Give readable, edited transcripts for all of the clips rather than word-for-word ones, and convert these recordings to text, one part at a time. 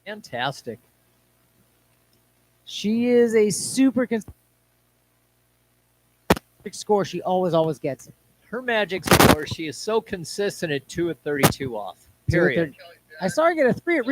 Fantastic. She is a super score. She always gets. Her magic score, she is so consistent at 2 of 32 off. Period. I saw her get a 3 at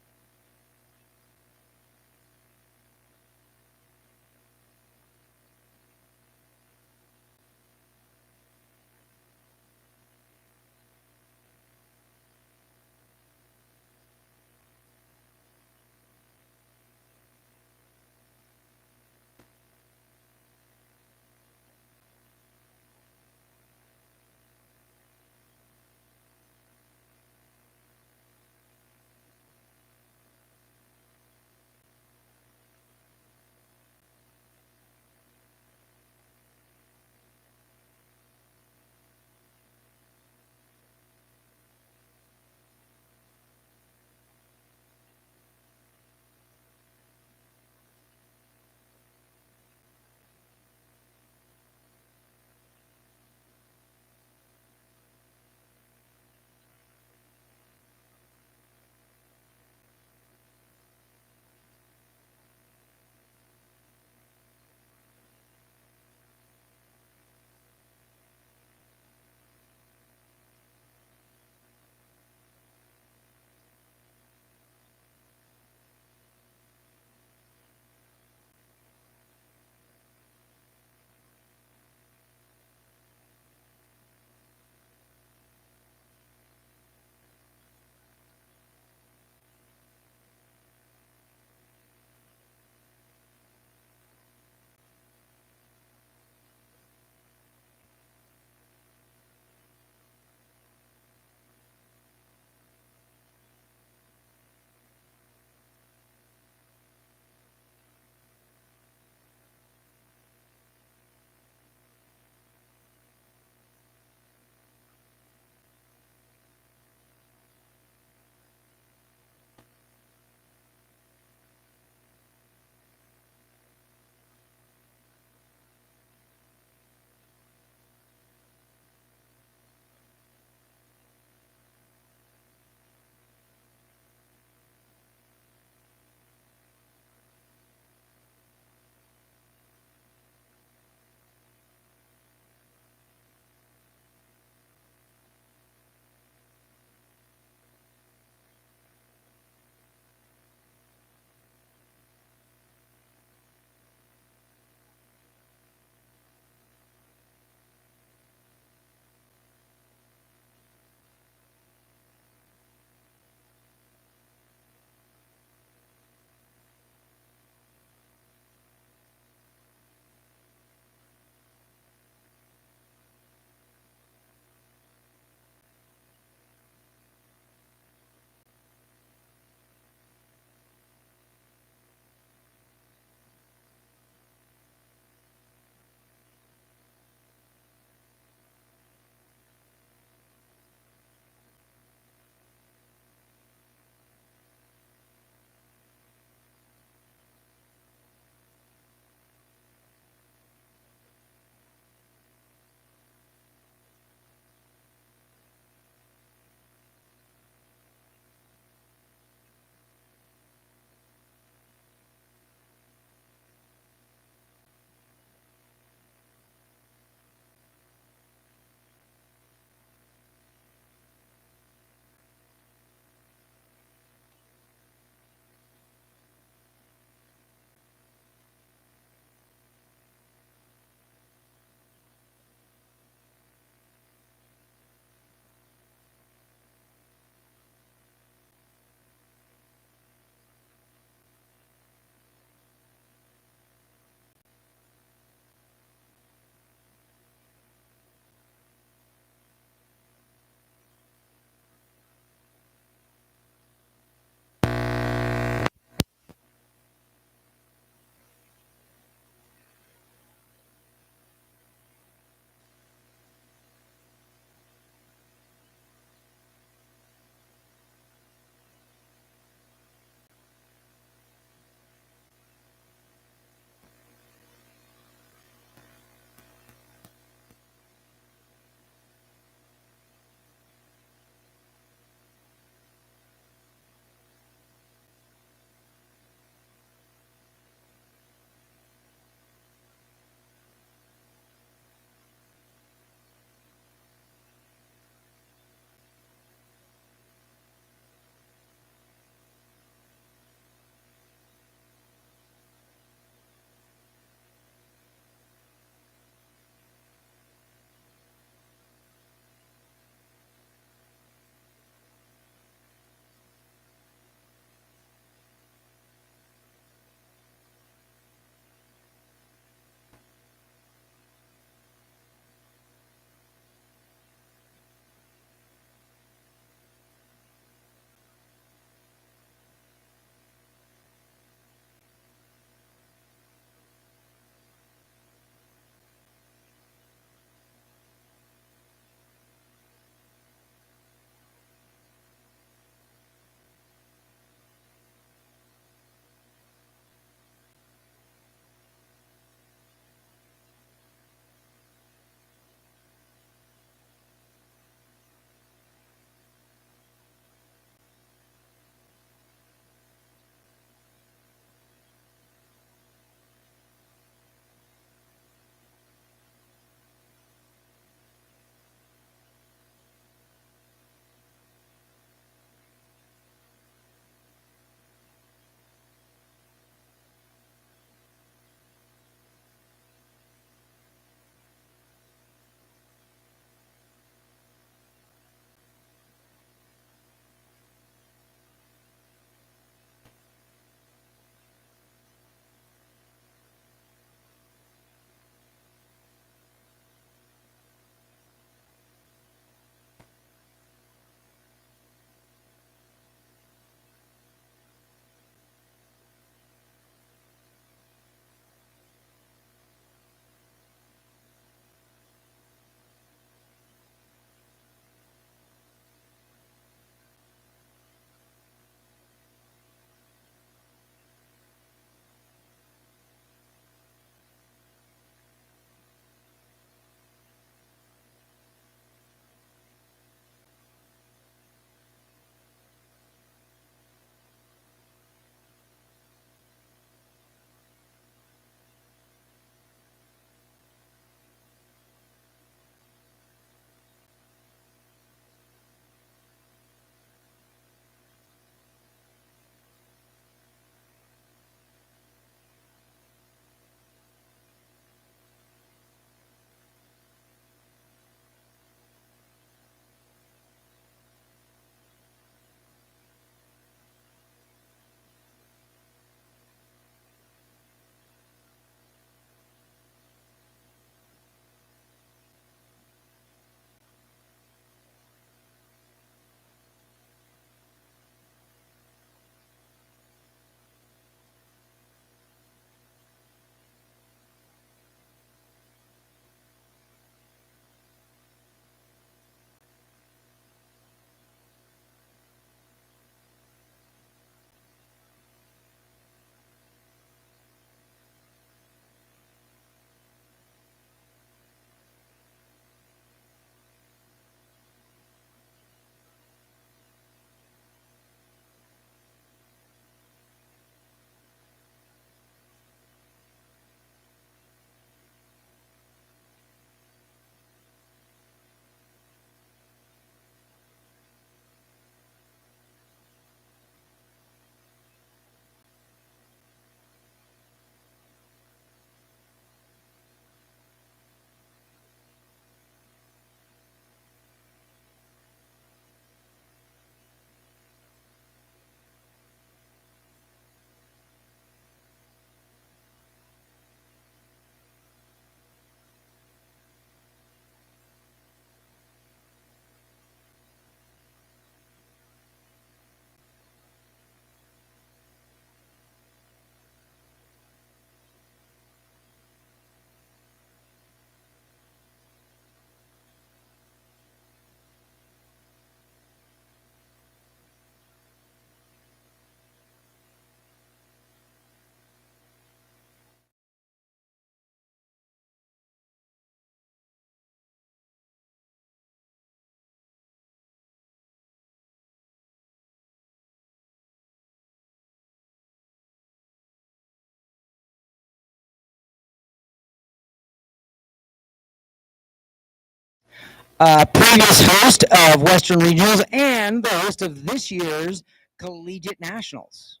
previous host of Western Regionals and the host of this year's Collegiate Nationals.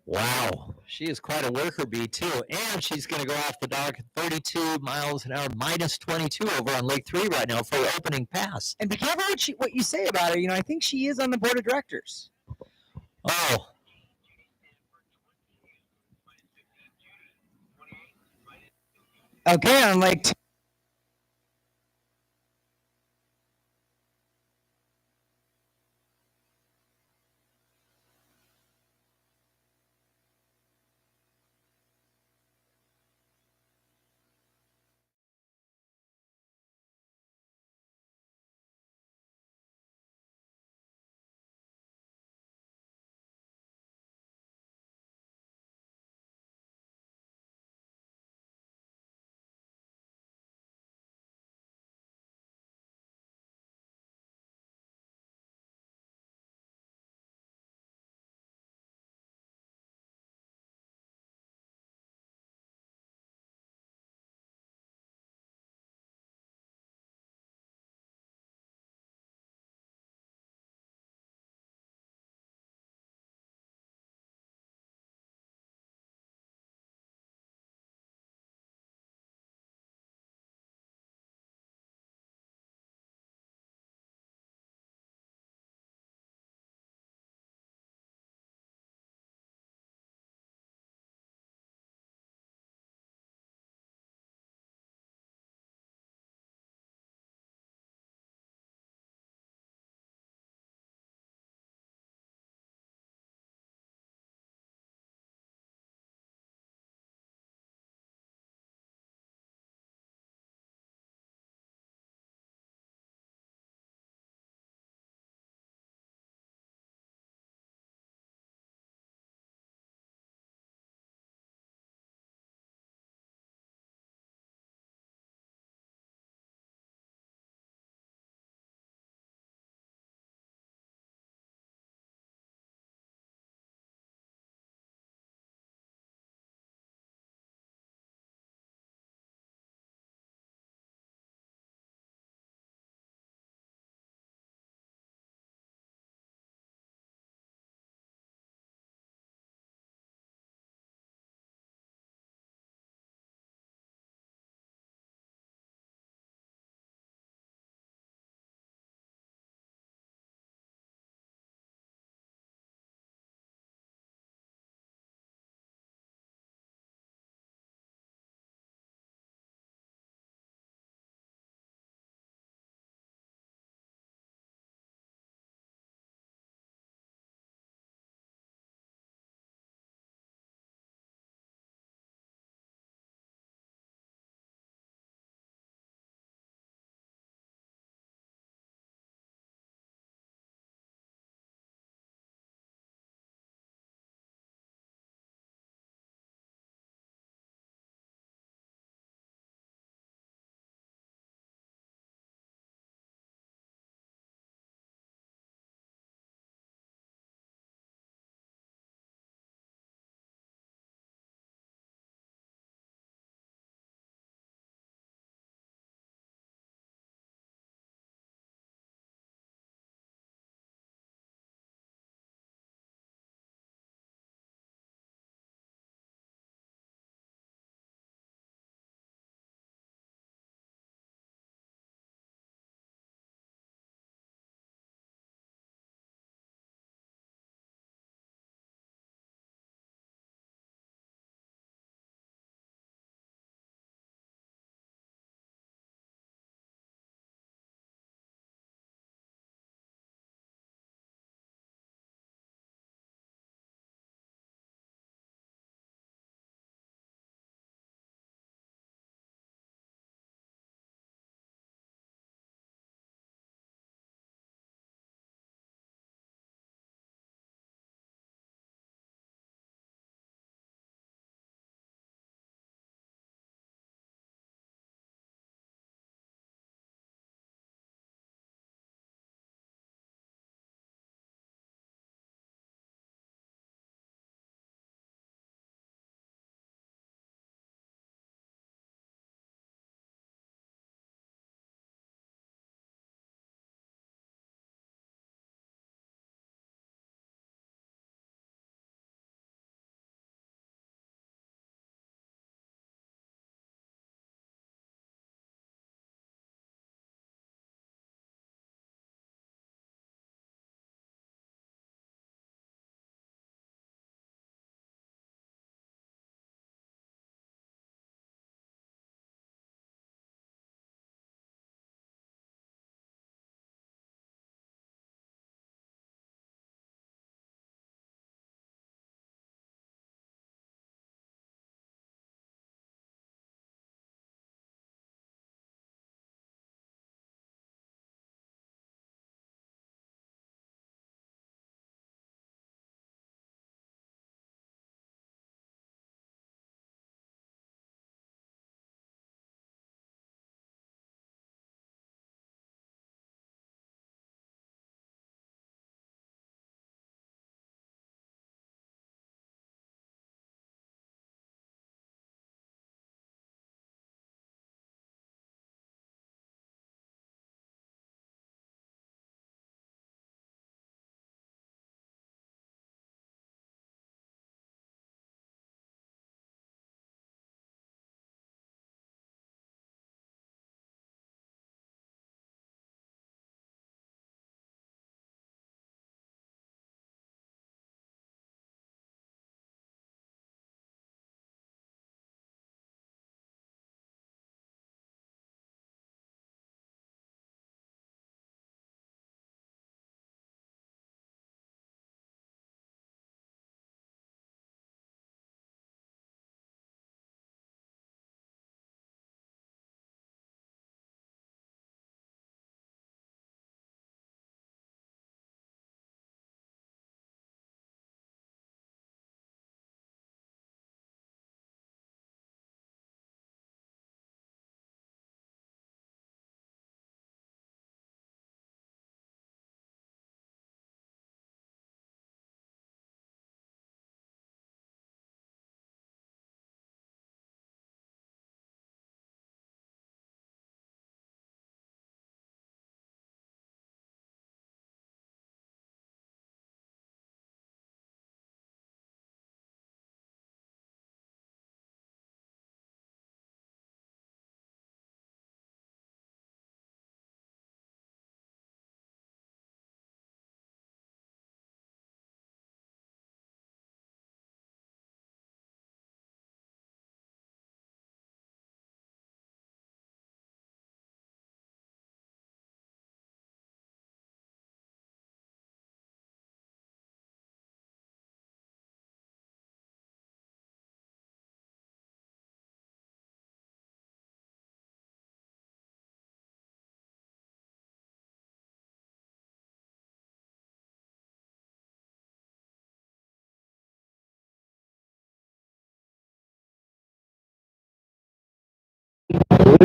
Wow, she is quite a worker bee too, and she's going to go off the dock at 32 miles an hour, minus 22 over on Lake 3 right now for the opening pass. And be careful what you say about her. You know, I think she is on the board of directors. Oh, Okay, on Lake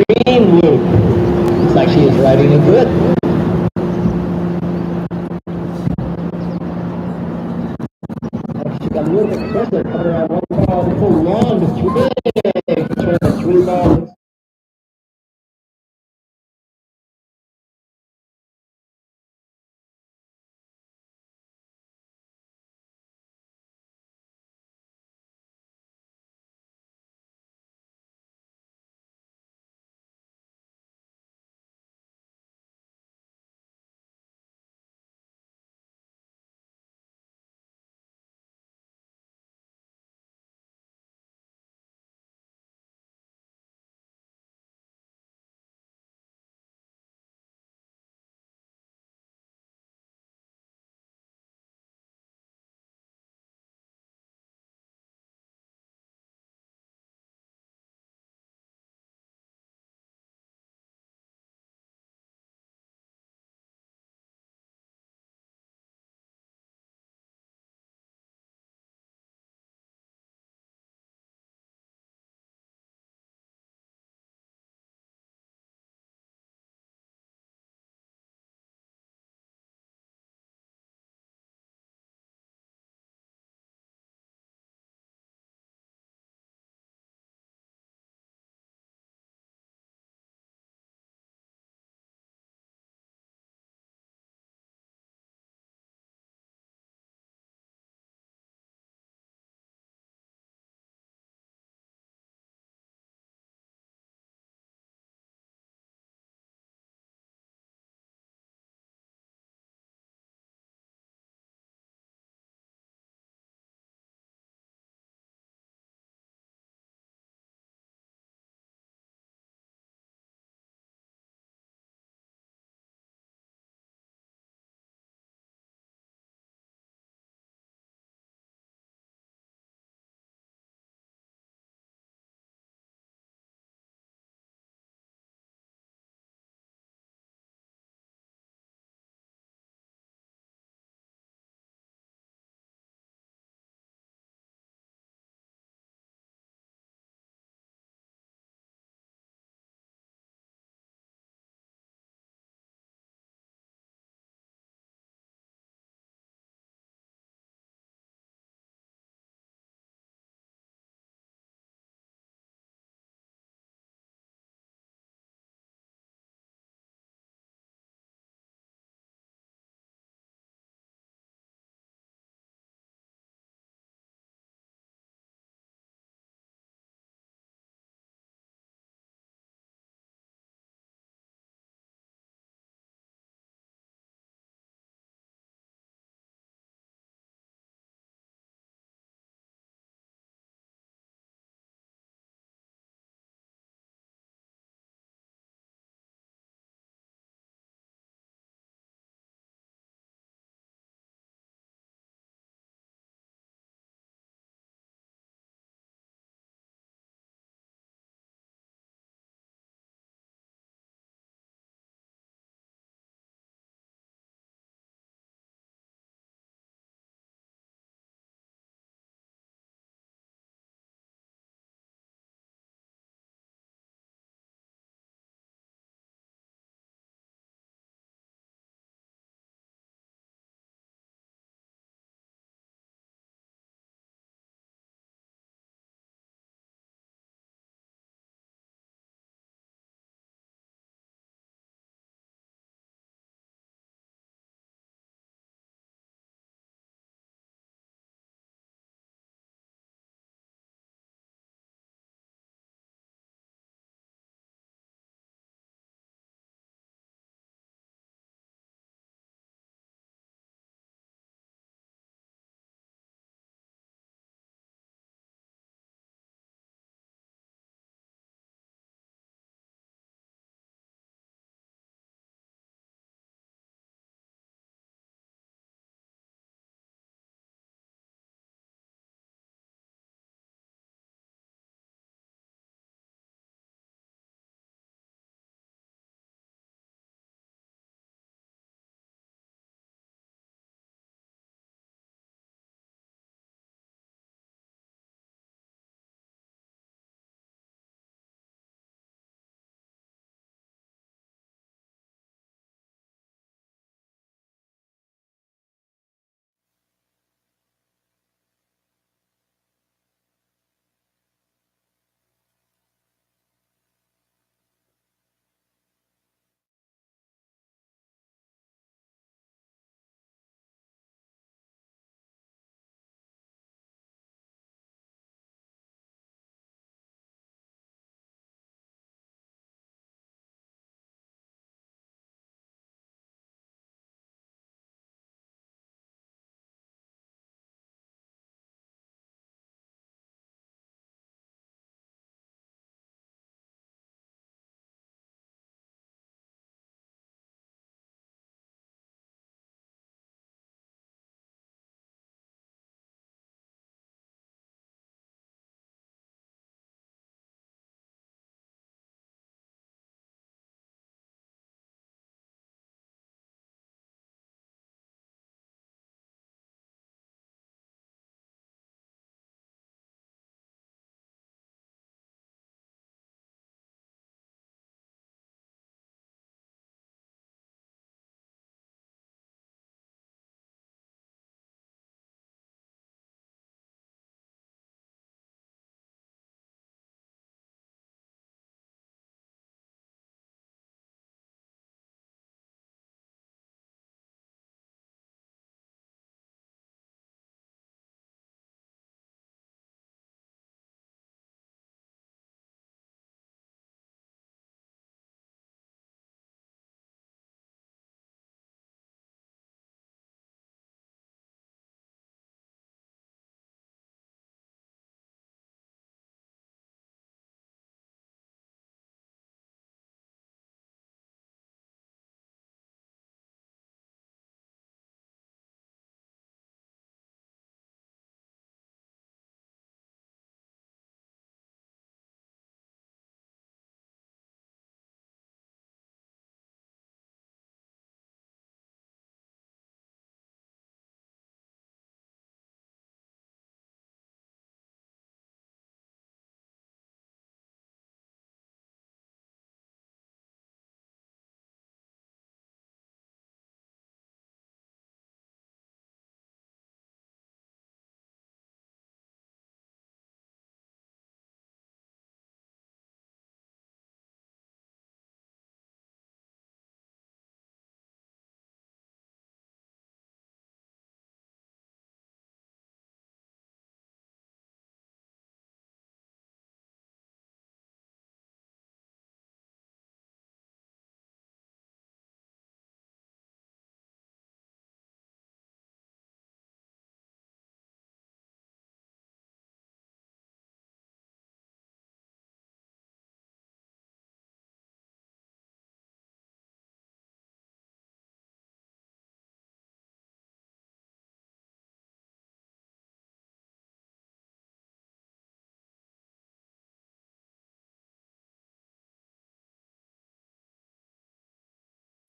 green loop. Looks like she is riding it good. She got a little bit pressure coming around one ball, full long twig, turn a 3 ball.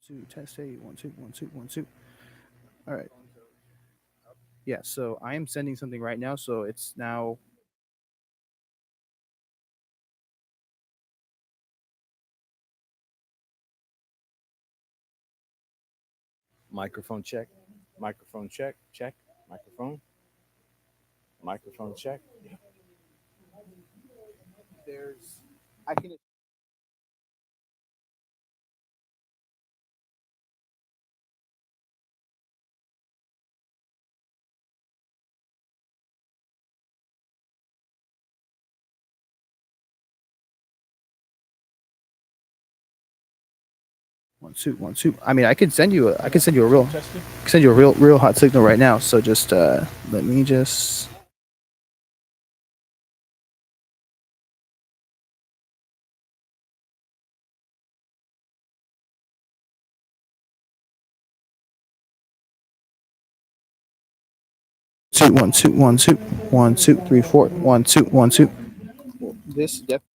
2, test 8, 1, 2, 1, 2, 1, 2. All right. Yeah, so I am sending something right now, so it's now. Microphone check. Microphone check. Check. Microphone. Microphone check. There's. I can. One, two, 1, 2. I mean, I could send you a real hot signal right now. So just let me just. Two, 1, 2, 1, 2, 1, 2, 3, 4, 1, 2, 1, 2. This definitely.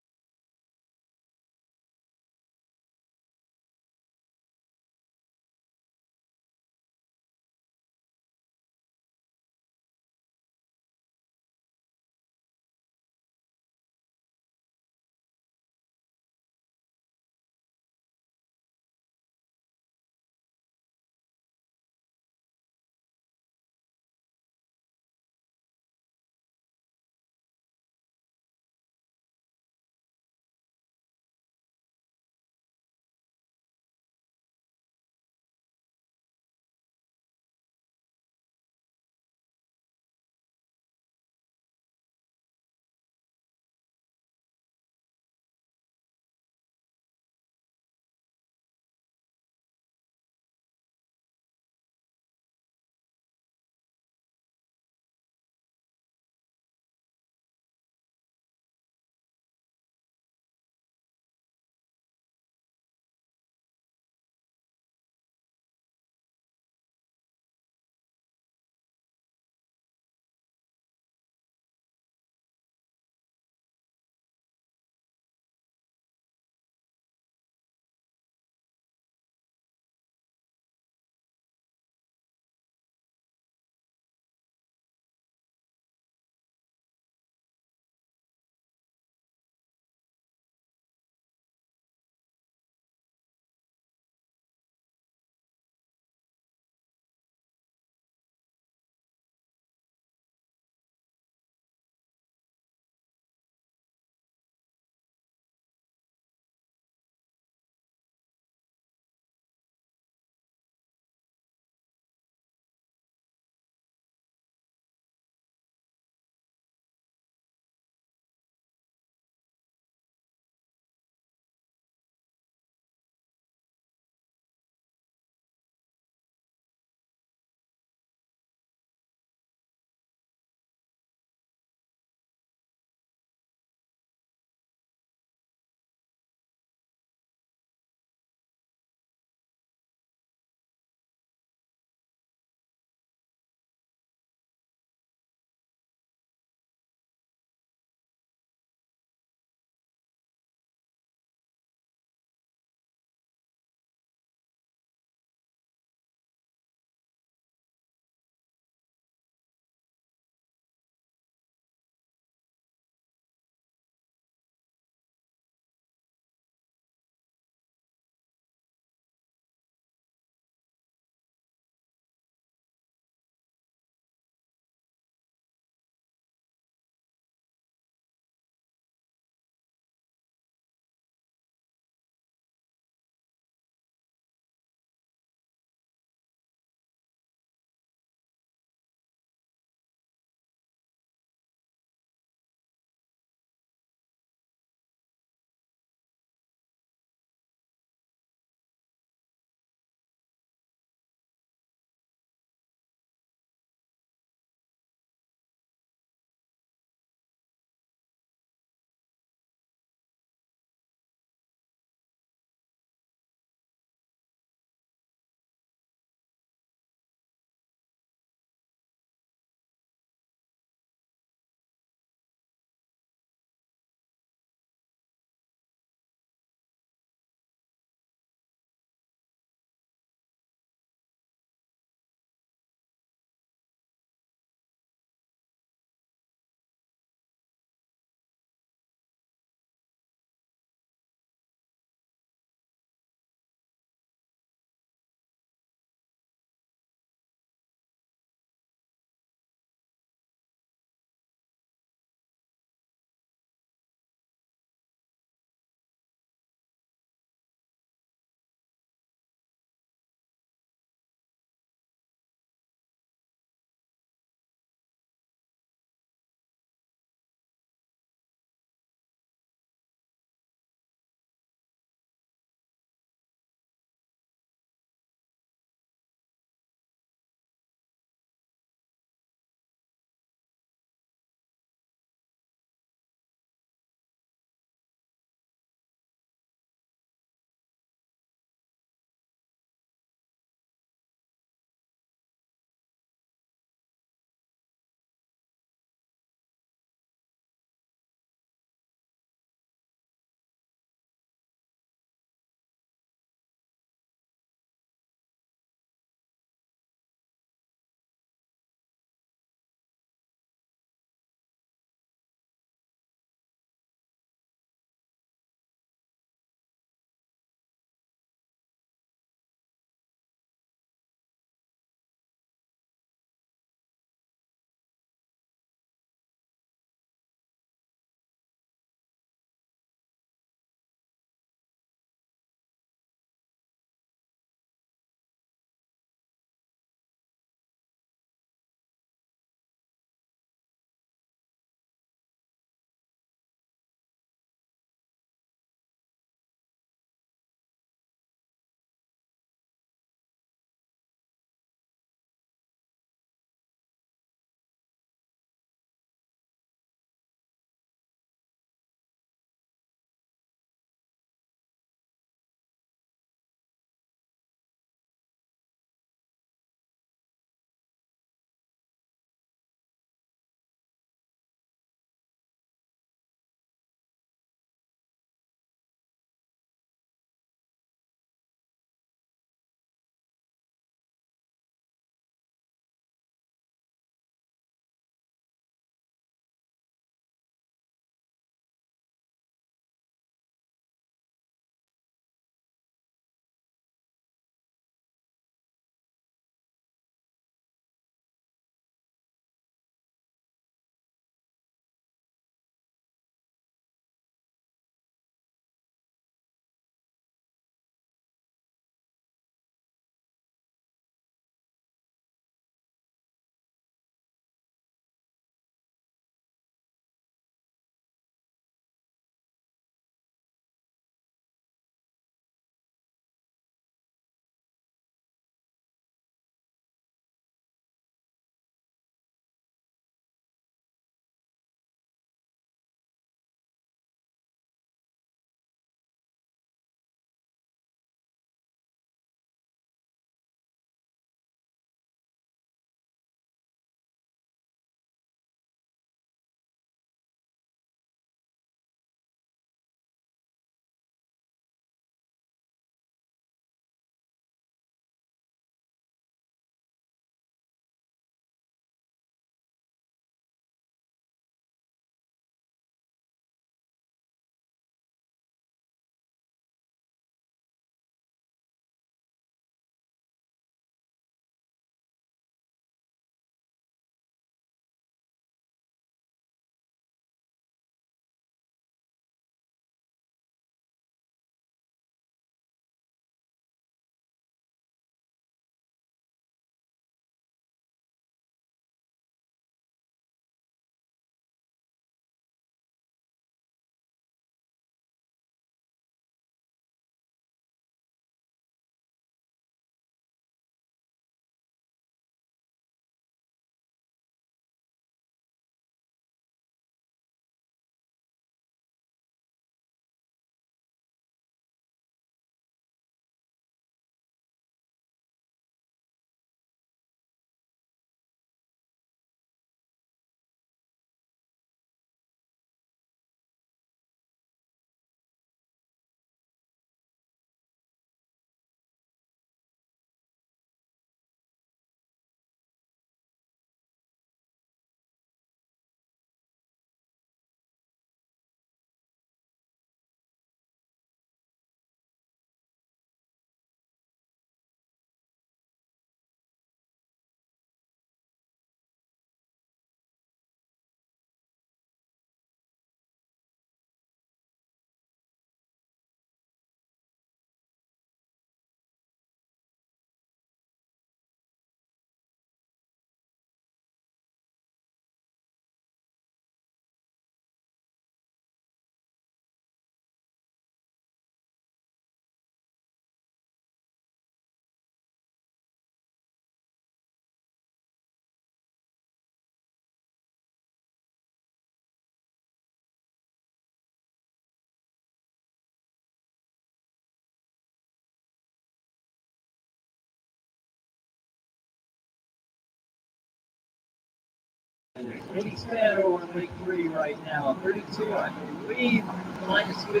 Any span over on Lake 3 right now, 32, I believe, minus 50.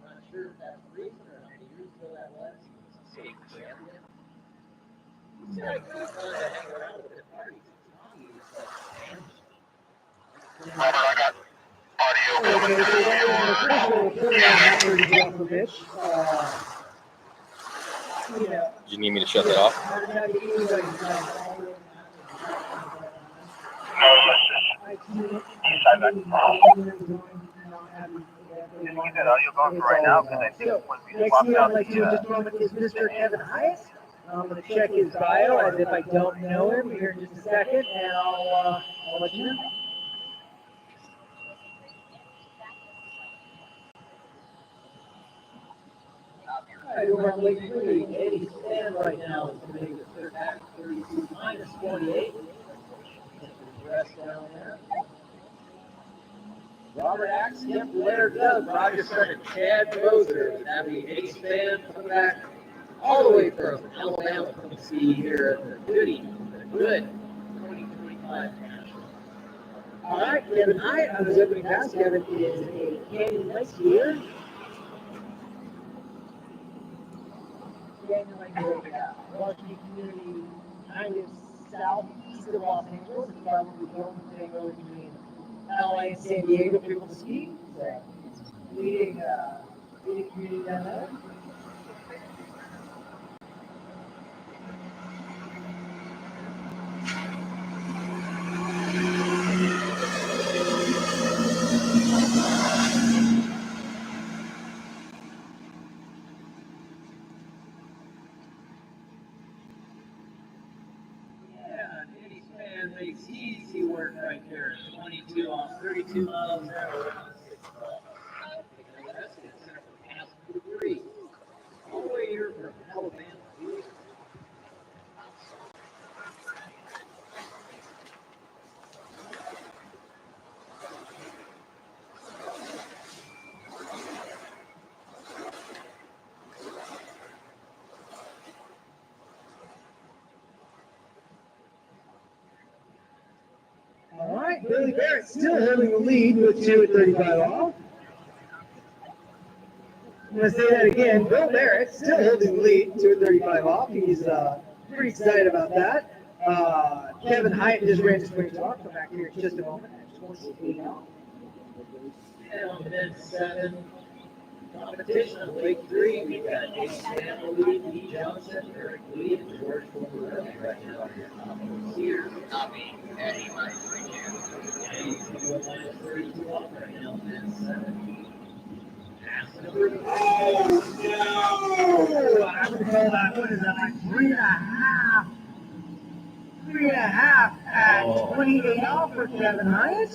Not sure if that's recent or how many years ago that was. State champion. He's got a good fun to hang around with at parties. Do you need me to shut that off? Right now, because I think once we Next thing I'd like to just a moment is Mr. Kevin Hyatt. I'm going to check his bio as if I don't know him here in just a second, and I'll let you know. All right, over on Lake 3, Eddie Stan right now is going to make the third back 32 minus 48. Rest down there. Robert Axe, Kemp, Leonard Dove, Roger Sutter, Chad Moser. That'd be Eddie Stan coming back all the way from Alabama. Come see here at the Goody, the Good 2025 National. All right, Kevin Hyatt on his opening pass. Kevin is a Canyon Lake skier. Canyon Lake is a Washington community kind of southeast of Los Angeles. It's probably the only thing really between LA and San Diego for people to ski. So, leading community down there. Yeah, Eddie Stan makes easy work right there. 22 off 32 miles an hour. That's considered for pass 3. All the way here from Alabama. All right, Billy Barrett still holding the lead with 2 at 35 off. I'm going to say that again. Bill Barrett still holding the lead, 2 at 35 off. He's pretty excited about that. Kevin Hyatt just ran his 20 off. Come back here in just a moment. And on the men's 7 competition on Lake 3, we've got Eddie Stan, Lee D. Johnson, Eric Lee, and George Fulmer right now. Here, Eddie minus 32. Eddie's going to minus 32 off right now, men's 7. Pass number. Oh, no! I would call that, what is that, like 3.5? 3.5 at 28 off for Kevin Hyatt.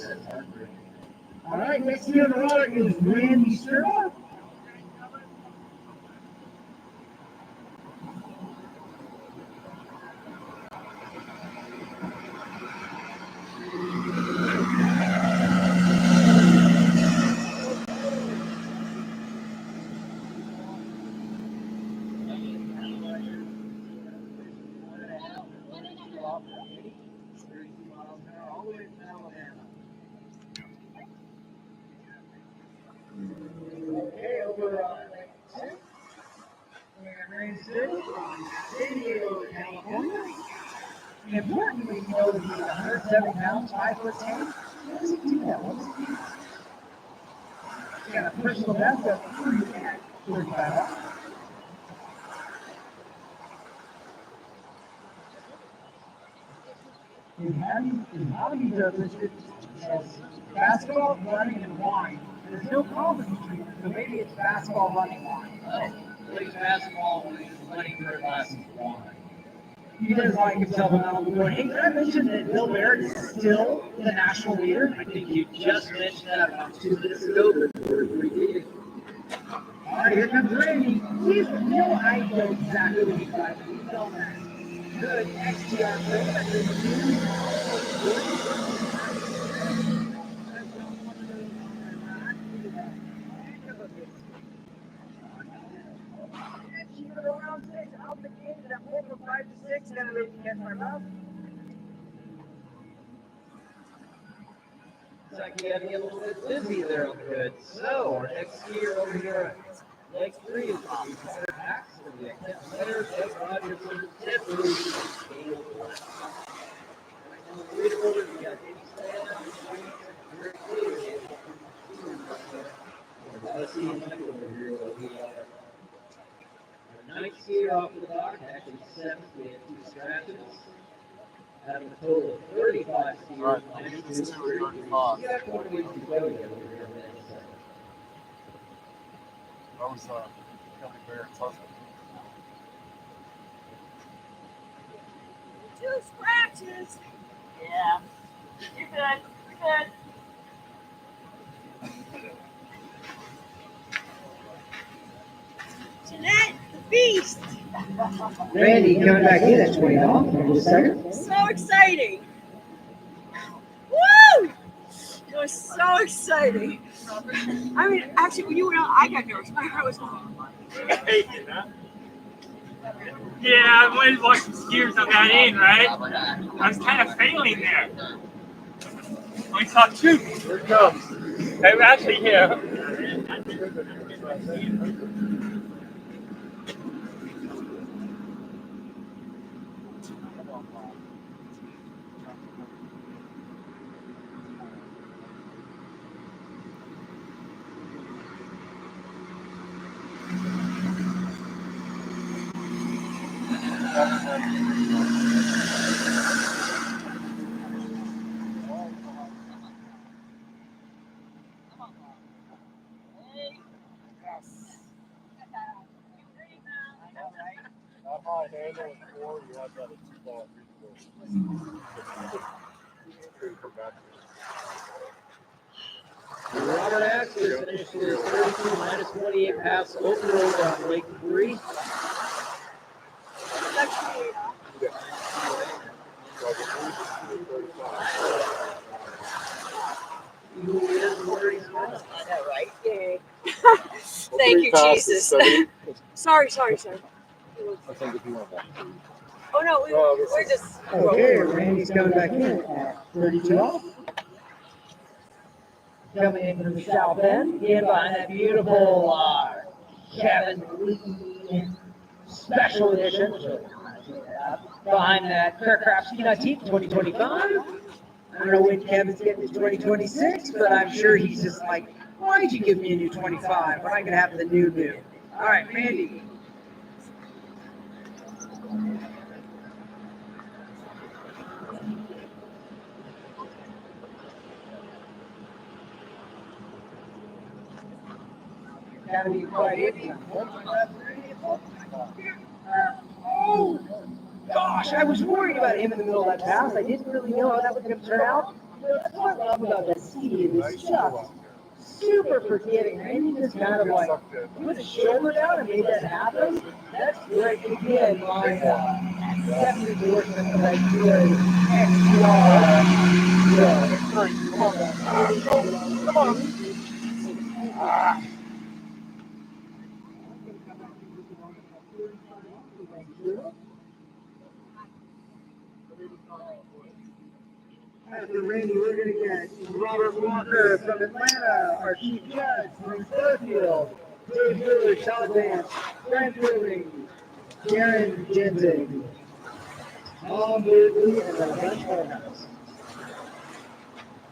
All right, next year on the roller is Randy Sturba. Okay, over San Diego, California. And importantly, you know that he's 170 pounds, 5'10". How does he do that? What does he do? He's got a personal best of 35 off. His hobby does listed as basketball, running, and wine. There's no common between them, so maybe it's basketball, running, wine. Plays basketball, running for glasses of wine. He does like himself on the board. Hey, did I mention that Bill Barrett is still the national leader? I think you just mentioned that about 2 minutes ago, but we're repeating. All right, here comes Randy. He's no, I know exactly what he's like. He's on that good XTR around 6, out the gate, and I'm hoping 5 to 6, then they can catch my mouth. Looks like you got to get a little bit busy there on the good. So, our next skier over here at Lake 3 is going to be Carter Hacks. It's going to be a Kent Leonard, Ed Rogerson, Ted Blue, Dale Black. Right now, the leaderboard, we got Eddie Slalom, Rick Clear. Let's see Michael over here. Our ninth skier off the dock, actually 7th. We had 2 scratches. Out of a total of 35 skiers. All right, minus 2 or 35. You got 4 weeks to go yet over here on that side. That was Kelly Barrett's husband. 2 scratches. Yeah. You're good. You're good. Jeanette, the beast. Randy coming back in at 20 off in just a second. So exciting. Woo! It was so exciting. I mean, actually, when you went out, I got nervous. My heart was going. Yeah, I wanted to watch the skiers on that end, right? I was kind of failing there. I saw 2. Here it comes. They were actually here. Not high handle and 4, you have that at 2 ball, 3 Robert Axler finished with 32 minus 28 pass over on Lake 3. I know, right? Yay. Thank you, Jesus. Sorry. I think if you want that. Oh, no, we're just. Okay, Randy's coming back in at 32 off. Coming in from the south end, in behind that beautiful Kevin Lee Special Edition. Behind that Faircraft Ski Team 2025. I don't know when Kevin's getting his 2026, but I'm sure he's just like, why did you give me a new 25 when I could have the new? All right, Randy. Gotta be quite iffy. Oh, gosh, I was worried about him in the middle of that pass. I didn't really know how that was going to turn out. That's what I love about that ski. It's just super forgiving. Randy just kind of like put his shoulder down and made that happen. That's great. Again, my second endorsement of that good XTR. Come on. After Randy, we're going to get Robert Walker from Atlanta, our chief judge from Fairfield, Dave Miller, Shot Dance, Brent Irving, Darren Jensen, Tom Beardley, and a bunch more guys.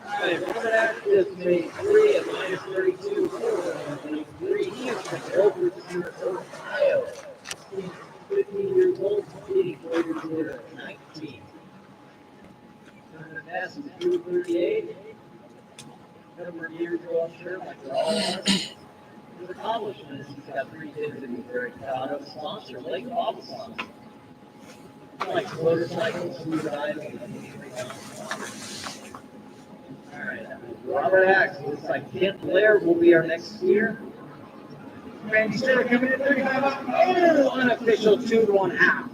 All right, Robert Axler made 3 at minus 32. 3. He is from Overton, Ohio. He's 15 years old, completing 4 years at 19. Pass is 238. A number of years ago, I'm sure, like all of us. His accomplishments, he's got 3 kids that he's very proud of. Sponsor, Lake Bobble Sponsor. Like motorcycles, food items, all right, Robert Axler. Looks like Kent Blair will be our next skier. Randy Stewart coming in 35 up. Oh, unofficial 2 to 1/2.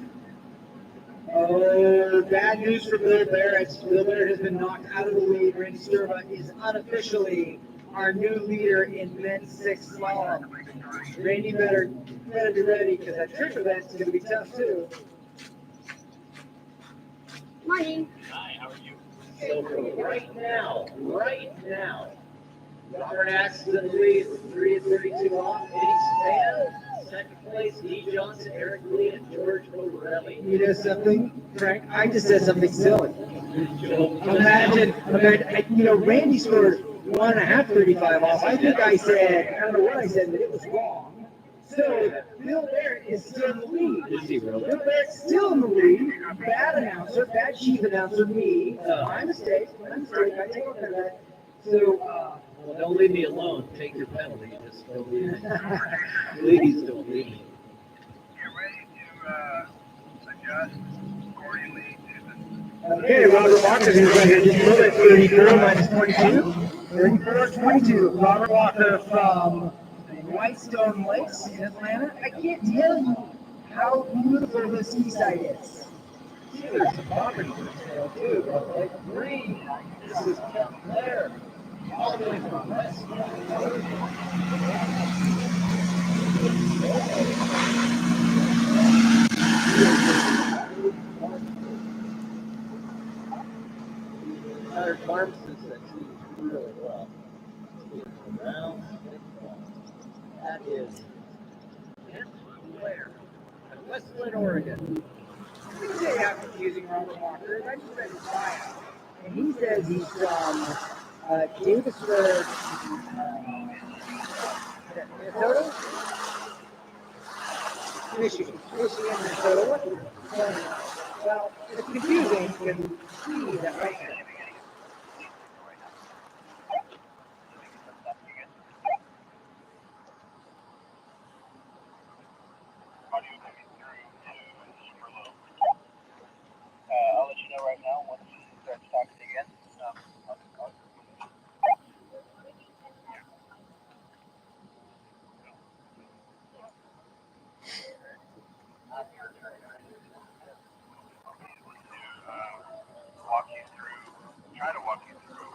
Oh, bad news for Bill Barrett. Bill Barrett has been knocked out of the lead. Randy Sturba is unofficially our new leader in men's 6 slalom. Randy better be ready because that trick event's going to be tough too. Morning. Hi, how are you? So right now, Robert Axe is in the lead with 3:32 off. Eddie Span, second place. Dee Johnson, Eric Lee, and George Bogarelli. You know something, Frank? I just said something silly. Imagine, Randy scored 1.535 off. I think I don't know what I said, but it was wrong. So Bill Barrett is still in the lead. Is he really? Bill Barrett's still in the lead. Bad announcer, bad chief announcer, me. My mistake. I take care of that. So, well, don't leave me alone. Take your penalty. Just don't leave me. Please don't leave me. You're ready to adjust accordingly to Okay, Robert Walker is going to just move it 34 minus 22. 34-22. Robert Walker from Whitestone Lakes in Atlanta. I can't tell you how beautiful this ski site is. There's some property for sale too. Like green. This is Blair. All the way from West. Tyler Farmson said she's really well. That is Blair at Westwood, Oregon. We say I'm confusing Robert Walker. I just read his bio. And he says he's from Davisburg, Minnesota? Michigan, Minnesota. Well, it's confusing when you see that right now. I'll let you know right now once it starts talking again. Try to walk you through.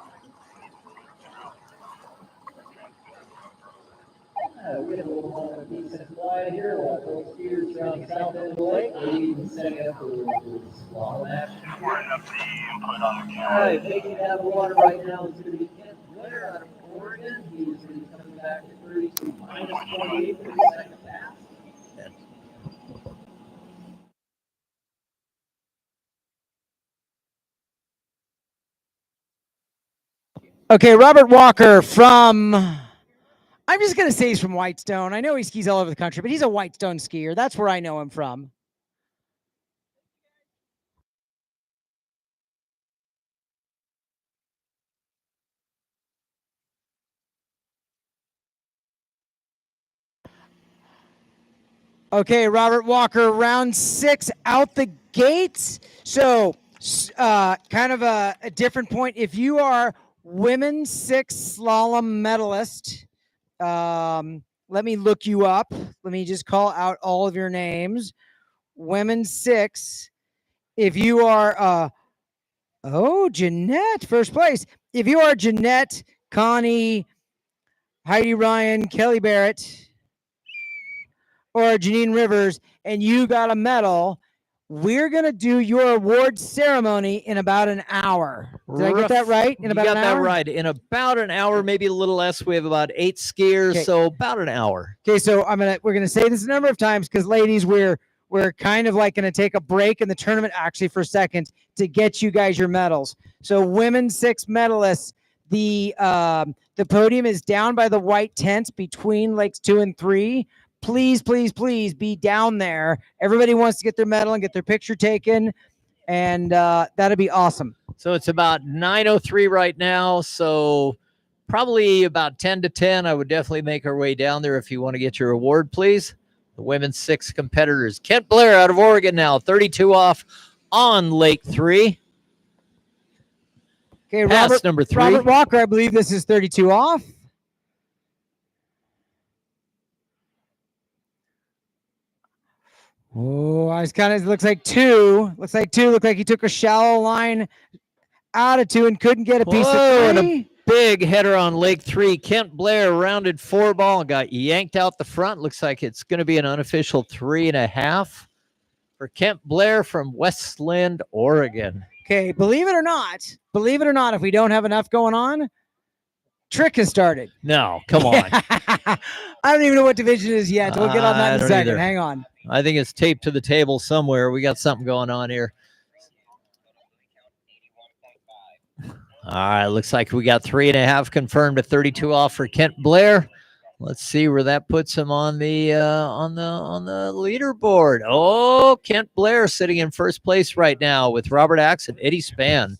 We have a little more of a decent fly here. Those skiers from south end of the lake. We're setting up a little slalom action. Warming up the input on the All right, making it out of the water right now is going to be Kent Blair out of Oregon. He's going to be coming back at 32 minus 28 for the second pass. Okay, Robert Walker from, I'm just going to say he's from Whitestone. I know he skis all over the country, but he's a Whitestone skier. That's where I know him from. Okay, Robert Walker, round 6 out the gates. So kind of a different point. If you are women's 6 slalom medalist, let me look you up. Let me just call out all of your names. Women's 6. If you are, Jeanette, first place. If you are Jeanette, Connie, Heidi Ryan, Kelly Barrett, or Janine Rivers, and you got a medal, we're going to do your award ceremony in about an hour. Did I get that right? In about an hour? You got that right. In about an hour, maybe a little less. We have about 8 skiers, Okay. so about an hour. Okay, so we're gonna say this a number of times because, ladies, we're kind of like gonna take a break in the tournament actually for a second to get you guys your medals. So, women's 6 medalists. The podium is down by the white tents between lakes 2 and 3. Please, please, please be down there. Everybody wants to get their medal and get their picture taken, and that'd be awesome. So it's about 9:03 right now. So probably about 10 to 10. I would definitely make our way down there if you want to get your award, please. The women's 6 competitors. Kent Blair out of Oregon now, 32 off on Lake 3. Okay, Pass number 3. Robert Walker, I believe this is 32 off. Oh, I was kind of looks like two. Looks like he took a shallow line out of two and couldn't get a piece Whoa, of and a three. big header on Lake 3. Kent Blair rounded 4 ball and got yanked out the front. Looks like it's going to be an unofficial 3.5 for Kent Blair from Westland, Oregon. Okay, believe it or not, if we don't have enough going on, trick has started. No, come on. I don't even know what division it is yet. We'll get on that I in a don't second. either. Hang on. I think it's taped to the table somewhere. We got something going on here. All right, looks like we got 3.5 confirmed to 32 off for Kent Blair. Let's see where that puts him on the leaderboard. Oh, Kent Blair sitting in first place right now with Robert Axe and Eddie Spann.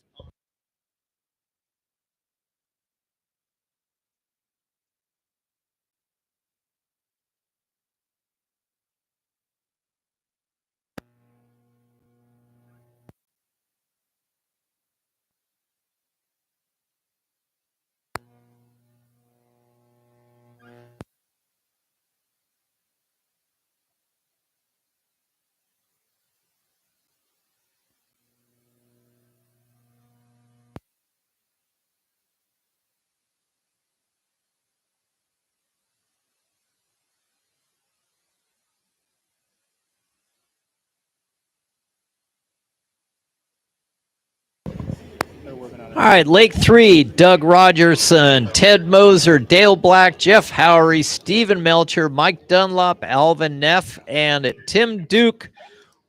All right, Lake 3, Doug Rogerson, Ted Moser, Dale Black, Jeff Howry, Stephen Melcher, Mike Dunlop, Alvin Neff, and Tim Duke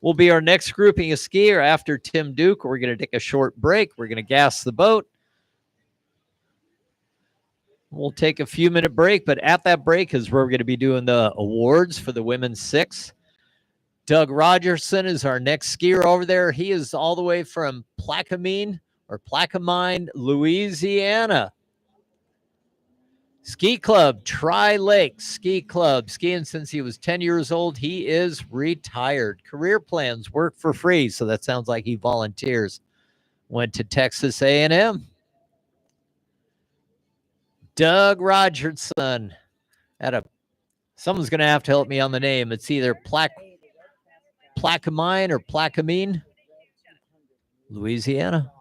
will be our next grouping of skier. After Tim Duke, we're going to take a short break. We're going to gas the boat. We'll take a few-minute break, but at that break is where we're going to be doing the awards for the women's 6. Doug Rogerson is our next skier over there. He is all the way from Plaquemine, Louisiana. Ski Club, Tri-Lakes Ski Club, skiing since he was 10 years old. He is retired. Career plans, work for free, so that sounds like he volunteers. Went to Texas A&M. Doug Rogerson. Someone's going to have to help me on the name. It's either Plaquemine or Plaquemine, Louisiana.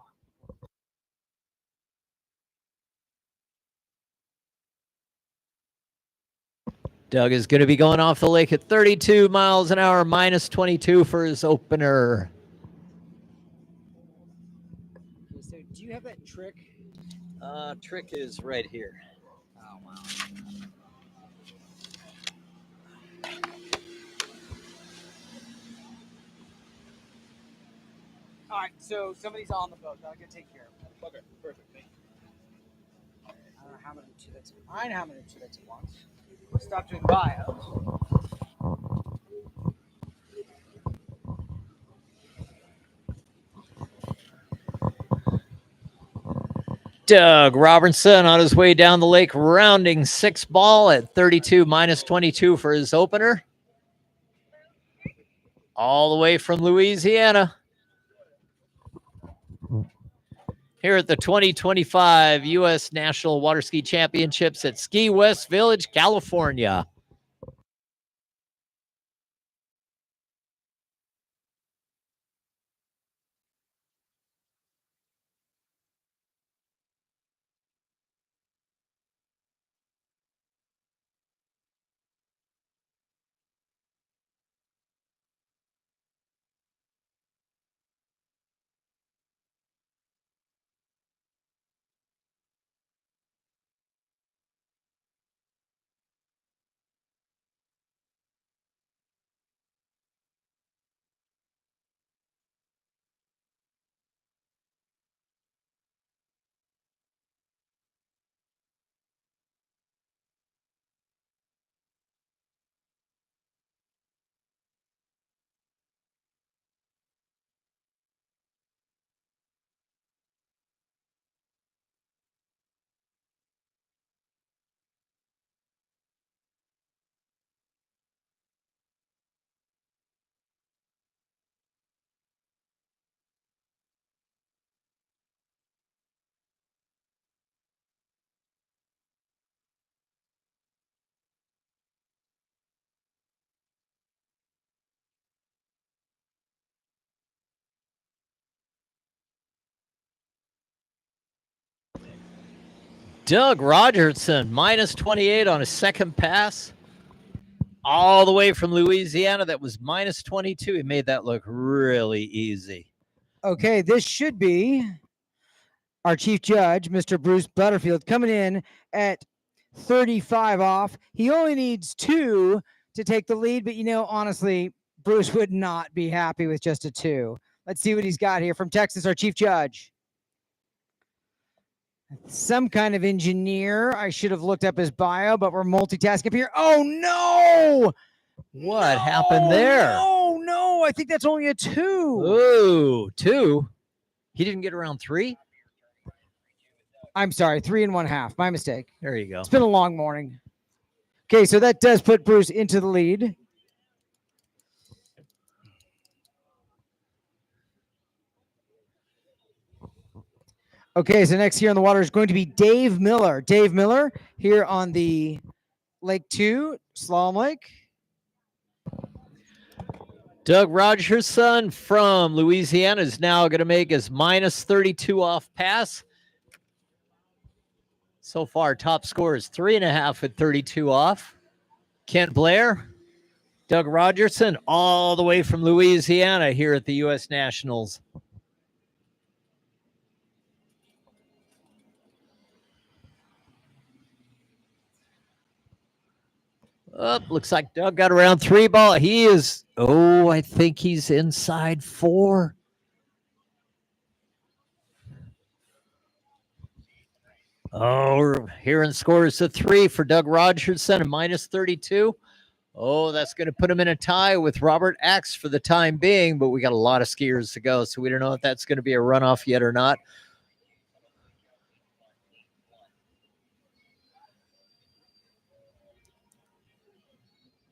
Doug is going to be going off the lake at 32 miles an hour, minus 22 for his opener. So do you have that trick? Trick is right here. Oh, wow. All right, so somebody's on the boat. I'm going to take care of it. Okay, perfect. Thank you. I don't know how many two that's I know how many two that's at once. Stop doing bios. Doug Robertson on his way down the lake, rounding 6 ball at 32 minus 22 for his opener. All the way from Louisiana. Here at the 2025 U.S. National Water Ski Championships at Ski West Village, California. Doug Rogerson, minus 28 on his second pass. All the way from Louisiana, that was minus 22. He made that look really easy. Okay, this should be our chief judge, Mr. Bruce Butterfield, coming in at 35 off. He only needs 2 to take the lead, but honestly, Bruce would not be happy with just a 2. Let's see what he's got here from Texas, our chief judge. Some kind of engineer. I should have looked up his bio, but we're multitasking up here. Oh, no! What happened there? No, I think that's only a 2. Ooh, 2? He didn't get around 3? I'm sorry, 3 1/2. My mistake. There you go. It's been a long morning. Okay, so that does put Bruce into the lead. Okay, so next here on the water is going to be Dave Miller. Dave Miller here on the Lake 2, Slalom Lake. Doug Rogerson from Louisiana is now going to make his minus 32 off pass. So far, top score is 3.5 at 32 off. Kent Blair, Doug Rogerson, all the way from Louisiana here at the U.S. Nationals. Looks like Doug got around 3 ball. He is, I think he's inside 4. We're hearing scores of 3 for Doug Rogerson and minus 32. That's going to put him in a tie with Robert Axe for the time being, but we got a lot of skiers to go, so we don't know if that's going to be a runoff yet or not.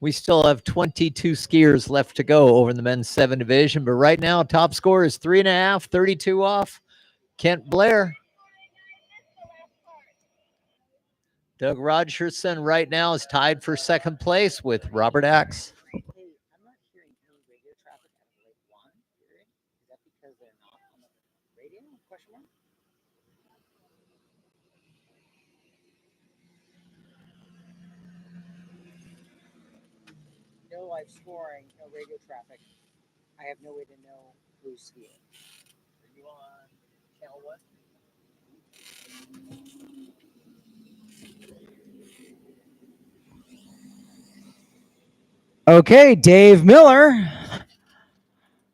We still have 22 skiers left to go over in the men's 7 division, but right now top score is 3.5, 32 off. Kent Blair. Doug Rogerson right now is tied for second place with Robert Axe. Hey, I'm not hearing any radio traffic at Lake 1. Is that because they're not on the radio? Question mark? No live scoring, no radio traffic. I have no way to know who's skiing. Are you on channel 1? Okay, Dave Miller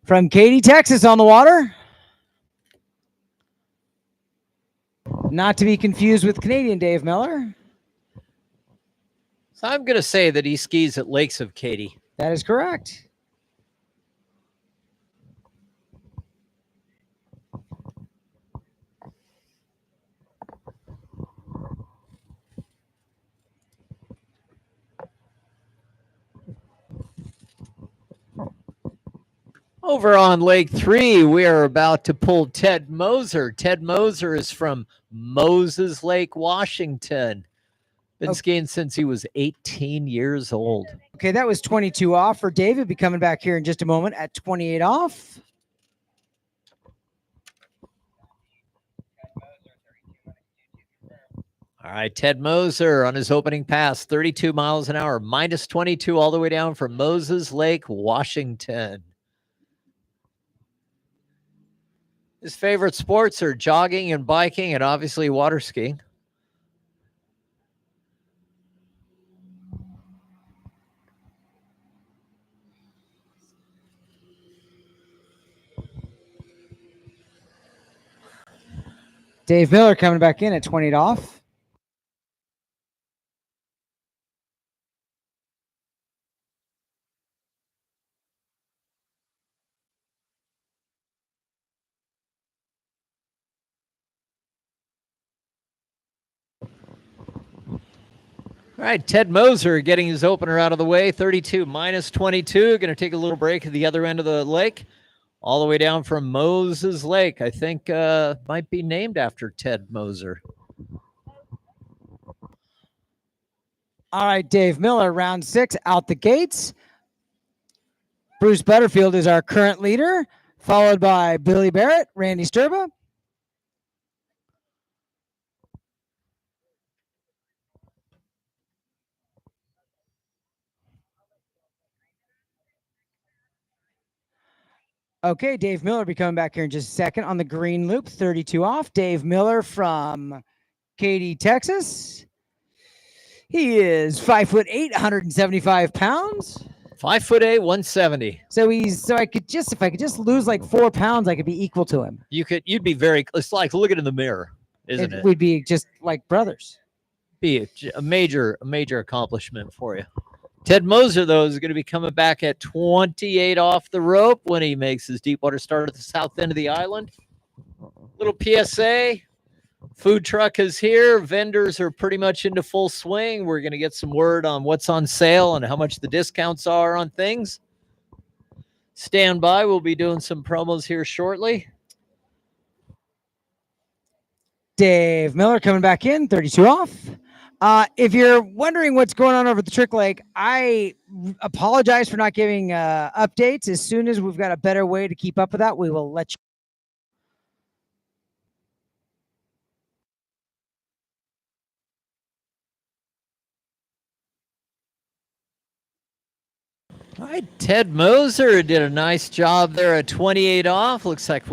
from Katy, Texas on the water. Not to be confused with Canadian Dave Miller. So I'm going to say that he skis at Lakes of Katy. That is correct. Over on Lake 3, we are about to pull Ted Moser. Ted Moser is from Moses Lake, Washington. Been skiing since he was 18 years old. Okay, that was 22 off for David. Be coming back here in just a moment at 28 off. All right, Ted Moser on his opening pass, 32 miles an hour, minus 22 all the way down from Moses Lake, Washington. His favorite sports are jogging and biking and obviously water skiing. Dave Miller coming back in at 20 off. All right, Ted Moser getting his opener out of the way, 32 minus 22. Going to take a little break at the other end of the lake, all the way down from Moses Lake. I think might be named after Ted Moser. All right, Dave Miller, round 6, out the gates. Bruce Butterfield is our current leader, followed by Billy Barrett, Randy Sturba. Okay, Dave Miller will be coming back here in just a second on the green loop, 32 off. Dave Miller from Katy, Texas. He is 5'8", 175 pounds. 5'8", 170. So if I could just lose like 4 pounds, I could be equal to him. You'd be very. It's like looking in the mirror, isn't it? We'd be just like brothers. Be a major accomplishment for you. Ted Moser, though, is going to be coming back at 28 off the rope when he makes his deep water start at the south end of the island. Little PSA. Food truck is here. Vendors are pretty much into full swing. We're going to get some word on what's on sale and how much the discounts are on things. Stand by. We'll be doing some promos here shortly. Dave Miller coming back in, 32 off. If you're wondering what's going on over at the Trick Lake, I apologize for not giving updates. As soon as we've got a better way to keep up with that, we will let you. All right, Ted Moser did a nice job there at 28 off. Looks like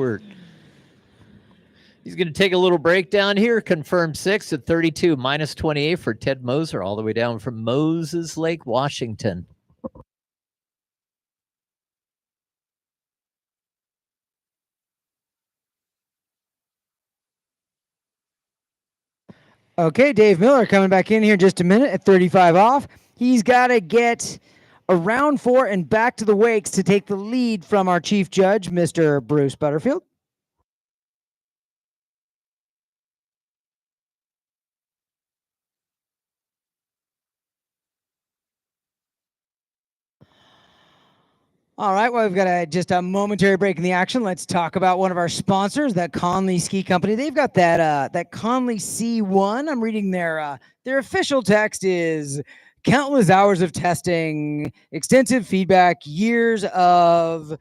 he's going to take a little breakdown here. Confirmed 6 at 32, minus 28 for Ted Moser, all the way down from Moses Lake, Washington. Okay, Dave Miller coming back in here in just a minute at 35 off. He's got to get around 4 and back to the wakes to take the lead from our chief judge, Mr. Bruce Butterfield. All right, well, we've got just a momentary break in the action. Let's talk about one of our sponsors, that Conley Ski Company. They've got that Conley C1. I'm reading their official text is countless hours of testing, extensive feedback, years of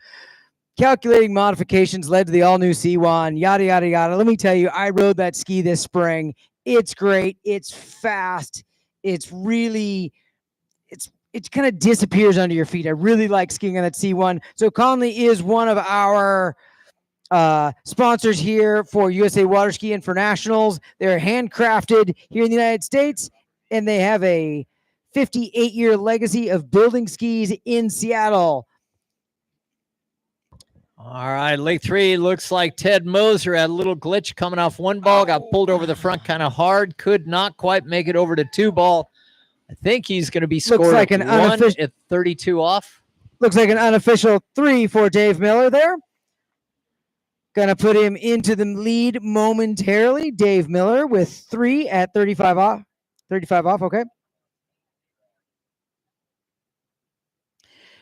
calculating modifications led to the all-new C1, yada, yada, yada. Let me tell you, I rode that ski this spring. It's great. It's fast. It's really... It kind of disappears under your feet. I really like skiing on that C1. So Conley is one of our sponsors here for USA Water Ski Internationals. They're handcrafted here in the United States, and they have a 58-year legacy of building skis in Seattle. All right, Lake 3 looks like Ted Moser had a little glitch coming off 1 ball, got pulled over the front kind of hard, could not quite make it over to 2 ball. I think he's going to be scored like at 1 at 32 off. Looks like an unofficial 3 for Dave Miller there. Going to put him into the lead momentarily. Dave Miller with 3 at 35 off. 35 off, okay.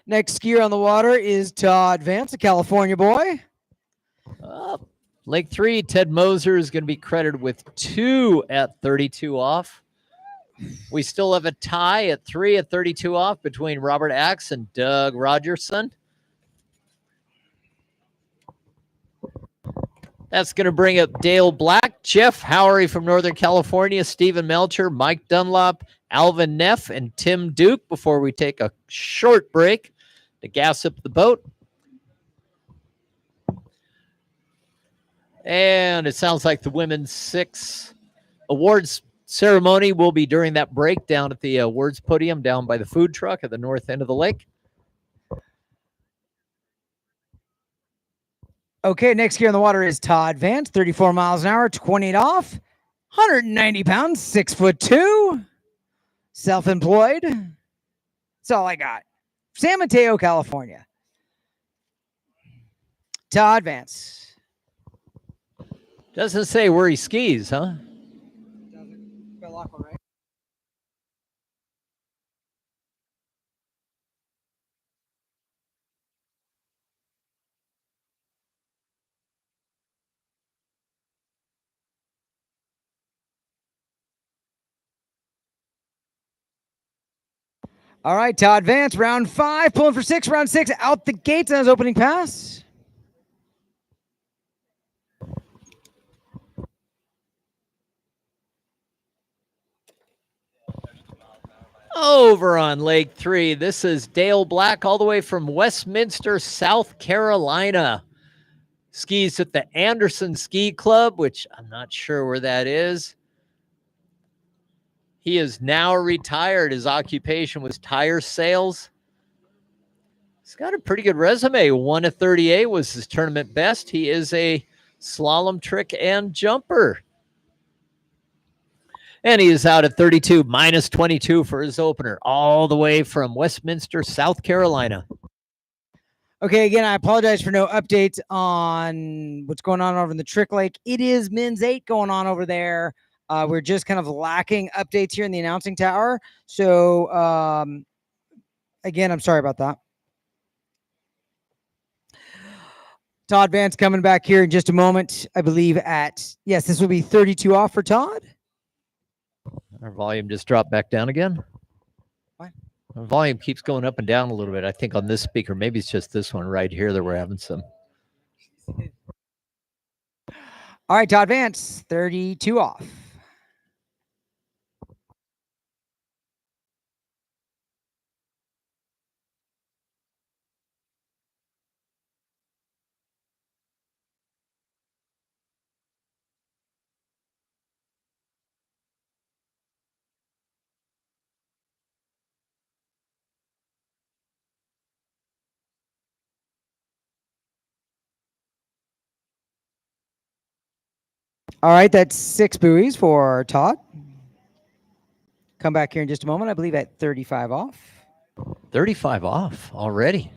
Next skier on the water is Todd Vance, a California boy. Lake 3, Ted Moser is going to be credited with 2 at 32 off. We still have a tie at 3 at 32 off between Robert Axe and Doug Rogerson. That's going to bring up Dale Black, Jeff Howry from Northern California, Stephen Melcher, Mike Dunlop, Alvin Neff, and Tim Duke before we take a short break to gas up the boat. And it sounds like the women's 6 awards ceremony will be during that break down at the awards podium down by the food truck at the north end of the lake. Okay, next skier on the water is Todd Vance, 34 miles an hour, 28 off, 190 pounds, 6'2", self-employed. That's all I got. San Mateo, California. Todd Vance. Doesn't say where he skis, huh? Right? All right, Todd Vance, round 5, pulling for 6, round 6, out the gates on his opening pass. Over on Lake 3, this is Dale Black all the way from Westminster, South Carolina. Skis at the Anderson Ski Club, which I'm not sure where that is. He is now retired. His occupation was tire sales. He's got a pretty good resume. 1 of 38 was his tournament best. He is a slalom trick and jumper. And he is out at 32, minus 22 for his opener, all the way from Westminster, South Carolina. Okay, again, I apologize for no updates on what's going on over in the Trick Lake. It is men's 8 going on over there. We're just kind of lacking updates here in the announcing tower. So, again, I'm sorry about that. Todd Vance coming back here in just a moment, I believe yes, this will be 32 off for Todd. Our volume just dropped back down again. What? Our volume keeps going up and down a little bit. I think on this speaker, maybe it's just this one right here that we're having some. All right, Todd Vance, 32 off. All right, that's 6 buoys for Todd. Come back here in just a moment, I believe at 35 off. 35 off already.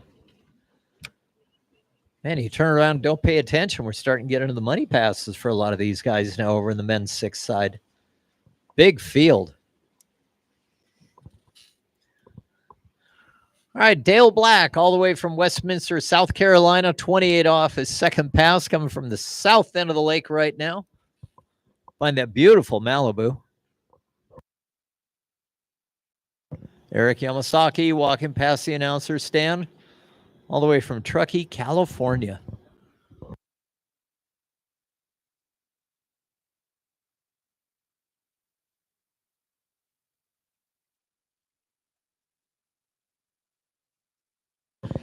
Man, you turn around and don't pay attention. We're starting to get into the money passes for a lot of these guys now over in the men's 6 side. Big field. All right, Dale Black all the way from Westminster, South Carolina, 28 off his second pass, coming from the south end of the lake right now. Find that beautiful Malibu. Eric Yamasaki walking past the announcer stand all the way from Truckee, California.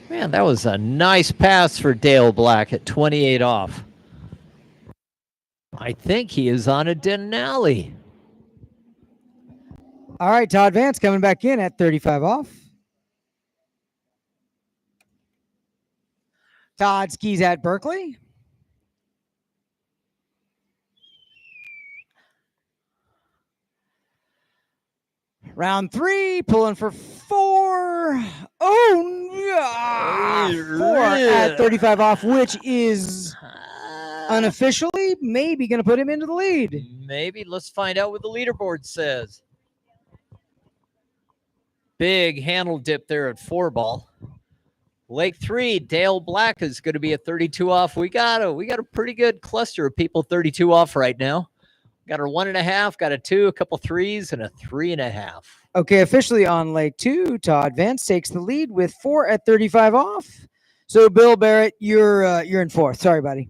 Man, that was a nice pass for Dale Black at 28 off. I think he is on a Denali. All right, Todd Vance coming back in at 35 off. Todd skis at Berkeley. Round 3, pulling for 4. Oh, yeah. 4 at 35 off, which is unofficially maybe going to put him into the lead. Maybe. Let's find out what the leaderboard says. Big handle dip there at 4 ball. Lake 3, Dale Black is going to be a 32 off. We got a pretty good cluster of people 32 off right now. Got a 1.5, got a 2, a couple 3s, and a 3.5. Okay, officially on Lake 2, Todd Vance takes the lead with 4 at 35 off. So, Bill Barrett, you're in 4th. Sorry, buddy.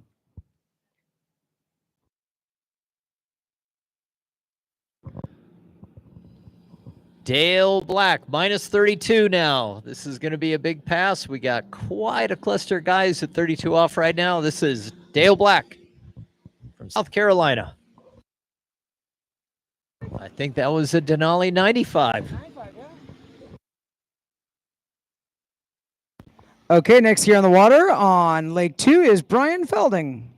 Dale Black, minus 32 now. This is going to be a big pass. We got quite a cluster of guys at 32 off right now. This is Dale Black from South Carolina. I think that was a Denali 95. Okay, next here on the water on Lake 2 is Brian Fielding,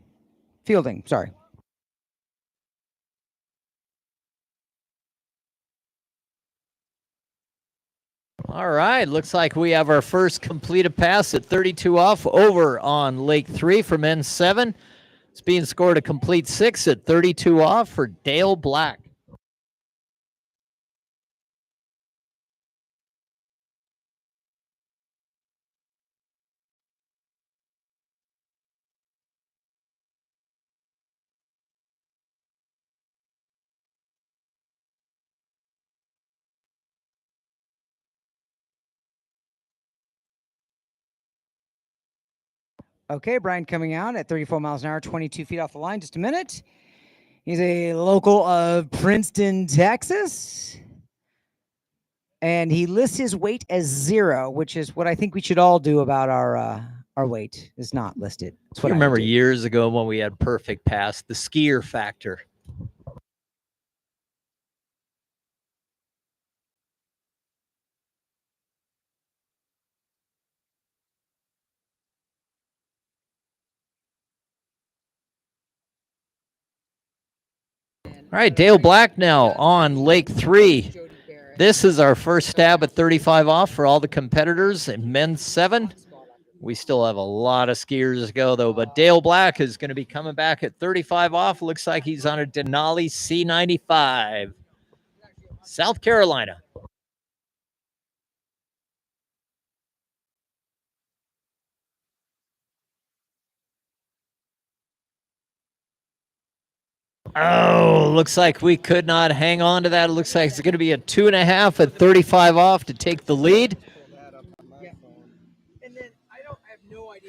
sorry. All right, looks like we have our first completed pass at 32 off over on Lake 3 for men's 7. It's being scored a complete 6 at 32 off for Dale Black. Okay, Brian coming out at 34 miles an hour, 22 feet off the line. Just a minute. He's a local of Princeton, Texas. and he lists his weight as 0, which is what I think we should all do about our weight is not listed. That's I what remember do. years ago when we had perfect pass, the skier factor. All right, Dale Black now on Lake 3. This is our first stab at 35 off for all the competitors in men's 7. We still have a lot of skiers to go, though, but Dale Black is going to be coming back at 35 off. Looks like he's on a Denali C95. South Carolina. Oh, looks like we could not hang on to that. It looks like it's going to be a 2.5 at 35 off to take the lead.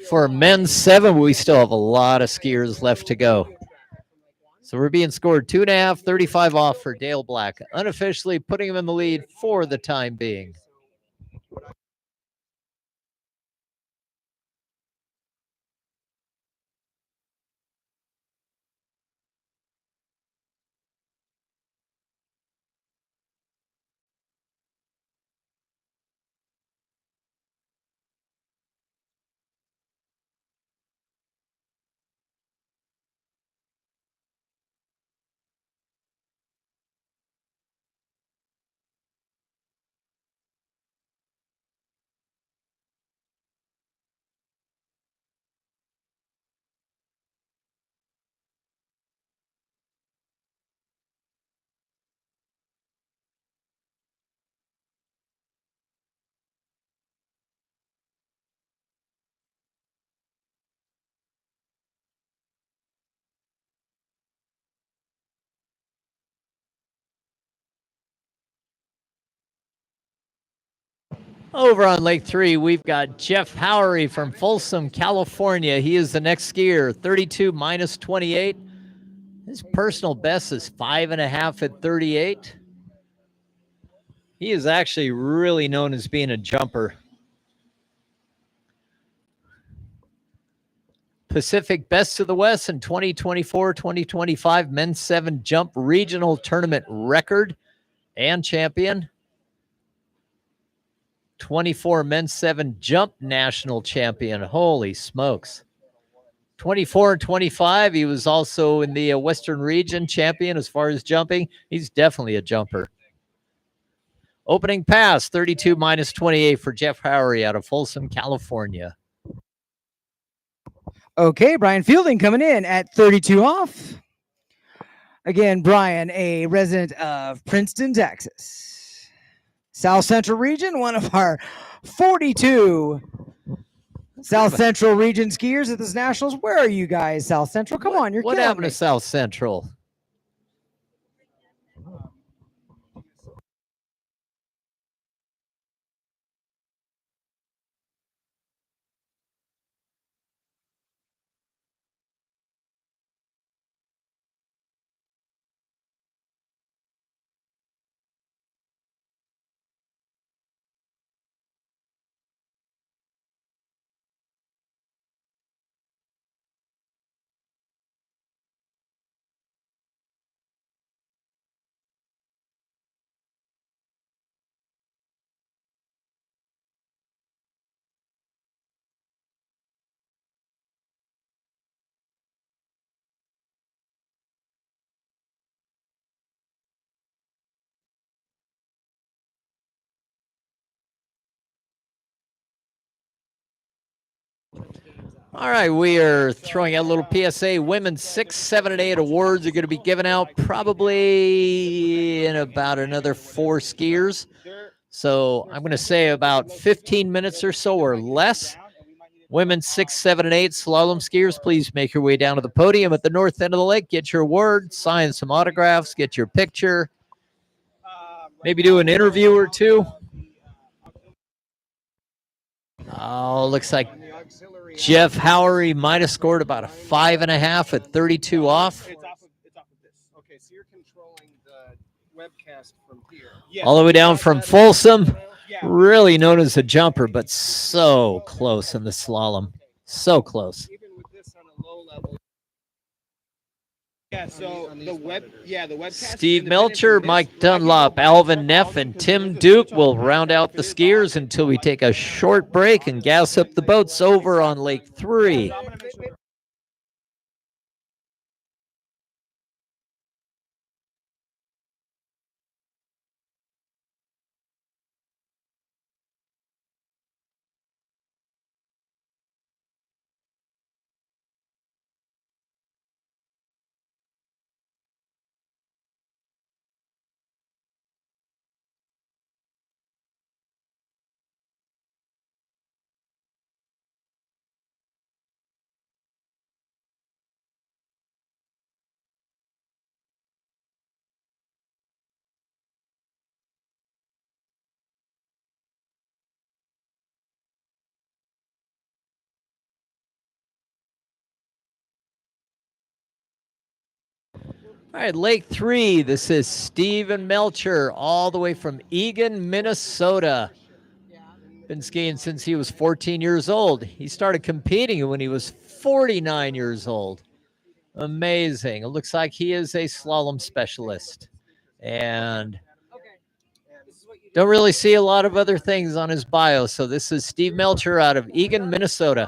For men's 7, we still have a lot of skiers left to go. So we're being scored 2.5, 35 off for Dale Black, unofficially putting him in the lead for the time being. Over on Lake 3, we've got Jeff Howry from Folsom, California. He is the next skier, 32 minus 28. His personal best is 5.5 at 38. He is actually really known as being a jumper. Pacific Best of the West in 2024-2025 Men's 7 Jump Regional Tournament record and champion. 24 Men's 7 Jump National Champion. Holy smokes. 24 and 25, he was also in the Western Region champion as far as jumping. He's definitely a jumper. Opening pass, 32 minus 28 for Jeff Howry out of Folsom, California. Okay, Brian Fielding coming in at 32 off. Again, Brian, a resident of Princeton, Texas. South Central Region, one of our 42 South Central Region skiers at this Nationals. Where are you guys, South Central? Come on, you're What killing happened me. to South Central? All right, we are throwing out a little PSA. Women's 6, 7, and 8 awards are going to be given out probably in about another 4 skiers. So I'm going to say about 15 minutes or so or less. Women's 6, 7, and 8 slalom skiers, please make your way down to the podium at the north end of the lake. Get your award, sign some autographs, get your picture. Maybe do an interview or two. Oh, looks like Jeff Howry might have scored about a 5.5 at 32 off. It's off of this. Okay, so you're controlling webcast from here. All the way down from Folsom, really known as a jumper, but so close in the slalom. So close. Even with this on a low level. Yeah, so the webcast. Steve Melcher, Mike Dunlop, Alvin Neff, and Tim Duke will round out the skiers until we take a short break and gas up the boats over on Lake 3. All right, Lake 3. This is Steven Melcher, all the way from Eagan, Minnesota. Been skiing since he was 14 years old. He started competing when he was 49 years old. Amazing. It looks like he is a slalom specialist. And don't really see a lot of other things on his bio. So this is Steve Melcher out of Eagan, Minnesota.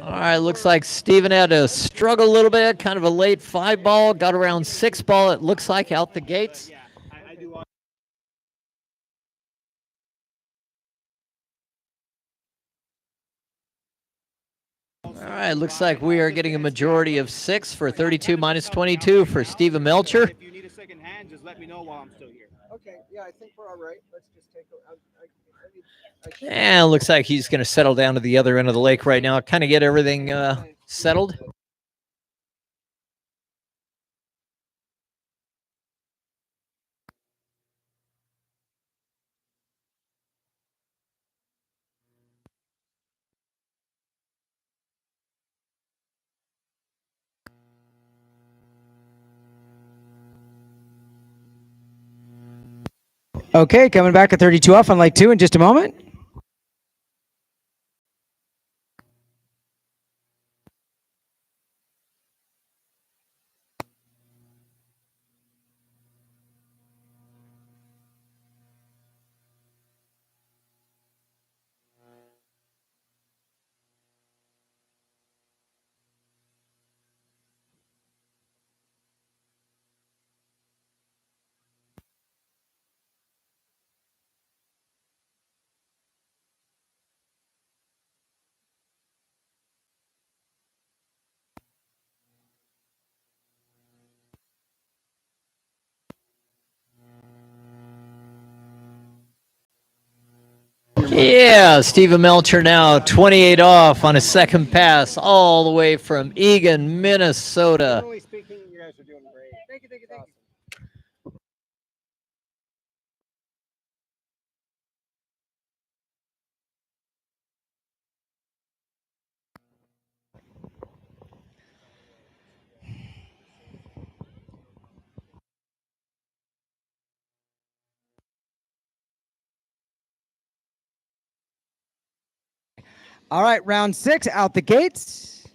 All right, looks like Steven had to struggle a little bit, kind of a late 5-ball, got around 6-ball, it looks like, out the gates. All right, looks like we are getting a majority of 6 for 32 minus 22 for Steven Melcher. If you need a second hand, just let me know while I'm still here. Okay, yeah, I think we're all right. Let's just take And it looks like he's going to settle down to the other end of the lake right now, kind of get everything settled. Okay, coming back at 32 off on Lake 2 in just a moment. Yeah, Steven Melcher now 28 off on his second pass, all the way from Eagan, Minnesota. Generally speaking, you guys are doing great. Thank you, thank you, thank you. All right, round 6 out the gates.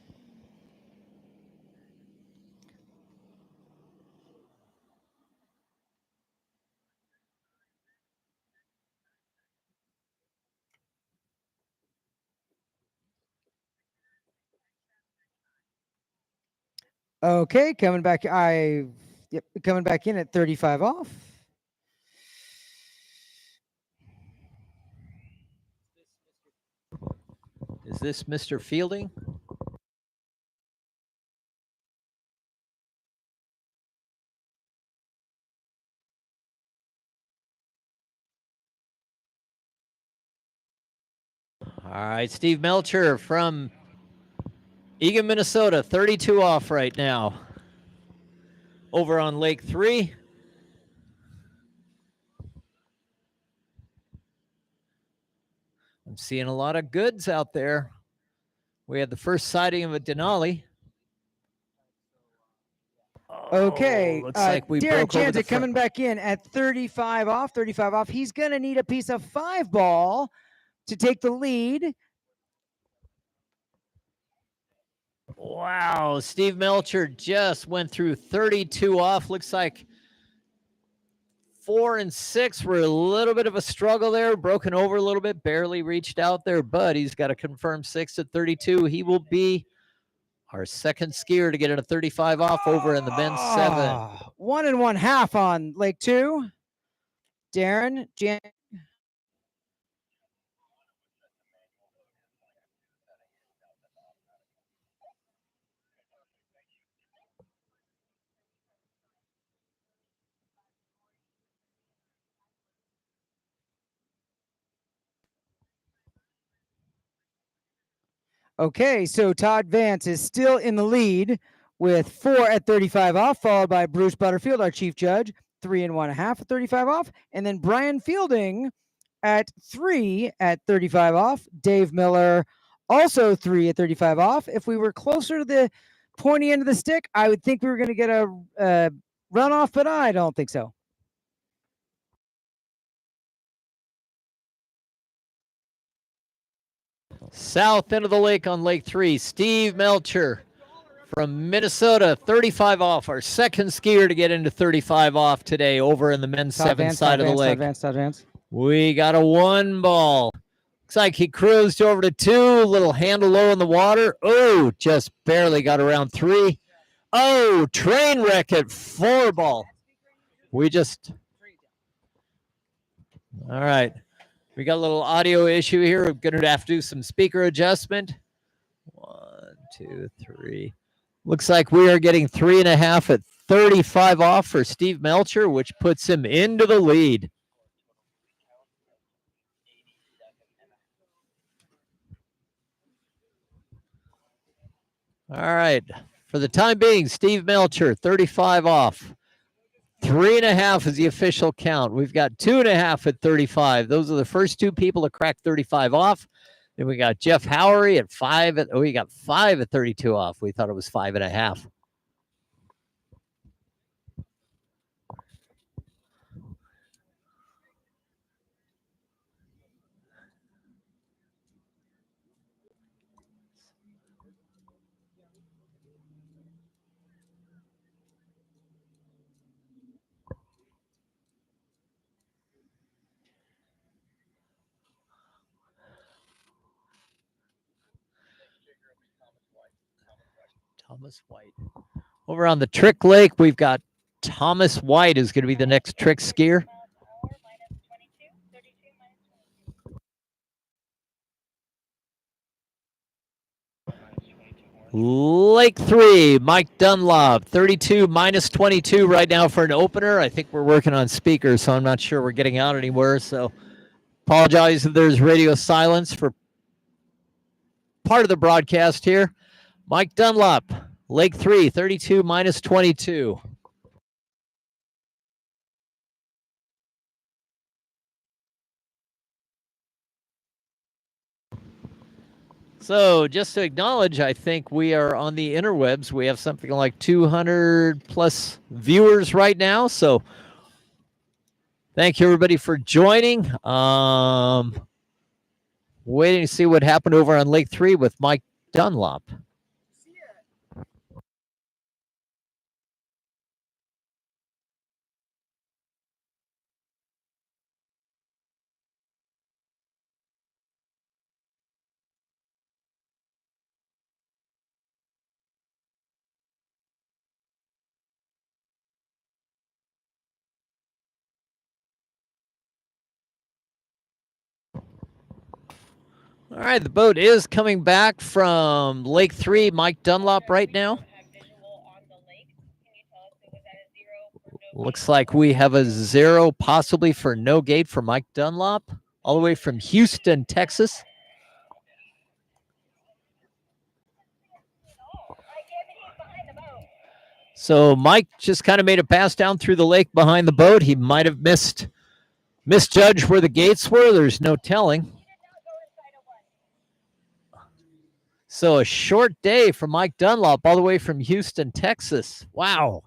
Okay, coming back. Coming back in at 35 off. Is this Mr. Fielding? All right, Steve Melcher from Eagan, Minnesota, 32 off right now. Over on Lake 3. I'm seeing a lot of goods out there. We had the first sighting of a Denali. Okay, looks like we Darren broke over the Janzik coming back in at 35 off, 35 off. He's going to need a piece of 5 ball to take the lead. Wow, Steve Melcher just went through 32 off. Looks like 4 and 6 were a little bit of a struggle there, broken over a little bit, barely reached out there, but he's got a confirmed 6 at 32. He will be our second skier to get it a 35 off over in the men's 7. 1 1/2 on Lake 2. Darren Janzik. Okay, so Todd Vance is still in the lead with 4 at 35 off, followed by Bruce Butterfield, our chief judge, 3 1/2 at 35 off, and then Brian Fielding at 3 at 35 off. Dave Miller also 3 at 35 off. If we were closer to the pointy end of the stick, I would think we were going to get a runoff, but I don't think so. South end of the lake on Lake 3, Steve Melcher from Minnesota, 35 off. Our second skier to get into 35 off today over in the men's 7 side of the lake. Todd Vance. We got a 1 ball. Looks like he cruised over to 2, little handle low in the water. Oh, just barely got around 3. Oh, train wreck at 4 ball. All right. We got a little audio issue here. We're going to have to do some speaker adjustment. 1, 2, 3. Looks like we are getting 3.5 at 35 off for Steve Melcher, which puts him into the lead. All right. For the time being, Steve Melcher, 35 off. 3.5 is the official count. We've got 2.5 at 35. Those are the first 2 people to crack 35 off. Then we got Jeff Howry at 5. We got 5 at 32 off. We thought it was 5.5. Thomas White. Over on the Trick Lake, we've got Thomas White is going to be the next trick skier. Lake 3, Mike Dunlop, 32 minus 22 right now for an opener. I think we're working on speakers, so I'm not sure we're getting out anywhere. So apologize if there's radio silence for part of the broadcast here. Mike Dunlop, Lake 3, 32 minus 22. So just to acknowledge, I think we are on the interwebs. We have something like 200 plus viewers right now. So thank you everybody for joining. Waiting to see what happened over on Lake 3 with Mike Dunlop. All right, the boat is coming back from Lake 3, Mike Dunlop right now. Looks like we have a 0 possibly for no gate for Mike Dunlop, all the way from Houston, Texas. So Mike just kind of made a pass down through the lake behind the boat. He might have misjudged where the gates were. There's no telling. So a short day for Mike Dunlop all the way from Houston, Texas. Wow.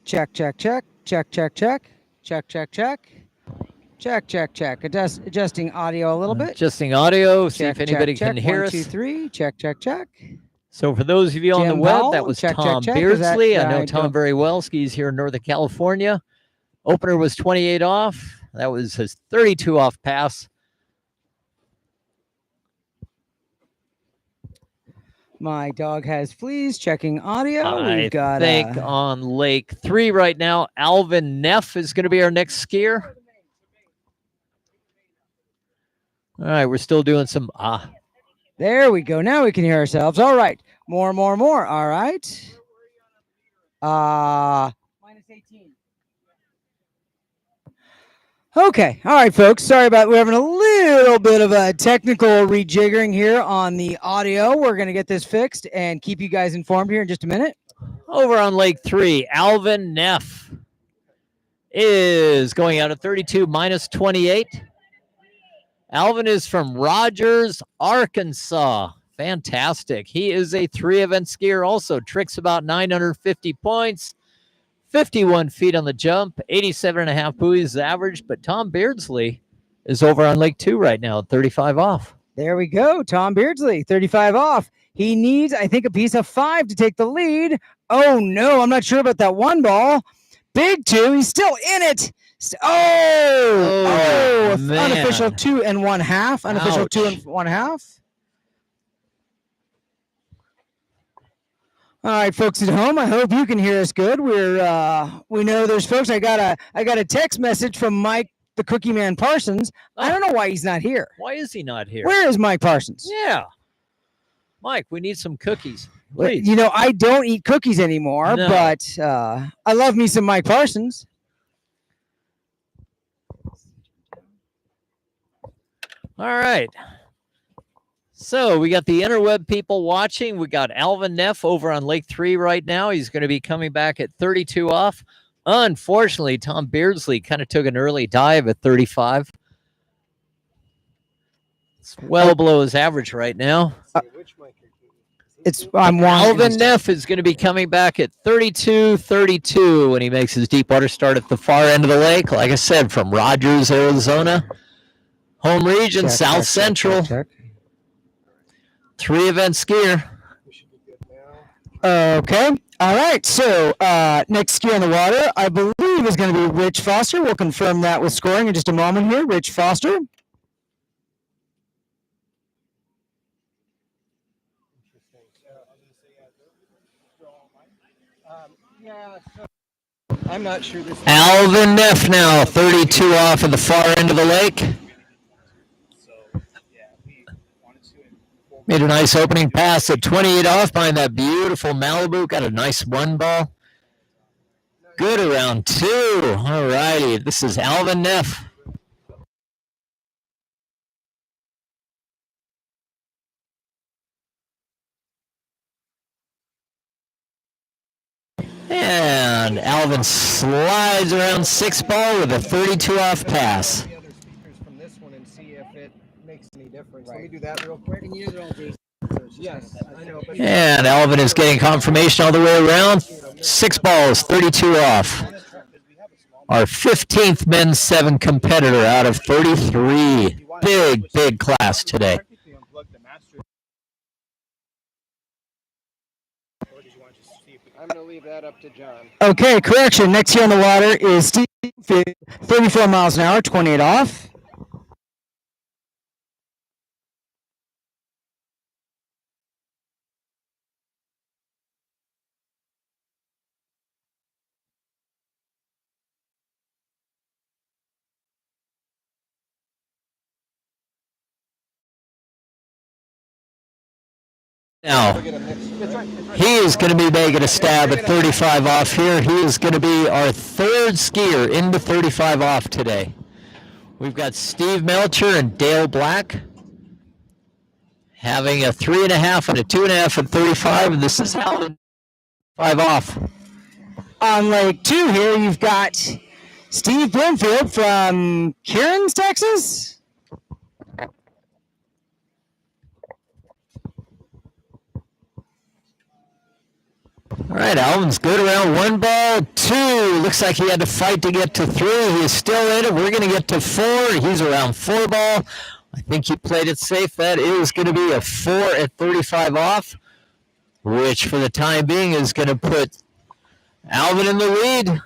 Check, check, check, check, check, check, check, check, check, check, check, check. Adjusting audio a little bit. Adjusting audio, see Check, if anybody check, can check. hear 1, us. 2, 3. Check, check, check. So for those of you on the Jim web, Powell, that was check, check, Tom check. Is that Beardsley. I know guy Tom doing- very well. He's here in Northern California. Opener was 28 off. That was his 32 off pass. My dog has fleas. Checking audio. I We've got think on Lake 3 right now, Alvin Neff is going to be our next skier. All right, we're still doing some There we go. Now we can hear ourselves. All right. More. All right. -18. Okay. All right, folks. Sorry about we're having a little bit of a technical rejiggering here on the audio. We're going to get this fixed and keep you guys informed here in just a minute. over on Lake 3. Alvin Neff is going out at 32 minus 28. Alvin is from Rogers, Arkansas. Fantastic. He is a 3-event skier also. Tricks about 950 points, 51 feet on the jump, 87.5 buoys average. But Tom Beardsley is over on Lake 2 right now at 35 off. There we go. Tom Beardsley, 35 off. He needs, I think, a piece of 5 to take the lead. Oh, no. I'm not sure about that one ball. Big 2. He's still in it. Man. Unofficial 2 1/2. Unofficial Ouch. 2 1/2. All right, folks at home, I hope you can hear us good. We know there's folks. I got a text message from Mike, the Cookie Man Parsons. I don't know why he's not here. Why is he not here? Where is Mike Parsons? Yeah. Mike, we need some cookies. Please. You know, I don't eat cookies anymore, No. but I love me some Mike Parsons. All right. So we got the interweb people watching. We got Alvin Neff over on Lake 3 right now. He's going to be coming back at 32 off. Unfortunately, Tom Beardsley kind of took an early dive at 35. It's well below his average right now. Alvin Neff is going to be coming back at 32 when he makes his deep water start at the far end of the lake. Like I said, from Rogers, Arizona. Home region, South Central. 3-event skier. Okay. All right. So next skier on the water, I believe, is going to be Rich Foster. We'll confirm that with scoring in just a moment here. Rich Foster. I'm not sure this. Alvin Neff now, 32 off of the far end of the lake. Made a nice opening pass at 28 off behind that beautiful Malibu. Got a nice 1 ball. Good around 2. All righty. This is Alvin Neff. And Alvin slides around 6 ball with a 32 off pass. From this one and see if it makes any difference. Let me do that real quick. Yes, I know. But And Alvin is getting confirmation all the way around. 6 balls, 32 off. Our 15th men's 7 competitor out of 33. Big class today. I'm going to leave that up to John. Okay, correction. Next skier on the water is Steve, 34 miles an hour, 28 off. Now, He is going to be making a stab at 35 off here. He is going to be our third skier into 35 off today. We've got Steve Melcher and Dale Black having a 3.5 and a 2.5 and 35, and this is how 5 off. On leg 2 here, you've got Steve Bloomfield from Kearns, Texas. All right, Alvin's good around 1 ball, 2. Looks like he had to fight to get to 3. He is still in it. We're going to get to 4. He's around 4 ball. I think he played it safe. That is going to be a 4 at 35 off, which for the time being is going to put Alvin in the lead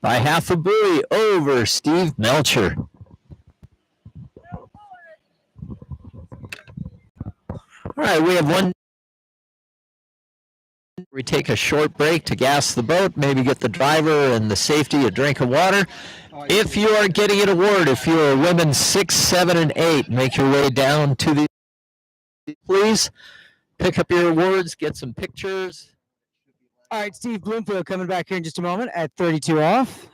by half a buoy over Steve Melcher. All right, we have one. We take a short break to gas the boat, maybe get the driver and the safety a drink of water. If you are getting an award, if you are women 6, 7, and 8, make your way down to the, please pick up your awards, get some pictures. All right, Steve Bloomfield coming back here in just a moment at 32 off.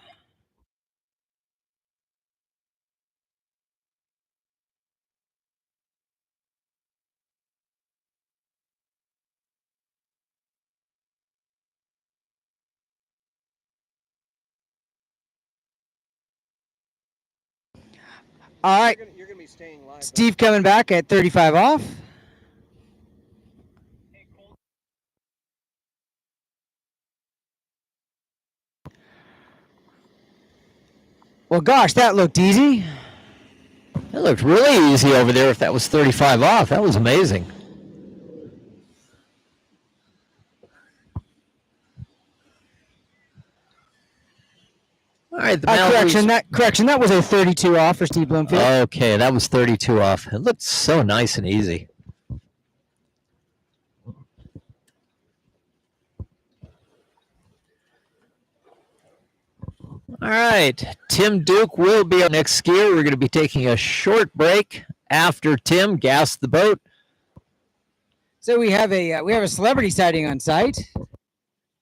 All right, You're gonna be staying live. Steve coming back at 35 off. Well, gosh, that looked easy. That looked really easy over there if that was 35 off. That was amazing. All right, the correction, that was a 32 off for Steve Bloomfield. Okay, that was 32 off. It looked so nice and easy. All right, Tim Duke will be our next skier. We're going to be taking a short break after Tim gassed the boat. So we have a celebrity sighting on site.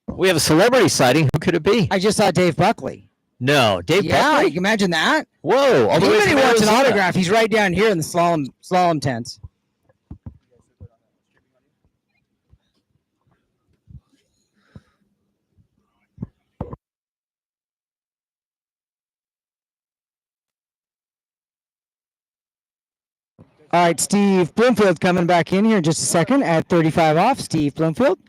We have a celebrity sighting. Who could it be? I just saw Dave Buckley. No, Dave Yeah, Buckley? you can imagine that. Whoa. If anybody wants an autograph, he's right down here in the slalom tents. All right, Steve Bloomfield coming back in here in just a second at 35 off. Steve Bloomfield.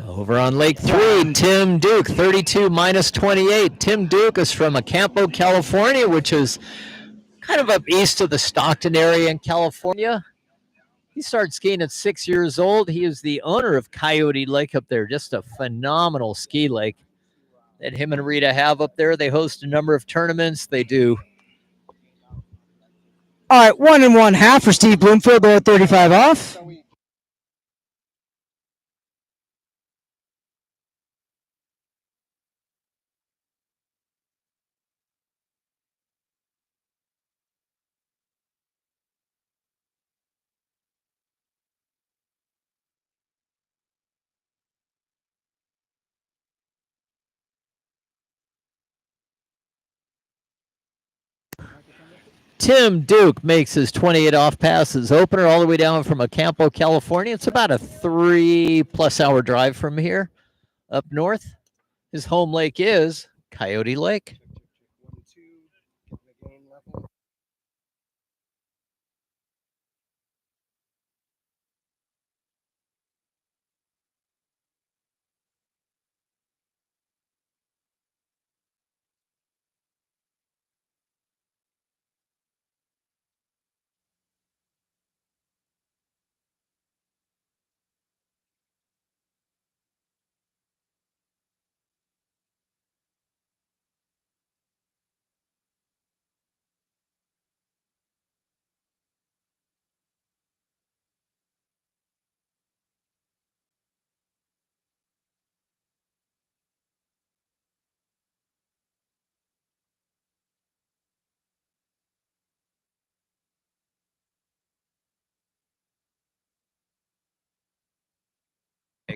Over on Lake 3, Tim Duke, 32 minus 28. Tim Duke is from Acampo, California, which is kind of up east of the Stockton area in California. He started skiing at 6 years old. He is the owner of Coyote Lake up there, just a phenomenal ski lake that him and Rita have up there. They host a number of tournaments. They do. All right, 1 1/2 for Steve Bloomfield there at 35 off. Tim Duke makes his 28 off passes opener all the way down from Acampo, California. It's about a 3+ hour drive from here up north. His home lake is Coyote Lake.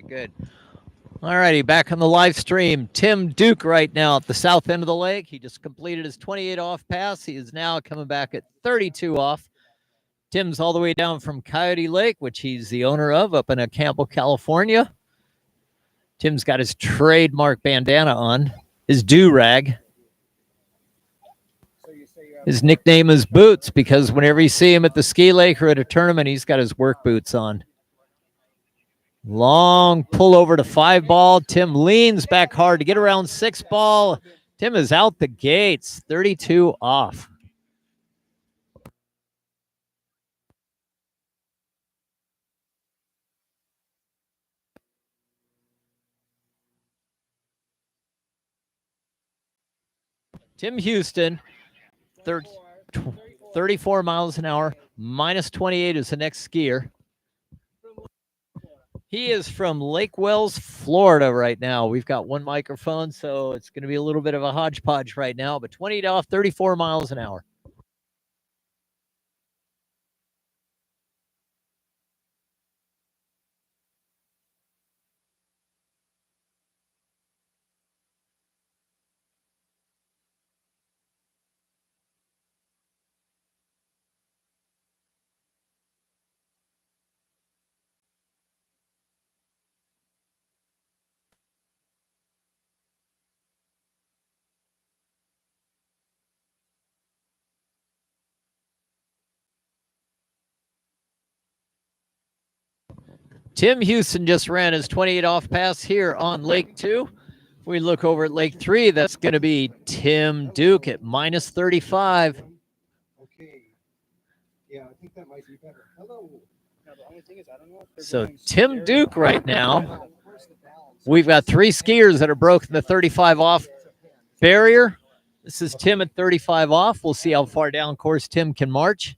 Okay, good. All righty, back on the live stream. Tim Duke right now at the south end of the lake. He just completed his 28 off pass. He is now coming back at 32 off. Tim's all the way down from Coyote Lake, which he's the owner of up in Campbell, California. Tim's got his trademark bandana on, his do-rag. His nickname is Boots because whenever you see him at the ski lake or at a tournament, he's got his work boots on. Long pull over to 5 ball. Tim leans back hard to get around 6 ball. Tim is out the gates, 32 off. Tim Houston, 34 miles an hour, minus 28 is the next skier. He is from Lake Wells, Florida right now. We've got one microphone, so it's going to be a little bit of a hodgepodge right now, but 28 off, 34 miles an hour. Tim Houston just ran his 28 off pass here on Lake 2. If we look over at Lake 3, that's going to be Tim Duke at minus 35. Okay. Yeah, I think that might be better. Hello. Now, the only thing is, I don't know if So Tim Duke right now, we've got 3 skiers that are broken the 35 off barrier. This is Tim at 35 off. We'll see how far down course Tim can march.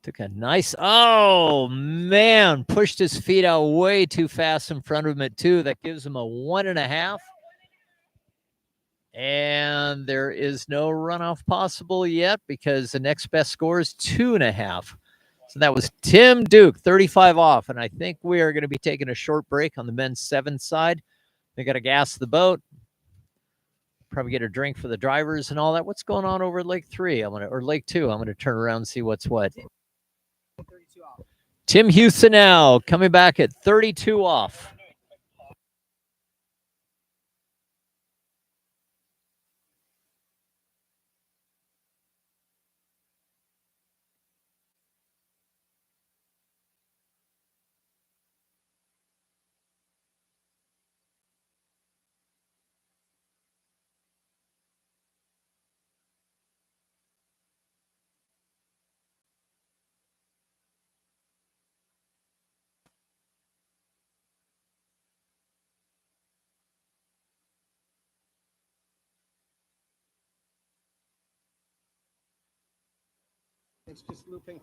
Took a nice, oh man, pushed his feet out way too fast in front of him at 2. That gives him a 1.5. And there is no runoff possible yet because the next best score is 2.5. So that was Tim Duke, 35 off. And I think we are going to be taking a short break on the men's 7 side. They got to gas the boat. Probably get a drink for the drivers and all that. What's going on over at Lake 3? Or Lake 2. I'm going to turn around and see what's what. Tim Houston now coming back at 32 off. it's just looping.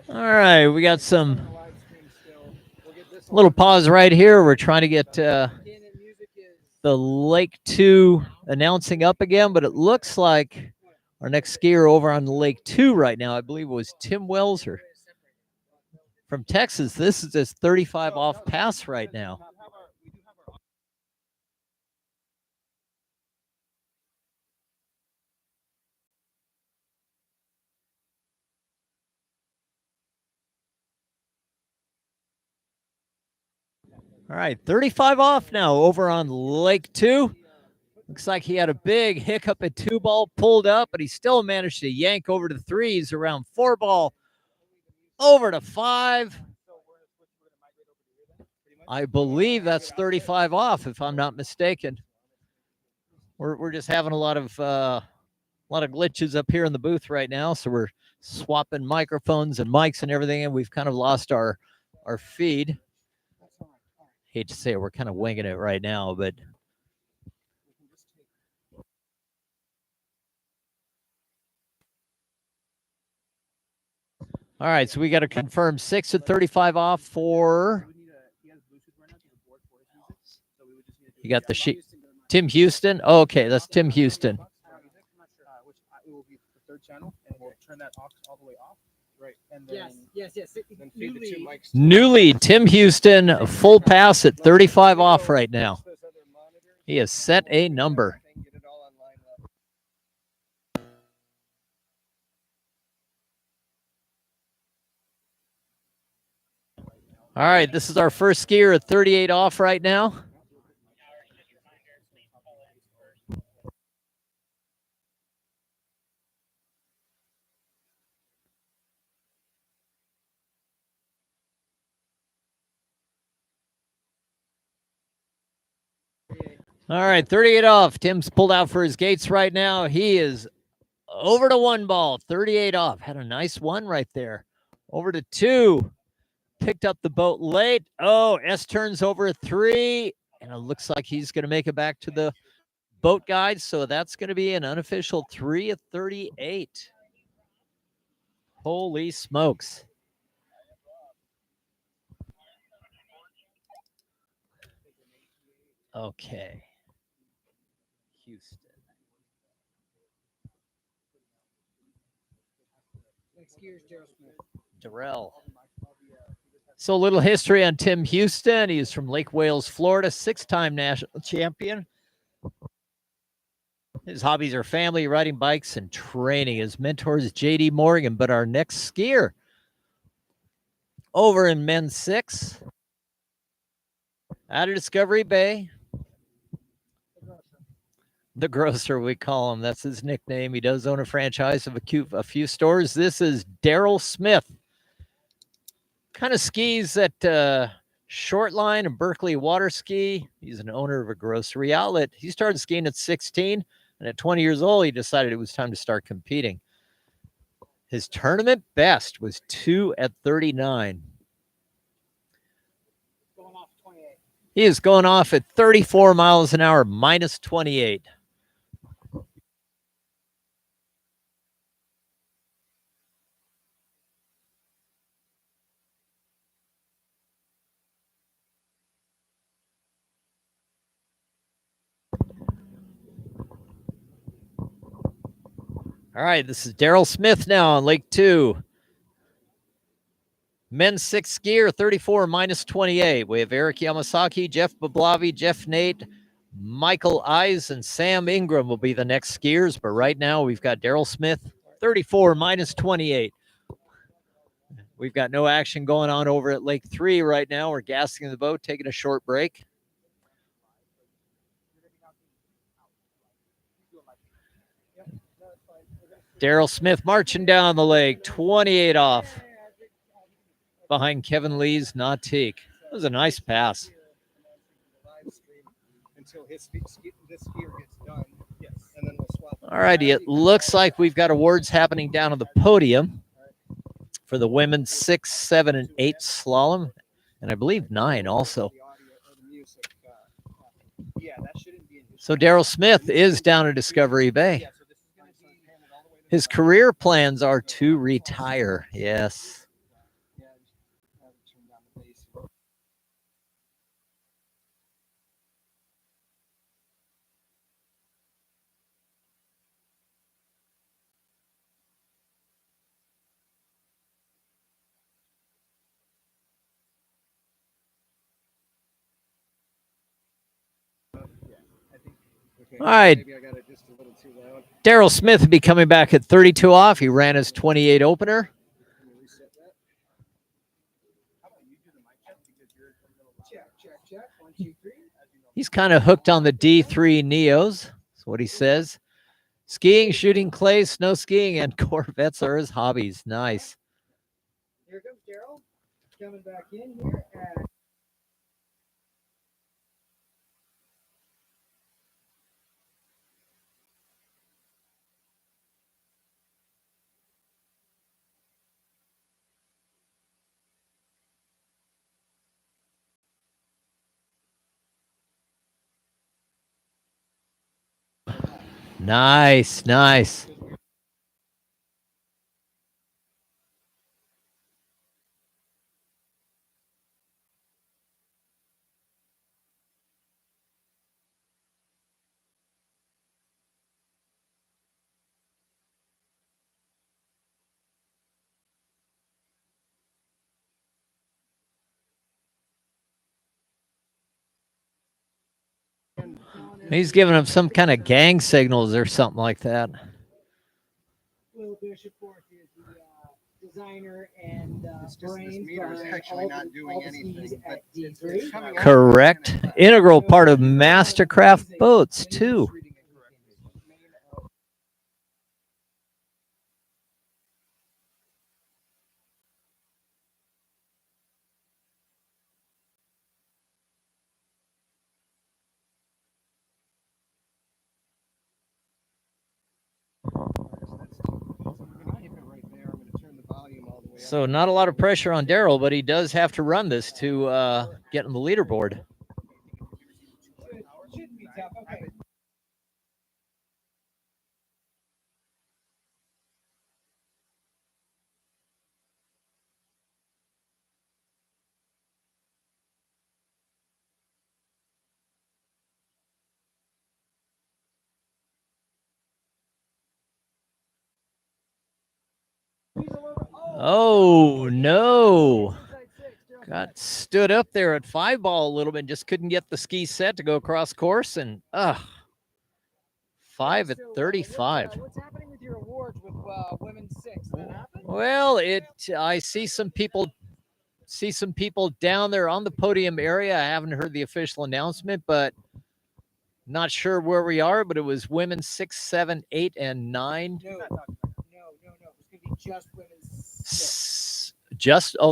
All right, we got some little pause right here. We're trying to get the Lake 2 announcing up again, but it looks like our next skier over on Lake 2 right now, I believe it was Tim Welser from Texas. This is his 35 off pass right now. All right, 35 off now over on Lake 2. Looks like he had a big hiccup at 2 ball, pulled up, but he still managed to yank over to 3s around 4 ball, over to 5. I believe that's 35 off, if I'm not mistaken. we're just having a lot of glitches up here in the booth right now, so we're swapping microphones and mics and everything, and we've kind of lost our feed. Hate to say it, we're kind of winging it right now, but all right, so we got to confirm 6 at 35 off for. You got the sheet. Tim Houston. Oh, okay, that's Tim Houston. It will be the third channel, and we'll turn that aux all the way off. Right. And then, yes. Then feed the two mics. New lead, Tim Houston, full pass at 35 off right now. He has set a number. All right, this is our first skier at 38 off right now. All right, 38 off. Tim's pulled out for his gates right now. He is over to 1 ball, 38 off. Had a nice one right there. Over to 2. Picked up the boat late. Oh, S turns over 3. And it looks like he's going to make it back to the boat guide. So that's going to be an unofficial 3 at 38. Holy smokes. Okay. Houston. Next gear is Daryl Smith. Daryl. So a little history on Tim Houston. He is from Lake Wales, Florida, 6-time national champion. His hobbies are family, riding bikes, and training. His mentor is J.D. Morgan. But our next skier over in men's 6 out of Discovery Bay. The grocer, we call him. That's his nickname. He does own a franchise of a few stores. This is Daryl Smith. Kind of skis at Short Line and Berkeley Water Ski. He's an owner of a grocery outlet. He started skiing at 16, and at 20 years old, he decided it was time to start competing. His tournament best was 2 at 39. Going off 28. He is going off at 34 miles an hour, minus 28. All right, this is Daryl Smith now on Lake 2. Men's 6 skier, 34 minus 28. We have Eric Yamasaki, Jeff Bablavi, Jeff Nate, Michael Eyes, and Sam Ingram will be the next skiers. But right now we've got Daryl Smith, 34 minus 28. We've got no action going on over at Lake 3 right now. We're gassing the boat, taking a short break. Daryl Smith marching down the lake, 28 off. Behind Kevin Lee's Nautique. That was a nice pass. Until this skier gets done. Yes. And then we'll swap. All righty, it looks like we've got awards happening down on the podium for the women's 6, 7, and 8 slalom, and I believe 9 also. So Daryl Smith is down at Discovery Bay. His career plans are to retire. Yes. All right. Daryl Smith will be coming back at 32 off. He ran his 28 opener. He's kind of hooked on the D3 Neos. That's what he says. Skiing, shooting clay, snow skiing, and Corvettes are his hobbies. Nice. Here comes Daryl coming back in here. And Nice, nice. He's giving him some kind of gang signals or something like that. Will Bishop is the designer and This brains meter is behind actually all not the, doing all the skis anything, but at it's D3. coming out. Correct. Integral part of Mastercraft boats, too. So not a lot of pressure on Daryl, but he does have to run this to get on the leaderboard. Should be tough. Okay. Oh, no. Got stood up there at 5-ball a little bit, just couldn't get the ski set to go across course, and 5 at 35. What's happening with your awards with women's 6? That happened? Well, I see some people down there on the podium area. I haven't heard the official announcement, but not sure where we are, but it was women's 6, 7, 8, and 9. No. It's going to be just women's 6.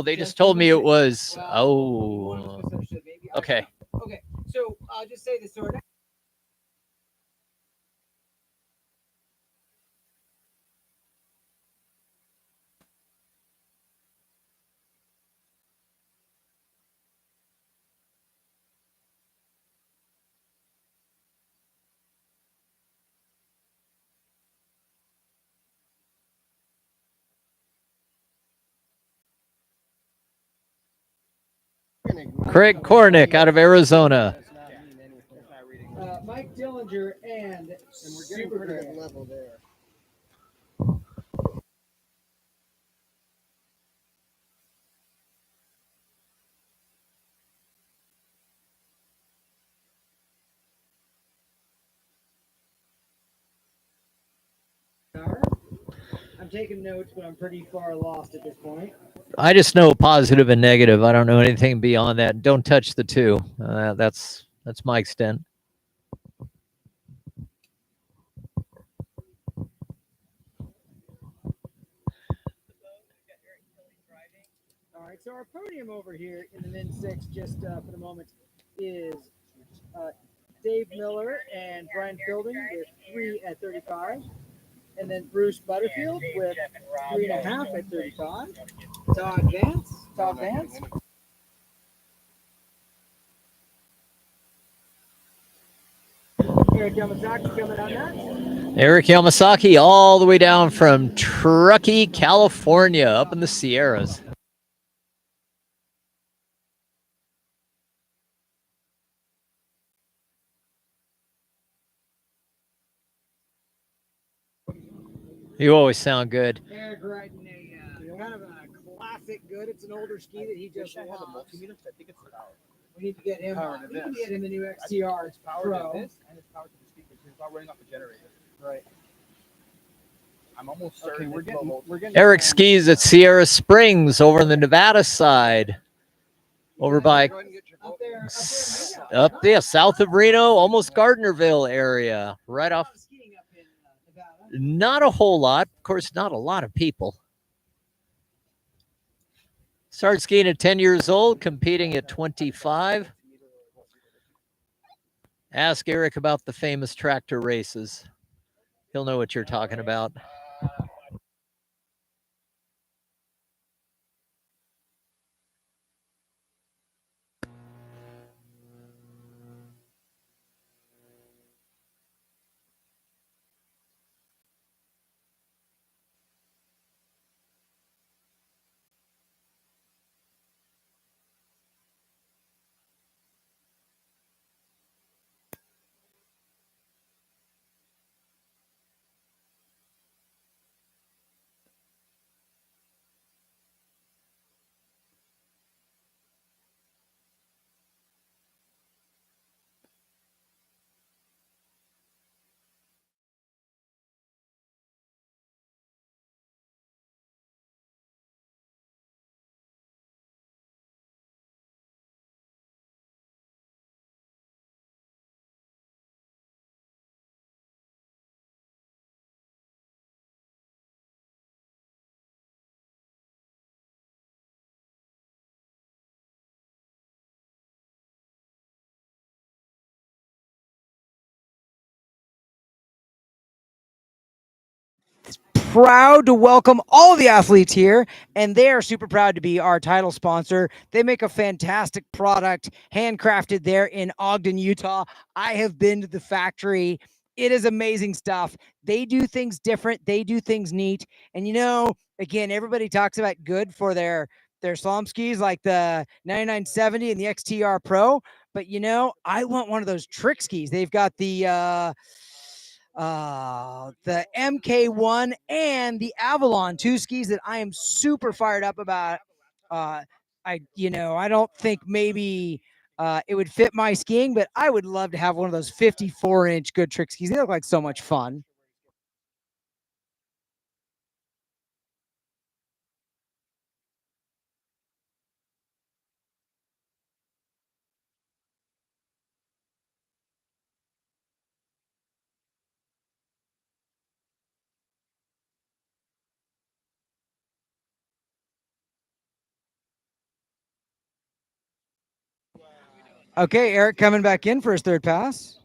They just told me it was. Okay. Okay. So I'll just say this. So Craig Kornick out of Arizona. Mike Dillinger and we're getting pretty good level there. I'm taking notes, but I'm pretty far lost at this point. I just know positive and negative. I don't know anything beyond that. Don't touch the 2. That's my extent. All right, so our podium over here in the men's 6, just for the moment, is Dave Miller and Brian Fielding with 3 at 35. And then Bruce Butterfield with 3.5 at 35. Todd Vance. Eric Yamasaki coming on that. Eric Yamasaki all the way down from Truckee, California, up in the Sierras. You always sound good. Eric riding a kind of a classic good. It's an older ski that he just lost. I think it's power. We need to get him. Power to We need to this. get him the new XTR It's power Pro. to this and it's power to the speakers. It's not running off a generator. Right. I'm almost certain we're getting Eric skis at Sierra Springs over on the Nevada side. Over by up there, south of Reno, almost Gardnerville area, right off. Not a whole lot. Of course, not a lot of people. Started skiing at 10 years old, competing at 25. Ask Eric about the famous tractor races. He'll know what you're talking about. proud to welcome all the athletes here, and they are super proud to be our title sponsor. They make a fantastic product, handcrafted there in Ogden, Utah. I have been to the factory. It is amazing stuff. They do things different. They do things neat. And again, everybody talks about GOODE for their slalom skis like the 9970 and the XTR Pro. But I want one of those trick skis. They've got the MK1 and the Avalon, 2 skis that I am super fired up about. I don't think maybe it would fit my skiing, but I would love to have one of those 54-inch GOODE trick skis. They look like so much fun. Okay, Eric coming back in for his third pass.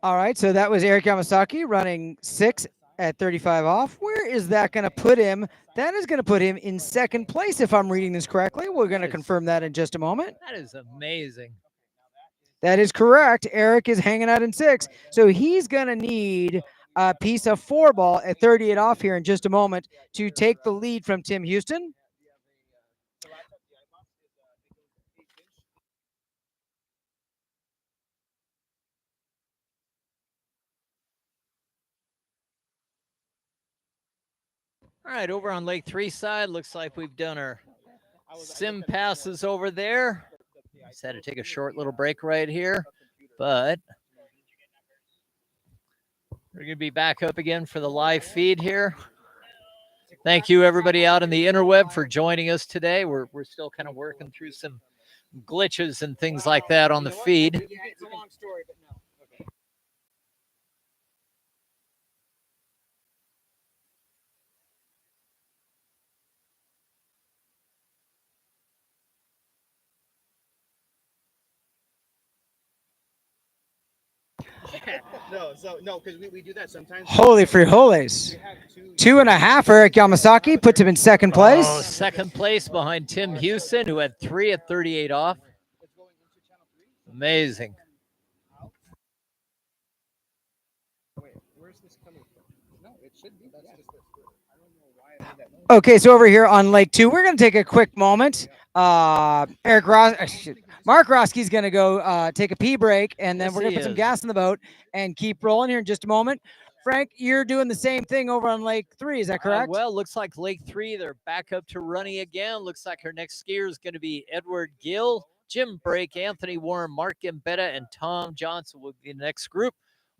All right, so that was Eric Yamasaki running 6 at 35 off. Where is that going to put him? That is going to put him in second place, if I'm reading this correctly. We're going to confirm that in just a moment. That is amazing. That is correct. Eric is hanging out in 6. So he's going to need a piece of 4-ball at 38 off here in just a moment to take the lead from Tim Houston. All right, over on Lake 3 side, looks like we've done our sim passes over there. Just had to take a short little break right here, but we're going to be back up again for the live feed here. Thank you, everybody out in the interweb, for joining us today. We're still kind of working through some glitches and things like that on the feed. Yeah, it's a long story, but no. Okay. No, because we do that sometimes. Holy free holies. 2.5. Eric Yamasaki puts him in second place. Oh, second place behind Tim Houston, who had 3 at 38 off. Amazing. Wait, where's this coming from? No, it should be. That's just this. I don't know why I made that noise. Okay, so over here on Lake 2, we're going to take a quick moment. Mark Roski's going to go take a pee break, and then Yes, we're going to put some gas in the boat and keep rolling here in just a moment. Frank, you're doing the same thing over on Lake 3, is that correct? Well, looks like Lake 3, they're back up to running again. Looks like our next skier is going to be Edward Gil, Jim Brake, Anthony Warren, Mark Gambetta, and Tom Johnson will be the next group.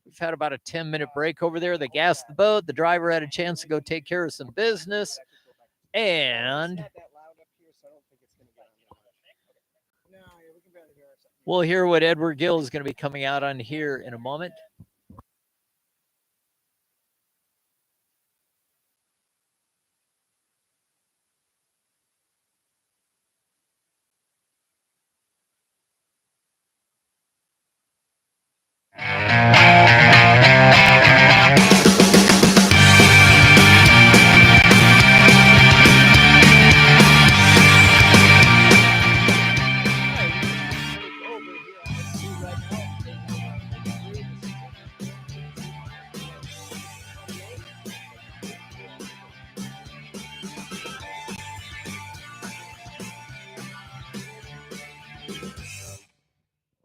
We've had about a 10-minute break over there. They gassed the boat. The driver had a chance to go take care of some business. And we'll hear what Edward Gil is going to be coming out on here in a moment.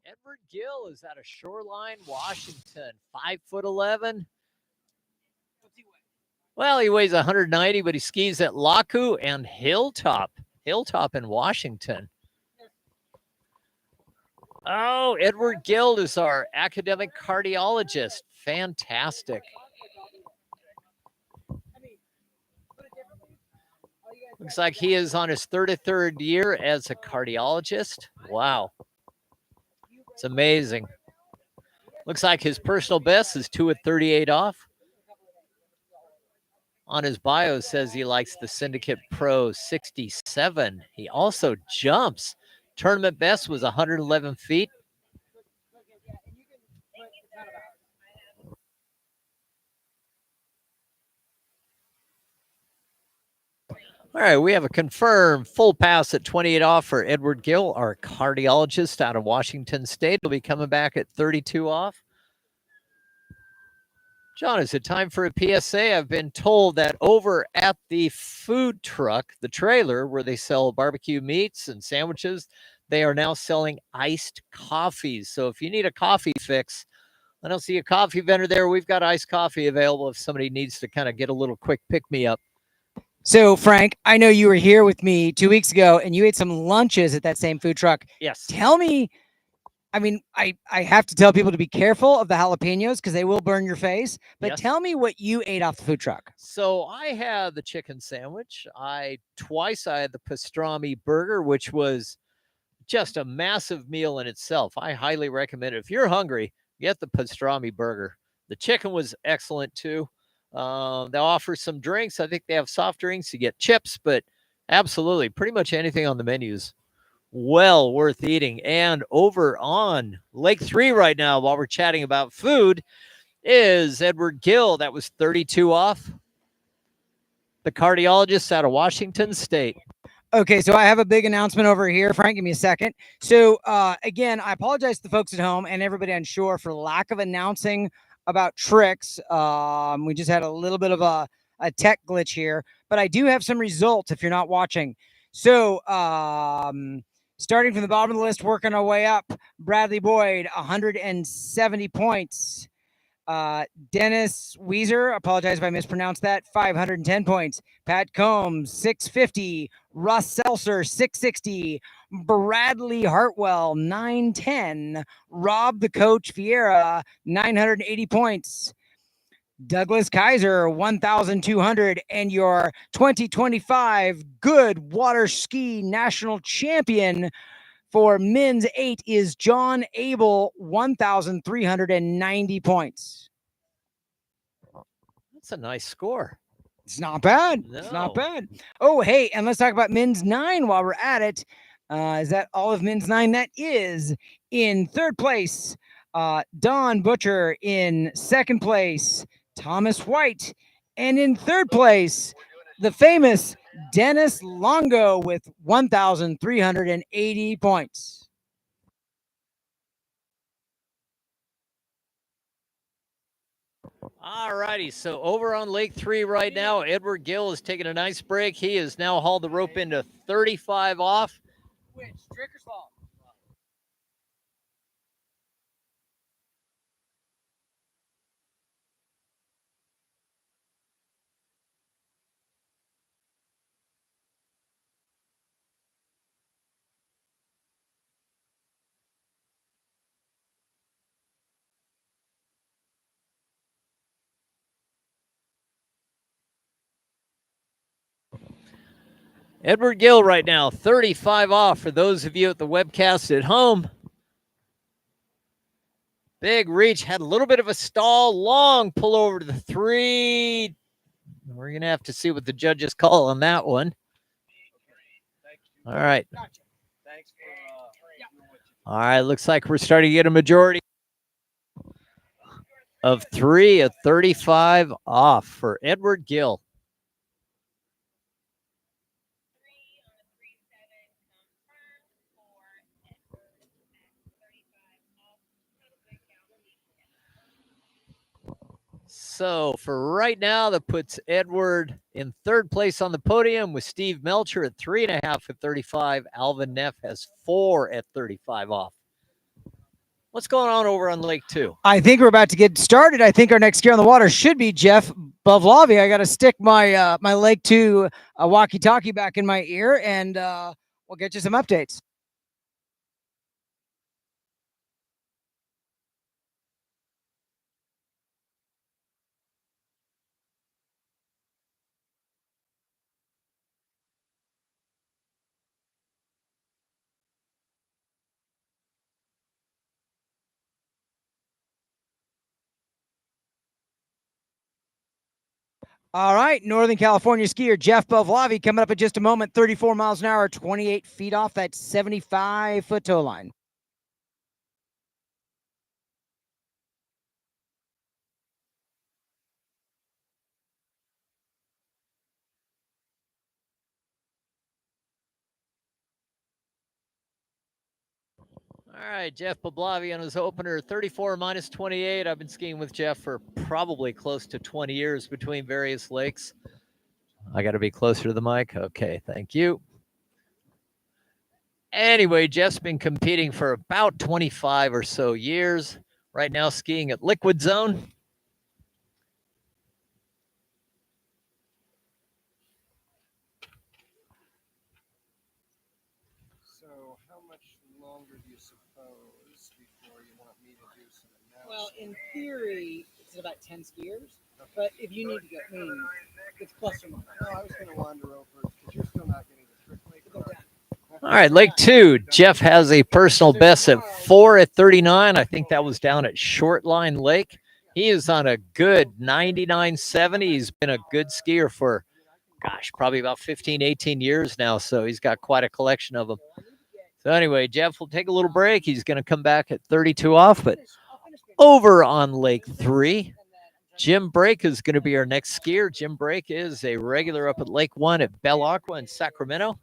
Edward Gil is out of Shoreline, Washington, 5'11". Well, he weighs 190, but he skis at Laku and Hilltop in Washington. Oh, Edward Gil is our academic cardiologist. Fantastic. Looks like he is on his 33rd year as a cardiologist. Wow. It's amazing. Looks like his personal best is 2 at 38 off. On his bio says he likes the Syndicate Pro 67. He also jumps. Tournament best was 111 feet. All right, we have a confirmed full pass at 28 off for Edward Gil, our cardiologist out of Washington State. He'll be coming back at 32 off. John, is it time for a PSA? I've been told that over at the food truck, the trailer where they sell barbecue meats and sandwiches, they are now selling iced coffees. So if you need a coffee fix, I don't see a coffee vendor there. We've got iced coffee available if somebody needs to kind of get a little quick pick-me-up. So, Frank, I know you were here with me 2 weeks ago and you ate some lunches at that same food truck. Yes. Tell me, I mean, I have to tell people to be careful of the jalapenos because they will burn your face. But Yes. Tell me what you ate off the food truck. So I had the chicken sandwich. Twice I had the pastrami burger, which was just a massive meal in itself. I highly recommend it. If you're hungry, get the pastrami burger. The chicken was excellent too. They'll offer some drinks. I think they have soft drinks. You get chips, but absolutely pretty much anything on the menus. Well worth eating. And over on Lake 3 right now, while we're chatting about food, is Edward Gil. That was 32 off. The cardiologist out of Washington State. Okay, so I have a big announcement over here. Frank, give me a second. So again, I apologize to the folks at home and everybody on shore for lack of announcing about tricks. We just had a little bit of a tech glitch here, but I do have some results if you're not watching. So starting from the bottom of the list, working our way up, Bradley Boyd, 170 points. Dennis Weezer, apologize if I mispronounced that, 510 points. Pat Combs, 650. Russ Seltzer, 660. Bradley Hartwell, 910. Rob the Coach Vieira, 980 points. Douglas Kaiser, 1,200. And your 2025 Good Water Ski National Champion for men's 8 is John Abel, 1,390 points. That's a nice score. It's not bad. No. It's not bad. Oh, hey, and let's talk about men's 9 while we're at it. Is that all of men's 9? That is in third place. Don Butcher in second place. Thomas White. And in third place, the famous Dennis Longo with 1,380 points. All righty, so over on Lake 3 right now, Edward Gil is taking a nice break. He has now hauled the rope into 35 off. Which? Stricker's fault. Edward Gil right now, 35 off for those of you at the webcast at home. Big reach, had a little bit of a stall, long pull over to the 3. We're going to have to see what the judges call on that one. All right. All right, looks like we're starting to get a majority of 3 at 35 off for Edward Gil. So for right now, that puts Edward in third place on the podium with Steve Melcher at 3.5 at 35. Alvin Neff has 4 at 35 off. What's going on over on Lake 2? I think we're about to get started. I think our next gear on the water should be Jeff Bavlavi. I got to stick my my Lake 2 walkie-talkie back in my ear, and we'll get you some updates. All right, Northern California skier Jeff Bovlavi coming up in just a moment. 34 miles an hour, 28 feet off that 75-foot tow line. All right, Jeff Boblavi on his opener, 34 minus 28. I've been skiing with Jeff for probably close to 20 years between various lakes. I got to be closer to the mic. Okay, thank you. Anyway, Jeff's been competing for about 25 or so years. Right now, skiing at Liquid Zone. So, how much longer do you suppose before you want me to do some analysis? Well, in theory, it's about 10 skiers. But if you need to go, I mean, it's plus or minus. No, I was going to wander over because you're still not getting the trick lake. All right, Lake 2. Jeff has a personal best at 4 at 39. I think that was down at Shortline Lake. He is on a good 99.70. He's been a good skier for, gosh, probably about 15, 18 years now. So he's got quite a collection of them. So anyway, Jeff will take a little break. He's going to come back at 32 off, but over on Lake 3, Jim Brake is going to be our next skier. Jim Brake is a regular up at Lake 1 at Bell Aqua in Sacramento.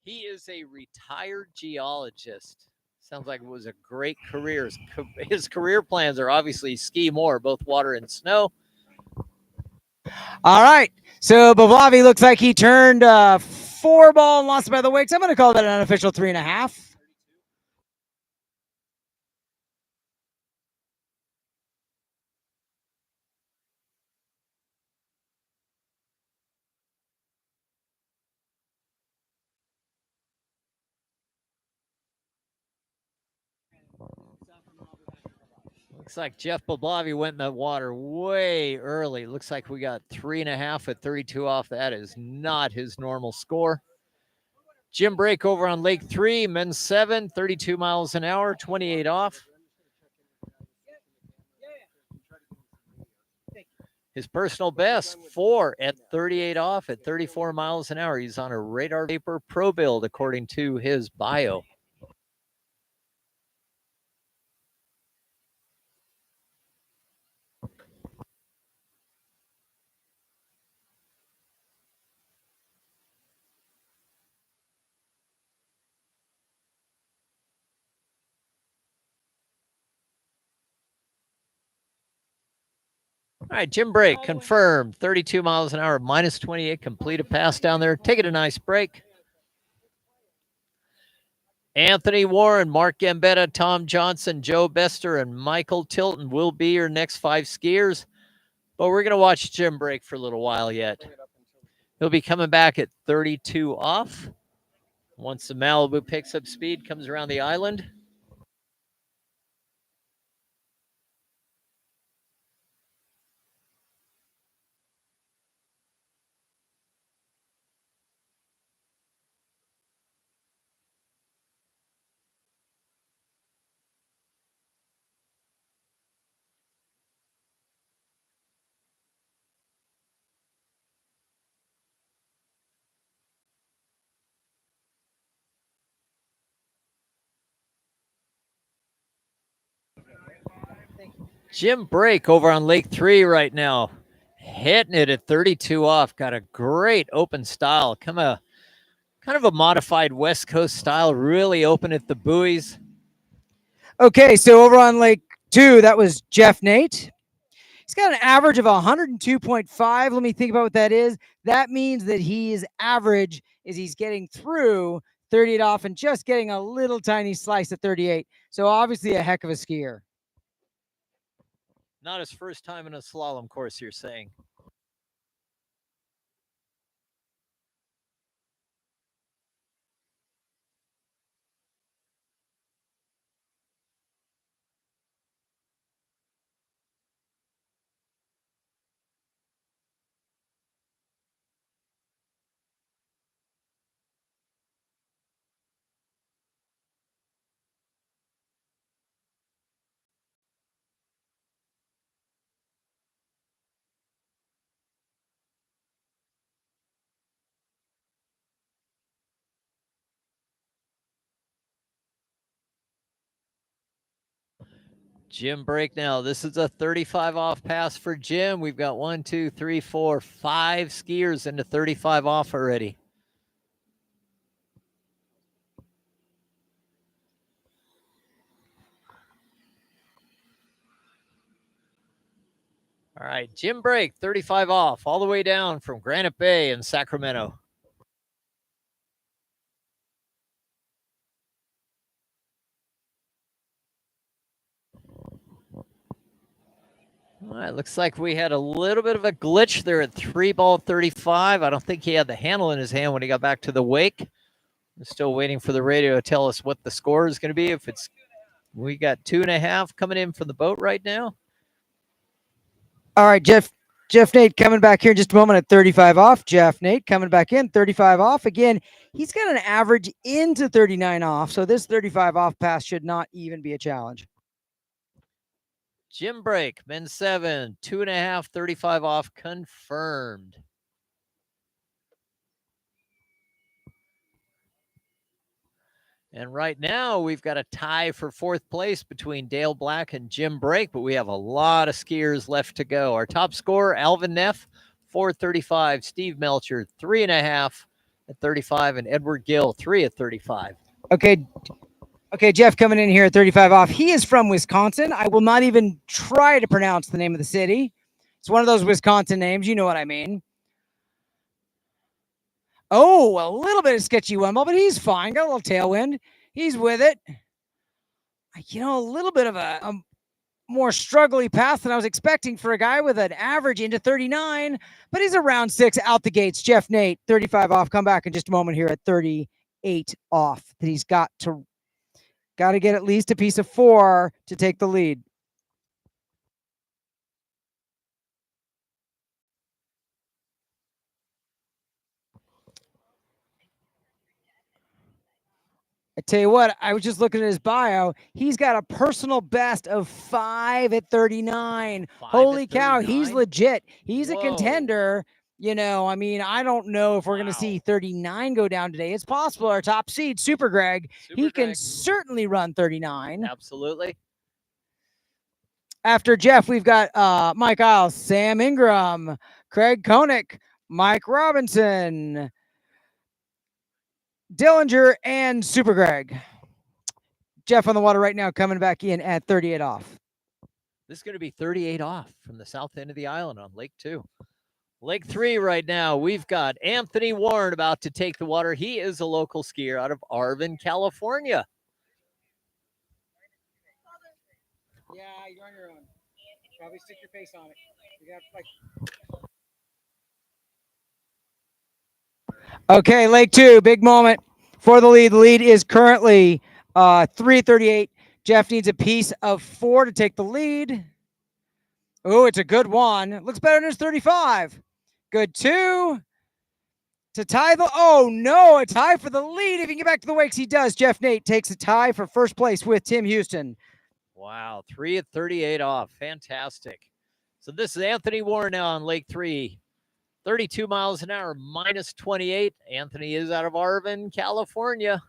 He is a retired geologist. Sounds like it was a great career. His career plans are obviously ski more, both water and snow. All right. So Bovlavi looks like he turned 4 ball and lost by the wicks. I'm going to call that an unofficial 3.5. Looks like Jeff Boblavi went in the water way early. Looks like we got 3.5 at 32 off. That is not his normal score. Jim Brake over on Lake 3, men's 7, 32 miles an hour, 28 off. His personal best, 4 at 38 off at 34 miles an hour. He's on a Radar Vapor Pro build, according to his bio. All right, Jim Brake, confirmed. 32 miles an hour, minus 28. Complete a pass down there. Take it a nice break. Anthony Warren, Mark Gambetta, Tom Johnson, Joe Bester, and Michael Tilton will be your next 5 skiers. But we're going to watch Jim Brake for a little while yet. He'll be coming back at 32 off. Once the Malibu picks up speed, comes around the island. Jim Brake over on Lake 3 right now, hitting it at 32 off. Got a great open style. Kind of a modified West Coast style, really open at the buoys. Okay, so over on Lake 2, that was Jeff Nate. He's got an average of 102.5. Let me think about what that is. That means that his average is he's getting through 38 off and just getting a little tiny slice at 38. So obviously a heck of a skier. Not his first time in a slalom course, you're saying. Jim break now. This is a 35 off pass for Jim. We've got 1, 2, 3, 4, 5 skiers into 35 off already. All right, Jim break, 35 off, all the way down from Granite Bay in Sacramento. All right, looks like we had a little bit of a glitch there at 3 ball 35. I don't think he had the handle in his hand when he got back to the wake. We're still waiting for the radio to tell us what the score is going to be. If it's, we got 2.5 coming in from the boat right now. All right, Jeff Nate coming back here in just a moment at 35 off. Jeff Nate coming back in, 35 off. Again, he's got an average into 39 off, so this 35 off pass should not even be a challenge. Jim break, men's 7, 2.5, 35 off, confirmed. And right now, we've got a tie for 4th place between Dale Black and Jim Brake, but we have a lot of skiers left to go. Our top scorer, Alvin Neff, 4:35. Steve Melcher, 3.5 at 35. And Edward Gill, 3 at 35. Okay, Jeff coming in here at 35 off. He is from Wisconsin. I will not even try to pronounce the name of the city. It's one of those Wisconsin names. You know what I mean. Oh, a little bit of sketchy one ball, but he's fine. Got a little tailwind. He's with it. You know, a little bit of a more struggly path than I was expecting for a guy with an average into 39, but he's around 6 out the gates. Jeff Nate, 35 off. Come back in just a moment here at 38 off. That he's got to get at least a piece of 4 to take the lead. I tell you what, I was just looking at his bio. He's got a personal best of 5 at 39. Holy cow, he's legit. He's a contender. You know, I mean, I don't know if we're going to see 39 go down today. It's possible. Our top seed, Super Greg, he can certainly run 39. Absolutely. After Jeff, we've got Mike Isles, Sam Ingram, Craig Koenig, Mike Robinson, Dillinger, and Super Greg. Jeff on the water right now, coming back in at 38 off. This is going to be 38 off from the south end of the island on Lake 2. Lake 3 right now, we've got Anthony Warren about to take the water. He is a local skier out of Arvin, California. Yeah, you're on your own. Probably stick your face on it. You got like. Okay, Lake 2, big moment for the lead. The lead is currently 3:38. Jeff needs a piece of 4 to take the lead. Oh, it's a good one. It looks better than his 35. Good 2 to tie the. Oh no, a tie for the lead. If he can get back to the wakes, he does. Jeff Nate takes a tie for first place with Tim Houston. Wow, 3 at 38 off. Fantastic. So this is Anthony Warren now on Lake 3. 32 miles an hour, minus 28. Anthony is out of Arvin, California.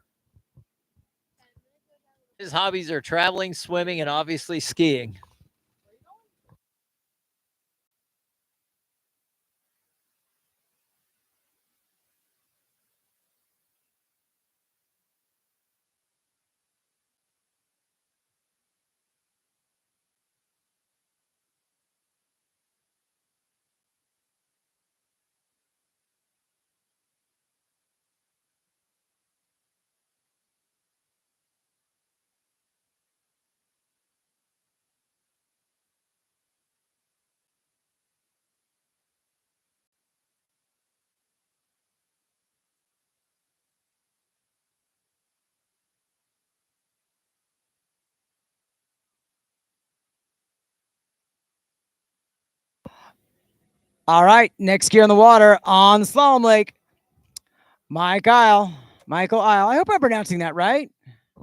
His hobbies are traveling, swimming, and obviously skiing. All right, next skier on the water on the slalom lake. Michael Isle. I hope I'm pronouncing that right.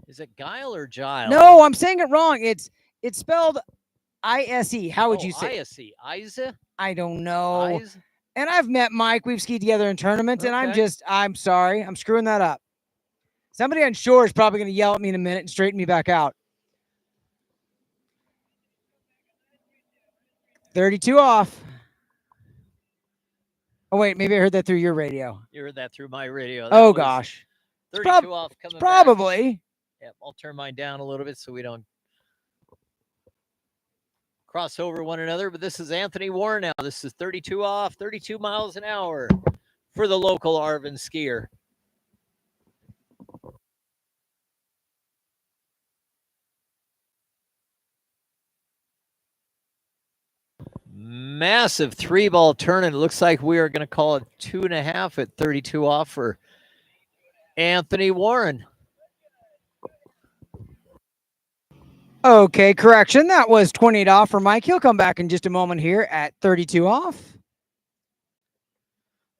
Is it Guile or Gile? No, I'm saying it wrong. It's spelled I-S-E. How would you say it? I-S-E. Isa? I don't know. Is? And I've met Mike. We've skied together in tournaments, and Okay. I'm sorry. I'm screwing that up. Somebody on shore is probably going to yell at me in a minute and straighten me back out. 32 off. Oh, wait, maybe I heard that through your radio. You heard that through my radio. That Oh, was gosh. 32 off coming back. Probably. Yep, I'll turn mine down a little bit so we don't cross over one another. But this is Anthony Warren now. This is 32 off, 32 miles an hour for the local Arvin skier. Massive 3-ball turn, and it looks like we are going to call it 2.5 at 32 off for Anthony Warren. Okay, correction. That was 28 off for Mike. He'll come back in just a moment here at 32 off.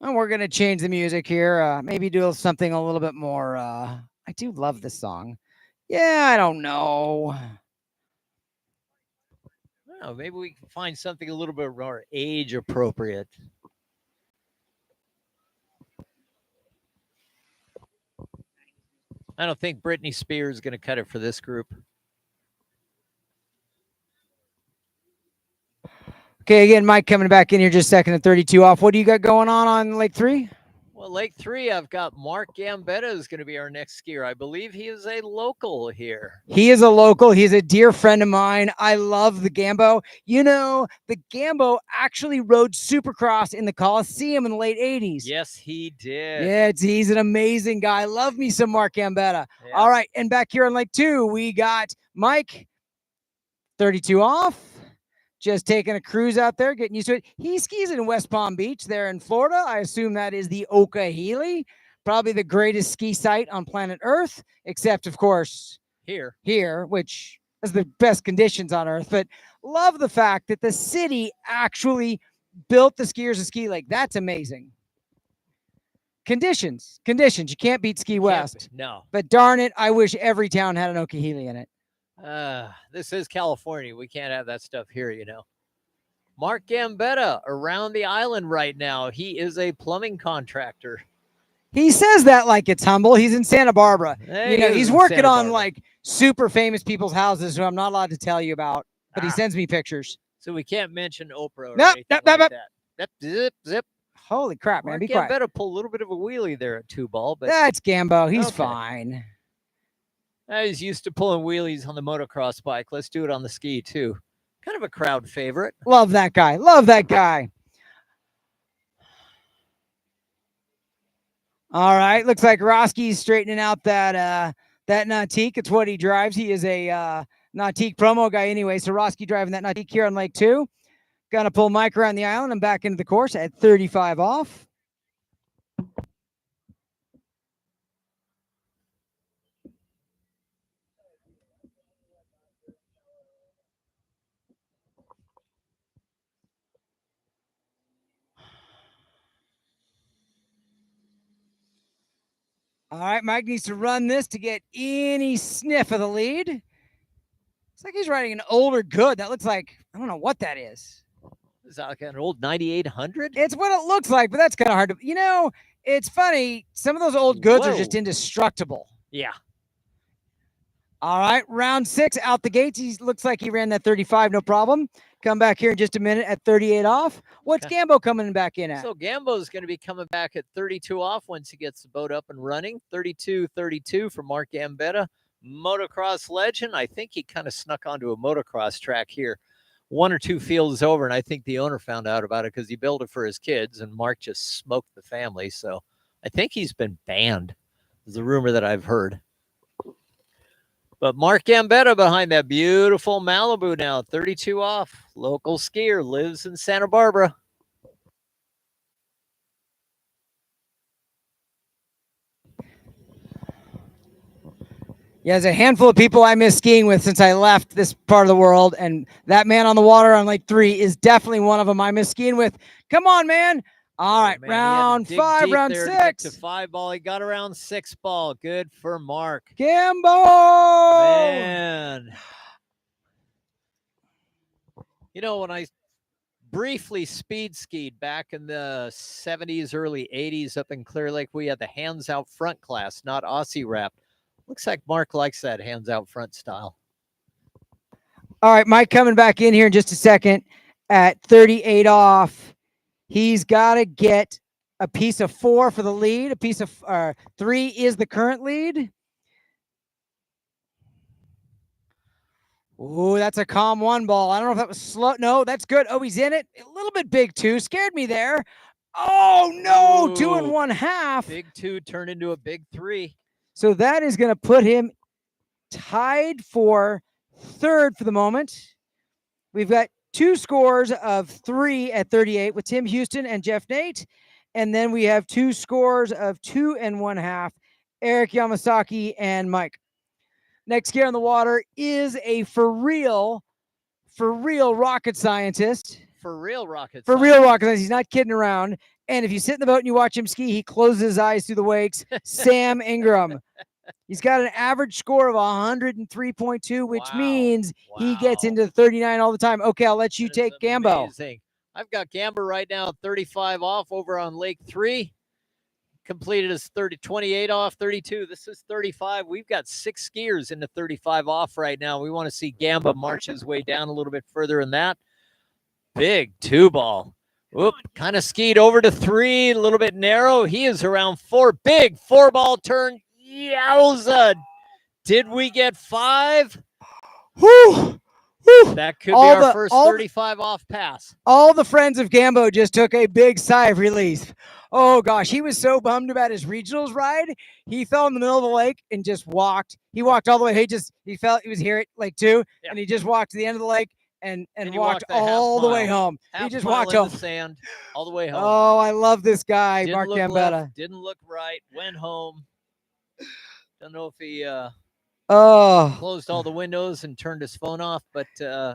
And we're going to change the music here. Maybe do something a little bit more. I do love this song. Yeah, I don't know. Well, maybe we can find something a little bit more age appropriate. I don't think Britney Spears is going to cut it for this group. Okay, again, Mike coming back in here just a second at 32 off. What do you got going on Lake 3? Well, Lake 3, I've got Mark Gambetta is going to be our next skier. I believe he is a local here. He is a local. He's a dear friend of mine. I love the Gambo. You know, the Gambo actually rode Supercross in the Coliseum in the late 80s. Yes, he did. Yeah, he's an amazing guy. Love me some Mark Gambetta. Yeah. All right, and back here on Lake 2, we got Mike, 32 off. Just taking a cruise out there, getting used to it. He skis in West Palm Beach there in Florida. I assume that is the Okehili, probably the greatest ski site on planet Earth, except, of course, here, which is the best conditions on Earth. But love the fact that the city actually built the skiers a ski lake. That's amazing. Conditions. You can't beat Ski West. No. But darn it, I wish every town had an Okehili in it. This is California. We can't have that stuff here, you know. Mark Gambetta around the island right now. He is a plumbing contractor. He says that like it's humble. He's in Santa Barbara. He's working on like super famous people's houses who I'm not allowed to tell you about, but he sends me pictures. So we can't mention Oprah or Nope, anything like that. Zip. Holy crap, man. Mark Be quiet. Gambetta pull a little bit of a wheelie there at 2-ball, but that's Gambo. He's okay. fine. He's used to pulling wheelies on the motocross bike. Let's do it on the ski, too. Kind of a crowd favorite. Love that guy. Love that guy. All right. Looks like Roski's straightening out that Nautique. It's what he drives. He is a Nautique promo guy anyway. So Roski driving that Nautique here on Lake 2. Gonna pull Mike around the island and back into the course at 35 off. All right, Mike needs to run this to get any sniff of the lead. It's like he's riding an older good. That looks like, I don't know what that is. Is that like an old 9800? It's what it looks like, but that's kind of hard to, it's funny. Some of those old goods are just indestructible. Yeah. All right, round 6 out the gates. He looks like he ran that 35, no problem. Come back here in just a minute at 38 off. What's Gambo coming back in at? So Gambo's going to be coming back at 32 off once he gets the boat up and running. 32-32 for Mark Gambetta. Motocross legend. I think he kind of snuck onto a motocross track here 1 or 2 fields over, and I think the owner found out about it because he built it for his kids, and Mark just smoked the family. So I think he's been banned, is the rumor that I've heard. But Mark Gambetta behind that beautiful Malibu now, 32 off. Local skier, lives in Santa Barbara. Yeah, there's a handful of people I miss skiing with since I left this part of the world, and that man on the water on Lake 3 is definitely one of them I miss skiing with. Come on, man. All right, Man, he had to round dig 5, deep round there to get 6. to 5 ball. He got around 6 ball. Good for Mark. Gambo! Man. You know, when I briefly speed skied back in the 70s, early 80s up in Clear Lake, we had the hands out front class, not Aussie wrap. Looks like Mark likes that hands out front style. All right, Mike coming back in here in just a second at 38 off. He's got to get a piece of 4 for the lead. A piece of 3 is the current lead. Oh, that's a calm 1 ball. I don't know if that was slow. No, that's good. Oh, he's in it. A little bit big 2. Scared me there. Oh, no. Ooh, 2 1/2. Big 2 turned into a big 3. So that is going to put him tied for 3rd for the moment. We've got 2 scores of 3 at 38 with Tim Houston and Jeff Nate. And then we have 2 scores of 2 1/2, Eric Yamasaki and Mike. Next gear on the water is a for real rocket scientist. For real rocket For scientist. real rocket scientist. He's not kidding around. And if you sit in the boat and you watch him ski, he closes his eyes through the wakes. Sam Ingram. He's got an average score of 103.2, which means he gets into 39 all the time. Okay, I'll let you take Gambo. Amazing. I've got Gambo right now, 35 off over on Lake 3. Completed his 28 off, 32. This is 35. We've got 6 skiers into 35 off right now. We want to see Gambo march his way down a little bit further in that. Big 2 ball. Whoop, kind of skied over to 3, a little bit narrow. He is around 4. Big 4 ball turn. Yowza. Did we get 5? Whew. Whew. That could be our first 35 off pass. All the friends of Gambo just took a big sigh of relief. Oh, gosh. He was so bummed about his regionals ride. He fell in the middle of the lake and just walked. He walked all the way. He felt he was here at Lake 2, and he just walked to the end of the lake and walked all the way home. He just walked home. The sand all the way home. Oh, I love this guy, Didn't Mark look Gambetta. left, didn't look right. Went home. Don't know if he closed all the windows and turned his phone off, but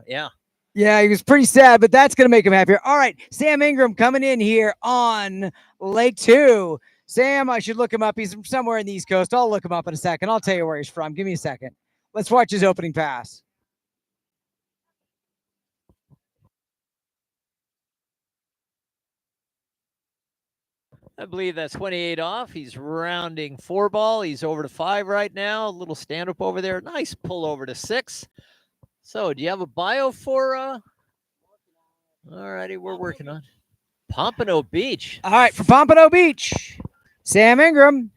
yeah. Yeah, he was pretty sad, but that's going to make him happier. All right, Sam Ingram coming in here on Lake 2. Sam, I should look him up. He's from somewhere in the East Coast. I'll look him up in a second. I'll tell you where he's from. Give me a second. Let's watch his opening pass. I believe that's 28 off. He's rounding 4 ball. He's over to 5 right now. A little stand up over there. Nice pull over to 6. So, do you have a bio for all righty, we're working on Pompano Beach. All right, for Pompano Beach, Sam Ingram.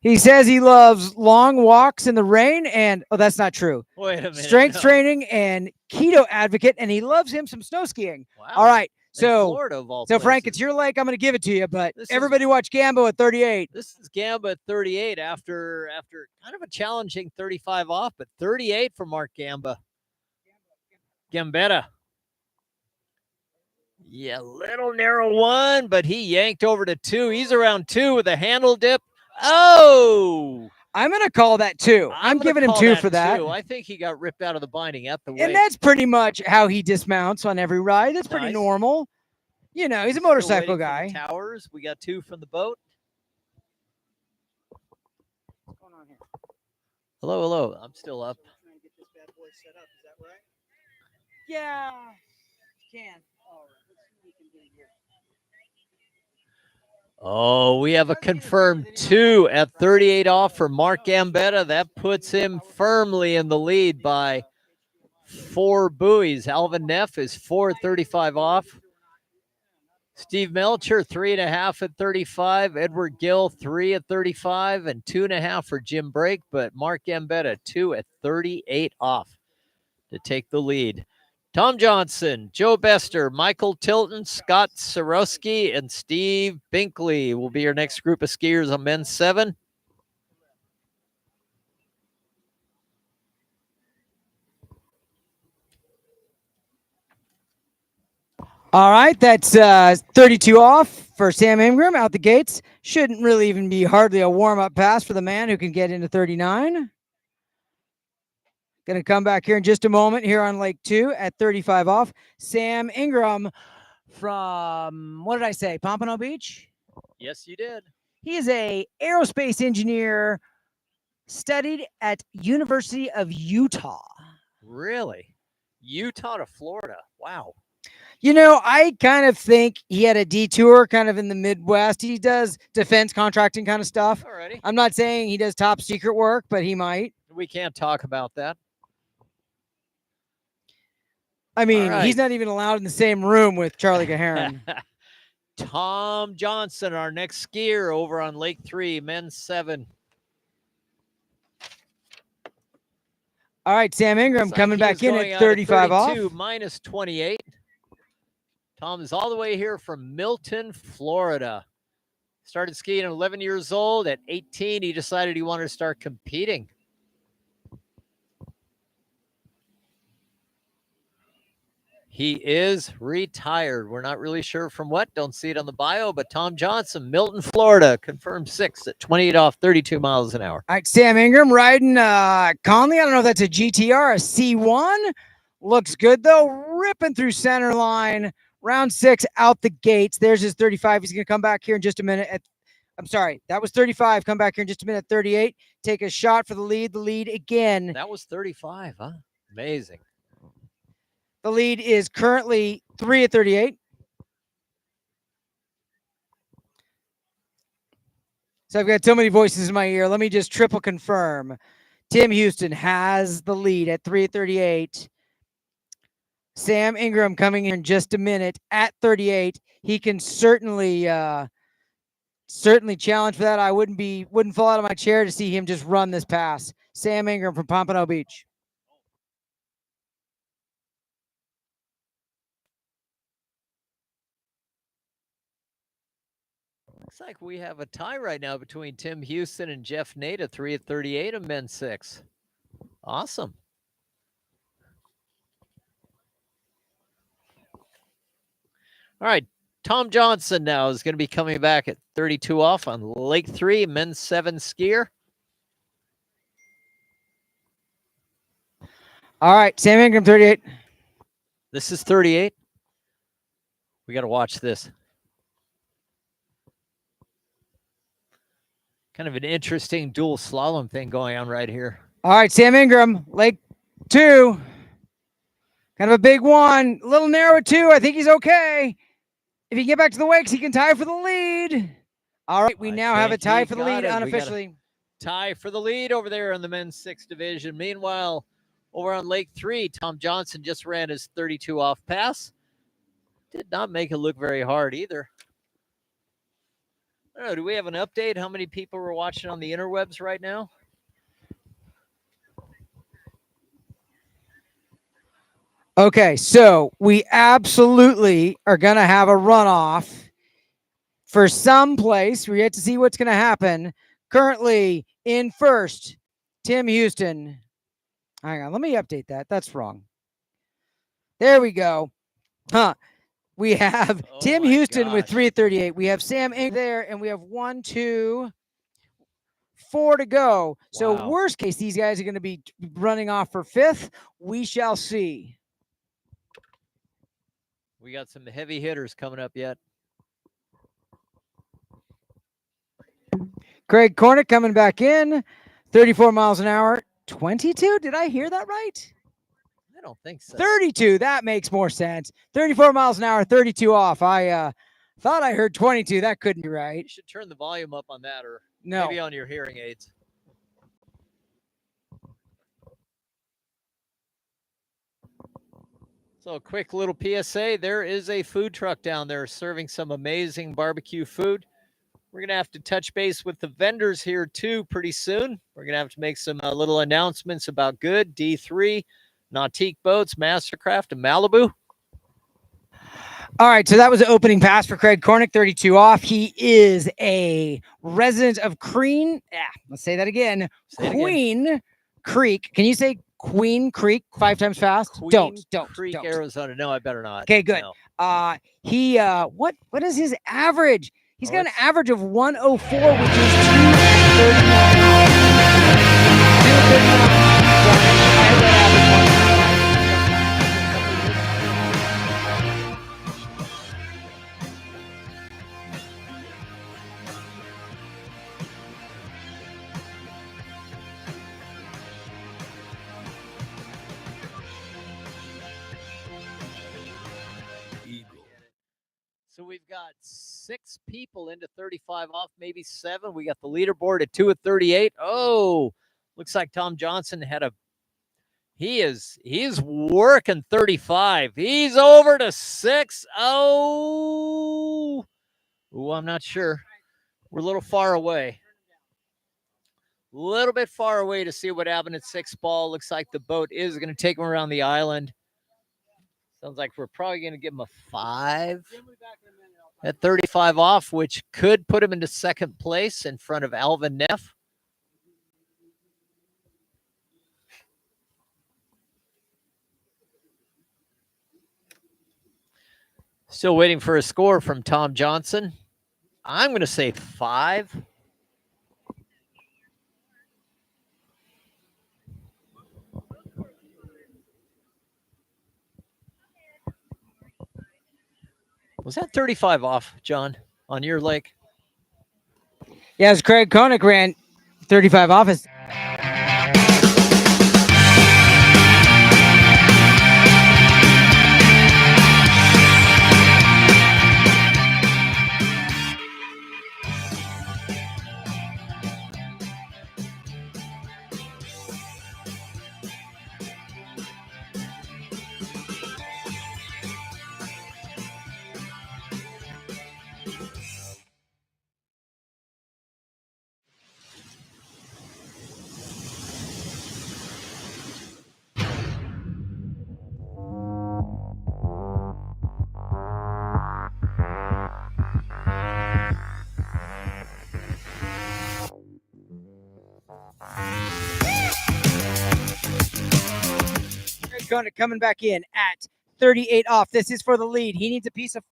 He says he loves long walks in the rain and that's not true. Wait a minute. Strength training and keto advocate, and he loves him some snow skiing. Wow. All right. So, Florida, of all Frank, places. it's your lake. I'm going to give it to you, but everybody watch Gambo at 38. This is Gambo at 38 after kind of a challenging 35 off, but 38 for Mark Gambetta. Yeah, little narrow 1, but he yanked over to 2. He's around 2 with a handle dip. Oh! I'm going to call that 2. I'm giving him 2 for that. 2. I think he got ripped out of the binding at the weight. And that's pretty much how he dismounts on every ride. That's pretty normal. You know, he's a motorcycle guy. Towers. We got 2 from the boat. What's going on here? Hello, hello. I'm still up. Trying to get this bad boy set up. Is that right? Yeah, can. All right. Let's see what we can do here. Oh, we have a confirmed 2 at 38 off for Mark Gambetta. That puts him firmly in the lead by 4 buoys. Alvin Nef is 4 at 35 off. Steve Melcher, 3.5 at 35. Edward Gill, 3 at 35, and 2.5 for Jim Brake. But Mark Gambetta, 2 at 38 off to take the lead. Tom Johnson, Joe Bester, Michael Tilton, Scott Sorowski, and Steve Binkley will be your next group of skiers on men's 7. All right, that's 32 off for Sam Ingram out the gates. Shouldn't really even be hardly a warm-up pass for the man who can get into 39. Going to come back here in just a moment here on Lake 2 at 35 off. Sam Ingram from, what did I say, Pompano Beach? Yes, you did. He is a aerospace engineer, studied at University of Utah. Really? Utah to Florida. Wow. You know, I kind of think he had a detour kind of in the Midwest. He does defense contracting kind of stuff. Alrighty. I'm not saying he does top secret work, but he might. We can't talk about that. I mean, right. he's not even allowed in the same room with Charlie Gaharon. Tom Johnson, our next skier over on Lake 3, men's 7. All right, Sam Ingram coming back in at 35 off. Minus 28. Tom is all the way here from Milton, Florida. Started skiing at 11 years old. At 18, he decided he wanted to start competing. He is retired. We're not really sure from what. Don't see it on the bio, but Tom Johnson, Milton, Florida, confirmed 6th at 28 off, 32 miles an hour. All right, Sam Ingram riding Conley. I don't know if that's a GTR, a C1. Looks good, though. Ripping through center line. Round 6 out the gates. There's his 35. He's going to come back here in just a minute. I'm sorry, that was 35. Come back here in just a minute. 38. Take a shot for the lead. The lead again. That was 35, huh? Amazing. The lead is currently 3 at 38. So I've got so many voices in my ear. Let me just triple confirm. Tim Houston has the lead at 3 at 38. Sam Ingram coming in just a minute at 38. He can certainly challenge for that. I wouldn't fall out of my chair to see him just run this pass. Sam Ingram from Pompano Beach. Looks like we have a tie right now between Tim Houston and Jeff Nada, 3 at 38 of men's 6. Awesome. All right, Tom Johnson now is going to be coming back at 32 off on Lake 3, men's 7 skier. All right, Sam Ingram, 38. This is 38. We got to watch this. Kind of an interesting dual slalom thing going on right here. All right, Sam Ingram, Lake 2. Kind of a big one. A little narrow at 2. I think he's okay. If he can get back to the wakes, he can tie for the lead. All right, we now have a tie for the lead unofficially. Tie for the lead over there in the men's 6 division. Meanwhile, over on Lake 3, Tom Johnson just ran his 32 off pass. Did not make it look very hard either. I don't know, do we have an update? How many people are watching on the interwebs right now? Okay, so we absolutely are going to have a runoff for some place. We get to see what's going to happen. Currently in first, Tim Houston. Hang on, let me update that. That's wrong. There we go. We have Tim Houston with 3:38. We have Sam Ingram there, and we have 1, 2, 4 to go. So worst case, these guys are going to be running off for 5th. We shall see. We got some heavy hitters coming up yet. Craig Cornick coming back in, 34 miles an hour, 22. Did I hear that right? I don't think so. 32. That makes more sense. 34 miles an hour, 32 off. I thought I heard 22. That couldn't be right. You should turn the volume up on that, or no, maybe on your hearing aids. So a quick little PSA. There is a food truck down there serving some amazing barbecue food. We're going to have to touch base with the vendors here too pretty soon. We're going to have to make some little announcements about GOODE, D3, Nautique Boats, Mastercraft, and Malibu. All right, so that was an opening pass for Craig Cornick, 32 off. He is a resident of let's say that again. Queen Creek. Can you say Queen Creek 5 times fast? Queen Creek, Arizona. No, I better not. Okay, good. No. He what is his average? He's got an average of 104, which is 239. got 6 people into 35 off, maybe 7. We got the leaderboard at 2 at 38. Oh, looks like Tom Johnson had a he's working 35. He's over to 6. Oh, I'm not sure. We're a little far away. A little bit far away to see what happened at 6 ball. Looks like the boat is going to take him around the island. Sounds like we're probably going to give him a 5 at 35 off, which could put him into second place in front of Alvin Neff. Still waiting for a score from Tom Johnson. I'm going to say 5. Was that 35 off, John, on your lake? Yeah, as Craig Koenig ran 35 off. Coming back in at 38 off. This is for the lead. He needs a piece of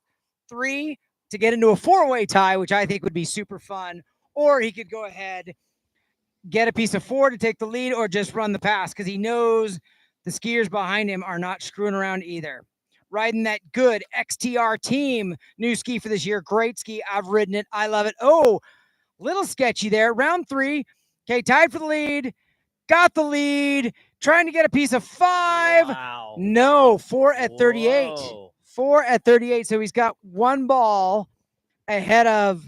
3 to get into a 4-way tie, which I think would be super fun. Or he could go ahead, get a piece of 4 to take the lead, or just run the pass because he knows the skiers behind him are not screwing around either. Riding that GOODE XTR team new ski for this year. Great ski. I've ridden it. I love it. Oh, little sketchy there. Round 3. Okay, tied for the lead. Got the lead. Trying to get a piece of 5. Wow. No, 4 at 38. Whoa. 4 at 38. So he's got 1 ball ahead of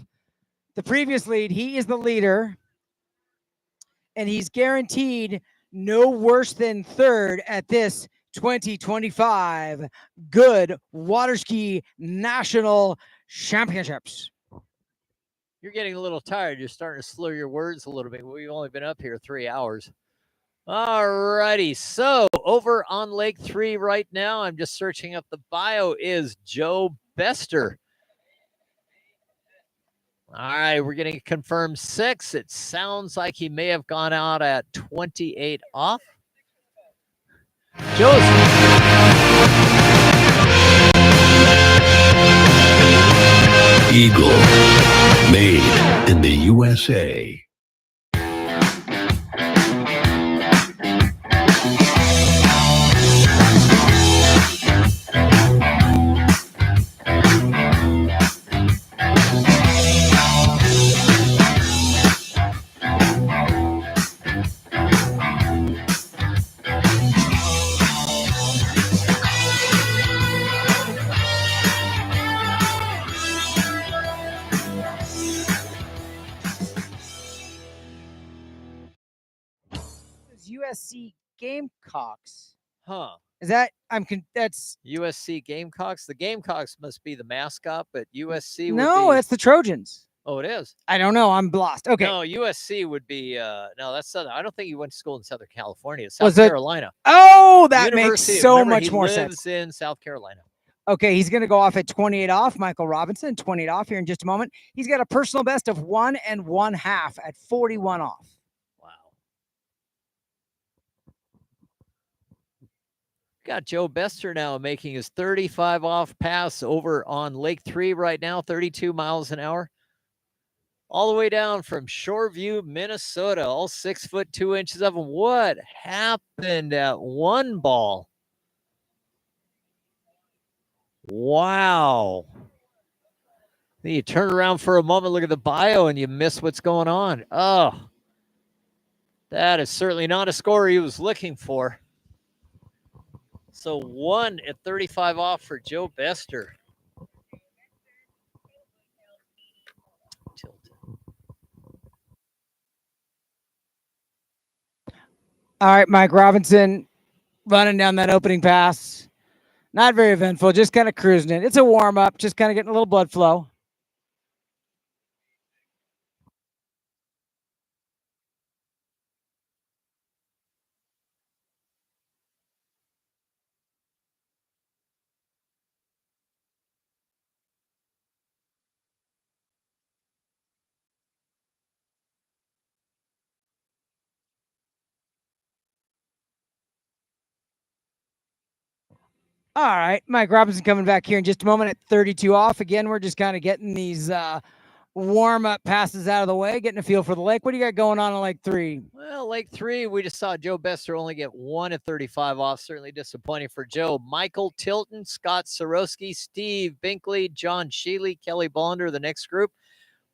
the previous lead. He is the leader. And he's guaranteed no worse than 3rd at this 2025 GOODE Water Ski National Championships. You're getting a little tired. You're starting to slur your words a little bit. We've only been up here 3 hours. All righty. So over on Lake 3 right now, I'm just searching up the bio, is Joe Bester. All right, we're getting confirmed 6. It sounds like he may have gone out at 28 off. Joe's Eagle, made in the USA. USC Gamecocks. Huh. Is that that's USC Gamecocks? The Gamecocks must be the mascot, but USC would no, be... that's the Trojans. Oh, it is? I don't know. I'm lost. Okay. No, USC would be no, that's Southern. I don't think he went to school in Southern California. It's Was South it- Carolina. Oh, that makes University. so Remember, much he more lives sense. in South Carolina. Okay, he's going to go off at 28 off. Michael Robinson, 28 off here in just a moment. He's got a personal best of 1 1/2 at 41 off. Wow. Got Joe Bester now making his 35 off pass over on Lake 3 right now, 32 miles an hour. All the way down from Shoreview, Minnesota, all 6 foot 2 inches of him. What happened at 1 ball? Wow. Then you turn around for a moment, look at the bio, and you miss what's going on. Oh, that is certainly not a score he was looking for. So 1 at 35 off for Joe Bester. All right, Mike Robinson running down that opening pass. Not very eventful, just kind of cruising it. It's a warm up, just kind of getting a little blood flow. All right, Mike Robinson coming back here in just a moment at 32 off. Again, we're just kind of getting these warm-up passes out of the way, getting a feel for the lake. What do you got going on in Lake 3? Well, Lake 3, we just saw Joe Bester only get 1 at 35 off. Certainly disappointing for Joe. Michael Tilton, Scott Sorosky, Steve Binkley, John Sheely, Kelly Bonder, the next group.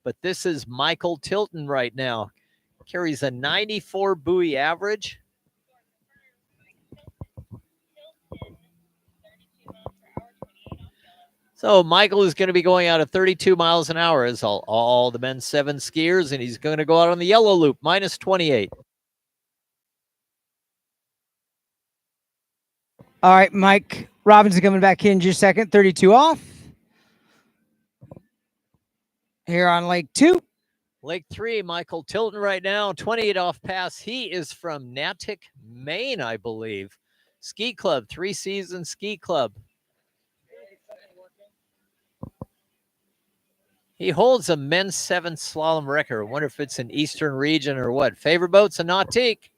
But this is Michael Tilton right now. Carries a 94 buoy average. So Michael is going to be going out at 32 miles an hour as all the men's 7 skiers, and he's going to go out on the yellow loop, minus 28. All right, Mike Robinson coming back in just a second, 32 off. Here on Lake 2. Lake 3, Michael Tilton right now, 28 off pass. He is from Natick, Maine, I believe. Ski Club, 3-season ski club. He holds a men's 7 slalom record. I wonder if it's an Eastern region or what. Favorite boats, a nautique.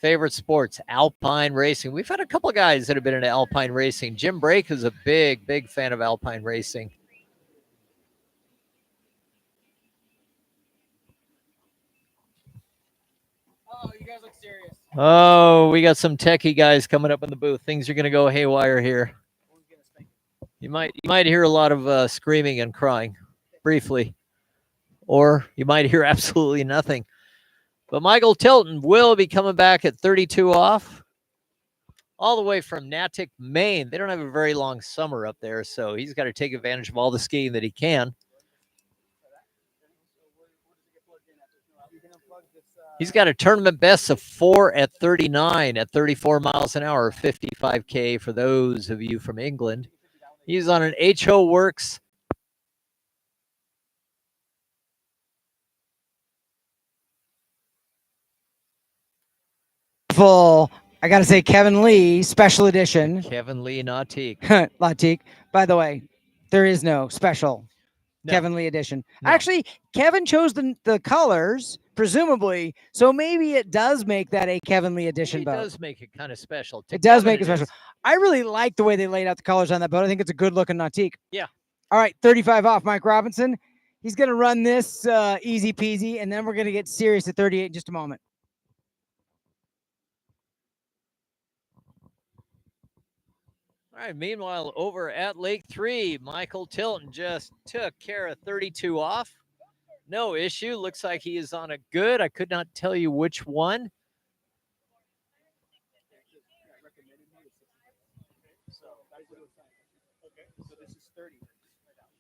Favorite sports, alpine racing. We've had a couple of guys that have been into alpine racing. Jim Brake is a big fan of alpine racing. Oh, you guys look serious. Oh, we got some techie guys coming up in the booth. Things are going to go haywire here. You might hear a lot of screaming and crying briefly, or you might hear absolutely nothing. But Michael Tilton will be coming back at 32 off, all the way from Natick, Maine. They don't have a very long summer up there, so he's got to take advantage of all the skiing that he can. He's got a tournament best of 4 at 39 at 34 miles an hour, 55K for those of you from England. He's on an HO Works. Full, I got to say, Kevin Lee, special edition. Kevin Lee Nautique. Nautique. By the way, there is no special Kevin Lee edition. No. Actually, Kevin chose the colors, presumably, so maybe it does make that a Kevin Lee edition boat. It does make it kind of special. It does make it special. I really like the way they laid out the colors on that boat. I think it's a good looking nautique. Yeah. All right, 35 off, Mike Robinson. He's going to run this easy peasy, and then we're going to get serious at 38 in just a moment. All right, meanwhile, over at Lake 3, Michael Tilton just took care of 32 off. No issue. Looks like he is on a good. I could not tell you which one. So this is 30 hertz.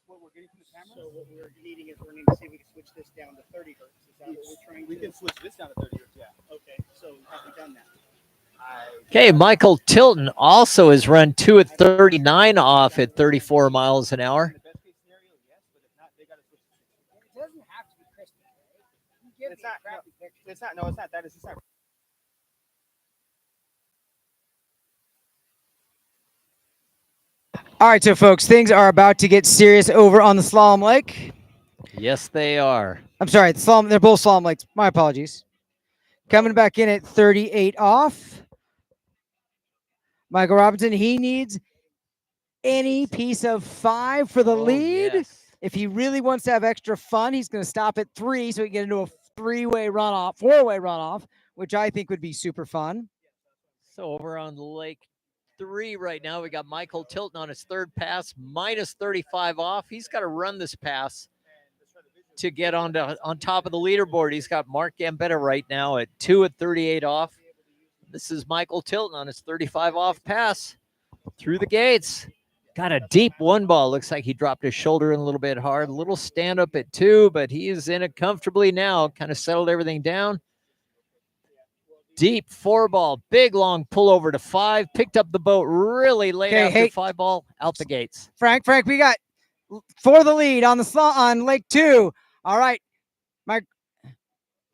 What we're getting from the camera? So what we're needing is we're needing to see if we can switch this down to 30 hertz. Is that what we're trying to do? We can switch this down to 30 hertz, yeah. Okay, so have we done that? Okay, Michael Tilton also has run 2 at 39 off at 34 miles an hour. It doesn't have to be crispy. It's not. It's not. No, it's not. That is. It's not. All right, so folks, things are about to get serious over on the Slalom Lake. Yes, they are. I'm sorry, they're both Slalom Lakes. My apologies. Coming back in at 38 off. Michael Robinson, he needs any piece of 5 for the lead. Yes. If he really wants to have extra fun, he's going to stop at 3 so he can get into a 4-way runoff, which I think would be super fun. So over on Lake 3 right now, we got Michael Tilton on his third pass, minus 35 off. He's got to run this pass to get on top of the leaderboard. He's got Mark Gambetta right now at 2 at 38 off. This is Michael Tilton on his 35 off pass through the gates. Got a deep 1 ball. Looks like he dropped his shoulder in a little bit hard. A little stand up at 2, but he is in it comfortably now. Kind of settled everything down. deep 4-ball, big long pull over to 5. Picked up the boat really late after 5-ball, out the gates. Frank, we got for the lead on on Lake 2. All right, Mike.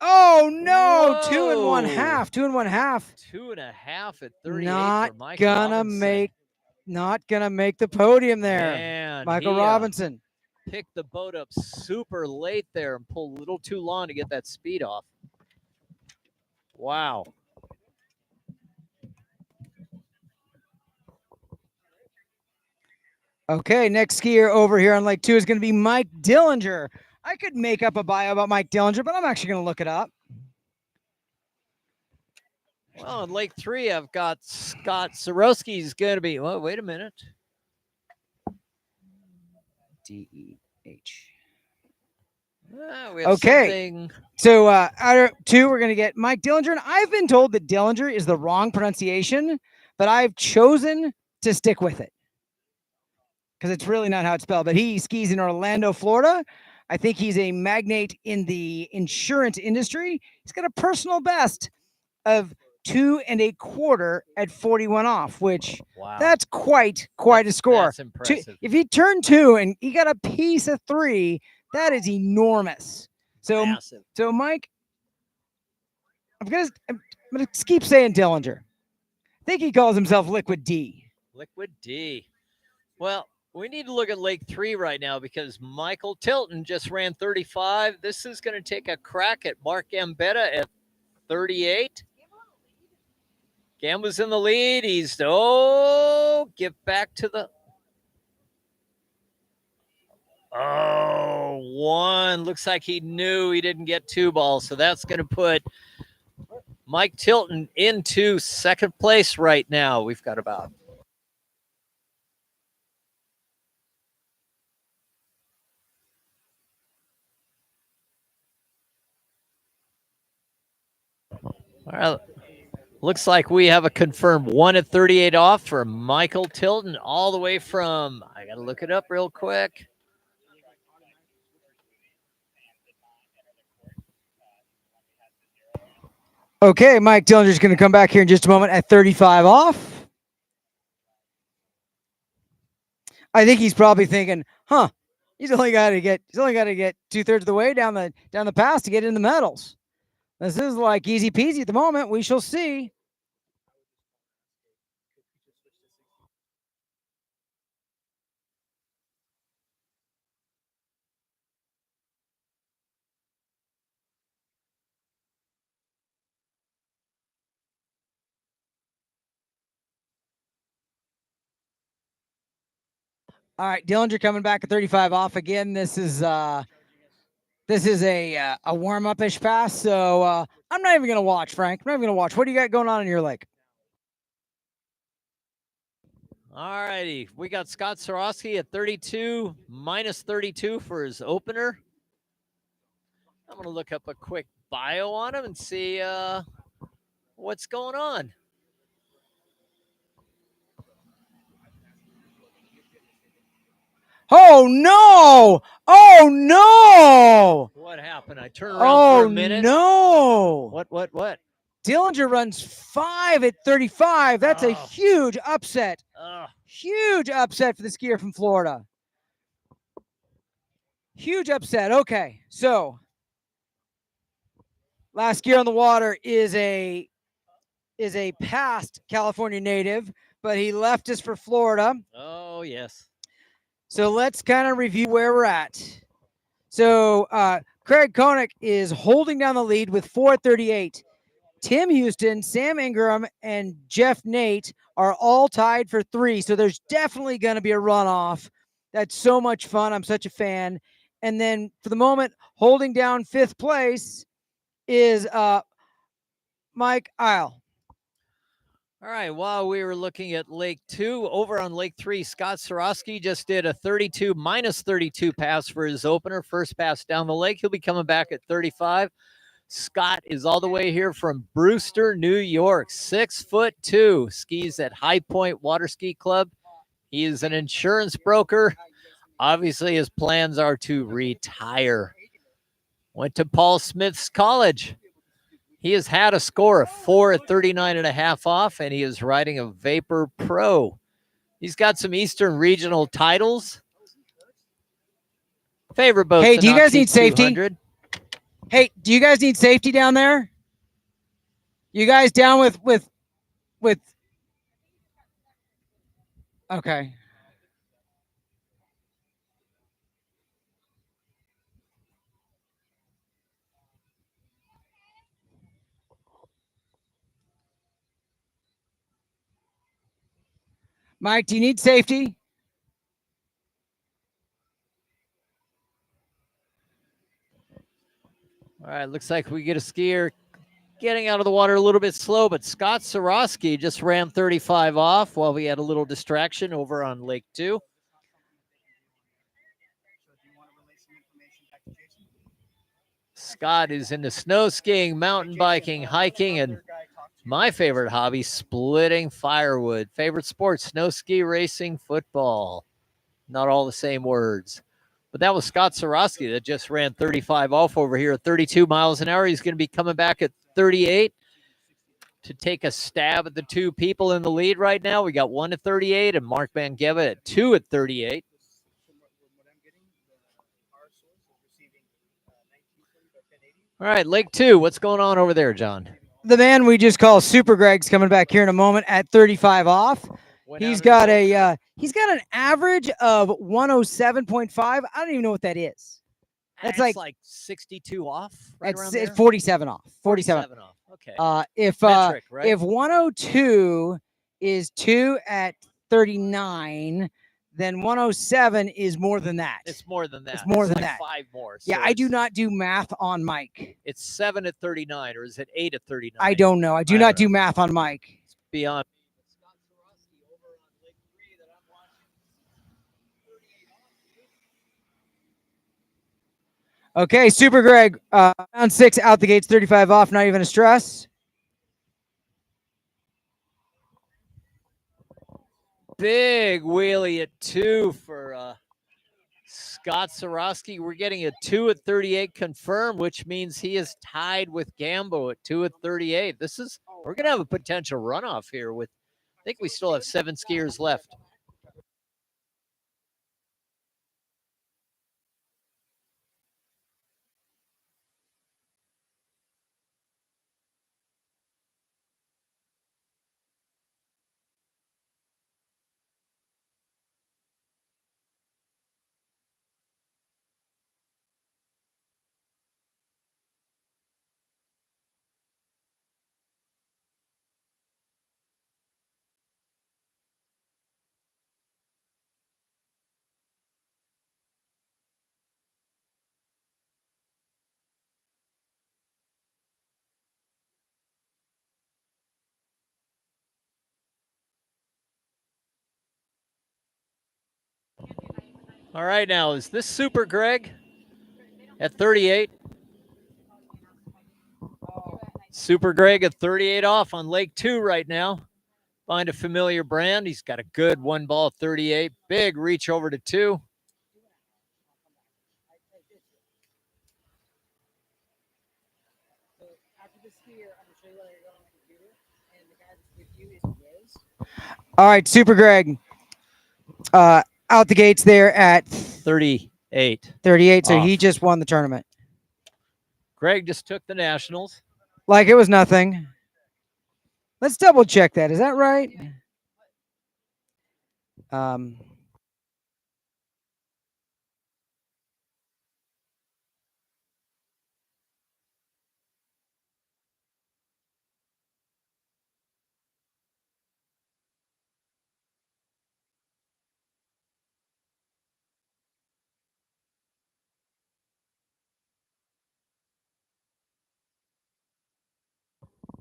Oh no! Whoa. 2 1/2. 2 1/2. 2.5 at 38. Not for Mike gonna Robinson. not gonna make the podium there. Man, Michael he, Robinson. Picked the boat up super late there and pulled a little too long to get that speed off. Wow. Okay, next skier over here on Lake 2 is going to be Mike Dillinger. I could make up a bio about Mike Dillinger, but I'm actually going to look it up. Well, on Lake 3, I've got Scott Sorowski's going to be, well, wait a minute. D-E-H. We have something. So out of 2, we're going to get Mike Dillinger. And I've been told that Dillinger is the wrong pronunciation, but I've chosen to stick with it because it's really not how it's spelled. But he skis in Orlando, Florida. I think he's a magnate in the insurance industry. He's got a personal best of 2 1/4 at 41 off, which that's quite a score. That's impressive. If he turned 2 and he got a piece of 3, that is enormous. So, Massive. So Mike, I'm gonna keep saying Dillinger. I think he calls himself Liquid D. Liquid D. Well, we need to look at Lake 3 right now because Michael Tilton just ran 35. This is going to take a crack at Mark Gambetta at 38. Gamba's in the lead. He's, get back to the... 1. Looks like he knew he didn't get 2 balls, so that's going to put Mike Tilton into second place right now. We've got about... All right. Looks like we have a confirmed 1 at 38 off for Michael Tilton, all the way from, I got to look it up real quick. Okay, Mike Dillinger's going to come back here in just a moment at 35 off. I think he's probably thinking, he's only got to get 2/3 of the way down the pass to get in the medals. This is like easy peasy at the moment. We shall see. All right, Dillinger coming back at 35 off again. This is a warm-up-ish pass, so I'm not even going to watch, Frank. I'm not even going to watch. What do you got going on in your leg? All righty. We got Scott Sorowski at 32, minus 32 for his opener. I'm going to look up a quick bio on him and see what's going on. Oh, no! Oh, no! What happened? I turned around for a minute. Oh, no! What? Dillinger runs 5 at 35. That's a huge upset. Huge upset for the skier from Florida. Huge upset. Okay, so last skier on the water is a past California native, but he left us for Florida. Oh, yes. So let's kind of review where we're at. So Craig Koenig is holding down the lead with 4:38. Tim Houston, Sam Ingram, and Jeff Nate are all tied for 3. So there's definitely going to be a runoff. That's so much fun. I'm such a fan. And then for the moment, holding down 5th place is Mike Isle. All right, while we were looking at Lake 2, over on Lake 3, Scott Sorowski just did a 32, minus 32 pass for his opener. First pass down the lake. He'll be coming back at 35. Scott is all the way here from Brewster, New York, 6'2", skis at High Point Water Ski Club. He is an insurance broker. Obviously, his plans are to retire. Went to Paul Smith's college. He has had a score of 4 at 39.5 off, and he is riding a Vapor Pro. He's got some Eastern Regional titles. Favorite boat's Hey, do you guys Anoxi need safety? 200. Hey, do you guys need safety down there? You guys down with okay. Mike, do you need safety? All right, looks like we get a skier getting out of the water a little bit slow, but Scott Sorosky just ran 35 off while we had a little distraction over on Lake 2. Scott is into snow skiing, mountain biking, hiking, and my favorite hobby, splitting firewood. Favorite sports, snow ski, racing, football. Not all the same words. But that was Scott Sorosky that just ran 35 off over here at 32 miles an hour. He's going to be coming back at 38 to take a stab at the two people in the lead right now. We got 1 at 38 and Mark Mangeva at 2 at 38. All right, Lake 2, what's going on over there, John? The man we just call Super Greg's coming back here in a moment at 35 off. He's got an average of 107.5. I don't even know what that is. That's like 62 off, right around there? It's 47 off. 47 off. Okay. Metric, right? If 102 is 2 at 39, then 107 is more than that. It's more than that. It's more than like that. 5 more. Yeah, so I do not do math on Mike. It's 7 at 39, or is it 8 at 39? I don't know. I do not do math on Mike. It's beyond. Okay, Super Greg, round 6 out the gates, 35 off, not even a stress. Big wheelie at 2 for Scott Sorosky. We're getting a 2 at 38 confirmed, which means he is tied with Gambo at 2 at 38. We're going to have a potential runoff here with, I think we still have 7 skiers left. All right, now, is this Super Greg at 38? Super Greg at 38 off on Lake 2 right now. Find a familiar brand. He's got a good 1 ball 38. Big reach over to 2. All right, Super Greg, out the gates there at 38. 38, so off. he just won the tournament. Greg just took the Nationals. Like it was nothing. Let's double check that. Is that right?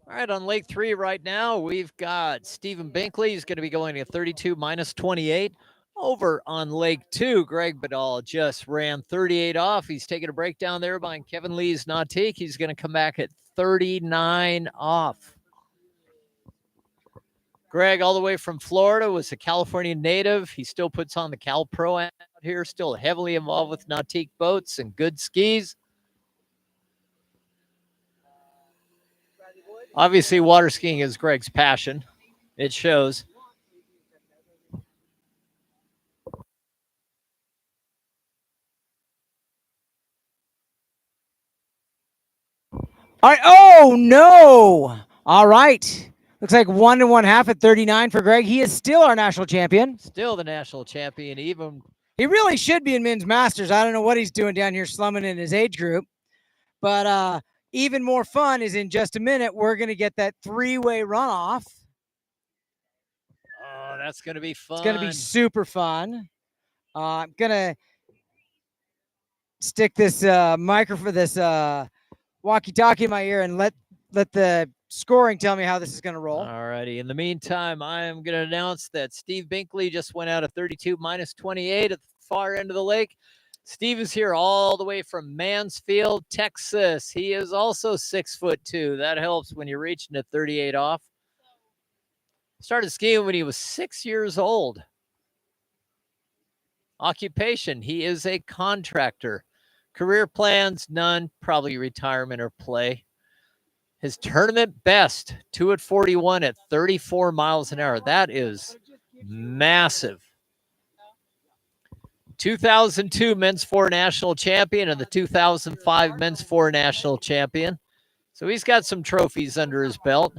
All right, on Lake 3 right now, we've got Stephen Binkley. He's going to be going at 32 minus 28. Over on Lake 2, Greg Badal just ran 38 off. He's taking a break down there behind Kevin Lee's Nautique. He's going to come back at 39 off. Greg, all the way from Florida, was a California native. He still puts on the Cal Pro out here, still heavily involved with Nautique boats and good skis. Obviously, water skiing is Greg's passion. It shows. All right. Oh, no. All right. Looks like 1 1/2 at 39 for Greg. He is still our national champion. Still the national champion. Even he really should be in men's masters. I don't know what he's doing down here slumming in his age group. But even more fun is in just a minute. We're going to get that 3-way runoff. Oh, that's going to be fun. It's going to be super fun. I'm going to stick this microphone, this walkie-talkie in my ear and let the scoring tell me how this is going to roll. All righty. In the meantime, I am going to announce that Steve Binkley just went out of 32 minus 28 at the far end of the lake. Steve is here all the way from Mansfield, Texas. He is also 6'2". That helps when you're reaching at 38 off. Started skiing when he was 6 years old. Occupation, he is a contractor. Career plans, none, probably retirement or play. His tournament best, 2 at 41 at 34 miles an hour. That is massive. 2002 men's 4 national champion and the 2005 men's 4 national champion. So he's got some trophies under his belt.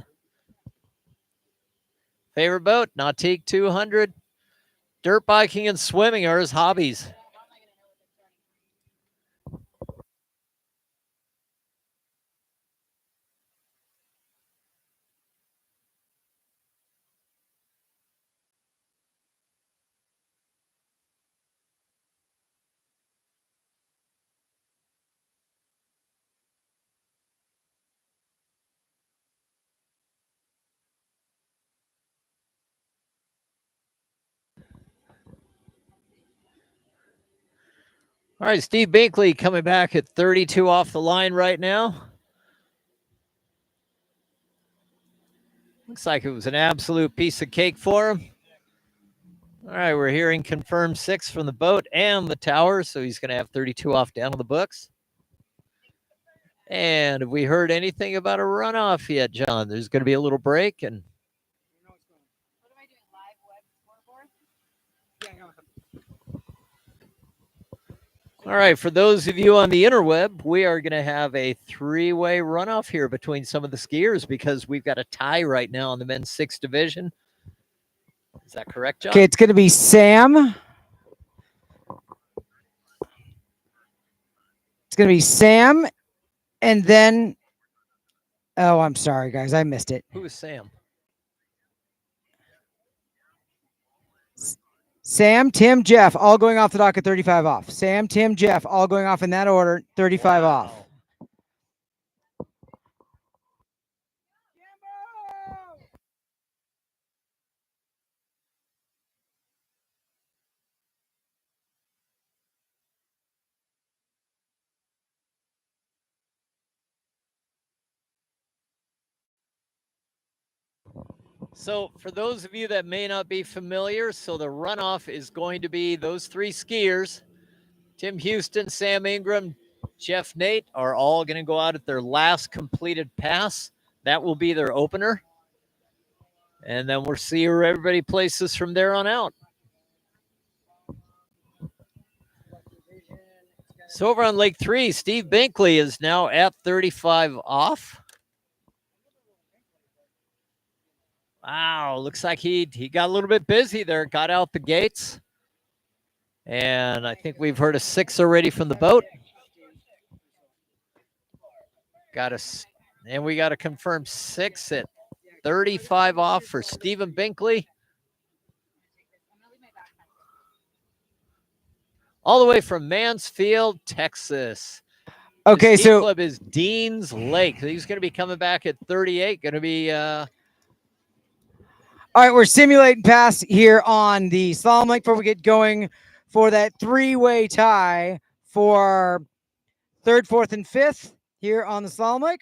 Favorite boat, Nautique 200. Dirt biking and swimming are his hobbies. All right, Steve Binkley coming back at 32 off the line right now. Looks like it was an absolute piece of cake for him. All right, we're hearing confirmed 6 from the boat and the tower, so he's going to have 32 off down on the books. And have we heard anything about a runoff yet, John? There's going to be a little break. And all right, for those of you on the interweb, we are going to have a 3-way runoff here between some of the skiers because we've got a tie right now in the men's 6 division. Is that correct, John? Okay, it's going to be Sam. It's going to be Sam, and then... Oh, I'm sorry, guys. I missed it. Who is Sam? Sam, Tim, Jeff, all going off the dock at 35 off. Sam, Tim, Jeff, all going off in that order, 35 off. So for those of you that may not be familiar, so the runoff is going to be those 3 skiers. Tim Houston, Sam Ingram, Jeff Nate are all going to go out at their last completed pass. That will be their opener. And then we'll see where everybody places from there on out. So over on Lake 3, Steve Binkley is now at 35 off. Wow, looks like he got a little bit busy there, got out the gates. And I think we've heard a 6 already from the boat. And we got a confirmed 6 at 35 off for Stephen Binkley. All the way from Mansfield, Texas. Okay, the ski so club is Dean's Lake. He's going to be coming back at 38. Going to be all right, we're simulating pass here on the slalom lake before we get going for that 3-way tie for 3rd, 4th, and 5th here on the slalom lake.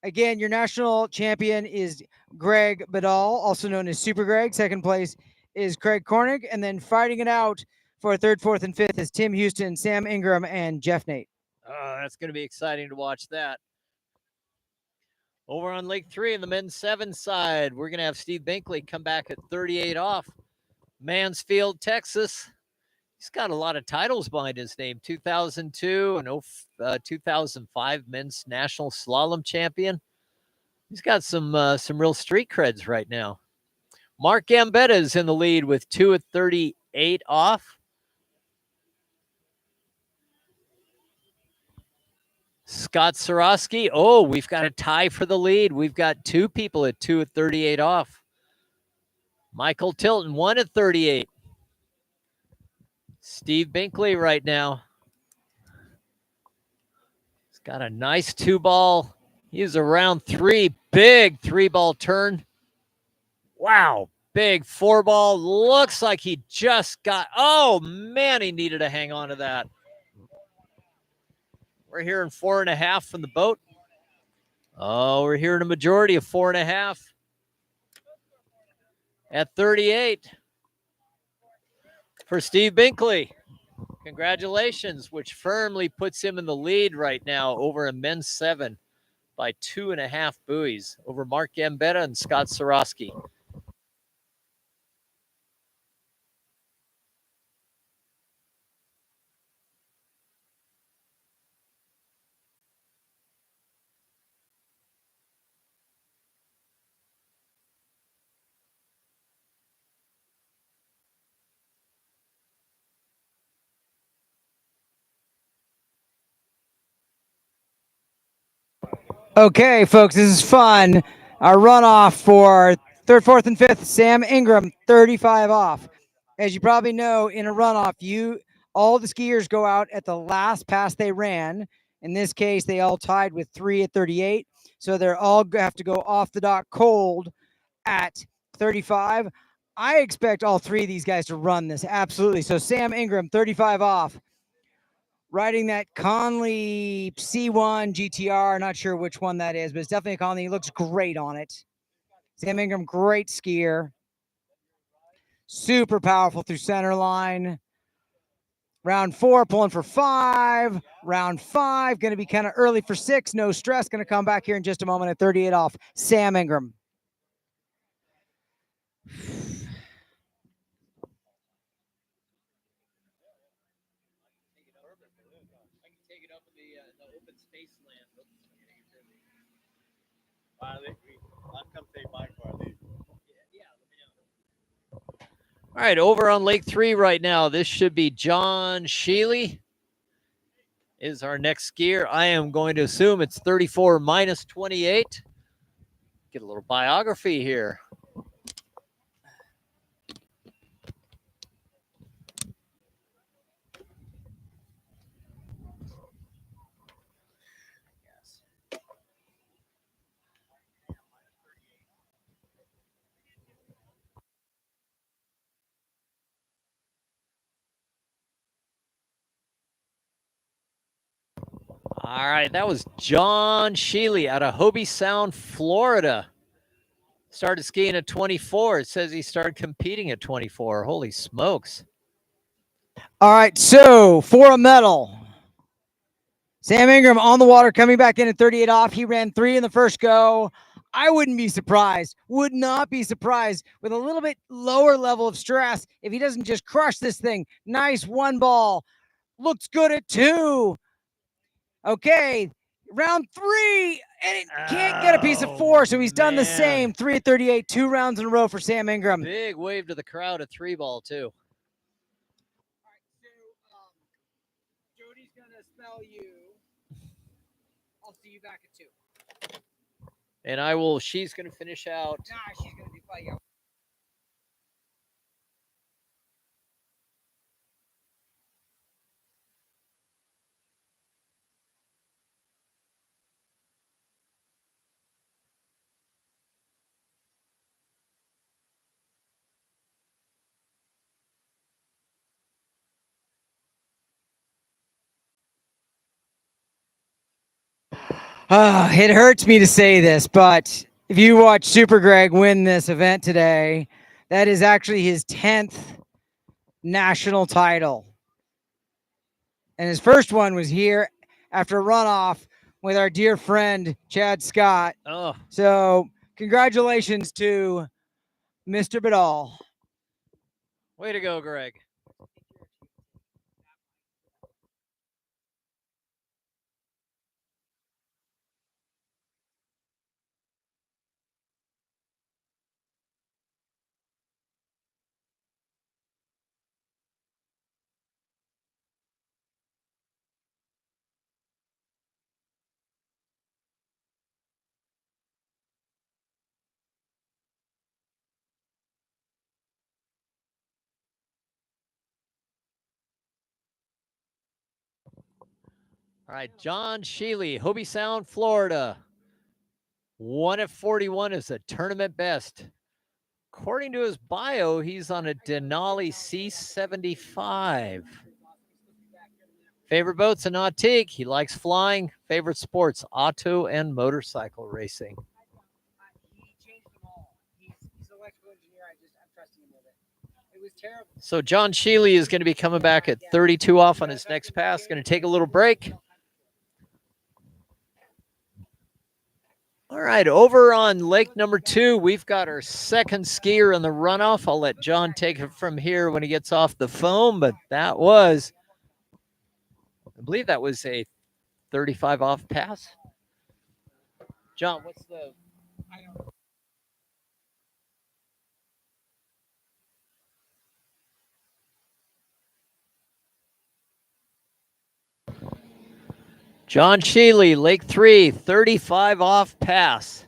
Again, your national champion is Greg Badal, also known as Super Greg. 2nd place is Craig Cornig. And then fighting it out for 3rd, 4th, and 5th is Tim Houston, Sam Ingram, and Jeff Nate. that's going to be exciting to watch that. Over on Lake 3 in the men's 7 side, we're going to have Steve Binkley come back at 38 off. Mansfield, Texas. He's got a lot of titles behind his name. 2002 and 2005 men's national slalom champion. He's got some real street creds right now. Mark Gambetta is in the lead with 2 at 38 off. Scott Sorosky. Oh, we've got a tie for the lead. We've got 2 people at 2 at 38 off. Michael Tilton, 1 at 38. Steve Binkley right now. He's got a nice 2-ball. He's around 3. Big 3-ball turn. Wow. Big 4-ball. Looks like he just got. Oh, man, he needed to hang on to that. We're hearing 4.5 from the boat. Oh, we're hearing a majority of 4.5. At 38 for Steve Binkley. Congratulations, which firmly puts him in the lead right now over in men's 7 by 2.5 buoys over Mark Gambetta and Scott Sorosky. Okay, folks, this is fun. Our runoff for 3rd, 4th, and 5th, Sam Ingram, 35 off. As you probably know, in a runoff, all the skiers go out at the last pass they ran. In this case, they all tied with 3 at 38. So they're all have to go off the dock cold at 35. I expect all 3 of these guys to run this, absolutely. So Sam Ingram, 35 off. Riding that Conley C1 GTR. Not sure which one that is, but it's definitely a Conley. He looks great on it. Sam Ingram, great skier. Super powerful through center line. Round 4, pulling for 5. Round 5, going to be kind of early for 6. No stress. Going to come back here in just a moment at 38 off. Sam Ingram. All right, over on Lake 3 right now. This should be John Sheely is our next skier. I am going to assume it's 34 minus 28. Get a little biography here. All right, that was John Sheely out of Hobie Sound, Florida. Started skiing at 24. It says he started competing at 24. Holy smokes. All right, so for a medal, Sam Ingram on the water coming back in at 38 off. He ran 3 in the first go. I wouldn't be surprised, would not be surprised with a little bit lower level of stress if he doesn't just crush this thing. Nice 1-ball. Looks good at 2. Okay, round 3, and it can't get a piece of 4, so he's done the same. 3 at 38, 2 rounds in a row for Sam Ingram. Big wave to the crowd at 3-ball, too. All right, so Jody's going to spell you. I'll see you back at 2. And she's going to finish out. Nah, she's going to do play. It hurts me to say this, but if you watch Super Greg win this event today, that is actually his 10th national title. And his first one was here after a runoff with our dear friend Chad Scott. Oh, So congratulations to Mr. Badal. way to go, Greg. All right, John Sheely, Hobie Sound, Florida. 1 at 41 is a tournament best. According to his bio, he's on a Denali C75. Favorite boat's an Nautique. He likes flying. Favorite sports, auto and motorcycle racing. He changed them all. He's an electrical engineer. I'm trusting him with it. It was terrible. So John Sheely is going to be coming back at 32 off on his next pass. Going to take a little break. All right, over on lake number 2, we've got our second skier in the runoff. I'll let John take it from here when he gets off the phone, but that was, I believe that was a 35 off pass. John, what's the... John Sheely, Lake 3, 35 off pass.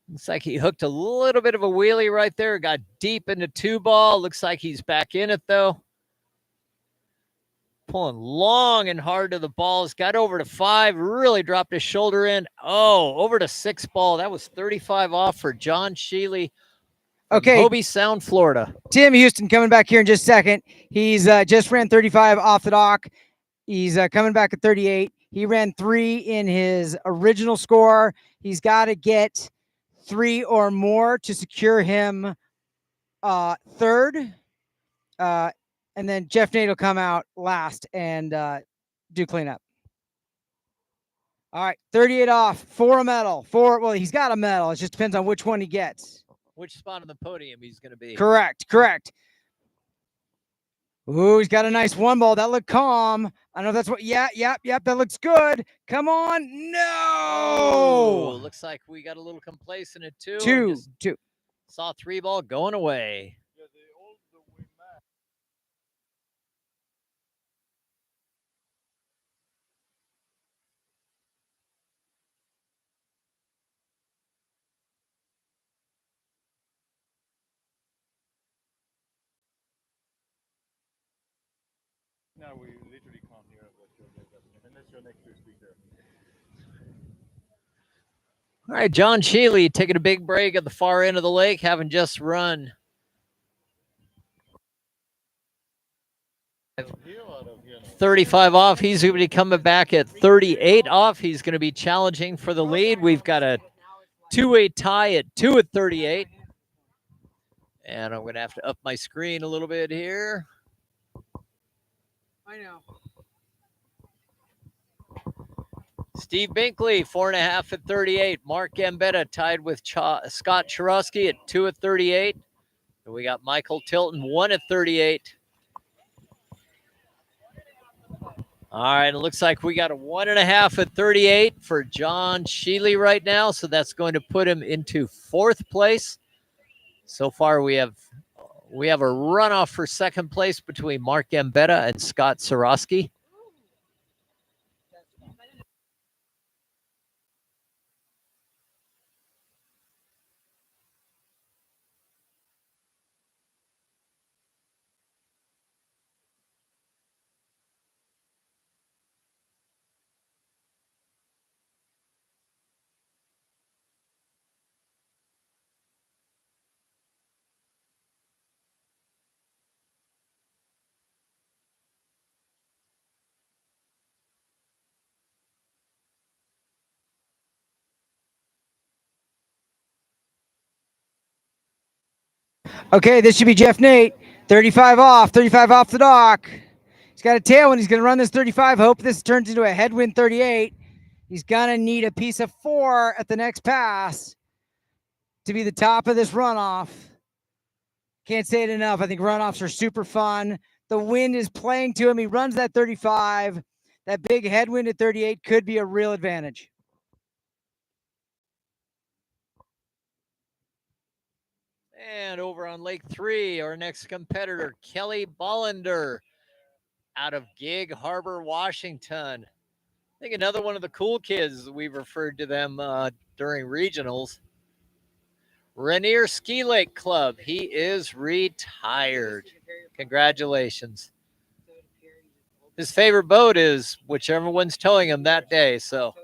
Looks like he hooked a little bit of a wheelie right there. Got deep into 2-ball. Looks like he's back in it, though. Pulling long and hard to the balls. Got over to 5. Really dropped his shoulder in. Oh, over to 6-ball. That was 35 off for John Sheely. Okay. Hobie Sound, Florida. Tim Houston coming back here in just a second. He's just ran 35 off the dock. He's coming back at 38. He ran 3 in his original score. He's got to get 3 or more to secure him third. And then Jeff Nate will come out last and do cleanup. All right, 38 off for a medal. Well, he's got a medal. It just depends on which one he gets. Which spot on the podium he's going to be. Correct. Ooh, he's got a nice 1-ball. That looked calm. I don't know if that's what. Yep. That looks good. Come on. No. Oh, looks like we got a little complacent at 2. Two. Saw 3-ball going away. Now we literally can't hear what you're doing unless you're next to a speaker. All right, John Sheely taking a big break at the far end of the lake, having just run 35 off. He's going to be coming back at 38 off. He's going to be challenging for the lead. We've got a 2-way tie at 2 at 38. And I'm going to have to up my screen a little bit here. I know. Steve Binkley, 4.5 at 38. Mark Gambetta tied with Scott Chorosky at 2 at 38. And we got Michael Tilton, 1 at 38. All right, it looks like we got a 1.5 at 38 for John Sheely right now. So that's going to put him into 4th place. So far, we have a runoff for 2nd place between Mark Gambetta and Scott Chorosky. Okay, this should be Jeff Nate. 35 off the dock. He's got a tailwind. He's going to run this 35. Hope this turns into a headwind 38. He's going to need a piece of 4 at the next pass to be the top of this runoff. Can't say it enough. I think runoffs are super fun. The wind is playing to him. He runs that 35. That big headwind at 38 could be a real advantage. And over on Lake 3, our next competitor, Kelly Bollender, out of Gig Harbor, Washington. I think another one of the cool kids. We've referred to them during regionals. Rainier Ski Lake Club. He is retired. Congratulations. His favorite boat is whichever one's towing him that day. So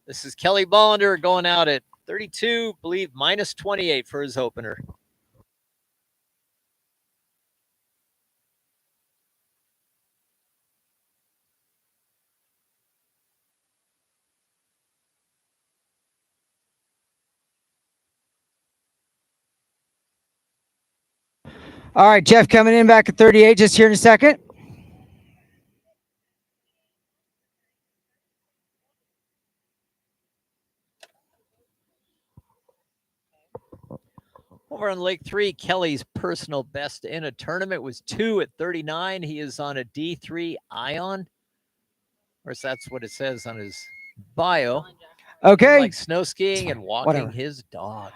this is Kelly Bollender going out at 32, believe minus 28 for his opener. All right, Jeff coming in back at 38 just here in a second. Over on Lake 3, Kelly's personal best in a tournament was 2 at 39. He is on a D3 Ion. Of course, that's what it says on his bio. Okay. He likes snow skiing and walking Whatever. his dog.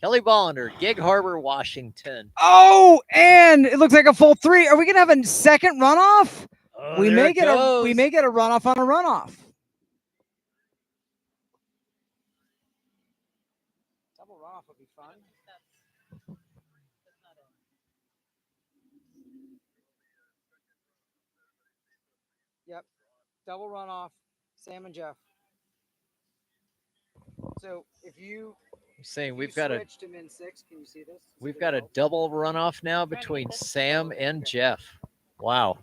Kelly Bollender, Gig Harbor, Washington. Oh, and it looks like a full 3. Are we gonna have a second runoff? Oh, we there may it get goes. we may get a runoff on a runoff. Double runoff would be fun. Yep. Double runoff, Sam and Jeff. So if you Saying we've got switched him in 6, can you see this? we've got a double runoff now between Sam and Jeff. Wow.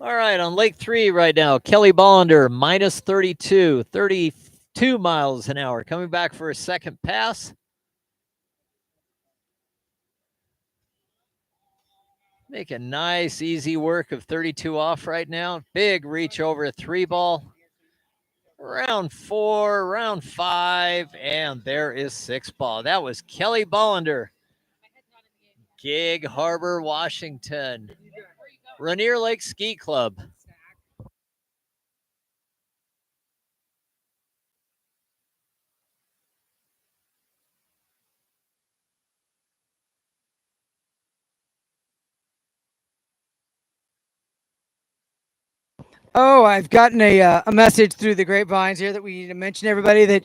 All right, on Lake 3 right now, Kelly Bollender, minus 32, 32 miles an hour, coming back for a second pass. Make a nice, easy work of 32 off right now. Big reach over a 3-ball. Round 4, round 5, and there is 6-ball. That was Kelly Bollender, Gig Harbor, Washington. Rainier Lake Ski Club. Oh, I've gotten a message through the grapevines here that we need to mention to everybody that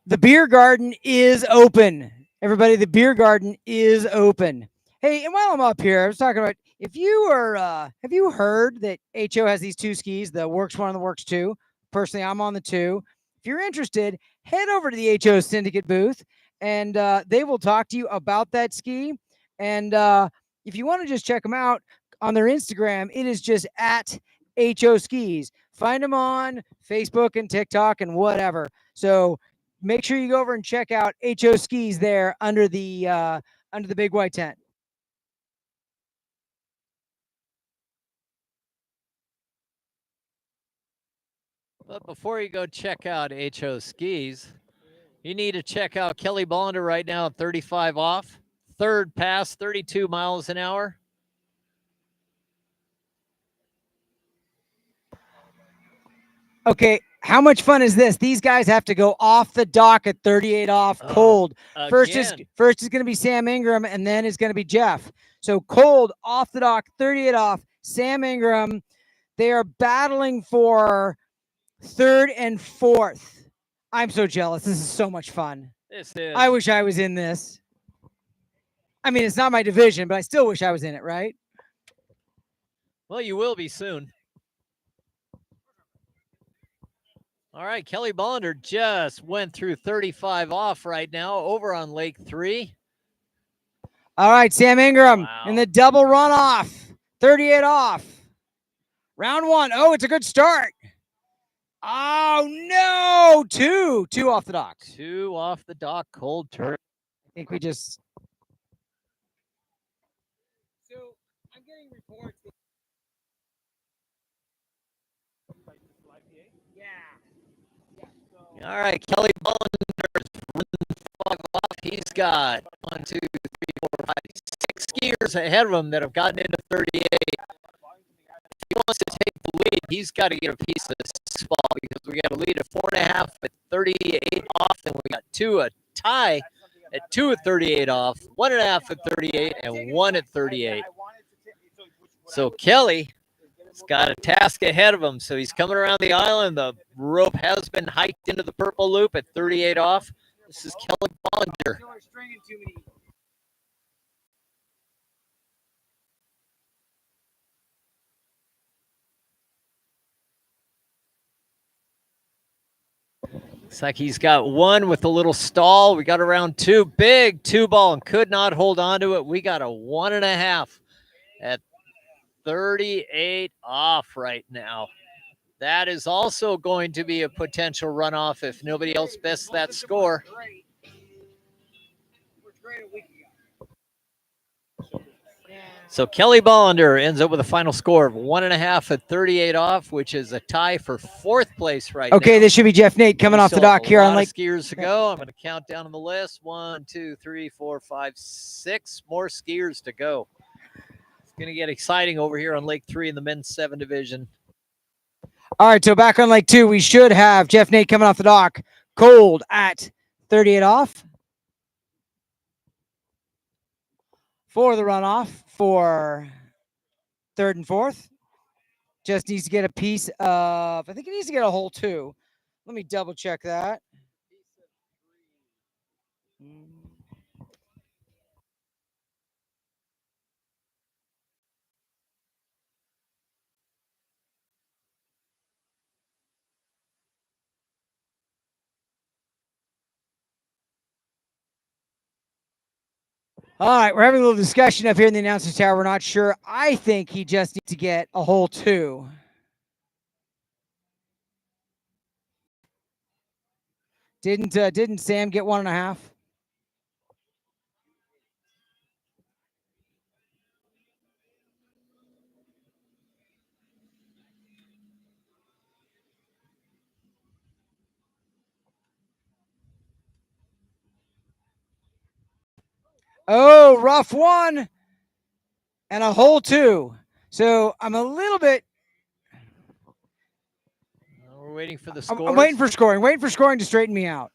the beer garden is open. Everybody, the beer garden is open. Hey, and while I'm up here, I was talking about if you are, have you heard that HO has these 2 skis, the Works 1 and the Works 2? Personally, I'm on the 2. If you're interested, head over to the HO Syndicate booth and they will talk to you about that ski. And if you want to just check them out on their Instagram, it is just at HO Skis. Find them on Facebook and TikTok and whatever. So make sure you go over and check out HO Skis there under the big white tent. But before you go check out HO Skis, you need to check out Kelly Bollender right now at 35 off. Third pass, 32 miles an hour. Okay, how much fun is this? These guys have to go off the dock at 38 off, cold. First is going to be Sam Ingram, and then it's going to be Jeff. So cold, off the dock, 38 off. Sam Ingram, they are battling for 3rd and 4th. I'm so jealous. This is so much fun. This is. I wish I was in this. I mean, it's not my division, but I still wish I was in it, right? Well, you will be soon. All right, Kelly Bollender just went through 35 off right now over on Lake 3. All right, Sam Ingram in the double runoff, 38 off. Round 1. Oh, it's a good start. Oh no! Two off the dock. 2 off the dock, cold turn. I think we just. So I'm getting reports. Yeah. All right, Kelly Bollinger's running 5 off. He's got 1, 2, 3, 4, 5, 6 skiers ahead of him that have gotten into 38. If he wants to take the lead, he's got to get a piece of this spot because we got a lead at 4.5 at 38 off, and we got 2 a tie at 2 at 38 off, 1.5 at 38, and 1 at 38. So Kelly has got a task ahead of him. So he's coming around the island. The rope has been hiked into the purple loop at 38 off. This is Kelly Bollinger. Looks like he's got 1 with a little stall. We got around 2, big 2 ball, and could not hold on to it. We got a 1.5 at 38 off right now. That is also going to be a potential runoff if nobody else bests that score. So Kelly Bollinger ends up with a final score of 1.5 at 38 off, which is a tie for 4th place right now. Okay, this should be Jeff Nate coming off the dock here on Lake. Skiers to go. I'm going to count down on the list. 1, 2, 3, 4, 5, 6 more skiers to go. It's going to get exciting over here on Lake 3 in the men's 7 division. All right, so back on Lake 2, we should have Jeff Nate coming off the dock, cold at 38 off for the runoff for 3rd and 4th. Just needs to get a piece of, I think he needs to get a hole 2. Let me double check that. All right, we're having a little discussion up here in the announcer's tower. We're not sure. I think he just needs to get a hole 2. Didn't Sam get 1.5? Oh, rough 1 and a hole 2. So I'm a little bit. We're waiting for the score. I'm waiting for scoring to straighten me out.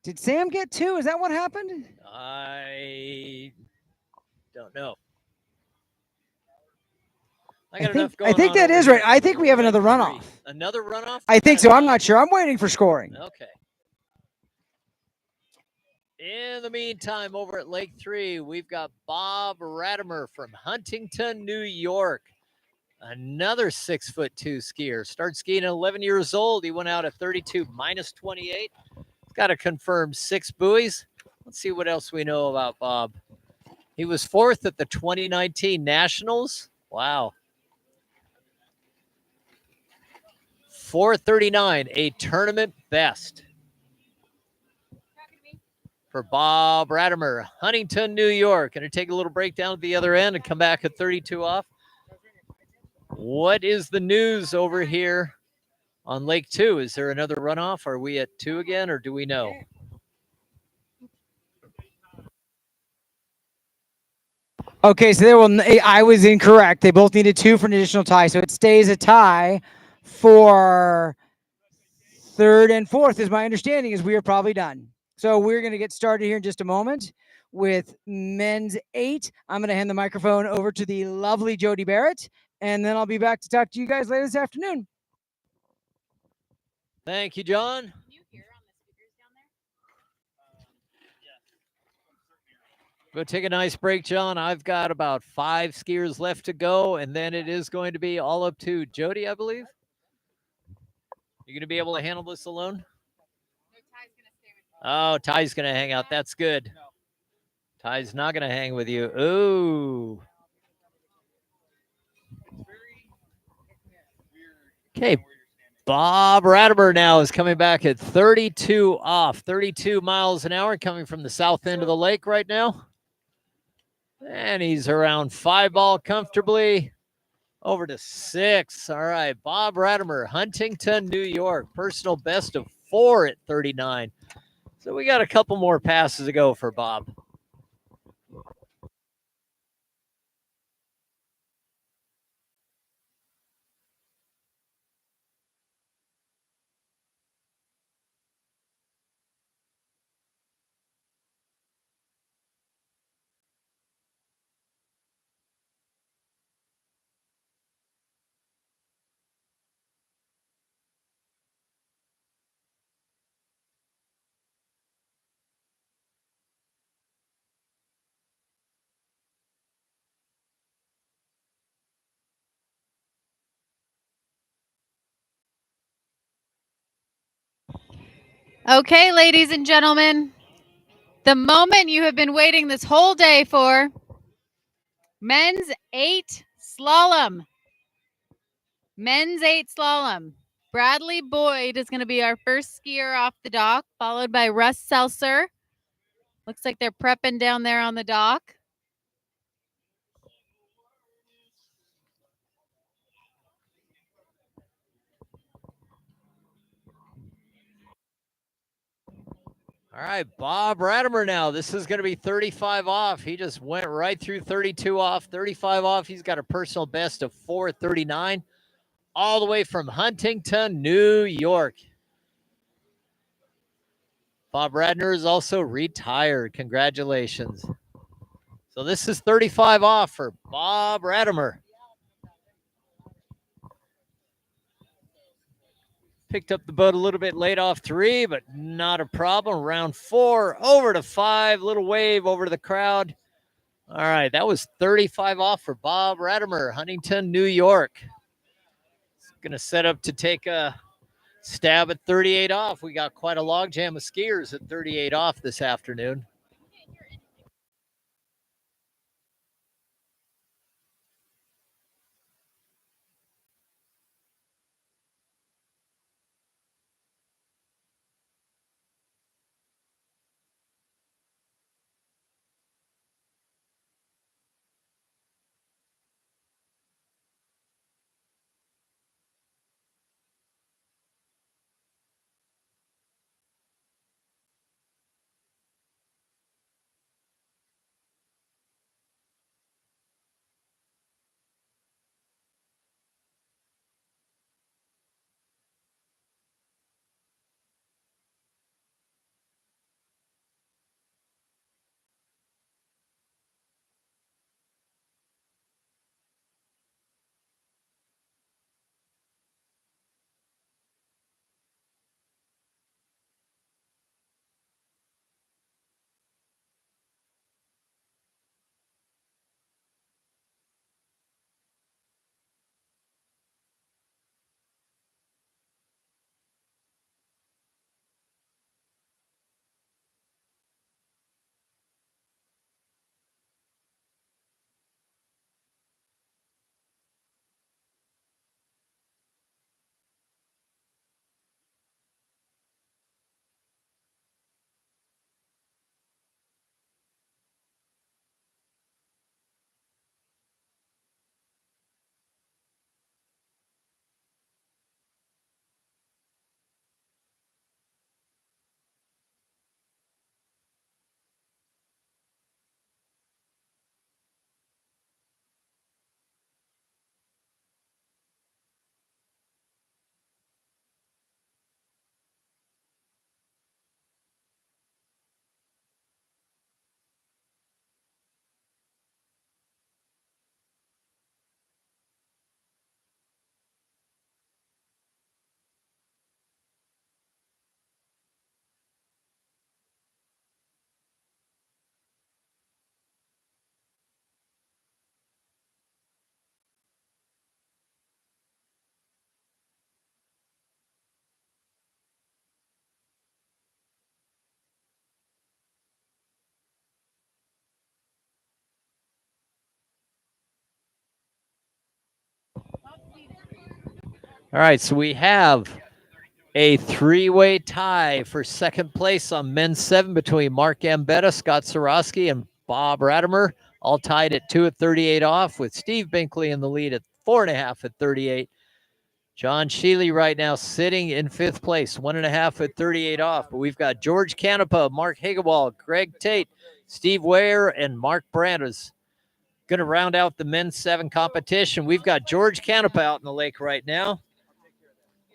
Did Sam get 2? Is that what happened? I don't know. I think that is right. I think we have another runoff. Another runoff? I think so. I'm not sure. I'm waiting for scoring. Okay. In the meantime, over at Lake 3, we've got Bob Ratimer from Huntington, New York. Another 6'2" skier. Started skiing at 11 years old. He went out at 32 minus 28. Got a confirmed 6 buoys. Let's see what else we know about Bob. He was 4th at the 2019 Nationals. Wow. 439, a tournament best for Bob Ratimer, Huntington, New York. Going to take a little break down at the other end and come back at 32 off. What is the news over here on Lake 2? Is there another runoff? Are we at 2 again, or do we know? Okay, so I was incorrect. They both needed 2 for an additional tie, so it stays a tie for 3rd and 4th, is my understanding, is we are probably done. So we're going to get started here in just a moment with men's 8. I'm going to hand the microphone over to the lovely Jody Barrett, and then I'll be back to talk to you guys later this afternoon. Thank you, John. We'll take a nice break, John. I've got about 5 skiers left to go, and then it is going to be all up to Jody, I believe. You going to be able to handle this alone? Oh, Ty's going to hang out. That's good. Ty's not going to hang with you. Ooh. Okay. Bob Ratimer now is coming back at 32 off, 32 miles an hour, coming from the south end of the lake right now. And he's around 5 ball comfortably. Over to 6. All right. Bob Ratimer, Huntington, New York. Personal best of 4 at 39. So we got a couple more passes to go for Bob. Okay, ladies and gentlemen, the moment you have been waiting this whole day for, men's 8 slalom. Men's 8 slalom. Bradley Boyd is going to be our first skier off the dock, followed by Russ Seltzer. Looks like they're prepping down there on the dock. All right, Bob Ratimer now. This is going to be 35 off. He just went right through 32 off, 35 off. He's got a personal best of 4:39, all the way from Huntington, New York. Bob Radner is also retired. Congratulations. So this is 35 off for Bob Ratimer. Picked up the boat a little bit late off 3, but not a problem. Round 4, over to 5. Little wave over to the crowd. All right, that was 35 off for Bob Ratimer, Huntington, New York. Going to set up to take a stab at 38 off. We got quite a logjam of skiers at 38 off this afternoon. All right, so we have a three-way tie for second place on men's 7 between Mark Gambetta, Scott Sorosky, and Bob Ratimer, all tied at 2 at 38 off, with Steve Binkley in the lead at 4.5 at 38. John Sheely right now sitting in 5th place, 1.5 at 38 off. But we've got George Canepa, Mark Hagewald, Greg Tate, Steve Ware, and Mark Brandt is going to round out the men's 7 competition. We've got George Canepa out in the lake right now,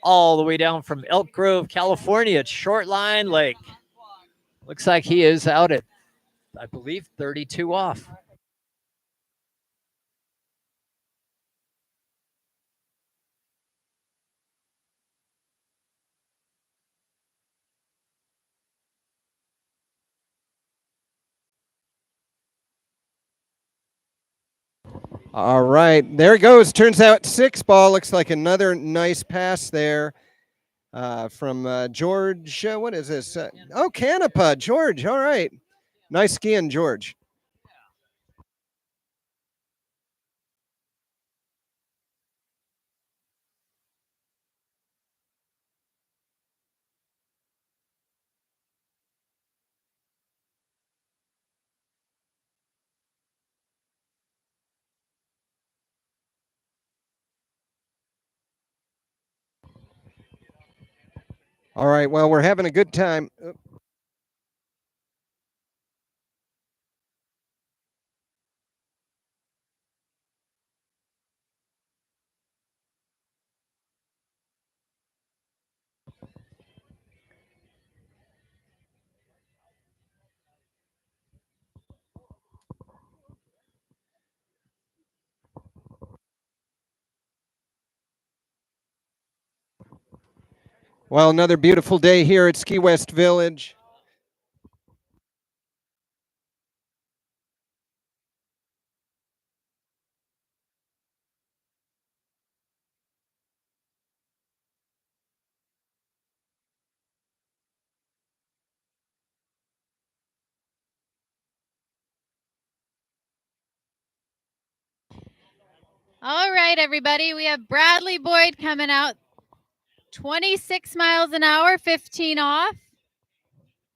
all the way down from Elk Grove, California at Short Line Lake. Looks like he is out at, I believe, 32 off. All right, there it goes. Turns out 6 ball. Looks like another nice pass there from George. What is this? Canepa, George. All right. Nice skiing, George. All right, well, we're having a good time. Well, another beautiful day here at Ski West Village. All right, everybody. We have Bradley Boyd coming out 26 miles an hour, 15 off.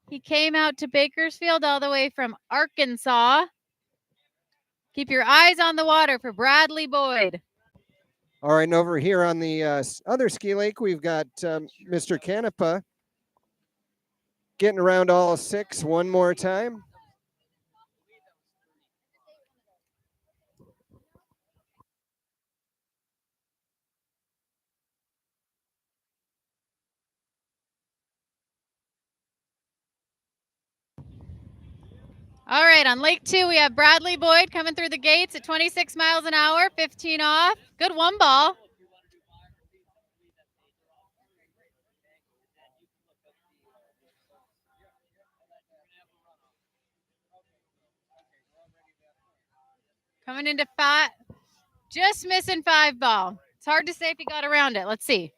He came out to Bakersfield all the way from Arkansas. Keep your eyes on the water for Bradley Boyd. All right, and over here on the other ski lake, we've got Mr. Canepa getting around all 6 one more time. All right, on Lake 2, we have Bradley Boyd coming through the gates at 26 miles an hour, 15 off. Good one ball. Coming into 5, just missing 5 ball. It's hard to say if he got around it. Let's see.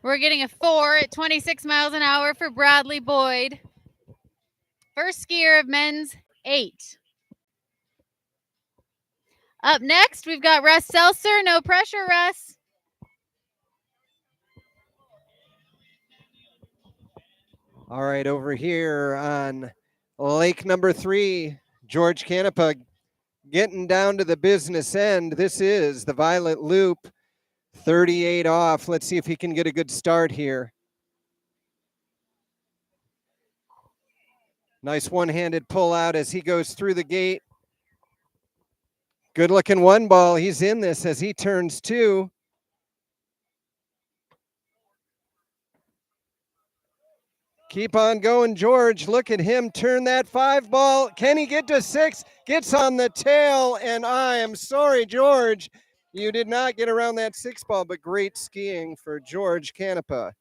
We're getting a 4 at 26 miles an hour for Bradley Boyd. First skier of men's 8. Up next, we've got Russ Seltzer. No pressure, Russ. All right, over here on lake number 3, George Canepa getting down to the business end. This is the Violet Loop, 38 off. Let's see if he can get a good start here. Nice one-handed pull out as he goes through the gate. Good looking one ball. He's in this as he turns 2. Keep on going, George. Look at him turn that 5 ball. Can he get to 6? Gets on the tail, and I am sorry, George. You did not get around that 6 ball, but great skiing for George Canepa.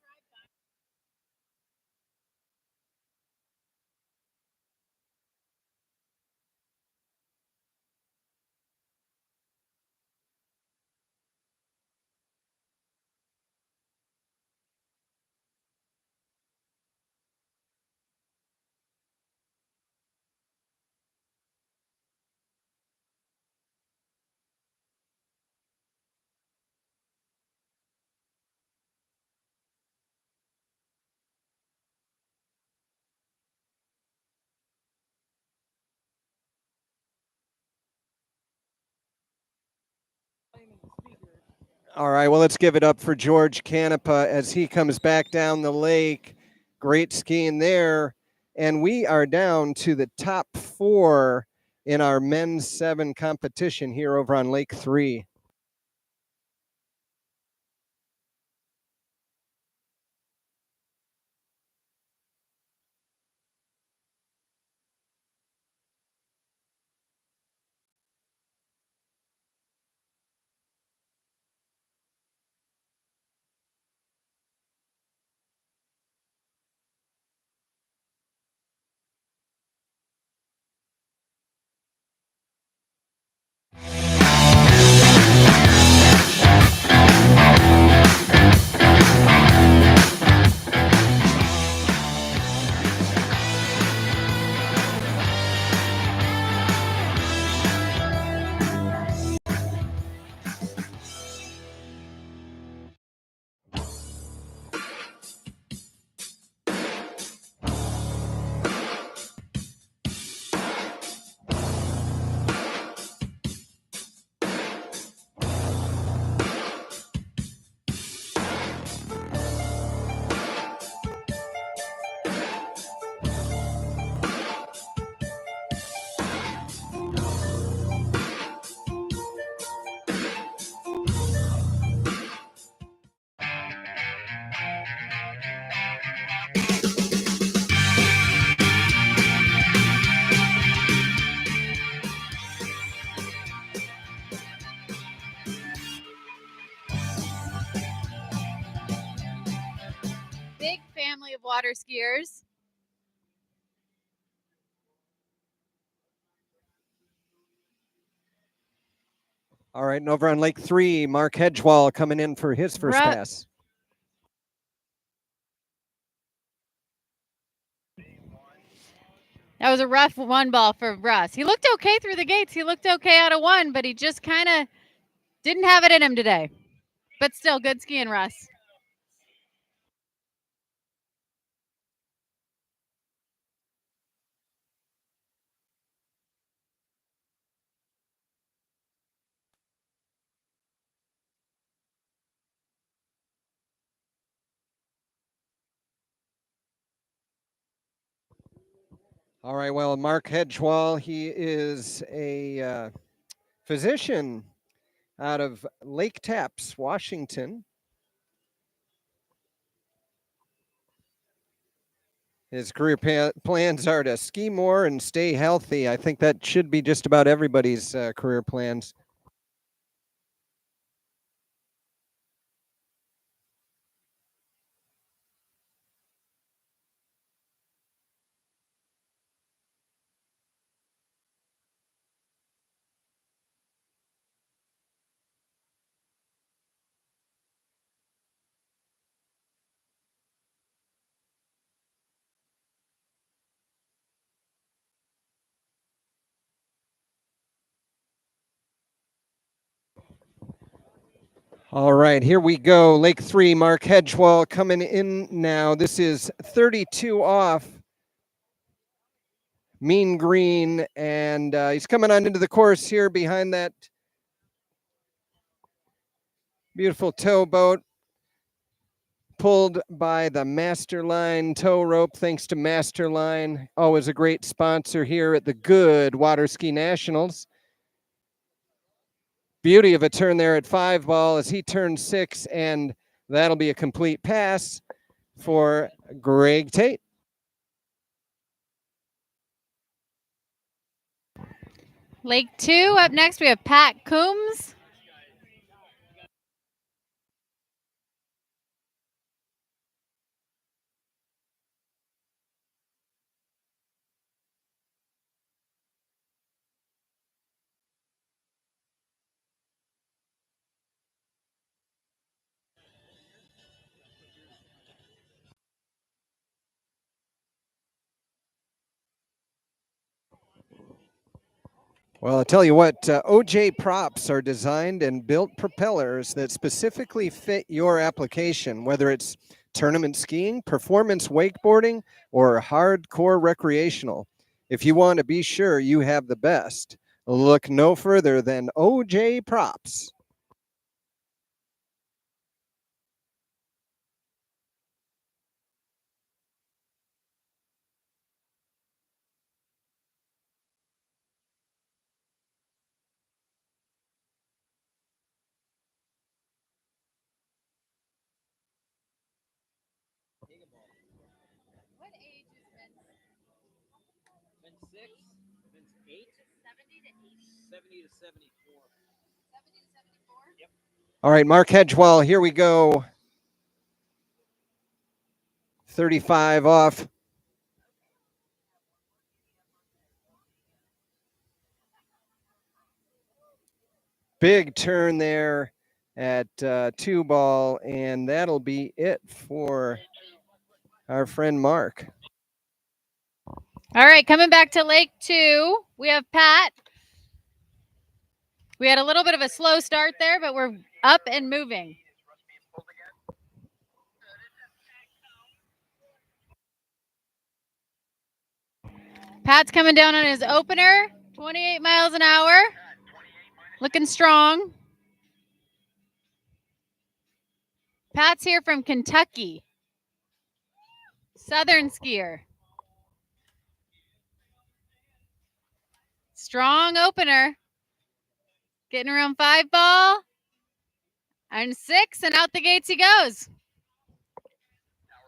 All right, well, let's give it up for George Canepa as he comes back down the lake. Great skiing there. And we are down to the top 4 in our men's 7 competition here over on Lake 3. Big family of water skiers. All right, and over on Lake 3, Mark Hedgewall coming in for his first pass. That was a rough one ball for Russ. He looked okay through the gates. He looked okay out of 1, but he just kind of didn't have it in him today. But still, good skiing, Russ. All right, well, Mark Hedgewall, he is a physician out of Lake Tapps, Washington. His career plans are to ski more and stay healthy. I think that should be just about everybody's career plans. All right, here we go. Lake 3, Mark Hedgewall coming in now. This is 32 off. Mean green, and he's coming on into the course here behind that beautiful towboat. Pulled by the Masterline tow rope, thanks to Masterline. Always a great sponsor here at the GOODE Water Ski Nationals. Beauty of a turn there at 5 ball as he turns 6, and that'll be a complete pass for Greg Tate. Lake 2, up next we have Pat Coombs. Well, I'll tell you what, OJ props are designed and built propellers that specifically fit your application, whether it's tournament skiing, performance wakeboarding, or hardcore recreational. If you want to be sure you have the best, look no further than OJ props. 6, women's 8. 70 to 74. Yep. All right, Mark Hedgewell, here we go. 35 off. Big turn there at 2 ball, and that'll be it for our friend Mark. All right, coming back to Lake 2, we have Pat. We had a little bit of a slow start there, but we're up and moving. Pat's coming down on his opener, 28 miles an hour. Looking strong. Pat's here from Kentucky. Southern skier. Strong opener. Getting around 5 ball. And 6, and out the gates he goes.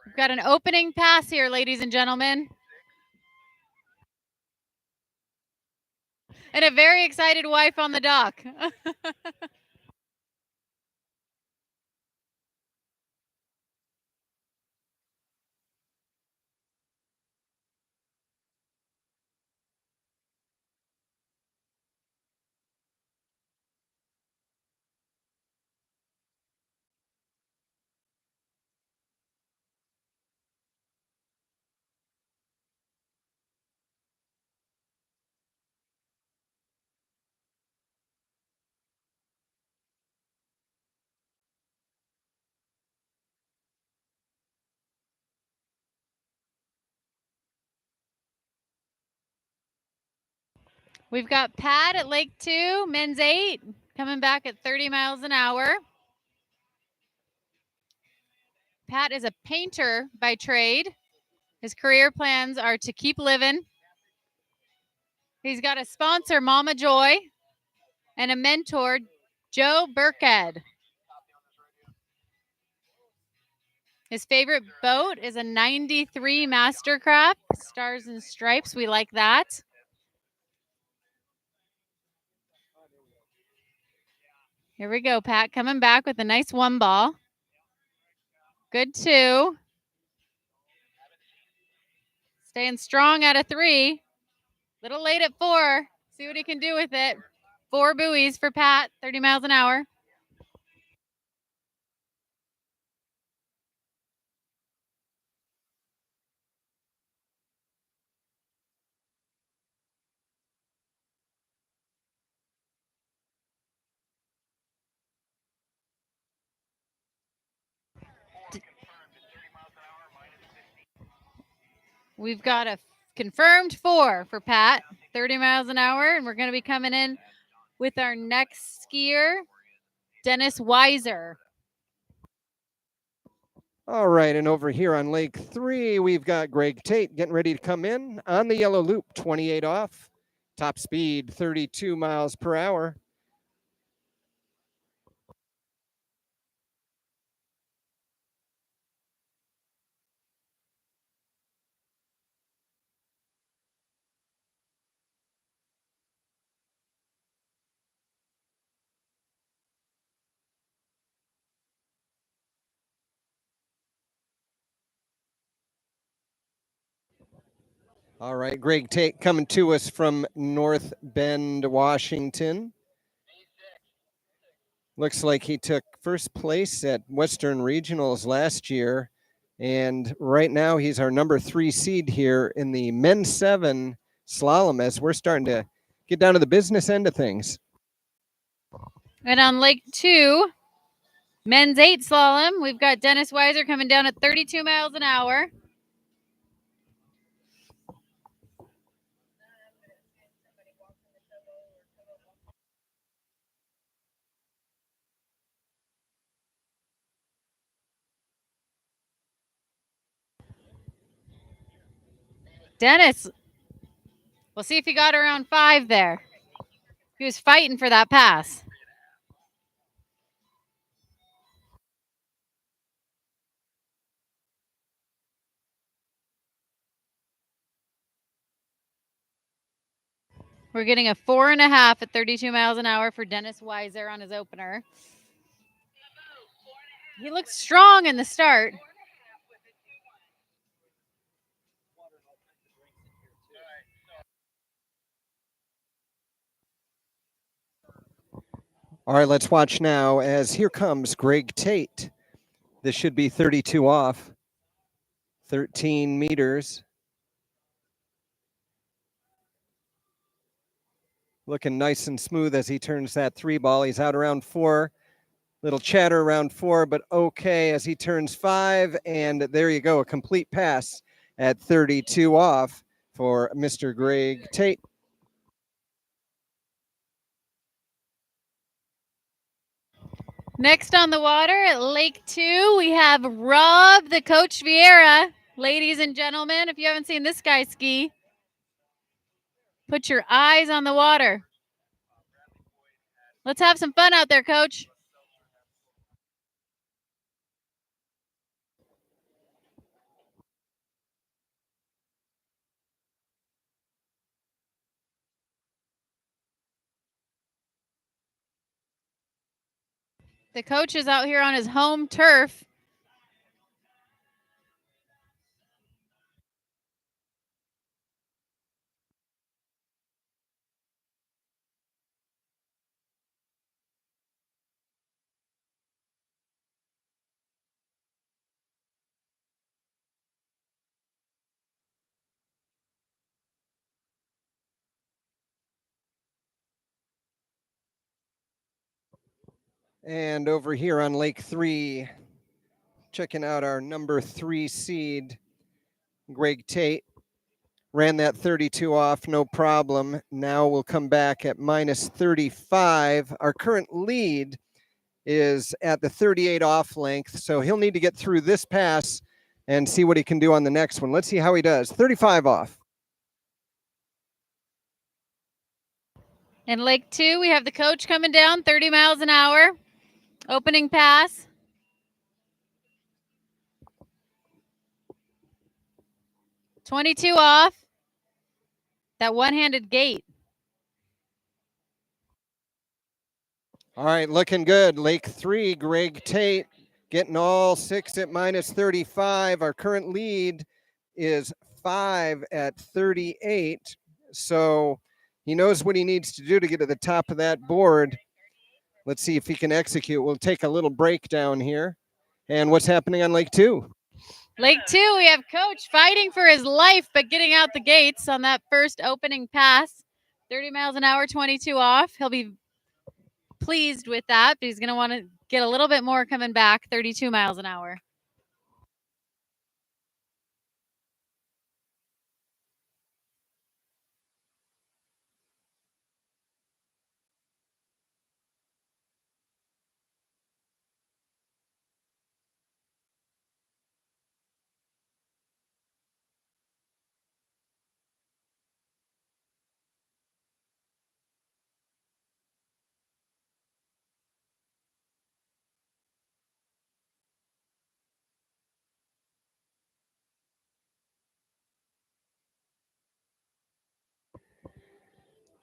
We've got an opening pass here, ladies and gentlemen. And a very excited wife on the dock. We've got Pat at Lake 2, men's 8, coming back at 30 miles an hour. Pat is a painter by trade. His career plans are to keep living. He's got a sponsor, Mama Joy, and a mentor, Joe Burkhead. His favorite boat is a 93 Mastercraft, Stars and Stripes. We like that. Here we go, Pat, coming back with a nice 1 ball. Good 2. Staying strong out of 3. Little late at 4. See what he can do with it. 4 buoys for Pat, 30 miles an hour. We've got a confirmed 4 for Pat, 30 miles an hour, and we're going to be coming in with our next skier, Dennis Weiser. All right, and over here on Lake 3, we've got Greg Tate getting ready to come in on the yellow loop, 28 off, top speed 32 miles per hour. All right, Greg Tate coming to us from North Bend, Washington. Looks like he took first place at Western Regionals last year. And right now he's our number 3 seed here in the men's 7 slalom as we're starting to get down to the business end of things. And on Lake 2, men's 8 slalom, we've got Dennis Weiser coming down at 32 miles an hour. Dennis, we'll see if he got around 5 there. He was fighting for that pass. We're getting a 4.5 at 32 miles an hour for Dennis Weiser on his opener. He looks strong in the start. All right, let's watch now as here comes Greg Tate. This should be 32 off, 13 meters. Looking nice and smooth as he turns that 3 ball. He's out around 4. Little chatter around 4, but okay as he turns 5. And there you go, a complete pass at 32 off for Mr. Greg Tate. Next on the water at Lake 2, we have Rob the Coach Vieira. Ladies and gentlemen, if you haven't seen this guy ski, put your eyes on the water. Let's have some fun out there, Coach. The coach is out here on his home turf. And over here on Lake 3, checking out our number 3 seed, Greg Tate. Ran that 32 off, no problem. Now we'll come back at minus 35. Our current lead is at the 38 off length, so he'll need to get through this pass and see what he can do on the next one. Let's see how he does. 35 off. In Lake 2, we have the coach coming down 30 miles an hour. Opening pass. $22 off. That one-handed gate. All right, looking good. Lake 3, Greg Tate getting all 6 at minus 35. Our current lead is 5 at 38. So he knows what he needs to do to get to the top of that board. Let's see if he can execute. We'll take a little break down here. And what's happening on Lake 2? Lake 2, we have Coach fighting for his life, but getting out the gates on that first opening pass. 30 miles an hour, 22 off. He'll be pleased with that, but he's going to want to get a little bit more coming back, 32 miles an hour.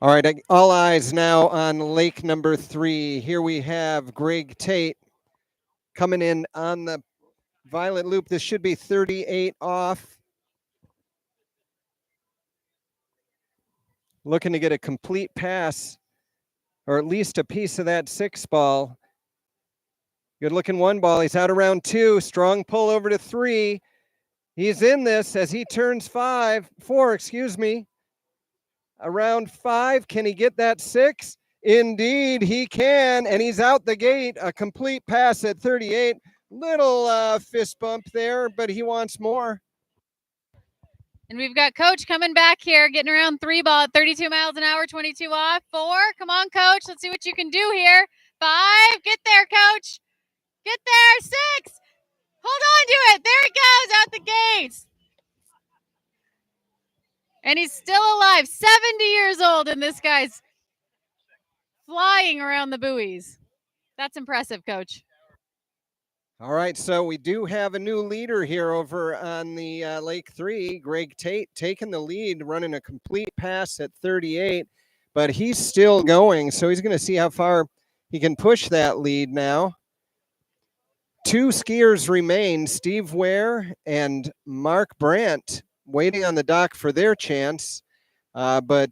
All right, all eyes now on lake number 3. Here we have Greg Tate coming in on the violet loop. This should be 38 off. Looking to get a complete pass, or at least a piece of that 6 ball. Good looking 1 ball. He's out around 2. Strong pull over to 3. He's in this as he turns 4, excuse me. Around 5, can he get that 6? Indeed, he can, and he's out the gate. A complete pass at 38. Little fist bump there, but he wants more. And we've got Coach coming back here, getting around 3 ball at 32 miles an hour, 22 off. 4, come on, Coach. Let's see what you can do here. 5, get there, Coach. Get there. 6, hold on to it. There he goes, out the gates. And he's still alive, 70 years old, and this guy's flying around the buoys. That's impressive, Coach. All right, so we do have a new leader here over on the Lake 3. Greg Tate taking the lead, running a complete pass at 38. but he's still going. So he's going to see how far he can push that lead now. 2 skiers remain, Steve Ware and Mark Brandt, waiting on the dock for their chance. But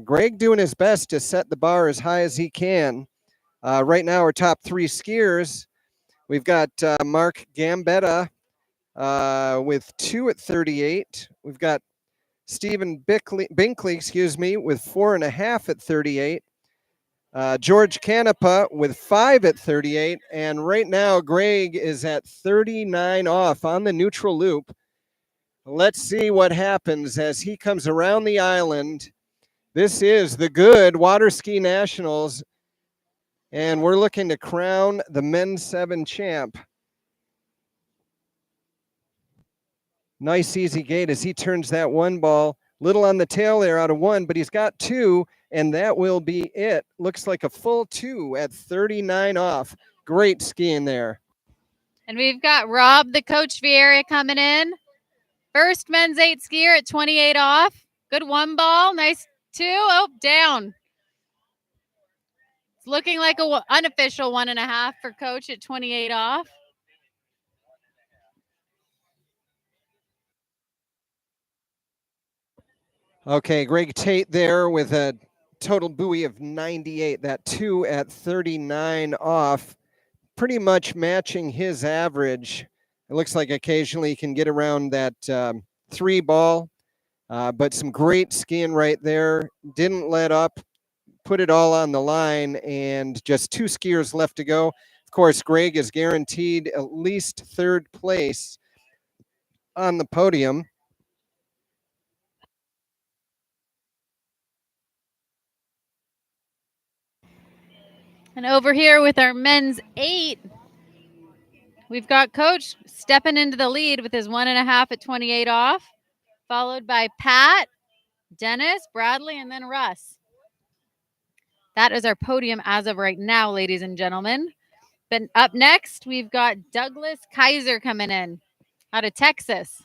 Greg doing his best to set the bar as high as he can. Right now, our top 3 skiers, we've got Mark Gambetta with 2 at 38. We've got Stephen Binkley, with 4.5 at 38. George Canepa with 5 at 38. And right now, Greg is at 39 off on the neutral loop. Let's see what happens as he comes around the island. This is the GOODE Water Ski Nationals, and we're looking to crown the men's 7 champ. Nice easy gate as he turns that one ball. Little on the tail there out of 1, but he's got 2, and that will be it. Looks like a full 2 at 39 off. Great skiing there. And we've got Rob, the Coach Vieira, coming in. First men's 8 skier at 28 off. Good 1 ball. Nice 2. Oh, down. It's looking like a unofficial 1.5 for Coach at 28 off. Okay, Greg Tate there with a total buoy of 98. That 2 at 39 off, pretty much matching his average. It looks like occasionally he can get around that 3 ball, but some great skiing right there. Didn't let up, put it all on the line, and just 2 skiers left to go. Of course, Greg is guaranteed at least 3rd place on the podium. And over here with our men's 8, we've got Coach stepping into the lead with his 1.5 at 28 off, followed by Pat, Dennis, Bradley, and then Russ. That is our podium as of right now, ladies and gentlemen. Then up next, we've got Douglas Kaiser coming in out of Texas.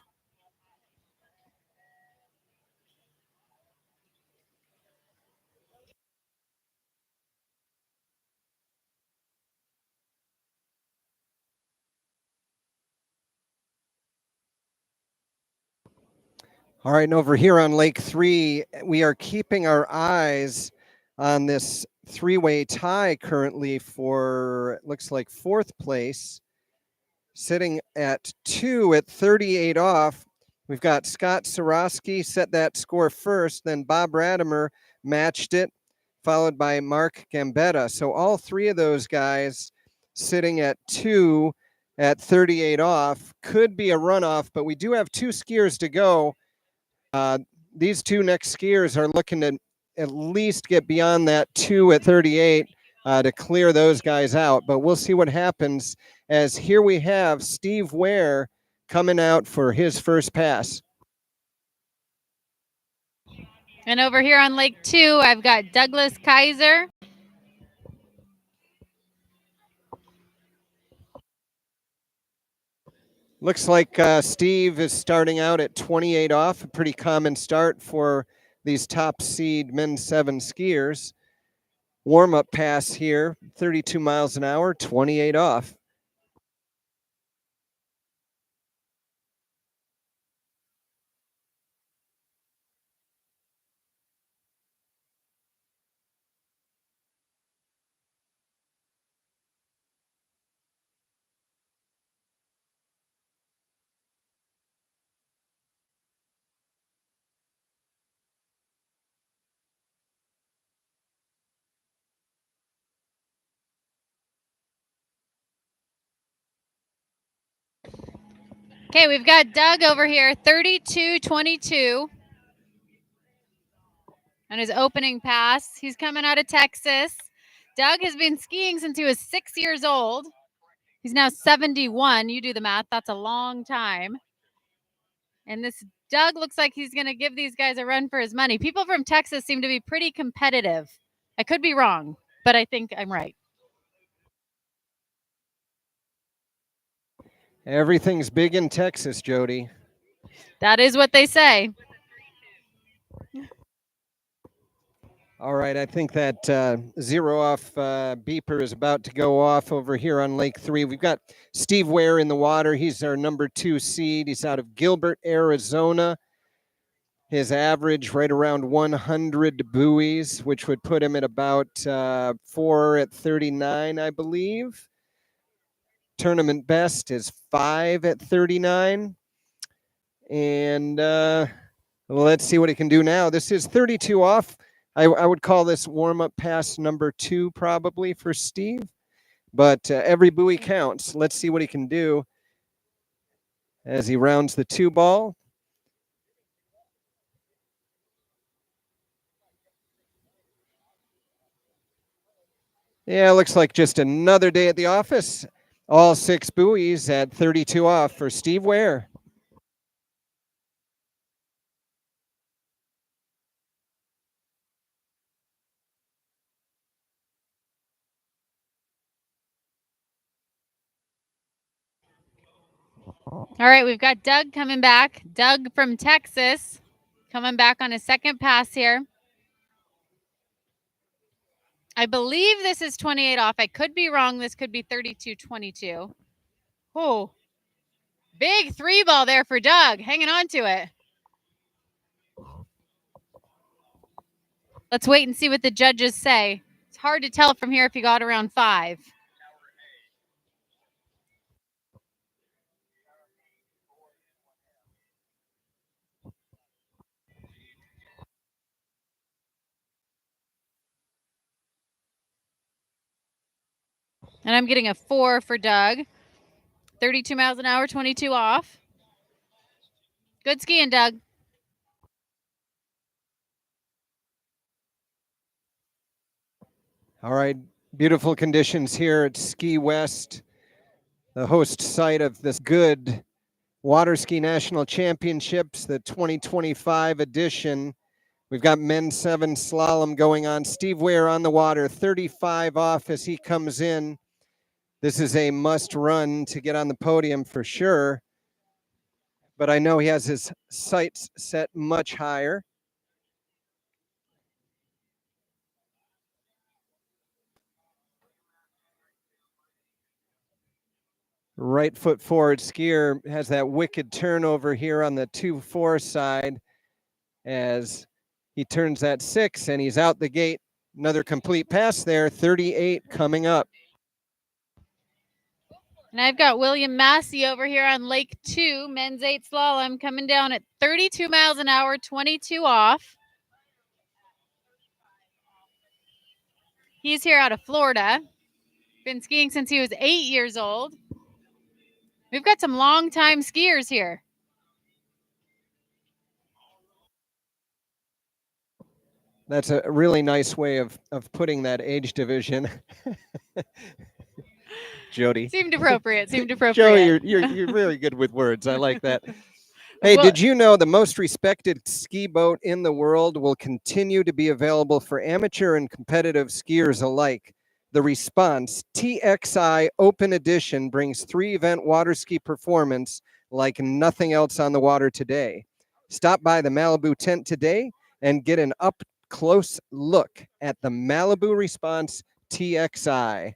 All right, and over here on Lake 3, we are keeping our eyes on this 3-way tie currently for, looks like 4th place, sitting at 2 at 38 off. We've got Scott Sorosky set that score first, then Bob Radimer matched it, followed by Mark Gambetta. So all 3 of those guys sitting at 2 at 38 off. Could be a runoff, but we do have 2 skiers to go. These 2 next skiers are looking to at least get beyond that 2 at 38 to clear those guys out. But we'll see what happens, as here we have Steve Ware coming out for his first pass. And over here on Lake 2, I've got Douglas Kaiser. Looks like Steve is starting out at 28 off, a pretty common start for these top seed men's 7 skiers. Warm-up pass here, 32 miles an hour, 28 off. Okay, we've got Doug over here, 32-22 on his opening pass. He's coming out of Texas. Doug has been skiing since he was 6 years old. He's now 71. You do the math. That's a long time. And this Doug looks like he's going to give these guys a run for his money. People from Texas seem to be pretty competitive. I could be wrong, but I think I'm right. Everything's big in Texas, Jody. That is what they say. All right, I think that zero off beeper is about to go off over here on Lake 3. We've got Steve Ware in the water. He's our number 2 seed. He's out of Gilbert, Arizona. His average right around 100 buoys, which would put him at about 4 at 39, I believe. Tournament best is 5 at 39. And let's see what he can do now. This is 32 off. I would call this warm-up pass number 2 probably for Steve. But every buoy counts. Let's see what he can do as he rounds the 2 ball. Yeah, looks like just another day at the office. All 6 buoys at 32 off for Steve Ware. All right, we've got Doug coming back. Doug from Texas coming back on his second pass here. I believe this is 28 off. I could be wrong. This could be 32-22. Oh, big 3 ball there for Doug. Hanging on to it. Let's wait and see what the judges say. It's hard to tell from here if you got around 5. And I'm getting a 4 for Doug. 32 miles an hour, 22 off. Good skiing, Doug. All right, beautiful conditions here at Ski West, the host site of this GOODE Water Ski National Championships, the 2025 edition. We've got men's 7 slalom going on. Steve Ware on the water, 35 off as he comes in. This is a must run to get on the podium for sure. But I know he has his sights set much higher. Right foot forward skier has that wicked turnover here on the 2-4 side as he turns that 6 and he's out the gate. Another complete pass there, 38 coming up. And I've got William Massey over here on Lake 2, men's 8 slalom, coming down at 32 miles an hour, 22 off. He's here out of Florida. Been skiing since he was 8 years old. We've got some long-time skiers here. That's a really nice way of putting that age division. Jody. Seemed appropriate. Joey, you're really good with words. I like that. Hey, did you know the most respected ski boat in the world will continue to be available for amateur and competitive skiers alike? The Response TXI Open Edition brings 3-event water ski performance like nothing else on the water today. Stop by the Malibu tent today and get an up-close look at the Malibu Response TXI.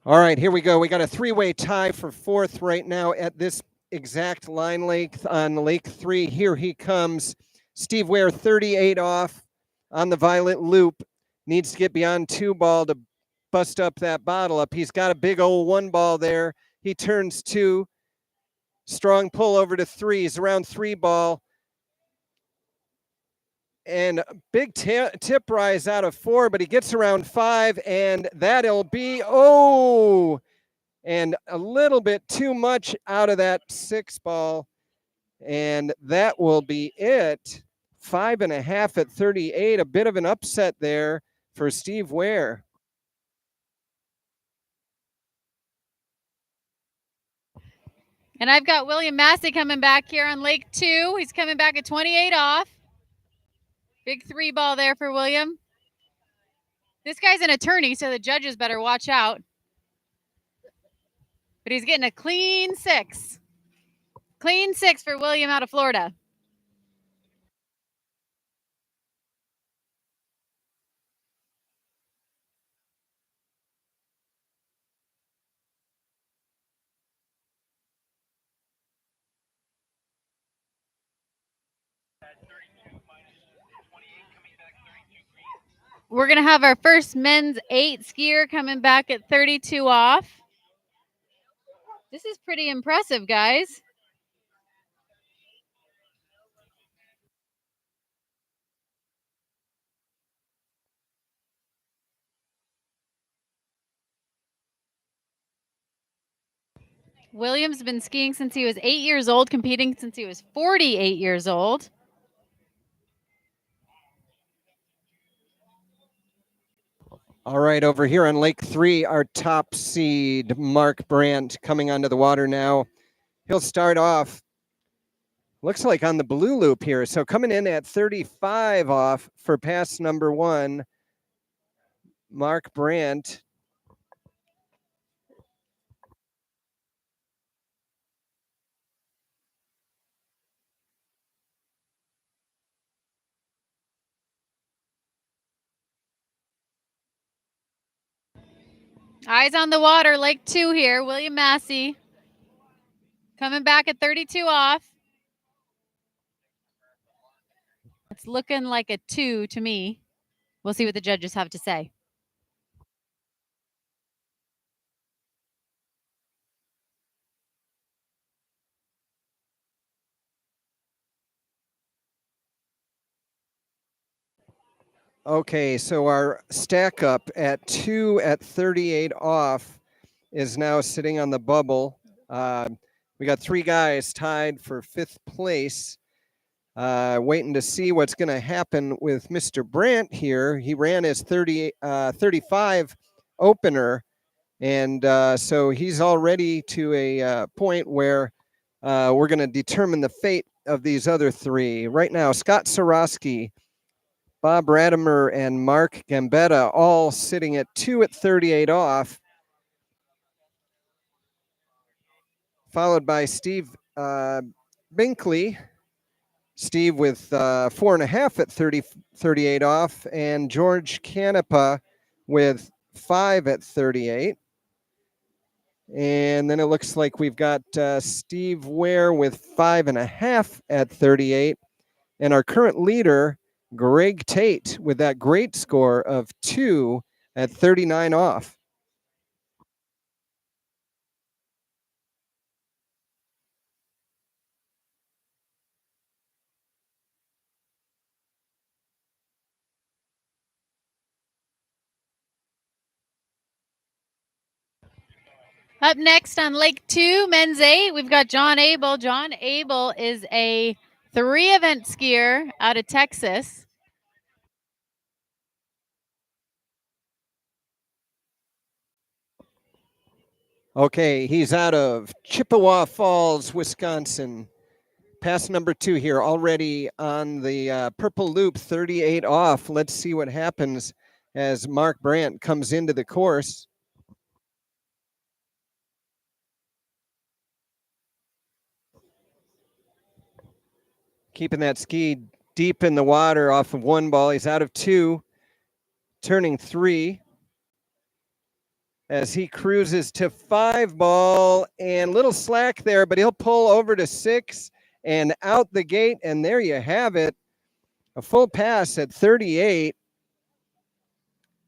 All right, here we go. We got a 3-way tie for 4th right now at this exact line length on Lake 3. Here he comes. Steve Ware, 38 off on the violet loop. Needs to get beyond 2 ball to bust up that bottle up. He's got a big old 1 ball there. He turns 2. Strong pull over to 3. He's around 3 ball. And big tip rise out of 4, but he gets around 5, and that'll be, and a little bit too much out of that 6 ball. And that will be it. 5.5 at 38, a bit of an upset there for Steve Ware. And I've got William Massey coming back here on Lake 2. He's coming back at 28 off. Big 3 ball there for William. This guy's an attorney, so the judges better watch out. But he's getting a clean 6. Clean 6 for William out of Florida. We're going to have our first men's 8 skier coming back at 32 off. This is pretty impressive, guys. William's been skiing since he was 8 years old, competing since he was 48 years old. All right, over here on Lake 3, our top seed, Mark Brandt, coming onto the water now. He'll start off, looks like on the blue loop here. So coming in at 35 off for pass number 1, Mark Brandt. Eyes on the water, Lake 2 here. William Massey coming back at 32 off. It's looking like a 2 to me. We'll see what the judges have to say. Okay, so our stack up at 2 at 38 off is now sitting on the bubble. We got 3 guys tied for 5th place. Waiting to see what's going to happen with Mr. Brandt here. He ran his 35 opener, and so he's already to a point where we're going to determine the fate of these other 3. Right now, Scott Sorosky, Bob Radimer, and Mark Gambetta all sitting at 2 at 38 off, followed by Steve Binkley. Steve with 4.5 at 38 off, and George Canepa with 5 at 38. And then it looks like we've got Steve Ware with 5.5 at 38. And our current leader, Greg Tate, with that great score of 2 at 39 off. Up next on Lake 2, men's 8, we've got John Abel. John Abel is a 3-event skier out of Texas. Okay, he's out of Chippewa Falls, Wisconsin. Pass number 2 here, already on the purple loop, 38 off. Let's see what happens as Mark Brandt comes into the course. Keeping that ski deep in the water off of 1 ball. He's out of 2, turning 3. As he cruises to 5 ball, and little slack there, but he'll pull over to 6 and out the gate, and there you have it. A full pass at 38,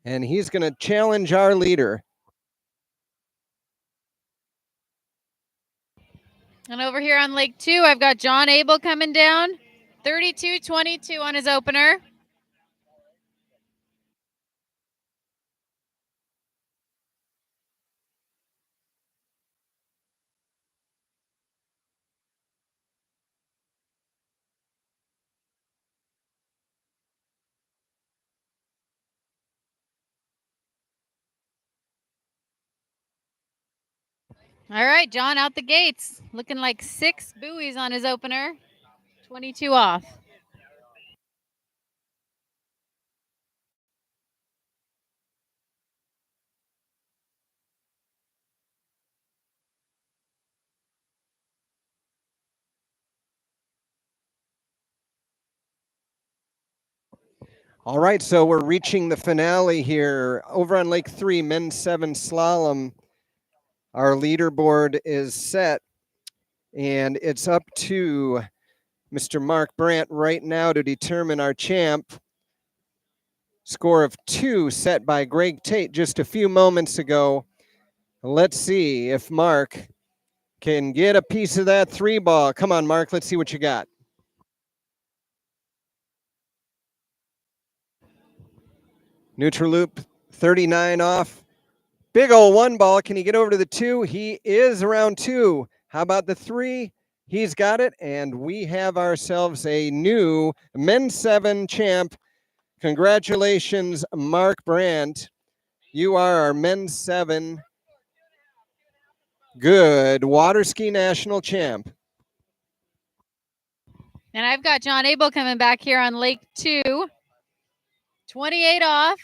and he's going to challenge our leader. And over here on Lake 2, I've got John Abel coming down, 32-22 on his opener. All right, John out the gates, looking like 6 buoys on his opener, 22 off. All right, so we're reaching the finale here. Over on Lake 3, men's 7 slalom. Our leaderboard is set, and it's up to Mr. Mark Brandt right now to determine our champ. Score of 2 set by Greg Tate just a few moments ago. Let's see if Mark can get a piece of that 3 ball. Come on, Mark, let's see what you got. Neutral loop, 39 off. Big old 1 ball. Can he get over to the 2? He is around 2. How about the 3? He's got it, and we have ourselves a new men's 7 champ. Congratulations, Mark Brandt. You are our men's 7 GOODE water ski national champ. And I've got John Abel coming back here on Lake 2. 28 off.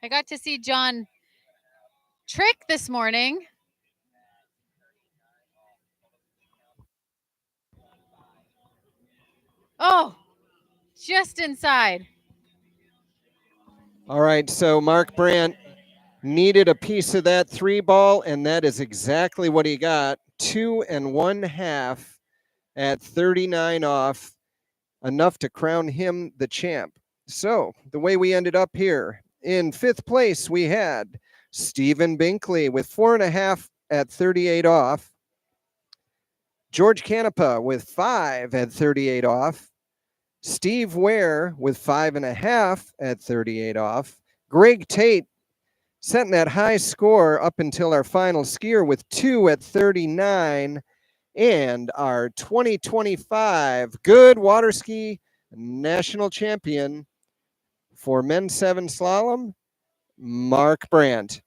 I got to see John trick this morning. Oh, just inside. All right, so Mark Brandt needed a piece of that 3 ball, and that is exactly what he got. 2 1/2 at 39 off, enough to crown him the champ. So the way we ended up here, in 5th place, we had Stephen Binkley with 4.5 at 38 off. George Canepa with 5 at 38 off. Steve Ware with 5.5 at 38 off. Greg Tate setting that high score up until our final skier with 2 at 39. And our 2025 GOODE water ski national champion for men's 7 slalom, Mark Brandt.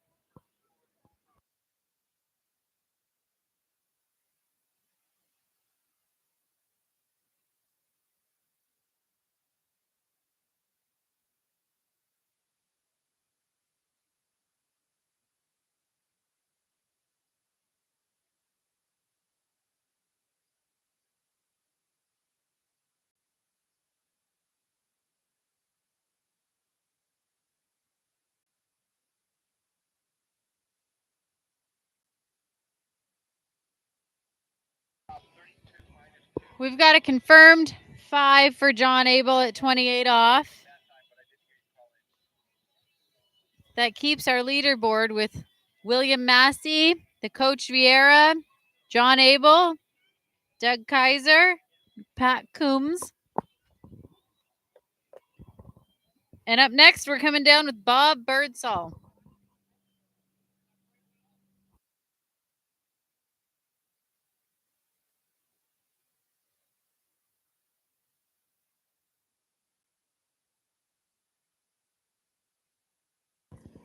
We've got a confirmed 5 for John Abel at 28 off. That keeps our leaderboard with William Massey, the Coach Vieira, John Abel, Doug Kaiser, Pat Coombs. And up next, we're coming down with Bob Birdsall.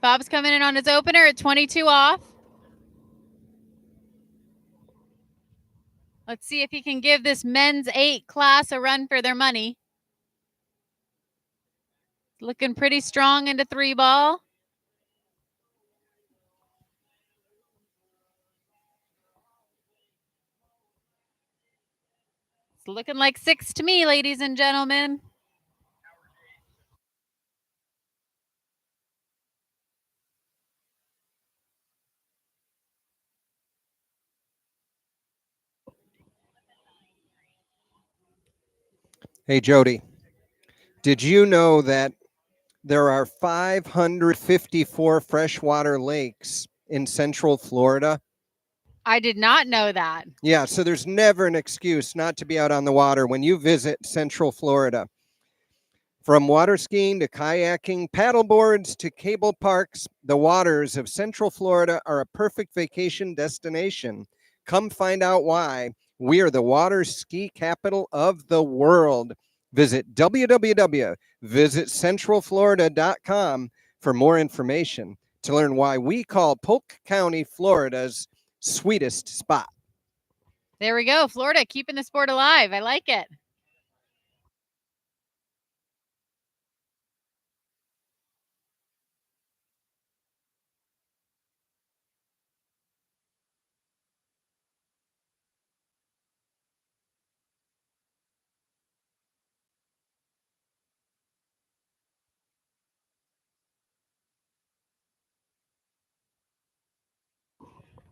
Bob's coming in on his opener at 22 off. Let's see if he can give this men's 8 class a run for their money. Looking pretty strong into 3 ball. It's looking like 6 to me, ladies and gentlemen. Hey, Jody, did you know that there are 554 freshwater lakes in Central Florida? I did not know that. Yeah, so there's never an excuse not to be out on the water when you visit Central Florida. From water skiing to kayaking, paddleboards to cable parks, the waters of Central Florida are a perfect vacation destination. Come find out why. We are the water ski capital of the world. Visit www.visitcentralflorida.com for more information to learn why we call Polk County Florida's sweetest spot. There we go. Florida keeping the sport alive. I like it.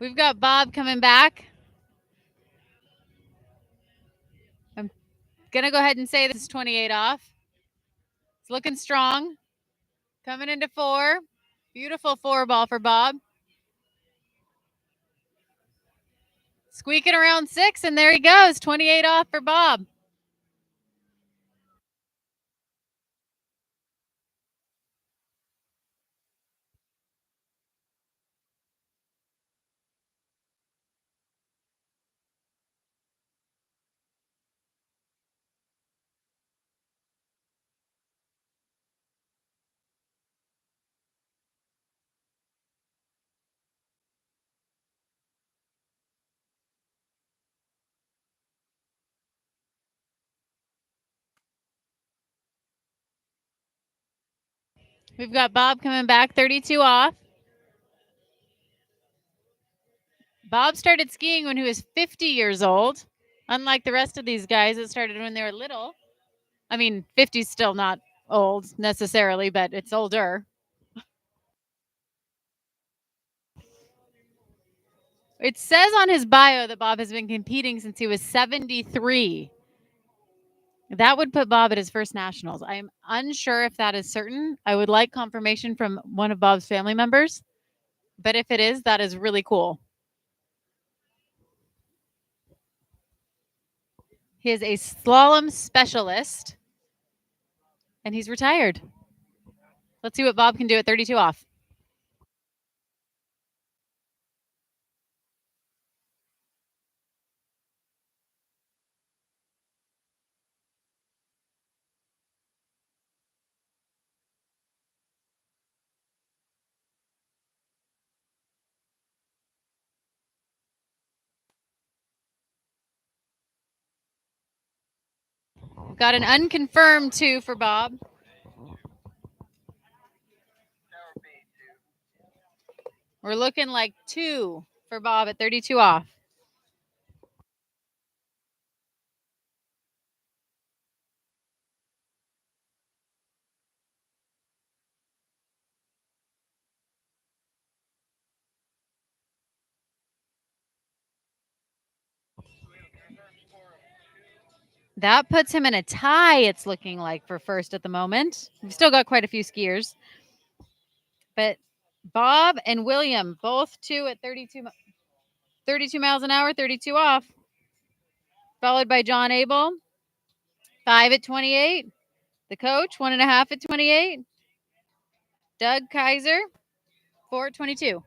We've got Bob coming back. I'm going to go ahead and say this is 28 off. It's looking strong. Coming into 4. Beautiful 4 ball for Bob. Squeaking around 6, and there he goes. 28 off for Bob. We've got Bob coming back, 32 off. Bob started skiing when he was 50 years old. Unlike the rest of these guys that started when they were little. I mean, 50 is still not old necessarily, but it's older. It says on his bio that Bob has been competing since he was 73. That would put Bob at his first nationals. I am unsure if that is certain. I would like confirmation from one of Bob's family members. But if it is, that is really cool. He is a slalom specialist, and he's retired. Let's see what Bob can do at 32 off. Got an unconfirmed 2 for Bob. We're looking like 2 for Bob at 32 off. That puts him in a tie, it's looking like, for first at the moment. We've still got quite a few skiers. But Bob and William, both 2 at 32 miles an hour, 32 off. Followed by John Abel, 5 at 28. The coach, 1.5 at 28. Doug Kaiser, 4 at 22.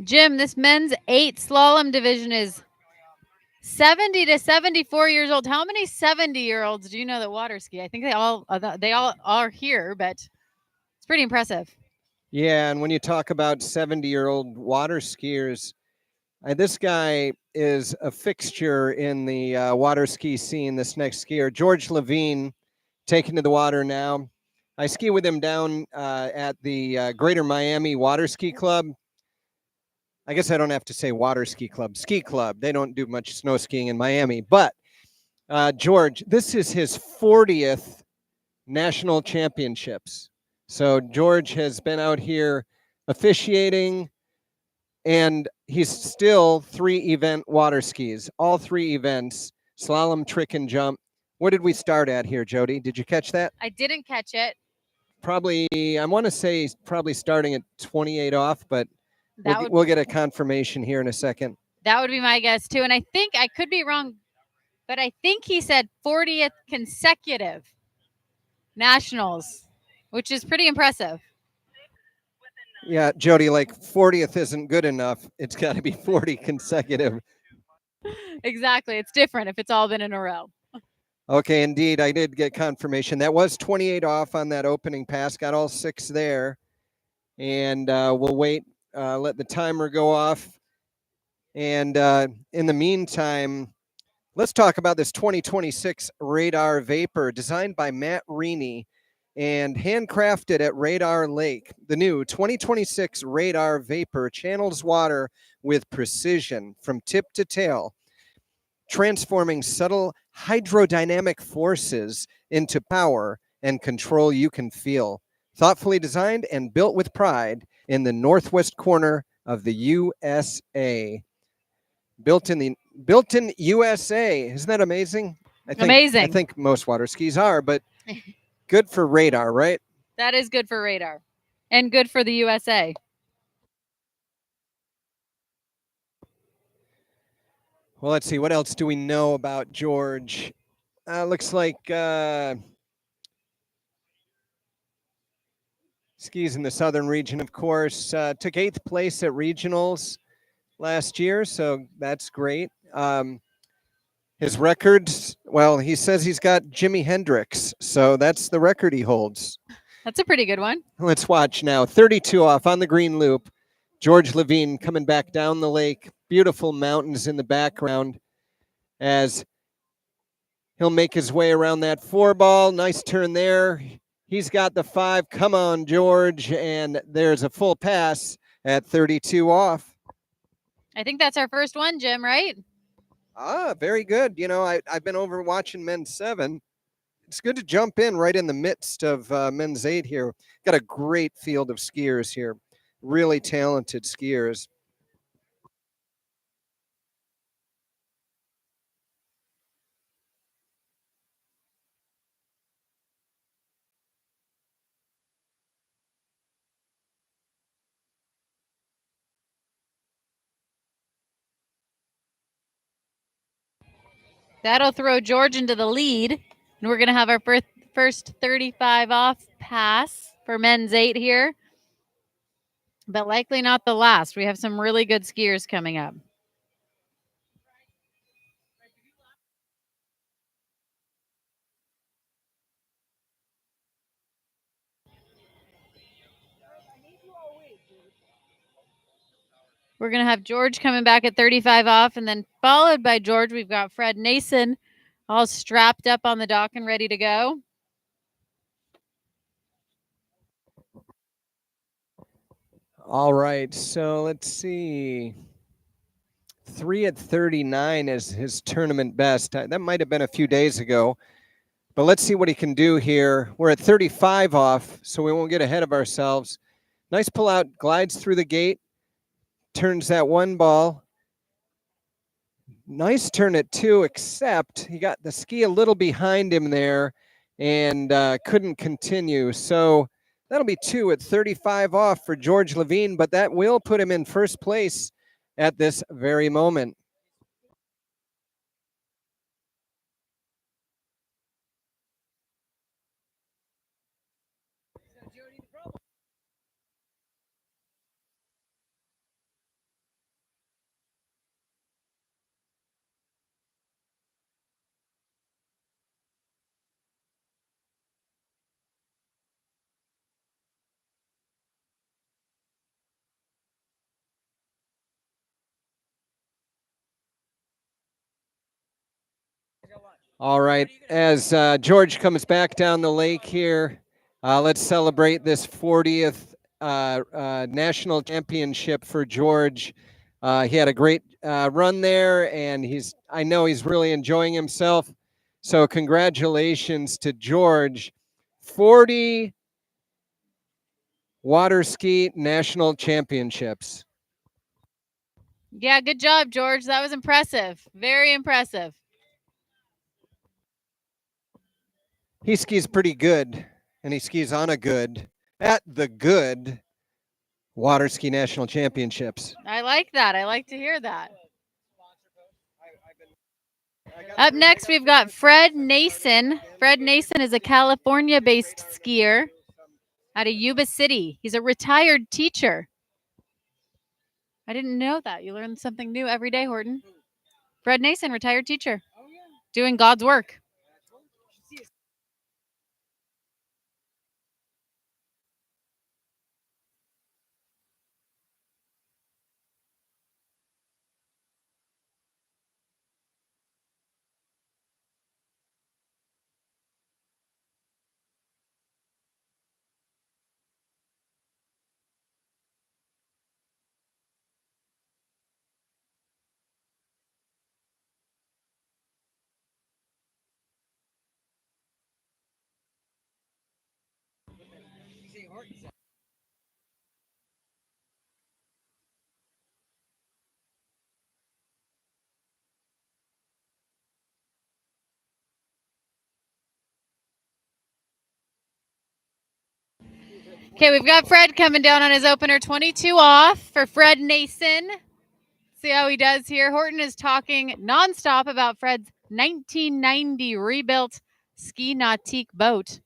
Jim, this men's 8 slalom division is 70 to 74 years old. How many 70-year-olds do you know that water ski? I think they all are here, but it's pretty impressive. Yeah, and when you talk about 70-year-old water skiers, this guy is a fixture in the water ski scene, this next skier. George Levine, taken to the water now. I ski with him down at the Greater Miami Water Ski Club. I guess I don't have to say water ski club, ski club. They don't do much snow skiing in Miami. But George, this is his 40th national championships. So George has been out here officiating, and he's still 3 event water skis, all 3 events, slalom, trick, and jump. What did we start at here, Jody? Did you catch that? I didn't catch it. Probably, I want to say probably starting at 28 off, but We'll get a confirmation here in a second. That would be my guess too. And I think I could be wrong, but I think he said 40th consecutive nationals, which is pretty impressive. Yeah, Jody, like 40th isn't good enough. It's got to be 40 consecutive. Exactly. It's different if it's all been in a row. Okay, indeed. I did get confirmation. That was 28 off on that opening pass. Got all 6 there. And we'll wait, let the timer go off. And in the meantime, let's talk about this 2026 Radar Vapor designed by Matt Reaney and handcrafted at Radar Lake. The new 2026 Radar Vapor channels water with precision from tip to tail, transforming subtle hydrodynamic forces into power and control you can feel. Thoughtfully designed and built with pride in the northwest corner of the USA. Built in USA. Isn't that amazing? Amazing. I think most water skis are, but good for Radar, right? That is good for Radar and good for the USA. Well, let's see. What else do we know about George? Looks like skis in the southern region, of course. Took 8th place at regionals last year, so that's great. His records, well, he says he's got Jimi Hendrix, so that's the record he holds. That's a pretty good one. Let's watch now. 32 off on the green loop. George Levine coming back down the lake. Beautiful mountains in the background as he'll make his way around that 4-ball. Nice turn there. He's got the 5. Come on, George. And there's a full pass at 32 off. I think that's our first one, Jim, right? Ah, very good. You know, I've been over watching men's 7. It's good to jump in right in the midst of men's 8 here. Got a great field of skiers here. Really talented skiers. That'll throw George into the lead. And we're going to have our first 35 off pass for men's 8 here. But likely not the last. We have some really good skiers coming up. We're going to have George coming back at 35 off, and then followed by George, we've got Fred Nason all strapped up on the dock and ready to go. All right, so let's see. 3 at 39 is his tournament best. That might have been a few days ago, but let's see what he can do here. We're at 35 off, so we won't get ahead of ourselves. Nice pull out, glides through the gate, turns that 1 ball. Nice turn at 2, except he got the ski a little behind him there and couldn't continue. So that'll be 2 at 35 off for George Levine, but that will put him in first place at this very moment. All right, as George comes back down the lake here, let's celebrate this 40th national championship for George. He had a great run there, and I know he's really enjoying himself. So congratulations to George. 40 water ski national championships. Yeah, good job, George. That was impressive. Very impressive. He skis pretty good, and he skis on a good at the GOODE Water Ski National Championships. I like that. I like to hear that. Up next, we've got Fred Nason. Fred Nason is a California-based skier out of Yuba City. He's a retired teacher. I didn't know that. You learn something new every day, Horton. Fred Nason, retired teacher, doing God's work. Okay, we've got Fred coming down on his opener, 22 off for Fred Nason. See how he does here. Horton is talking nonstop about Fred's 1990 rebuilt ski nautique boat.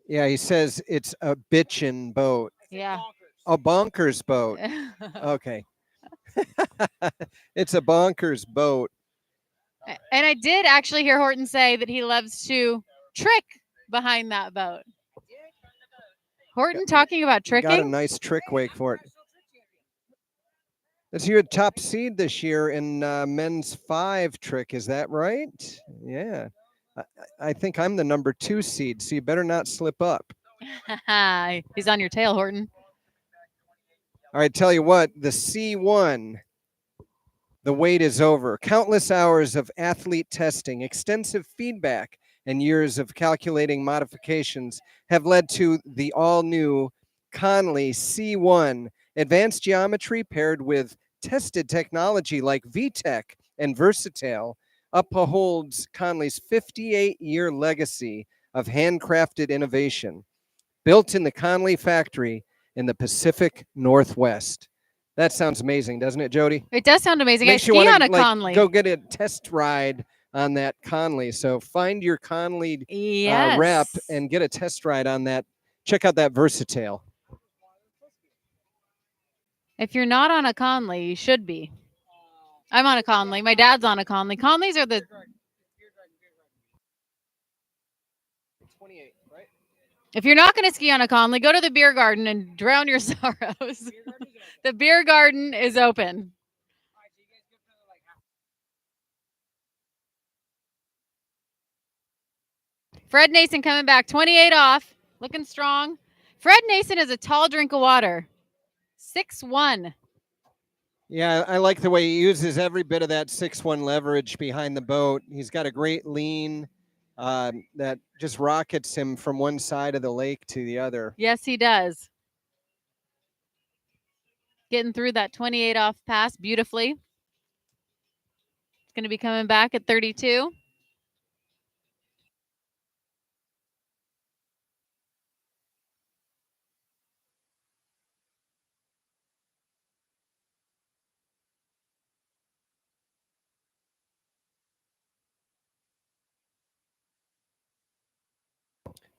Yeah, he says it's a bitchin' boat. Yeah. A bonkers boat. Okay. It's a bonkers boat. And I did actually hear Horton say that he loves to trick behind that boat. Horton talking about tricking. Got a nice trick wake for it. That's your top seed this year in men's 5 trick. Is that right? Yeah. I think I'm the number 2 seed, so you better not slip up. He's on your tail, Horton. All right, tell you what, the C1, the wait is over. Countless hours of athlete testing, extensive feedback, and years of calculating modifications have led to the all-new Conley C1. Advanced geometry paired with tested technology like VTEC and Versatile upholds Conley's 58-year legacy of handcrafted innovation, built in the Conley factory in the Pacific Northwest. That sounds amazing, doesn't it, Jody? It does sound amazing. Makes I you ski wanna, on a Conley. Go get a test ride on that Conley. So find your Conley Yes. rep and get a test ride on that. Check out that Versatile. If you're not on a Conley, you should be. I'm on a Conley. My dad's on a Conley. Conleys are the... 28, right? If you're not going to ski on a Conley, go to the beer garden and drown your sorrows. The beer garden is open. Fred Nason coming back, 28 off, looking strong. Fred Nason is a tall drink of water, 6'1". Yeah, I like the way he uses every bit of that 6'1" leverage behind the boat. He's got a great lean that just rockets him from one side of the lake to the other. Yes, he does. Getting through that 28 off pass beautifully. It's going to be coming back at 32.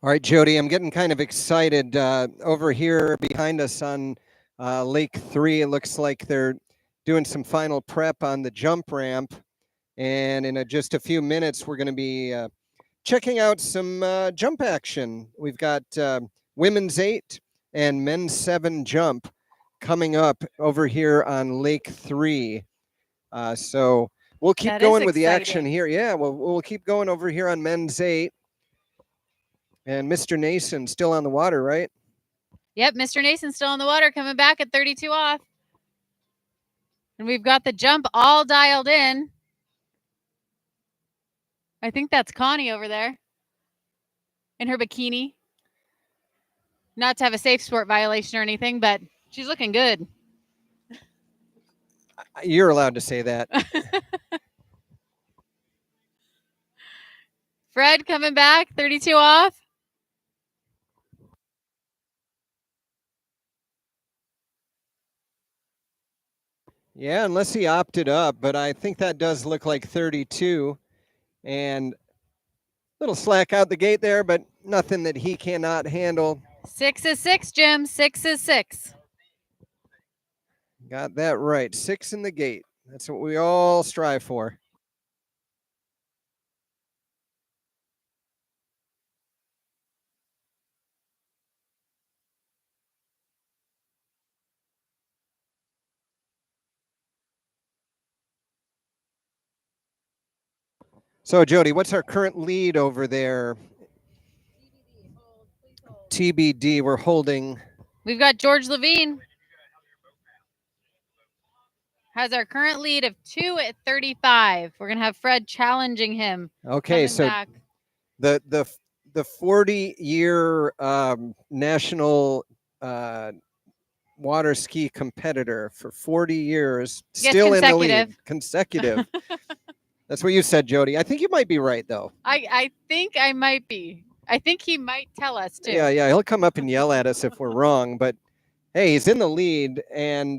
All right, Jody, I'm getting kind of excited. Over here behind us on Lake 3, it looks like they're doing some final prep on the jump ramp. And in just a few minutes, we're going to be checking out some jump action. We've got women's 8 and men's 7 jump coming up over here on Lake 3. So we'll keep going with the action here. Yeah, we'll keep going over here on men's 8. And Mr. Nason still on the water, right? Yep, Mr. Nason's still on the water, coming back at 32 off. And we've got the jump all dialed in. I think that's Connie over there in her bikini. Not to have a safe sport violation or anything, but she's looking good. You're allowed to say that. Fred coming back, 32 off. Yeah, unless he opted up, but I think that does look like 32. And a little slack out the gate there, but nothing that he cannot handle. 6 is 6, Jim. 6 is 6. Got that right. 6 in the gate. That's what we all strive for. So, Jody, what's our current lead over there? TBD, we're holding. We've got George Levine. Has our current lead of 2 at 35. We're going to have Fred challenging him. Okay, so back. the 40-year national water ski competitor for 40 years, Yes, still in the lead. Consecutive. That's what you said, Jody. I think you might be right, though. I think I might be. I think he might tell us too. Yeah, he'll come up and yell at us if we're wrong. But hey, he's in the lead, and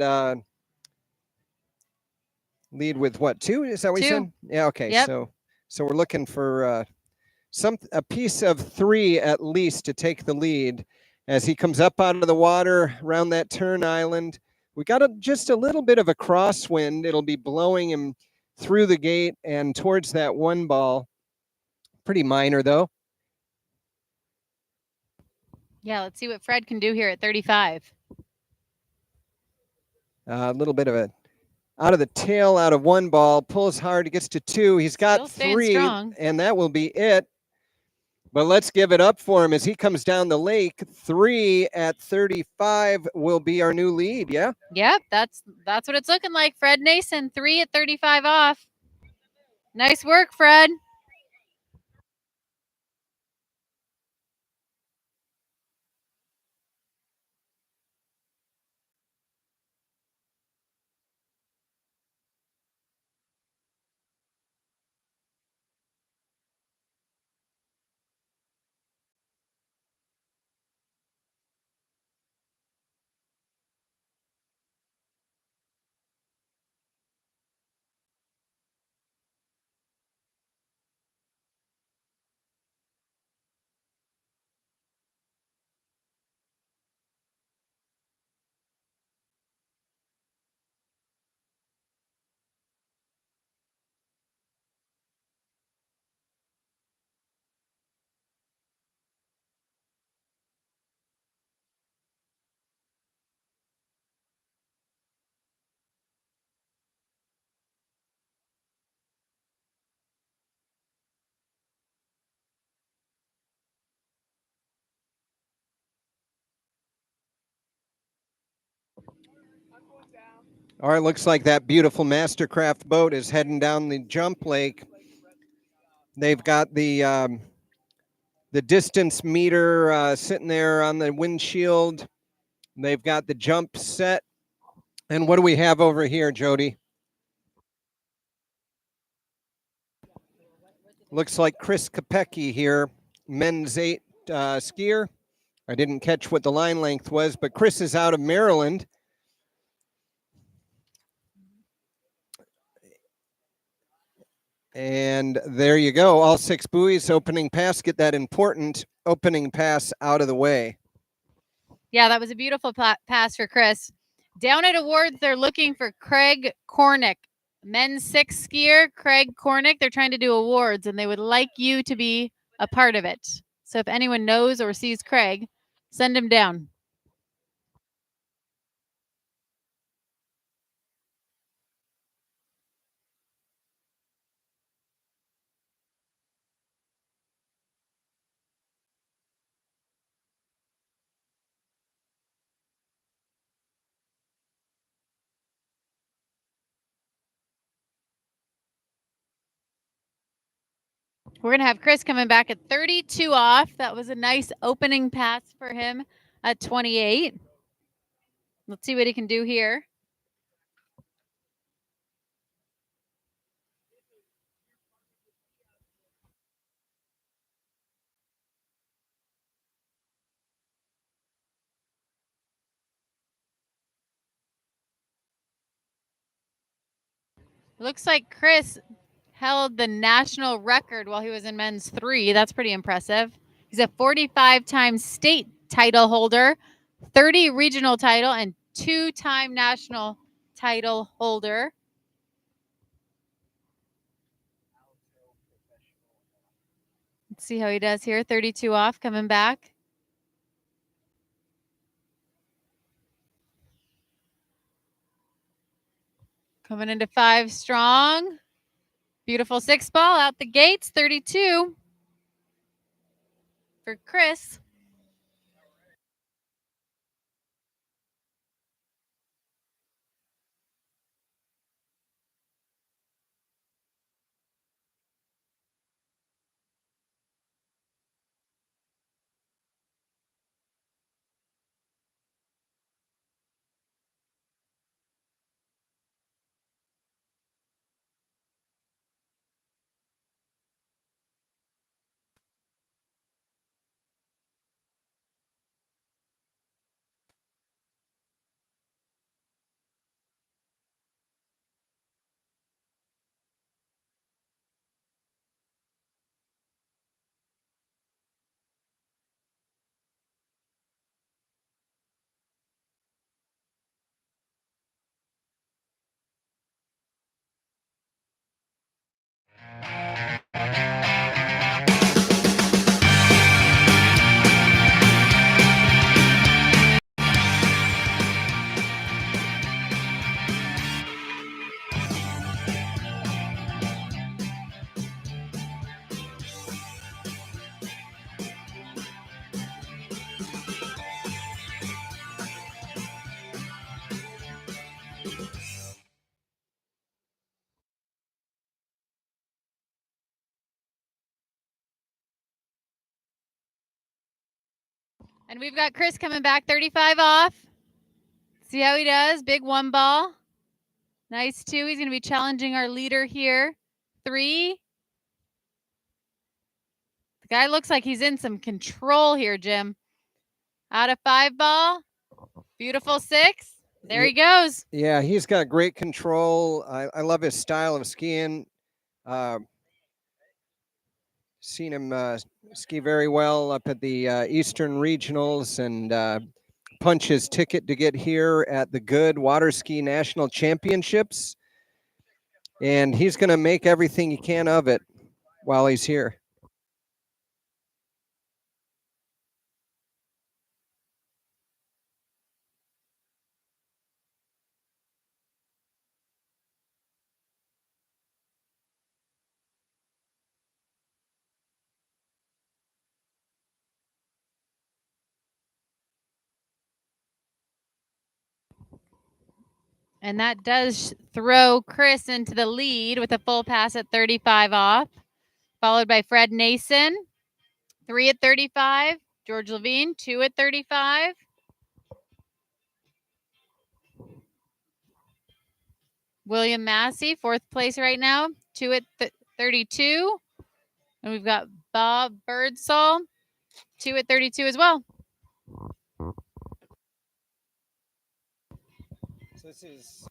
lead with what, 2? Is that what you 2. said? Yeah. Okay. Yep. So we're looking for a piece of 3 at least to take the lead as he comes up out of the water around that turn island. We got just a little bit of a crosswind. It'll be blowing him through the gate and towards that one ball. Pretty minor though. Yeah, let's see what Fred can do here at 35. A little bit of a out of the tail, out of one ball, pulls hard, gets to 2. He's got 3, strong. and that will be it. But let's give it up for him as he comes down the lake. 3 at 35 will be our new lead. Yeah. Yep, that's what it's looking like. Fred Nason, 3 at 35 off. Nice work, Fred. All right, looks like that beautiful Mastercraft boat is heading down the jump lake. They've got the distance meter sitting there on the windshield. They've got the jump set. And what do we have over here, Jody? Looks like Chris Kopecky here, men's 8 skier. I didn't catch what the line length was, but Chris is out of Maryland. And there you go. All 6 buoys, opening pass. Get that important opening pass out of the way. Yeah, that was a beautiful pass for Chris. Down at awards, they're looking for Craig Cornick. Men's 6 skier, Craig Cornick. They're trying to do awards, and they would like you to be a part of it. So if anyone knows or sees Craig, send him down. We're going to have Chris coming back at 32 off. That was a nice opening pass for him at 28. Let's see what he can do here. Looks like Chris held the national record while he was in men's 3. That's pretty impressive. He's a 45-time state title holder, 30 regional title, and 2-time national title holder. Let's see how he does here. 32 off, coming back. Coming into 5 strong. Beautiful 6 ball out the gates, 32 for Chris. And we've got Chris coming back, 35 off. See how he does. Big 1 ball. Nice 2. He's going to be challenging our leader here. 3. The guy looks like he's in some control here, Jim. Out of 5 ball. Beautiful 6. There he goes. Yeah, he's got great control. I love his style of skiing. Seen him ski very well up at the Eastern Regionals and punch his ticket to get here at the GOODE Water Ski National Championships. And he's going to make everything he can of it while he's here. And that does throw Chris into the lead with a full pass at 35 off, followed by Fred Nason, 3 at 35. George Levine, 2 at 35. William Massey, 4th place right now, 2 at 32. And we've got Bob Birdsall, 2 at 32 as well. So this is...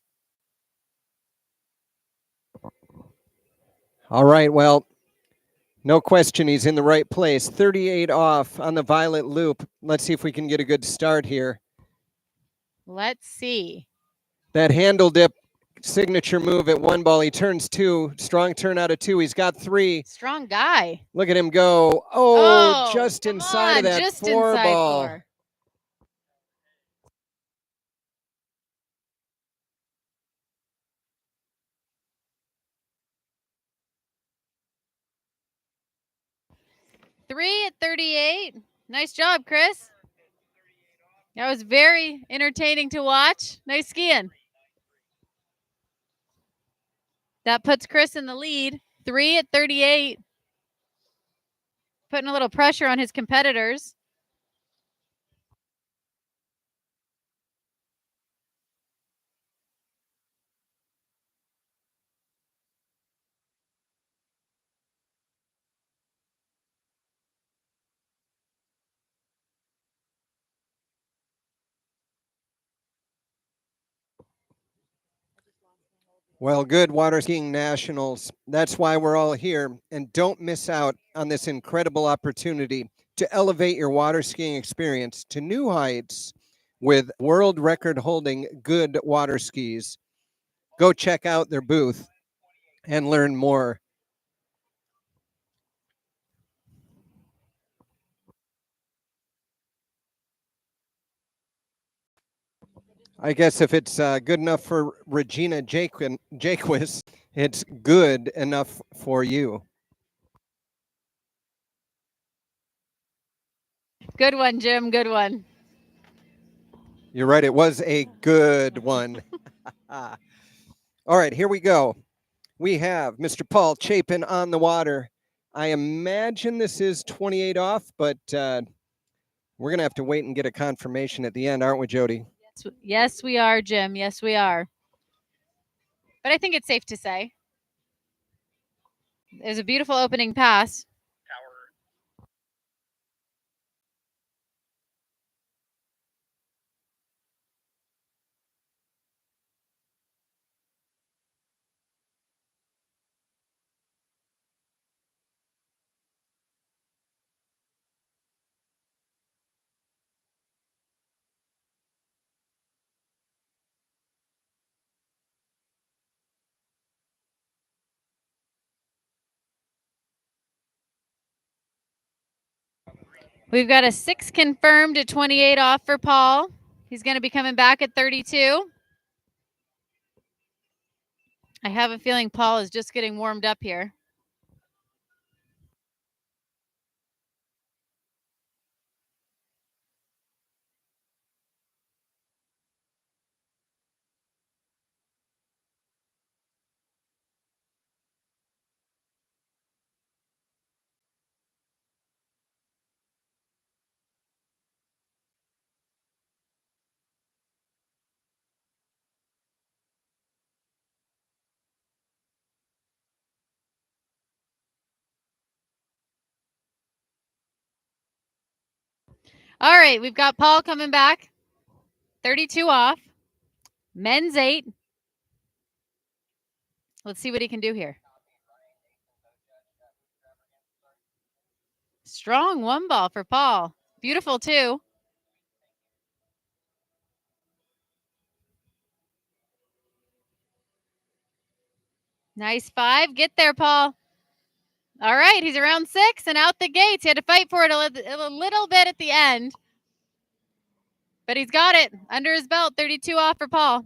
All right, well, no question he's in the right place. 38 off on the violet loop. Let's see if we can get a good start here. Let's see. That handle dip signature move at 1 ball. He turns 2. Strong turn out of 2. He's got 3. Strong guy. Look at him go. Oh, just inside of that just 4 inside ball. 4. Three at 38. Nice job, Chris. That was very entertaining to watch. Nice skiing. That puts Chris in the lead. 3 at 38. Putting a little pressure on his competitors. Well, good water skiing nationals. That's why we're all here. And don't miss out on this incredible opportunity to elevate your water skiing experience to new heights with world record holding GOODE water skis. Go check out their booth and learn more. I guess if it's good enough for Regina Jaquis, it's good enough for you. Good one, Jim. Good one. You're right. It was a good one. All right, here we go. We have Mr. Paul Chapin on the water. I imagine this is 28 off, but we're going to have to wait and get a confirmation at the end, aren't we, Jody? Yes, we are, Jim. Yes, we are. But I think it's safe to say. It was a beautiful opening pass. We've got a 6 confirmed at 28 off for Paul. He's going to be coming back at 32. I have a feeling Paul is just getting warmed up here. All right, we've got Paul coming back. 32 off. Men's 8. Let's see what he can do here. Strong 1 ball for Paul. Beautiful 2. Nice 5. Get there, Paul. All right, he's around 6 and out the gates. He had to fight for it a little bit at the end. But he's got it under his belt. 32 off for Paul.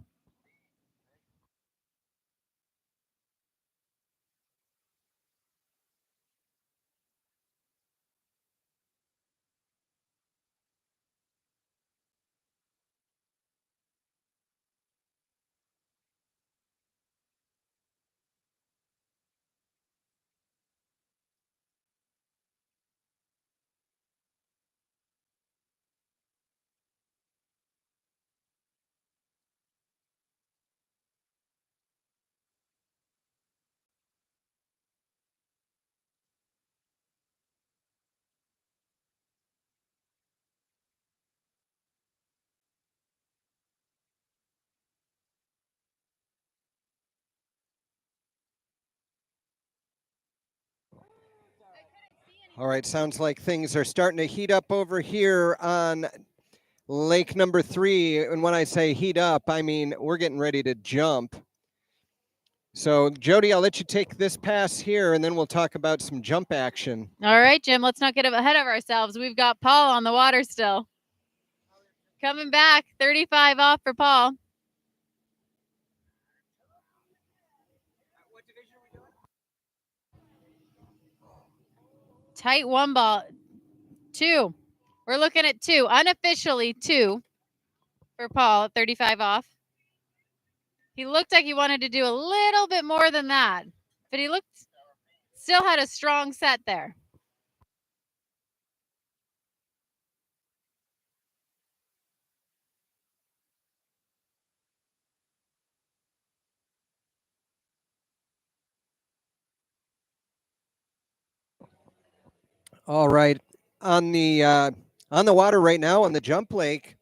All right, sounds like things are starting to heat up over here on lake number 3. And when I say heat up, I mean we're getting ready to jump. So, Jody, I'll let you take this pass here, and then we'll talk about some jump action. All right, Jim, let's not get ahead of ourselves. We've got Paul on the water still. Coming back, 35 off for Paul. Tight 1 ball. 2. We're looking at 2. Unofficially 2 for Paul at 35 off. He looked like he wanted to do a little bit more than that, but he still had a strong set there. All right, on the water right now on the jump lake,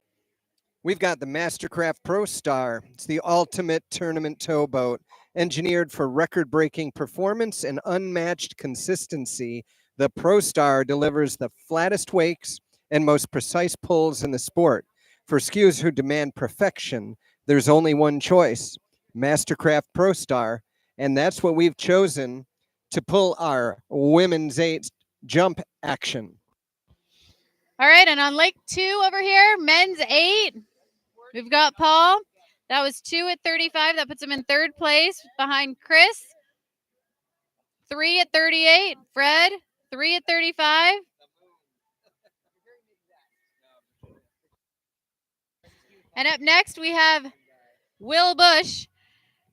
we've got the Mastercraft Pro Star. It's the ultimate tournament towboat, Engineered for record-breaking performance and unmatched consistency, the ProStar delivers the flattest wakes and most precise pulls in the sport. For skiers who demand perfection, there's only one choice, Mastercraft ProStar, and that's what we've chosen to pull our women's 8 jump action. All right, and on Lake 2 over here, men's 8, we've got Paul. That was 2 at 35. That puts him in 3rd place behind Chris. 3 at 38. Fred, 3 at 35. And up next, we have Will Bush.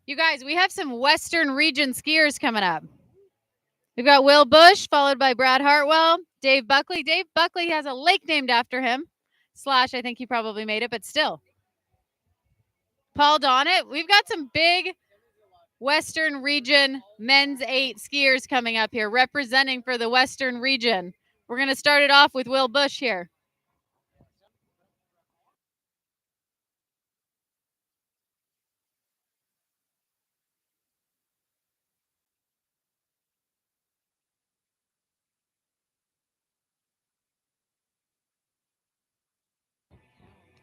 You guys, we have some Western region skiers coming up. We've got Will Bush, followed by Brad Hartwell, Dave Buckley. Dave Buckley has a lake named after him. / I think he probably made it, but still. Paul Donnet. We've got some big Western region men's 8 skiers coming up here, representing for the Western region. We're going to start it off with Will Bush here.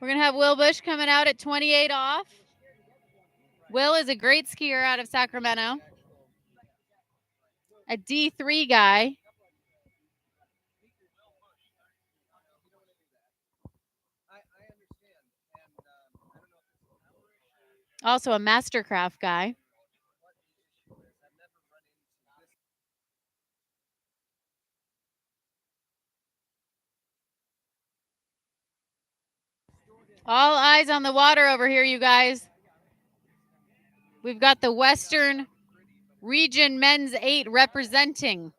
We're going to have Will Bush coming out at 28 off. Will is a great skier out of Sacramento. A D3 guy. Also a Mastercraft guy. All eyes on the water over here, you guys. We've got the Western region men's 8 representing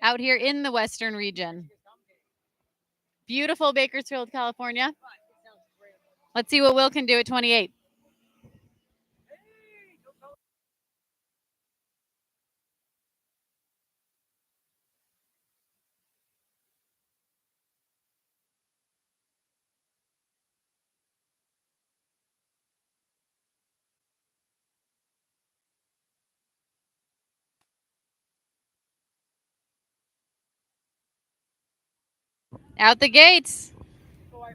out here in the Western region. Beautiful Bakersfield, California. Let's see what Will can do at 28. Out the gates.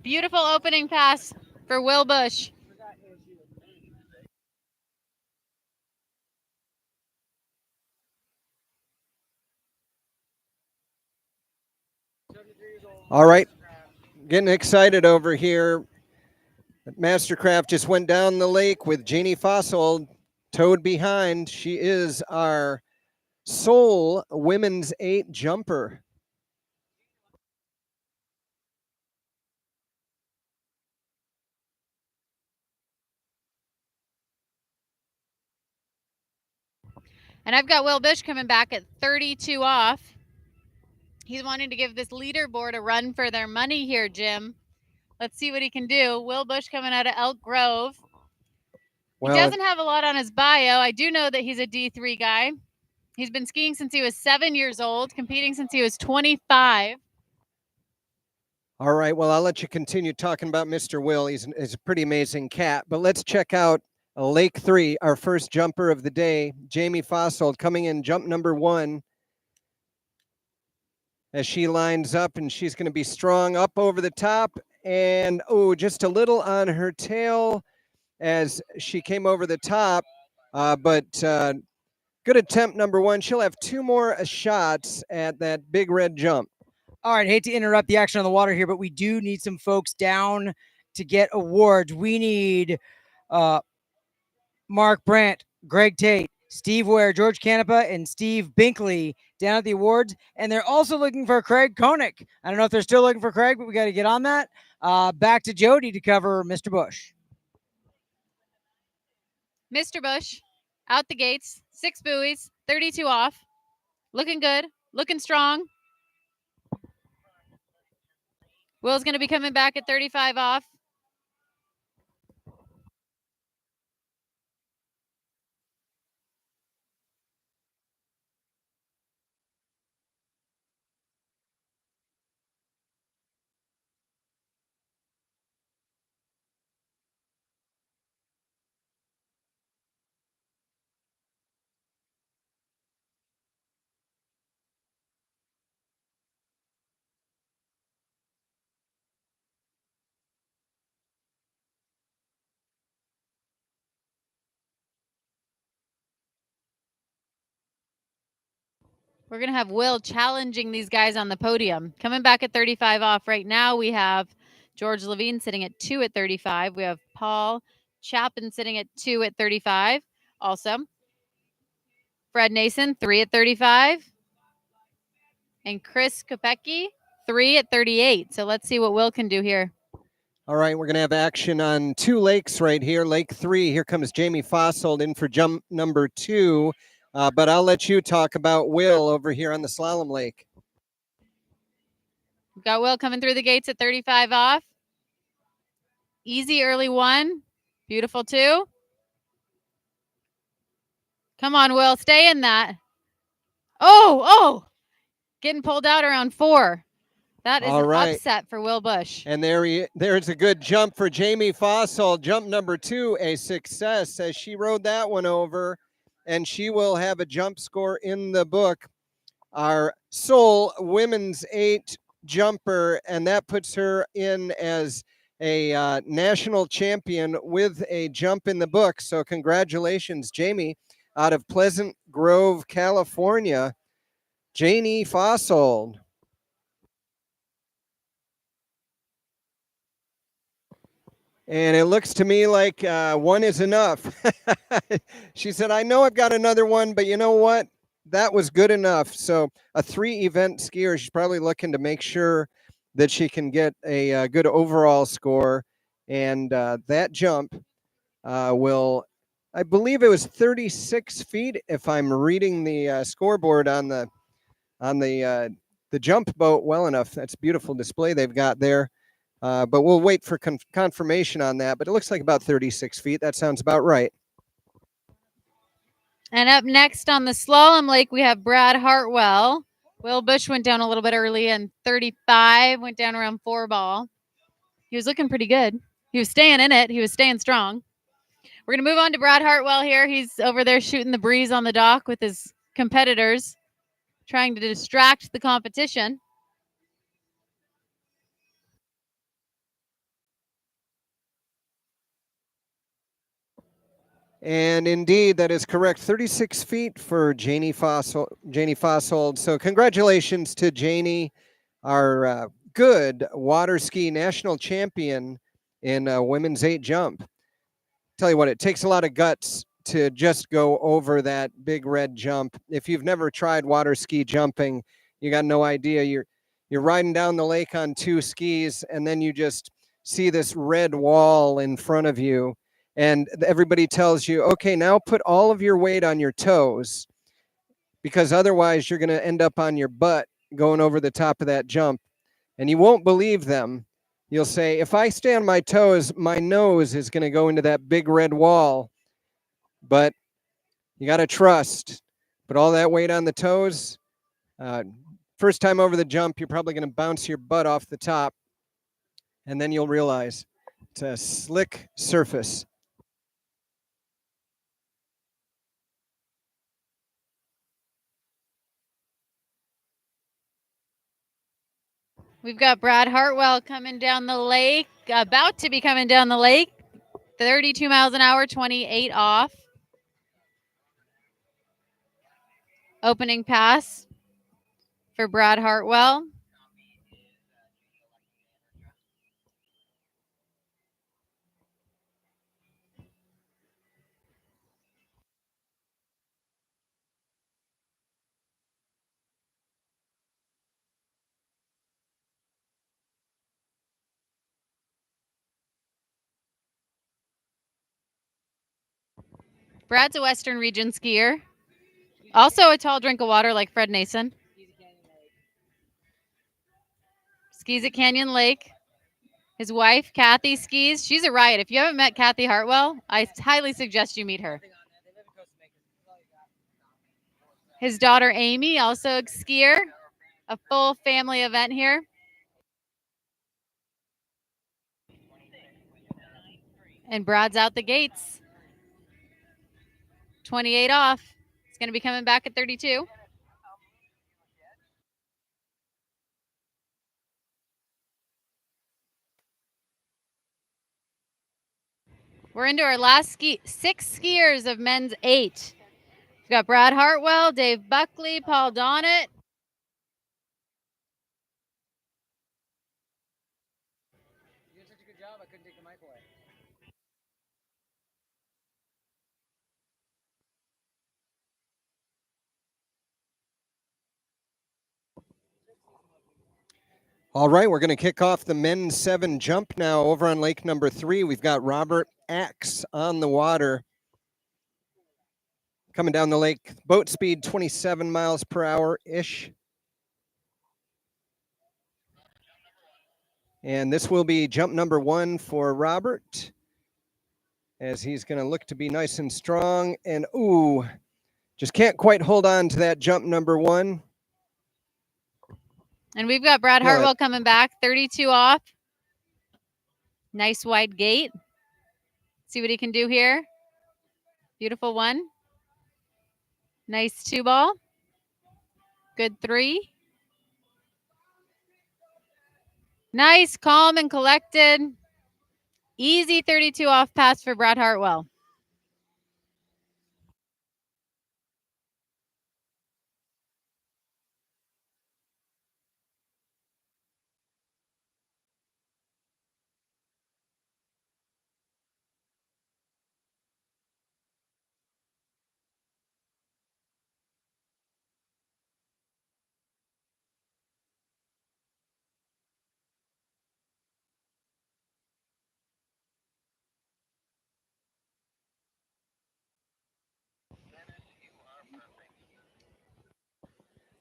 Beautiful opening pass for Will Bush. All right, getting excited over here. Mastercraft just went down the lake with Jeannie Fossil towed behind. She is our sole women's 8 jumper. And I've got Will Bush coming back at 32 off. He's wanting to give this leaderboard a run for their money here, Jim. Let's see what he can do. Will Bush coming out of Elk Grove. Well, he doesn't have a lot on his bio. I do know that he's a D3 guy. He's been skiing since he was 7 years old, competing since he was 25. All right, well, I'll let you continue talking about Mr. Will. He's a pretty amazing cat. But let's check out Lake 3, our first jumper of the day. Jamie Fossil coming in jump number 1. As she lines up, and she's going to be strong up over the top. And, oh, just a little on her tail as she came over the top. But good attempt, number 1. She'll have 2 more shots at that big red jump. All right, hate to interrupt the action on the water here, but we do need some folks down to get awards. We need Mark Brandt, Greg Tate, Steve Ware, George Canepa, and Steve Binkley down at the awards. And they're also looking for Craig Koenig. I don't know if they're still looking for Craig, but we got to get on that. Back to Jody to cover Mr. Bush. Mr. Bush, out the gates, 6 buoys, 32 off. Looking good, looking strong. Will's going to be coming back at 35 off. We're going to have Will challenging these guys on the podium. Coming back at 35 off right now, we have George Levine sitting at 2 at 35. We have Paul Chapin sitting at 2 at 35. Also, Fred Nason, 3 at 35. And Chris Kopecki, 3 at 38. So let's see what Will can do here. All right, we're going to have action on 2 lakes right here. Lake 3, here comes Jamie Fossold in for jump number 2. But I'll let you talk about Will over here on the slalom lake. We've got Will coming through the gates at 35 off. Easy early 1. Beautiful 2. Come on, Will. Stay in that. Oh. Getting pulled out around 4. That is an upset for Will Bush. And there's a good jump for Jamie Fossold. Jump number 2, a success as she rode that one over. And she will have a jump score in the book. Our sole women's 8 jumper, and that puts her in as a national champion with a jump in the book. So congratulations, Jamie, out of Pleasant Grove, California. Janie Fossold. And it looks to me like 1 is enough. She said, I know I've got another one, but you know what? That was good enough. So a 3-event skier, she's probably looking to make sure that she can get a good overall score. And that jump will, I believe it was 36 feet, if I'm reading the scoreboard on the jump boat well enough. That's a beautiful display they've got there. But we'll wait for confirmation on that. But it looks like about 36 feet. That sounds about right. And up next on the slalom lake, we have Brad Hartwell. Will Bush went down a little bit early and 35, went down around 4 ball. He was looking pretty good. He was staying in it. He was staying strong. We're going to move on to Brad Hartwell here. He's over there shooting the breeze on the dock with his competitors, trying to distract the competition. And indeed, that is correct. 36 feet for Janie Fossold. So congratulations to Janie, our good water ski national champion in women's 8 jump. Tell you what, it takes a lot of guts to just go over that big red jump. If you've never tried water ski jumping, you got no idea. You're riding down the lake on 2 skis, and then you just see this red wall in front of you. And everybody tells you, okay, now put all of your weight on your toes, because otherwise you're going to end up on your butt going over the top of that jump. And you won't believe them. You'll say, if I stay on my toes, my nose is going to go into that big red wall. But you got to trust. Put all that weight on the toes. First time over the jump, you're probably going to bounce your butt off the top. And then you'll realize it's a slick surface. We've got Brad Hartwell coming down the lake, about to be coming down the lake. 32 miles an hour, 28 off. Opening pass for Brad Hartwell. Brad's a Western region skier. Also a tall drink of water like Fred Nason. Skis at Canyon Lake. His wife, Kathy, skis. She's a riot. If you haven't met Kathy Hartwell, I highly suggest you meet her. His daughter, Amy, also a skier. A full family event here. And Brad's out the gates. 28 off. It's going to be coming back at 32. We're into our last 6 skiers of men's 8. We've got Brad Hartwell, Dave Buckley, Paul Donnet. You did such a good job, I couldn't take the mic away. All right, we're going to kick off the men's 7 jump now over on lake number 3. We've got Robert Axe on the water. Coming down the lake, boat speed 27 miles per hour-ish. And this will be jump number 1 for Robert, as he's going to look to be nice and strong. And, ooh, just can't quite hold on to that jump number 1. And we've got Brad Hartwell coming back, 32 off. Nice wide gate. See what he can do here. Beautiful 1. Nice 2 ball. Good 3. Nice, calm and collected. Easy 32 off pass for Brad Hartwell.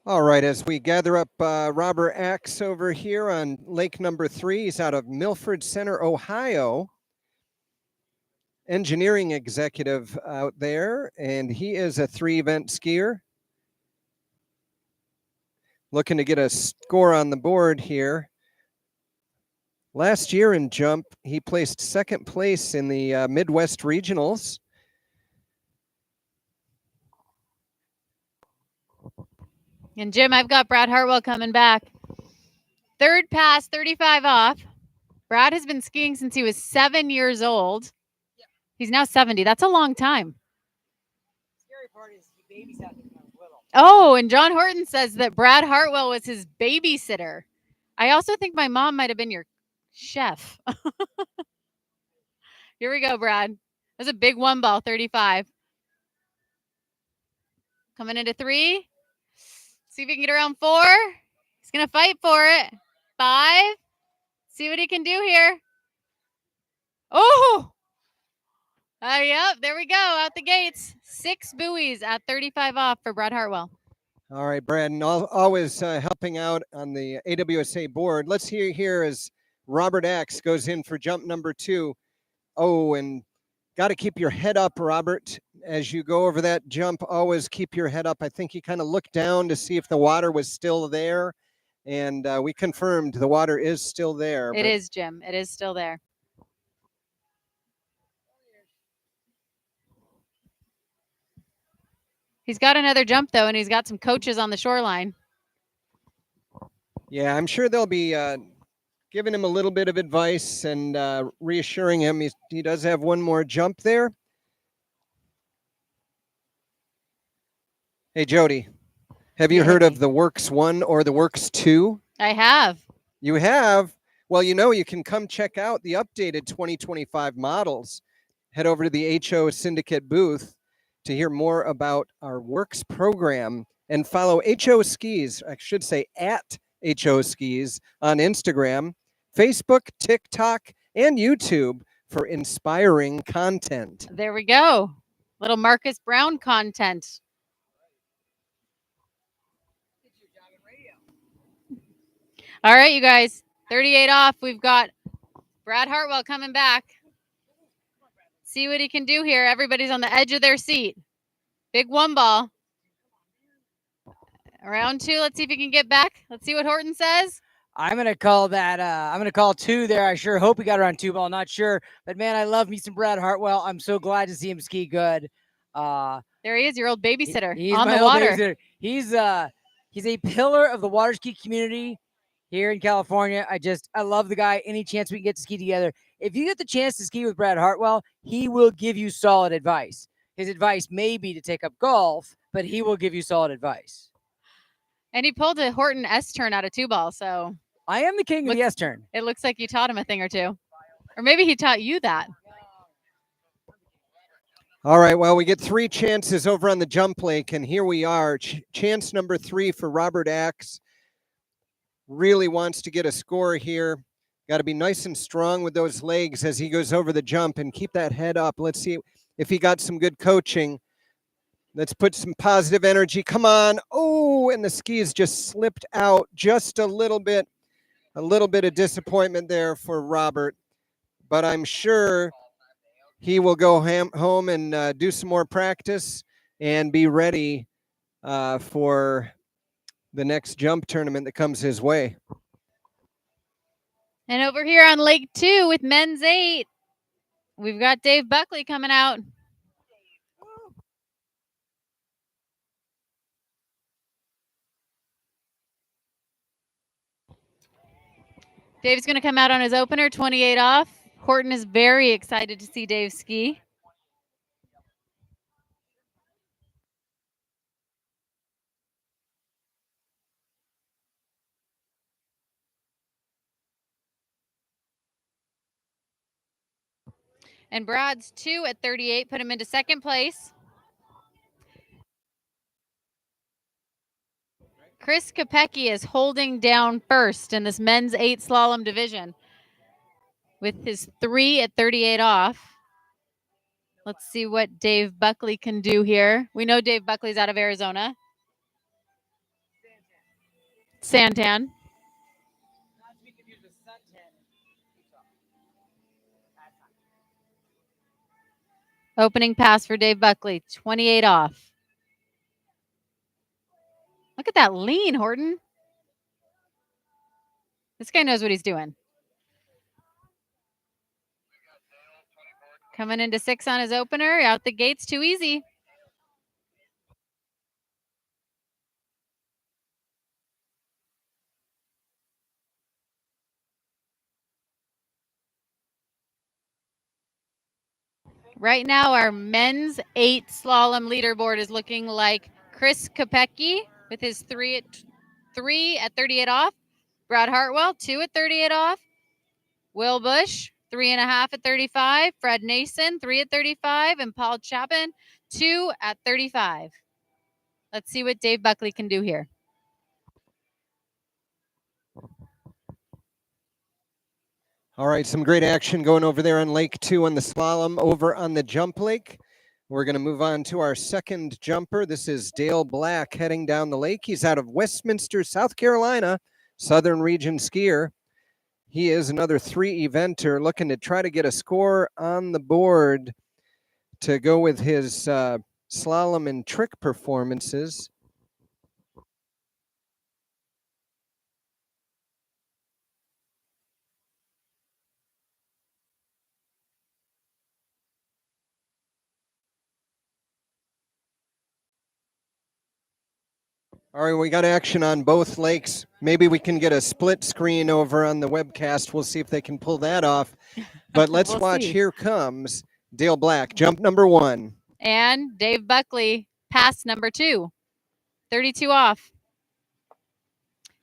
All right, as we gather up Robert Axe over here on lake number 3, he's out of Milford Center, Ohio. Engineering executive out there, and he is a 3-event skier. Looking to get a score on the board here. Last year in jump, he placed 2nd place in the Midwest Regionals. And Jim, I've got Brad Hartwell coming back. 3rd pass, 35 off. Brad has been skiing since he was 7 years old. He's now 70. That's a long time. Scary part is he babysat when I was little. Oh, and John Horton says that Brad Hartwell was his babysitter. I also think my mom might have been your chef. Here we go, Brad. That's a big 1 ball, 35. Coming into 3. See if he can get around 4. He's going to fight for it. 5. See what he can do here. Oh! Yep, there we go. Out the gates. 6 buoys at 35 off for Brad Hartwell. All right, Brad, and always helping out on the AWSA board. Let's hear here as Robert Axe goes in for jump number 2. Oh, and got to keep your head up, Robert. As you go over that jump, always keep your head up. I think he kind of looked down to see if the water was still there. And we confirmed the water is still there. It is, Jim. It is still there. He's got another jump, though, and he's got some coaches on the shoreline. Yeah, I'm sure they'll be giving him a little bit of advice and reassuring him. He does have one more jump there. Hey, Jody, have you heard of the Works 1 or the Works 2? I have. You have? Well, you can come check out the updated 2025 models. Head over to the HO Syndicate booth to hear more about our Works program and follow HO Skis, I should say at HO Skis on Instagram, Facebook, TikTok, and YouTube for inspiring content. There we go. Little Marcus Brown content. All right, you guys. 38 off. We've got Brad Hartwell coming back. See what he can do here. Everybody's on the edge of their seat. Big 1 ball. Round 2. Let's see if he can get back. Let's see what Horton says. I'm going to call that, I'm going to call 2 there. I sure hope he got around 2 ball. Not sure. But, man, I love me some Brad Hartwell. I'm so glad to see him ski good. There he is, your old babysitter He's on my the old water. babysitter. He's a pillar of the water ski community here in California. I love the guy. Any chance we can get to ski together. If you get the chance to ski with Brad Hartwell, he will give you solid advice. his advice may be to take up golf, but he will give you solid advice. And he pulled a Horton S turn out of 2-ball, so I am the king of the S turn. It looks like you taught him a thing or two. Or maybe he taught you that. All right, well, we get 3 chances over on the jump lake, and here we are. Chance number 3 for Robert Axe. Really wants to get a score here. Got to be nice and strong with those legs as he goes over the jump and keep that head up. Let's see if he got some good coaching. Let's put some positive energy. Come on. Oh, and the skis just slipped out just a little bit. A little bit of disappointment there for Robert, but I'm sure he will go home and do some more practice and be ready for the next jump tournament that comes his way. And over here on Lake 2 with men's 8, we've got Dave Buckley coming out. Dave's going to come out on his opener, 28 off. Horton is very excited to see Dave ski. And Brad's 2 at 38 put him into second place. Chris Kopecky is holding down first in this men's 8 slalom division with his 3 at 38 off. Let's see what Dave Buckley can do here. We know Dave Buckley's out of Arizona. Santan. Opening pass for Dave Buckley, 28 off. Look at that lean, Horton. This guy knows what he's doing. Coming into 6 on his opener. Out the gates, too easy. Right now, our men's 8 slalom leaderboard is looking like Chris Kopecky with his 3 at 38 off. Brad Hartwell, 2 at 38 off. Will Bush, 3.5 at 35. Fred Nason, 3 at 35. And Paul Chapin, 2 at 35. Let's see what Dave Buckley can do here. All right, some great action going over there on Lake 2 on the slalom. Over on the jump lake, we're going to move on to our second jumper. This is Dale Black heading down the lake. He's out of Westminster, South Carolina, Southern Region skier. He is another 3-eventer looking to try to get a score on the board to go with his slalom and trick performances. All right, we got action on both lakes. Maybe we can get a split screen over on the webcast. We'll see if they can pull that off. But let's watch. See. Here comes Dale Black, jump number 1. And Dave Buckley, pass number 2, 32 off.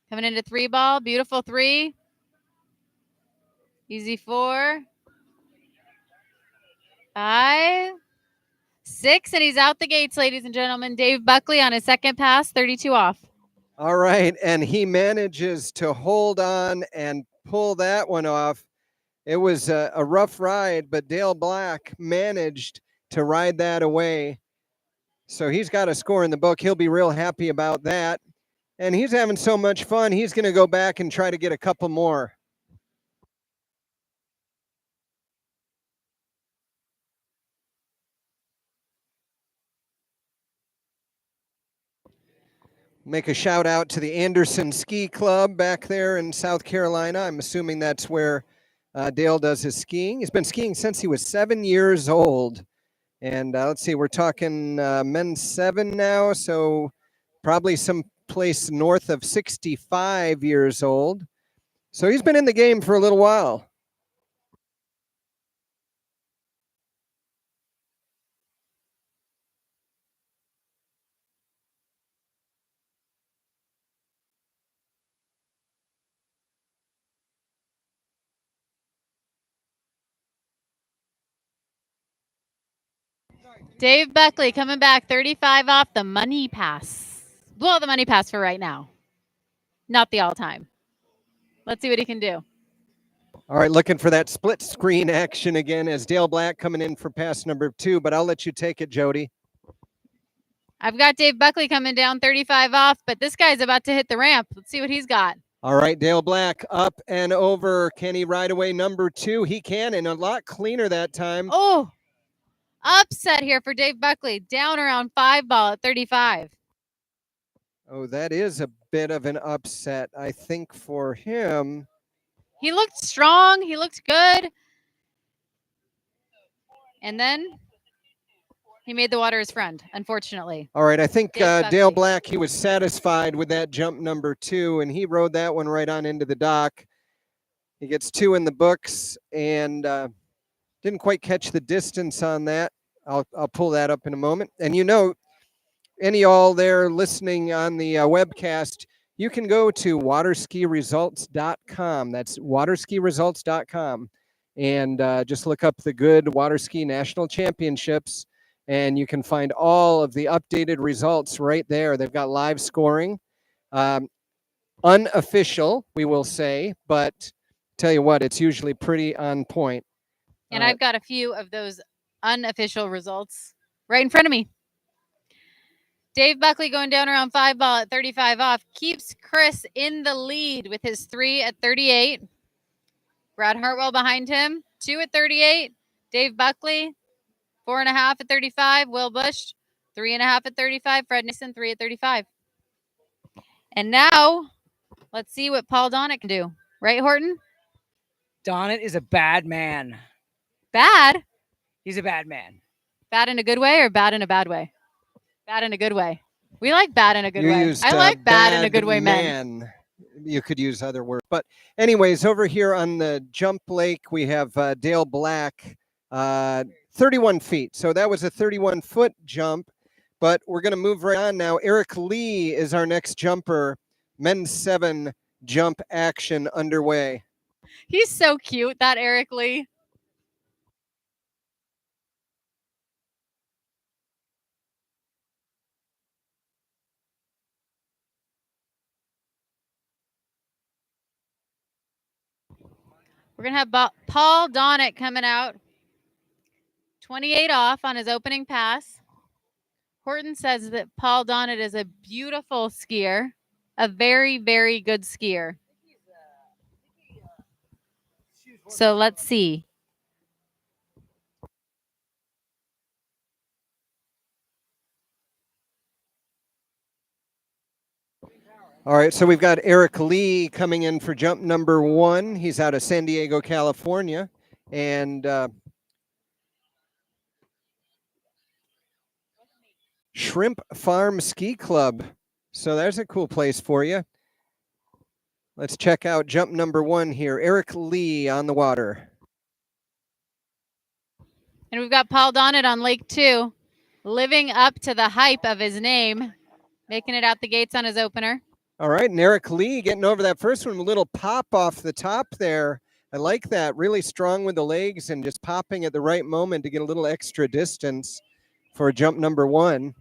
Coming into 3-ball, beautiful 3. Easy 4. 5. 6, and he's out the gates, ladies and gentlemen. Dave Buckley on his second pass, 32 off. All right, and he manages to hold on and pull that one off. It was a rough ride, but Dale Black managed to ride that away. So he's got a score in the book. He'll be real happy about that. And he's having so much fun, he's going to go back and try to get a couple more. Make a shout out to the Anderson Ski Club back there in South Carolina. I'm assuming that's where Dale does his skiing. He's been skiing since he was 7 years old. And let's see, we're talking men's 7 now, so probably someplace north of 65 years old. So he's been in the game for a little while. Dave Buckley coming back 35 off the money pass. Well, the money pass for right now. Not the all-time. Let's see what he can do. All right, looking for that split screen action again as Dale Black coming in for pass number 2, but I'll let you take it, Jody. I've got Dave Buckley coming down 35 off, but this guy's about to hit the ramp. Let's see what he's got. All right, Dale Black up and over. Can he ride away number 2? He can, and a lot cleaner that time. Oh, upset here for Dave Buckley. Down around 5 ball at 35. Oh, that is a bit of an upset, I think, for him. He looked strong. He looked good. And then he made the water his friend, unfortunately. All right, I think Dave Dale Buckley. Black, he was satisfied with that jump number 2, and he rode that one right on into the dock. He gets 2 in the books, and didn't quite catch the distance on that. I'll pull that up in a moment. And you know, any all there listening on the webcast, you can go to waterskiresults.com. That's waterskiresults.com. And just look up the GOODE Water Ski National Championships, and you can find all of the updated results right there. They've got live scoring. Unofficial, we will say, but tell you what, it's usually pretty on point. And I've got a few of those unofficial results right in front of me. Dave Buckley going down around 5 ball at 35 off. Keeps Chris in the lead with his 3 at 38. Brad Hartwell behind him, 2 at 38. Dave Buckley, 4.5 at 35. Will Bush, 3.5 at 35. Fred Nixon, 3 at 35. And now, let's see what Paul Donnet can do. Right, Horton? Donnet is a bad man. Bad? He's a bad man. Bad in a good way or bad in a bad way? Bad in a good way. We like bad in a good You way. used, I like bad in a good way, man. You could use other words. But anyways, over here on the jump lake, we have Dale Black, 31 feet. So that was a 31-foot jump. But we're going to move right on now. Eric Lee is our next jumper. Men's 7 jump action underway. He's so cute, that Eric Lee. We're going to have Paul Donnet coming out. 28 off on his opening pass. Horton says that Paul Donnet is a beautiful skier. A very, very good skier. So let's see. All right, so we've got Eric Lee coming in for jump number 1. He's out of San Diego, California. And Shrimp Farm Ski Club. So there's a cool place for you. Let's check out jump number 1 here. Eric Lee on the water. And we've got Paul Donnet on Lake 2, living up to the hype of his name, making it out the gates on his opener. All right, and Eric Lee getting over that first one, a little pop off the top there. I like that, really strong with the legs and just popping at the right moment to get a little extra distance for jump number 1.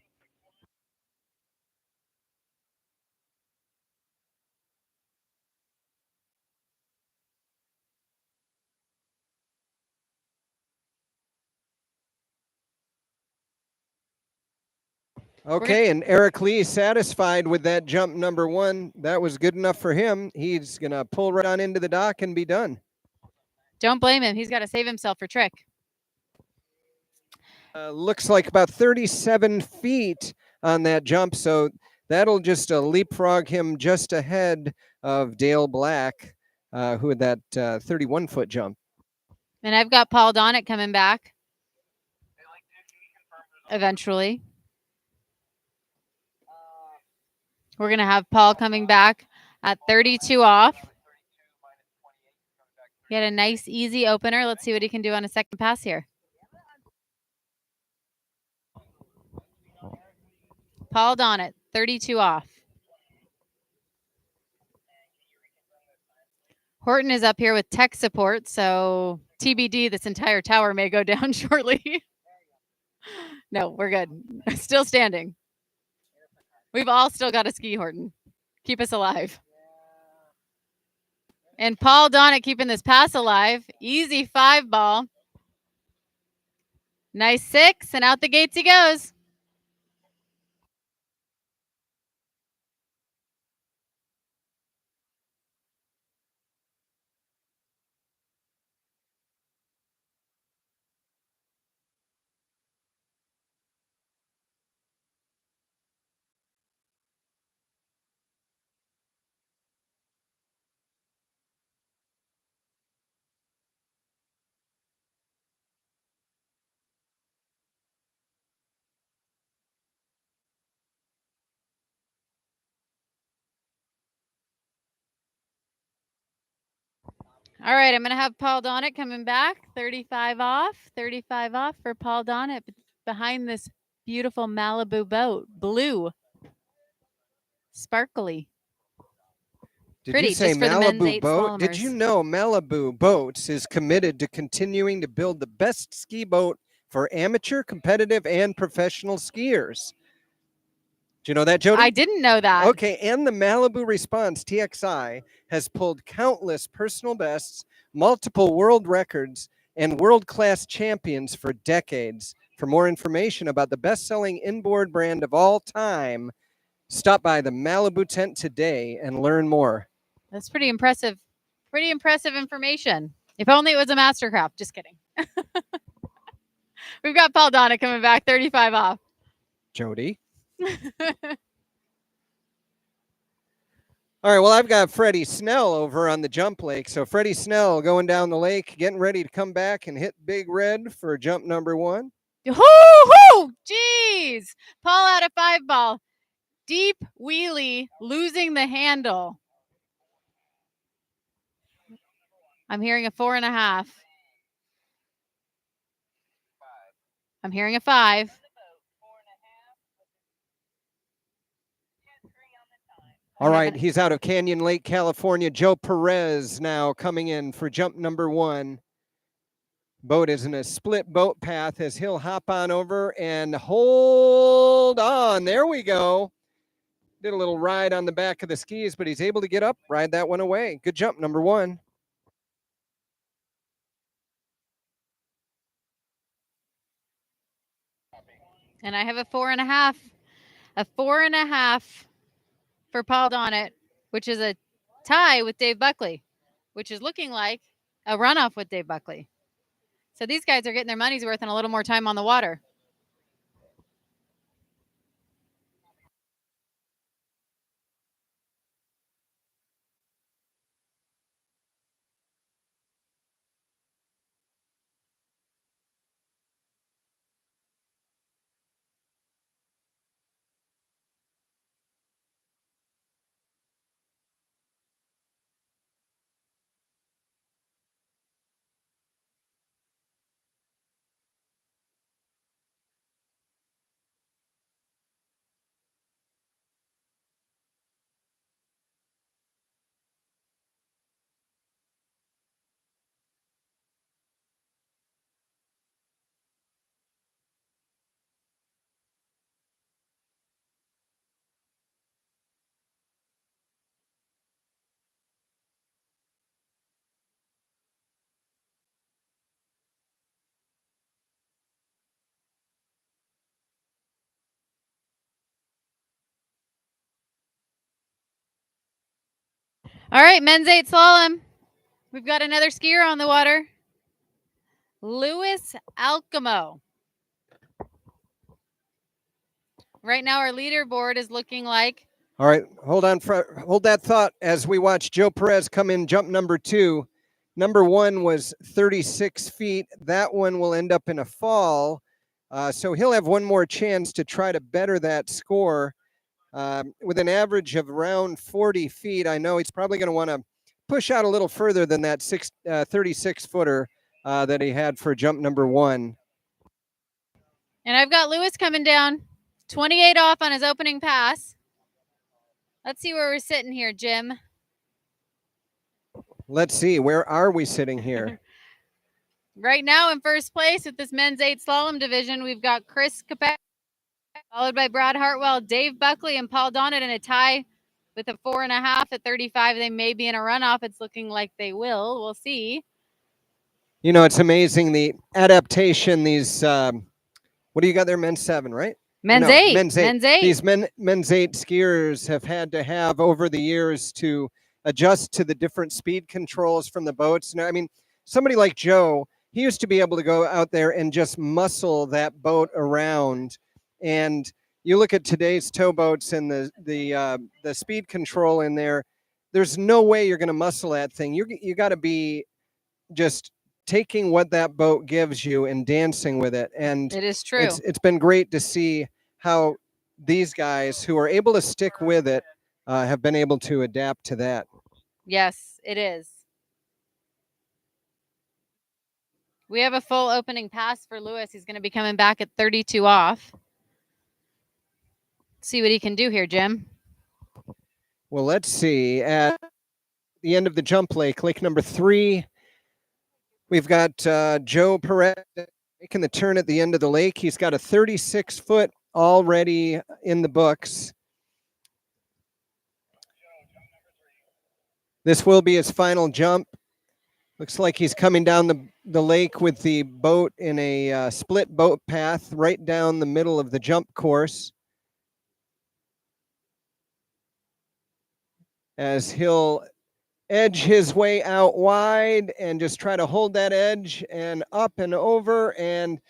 Okay, and Eric Lee satisfied with that jump number 1. That was good enough for him. He's going to pull right on into the dock and be done. Don't blame him. He's got to save himself for trick. Looks like about 37 feet on that jump, so that'll just leapfrog him just ahead of Dale Black, who had that 31-foot jump. And I've got Paul Donnet coming back eventually. We're going to have Paul coming back at 32 off. He had a nice, easy opener. Let's see what he can do on a second pass here. Paul Donnet, 32 off. Horton is up here with tech support, so TBD, this entire tower may go down shortly. No, we're good. Still standing. We've all still got a ski, Horton. Keep us alive. And Paul Donnet keeping this pass alive. Easy 5 ball. Nice 6, and out the gates he goes. All right, I'm going to have Paul Donnet coming back. 35 off. 35 off for Paul Donnet behind this beautiful Malibu boat. Blue. Sparkly. Did Pretty, you say just for the men's Malibu 8 boat? Did you slalomers. know Malibu Boats is committed to continuing to build the best ski boat for amateur, competitive, and professional skiers? Do you know that, Jody? I didn't know that. Okay, and the Malibu Response TXI has pulled countless personal bests, multiple world records, and world-class champions for decades. For more information about the best-selling inboard brand of all time, stop by the Malibu tent today and learn more. That's pretty impressive. Pretty impressive information. If only it was a Mastercraft. Just kidding. We've got Paul Donnet coming back, 35 off. Jody? All right, well, I've got Freddie Snell over on the jump lake. So Freddie Snell going down the lake, getting ready to come back and hit Big Red for jump number 1. Hoo-hoo! Jeez. Paul out of 5 ball. Deep wheelie, losing the handle. I'm hearing a 4.5. I'm hearing a 5. All right, he's out of Canyon Lake, California. Joe Perez now coming in for jump number 1. Boat is in a split boat path as he'll hop on over and hold on. There we go. Did a little ride on the back of the skis, but he's able to get up, ride that one away. Good jump, number 1. And I have a 4.5. A 4.5 for Paul Donnet, which is a tie with Dave Buckley, which is looking like a runoff with Dave Buckley. So these guys are getting their money's worth and a little more time on the water. All right, men's 8 slalom. We've got another skier on the water. Louis Alcamo. Right now our leaderboard is looking like. All right, hold on, hold that thought as we watch Joe Perez come in jump number 2. Number 1 was 36 feet. That one will end up in a fall. So he'll have one more chance to try to better that score. With an average of around 40 feet, I know he's probably going to want to push out a little further than that 36-footer that he had for jump number 1. And I've got Louis coming down. 28 off on his opening pass. Let's see where we're sitting here, Jim. Let's see, where are we sitting here? Right now in first place with this men's 8 slalom division, we've got Chris Capet, followed by Brad Hartwell, Dave Buckley, and Paul Donnet in a tie with a 4.5 at 35. They may be in a runoff. It's looking like they will. We'll see. You know, it's amazing the adaptation. These, what do you got there? Men's 7, right? Men's No, 8. Men's 8. Men's 8. These men's 8 skiers have had to have over the years to adjust to the different speed controls from the boats. Now, I mean, somebody like Joe, he used to be able to go out there and just muscle that boat around. And you look at today's towboats and the speed control in there. There's no way you're going to muscle that thing. You got to be just taking what that boat gives you and dancing with it. And it is true. It's been great to see how these guys who are able to stick with it have been able to adapt to that. Yes, it is. We have a full opening pass for Lewis. He's going to be coming back at 32 off. See what he can do here, Jim. Well, let's see. At the end of the jump lake number 3, we've got Joe Perez making the turn at the end of the lake. He's got a 36-foot already in the books. This will be his final jump. Looks like he's coming down the lake with the boat in a split boat path right down the middle of the jump course. As he'll edge his way out wide and just try to hold that edge and up and over and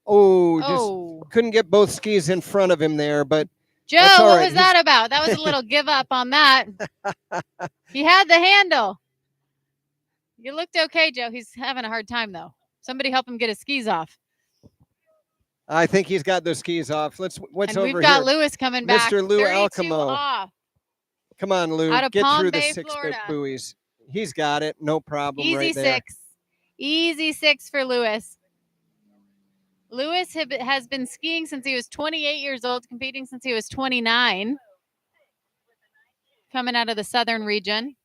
just couldn't get both skis in front of him there, but Joe, what was that about? That was a little give up on that. He had the handle. You looked okay, Joe. He's having a hard time though. Somebody help him get his skis off. I think he's got those skis off. What's over here? We've got Lewis coming back. Mr. Lou 32 Alcamo. off. Come on, Lou. Out of Get Palm through Bay, the 6-foot Florida. buoys. He's got it. No problem. Easy right there. 6. Easy 6 for Lewis. Lewis has been skiing since he was 28 years old, competing since he was 29. Coming out of the southern region.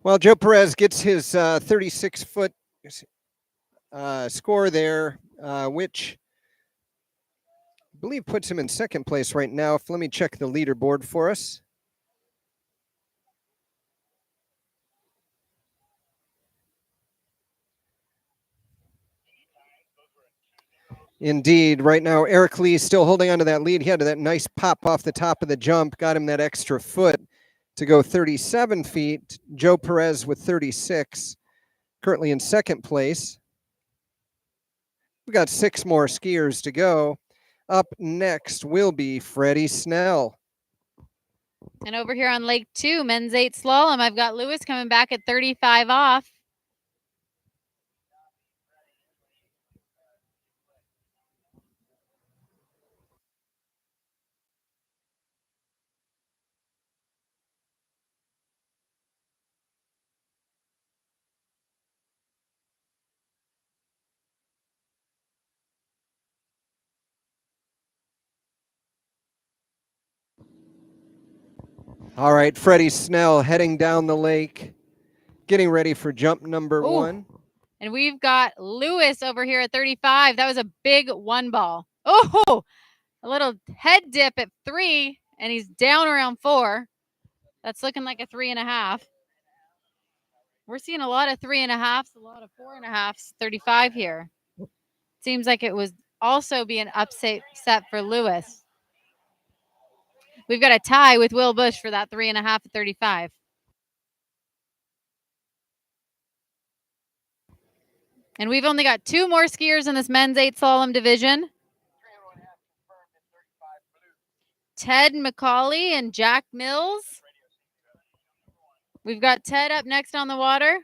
Well, Joe Perez gets his 36-foot score there, which I believe puts him in second place right now. Let me check the leaderboard for us. Indeed, right now, Eric Lee still holding on to that lead. He had that nice pop off the top of the jump, got him that extra foot to go 37 feet. Joe Perez with 36, currently in second place. We got 6 more skiers to go. Up next will be Freddie Snell. And over here on Lake 2, men's 8 slalom, I've got Lewis coming back at 35 off. All right, Freddie Snell heading down the lake, getting ready for jump number 1. And we've got Lewis over here at 35. That was a big 1 ball. Oh, a little head dip at 3, and he's down around 4. That's looking like a 3.5. We're seeing a lot of 3.5s, a lot of 4.5s, 35 here. Seems like it was also being upset for Lewis. We've got a tie with Will Bush for that 3.5 at 35. And we've only got 2 more skiers in this men's 8 slalom division. Ted McCauley and Jack Mills. We've got Ted up next on the water.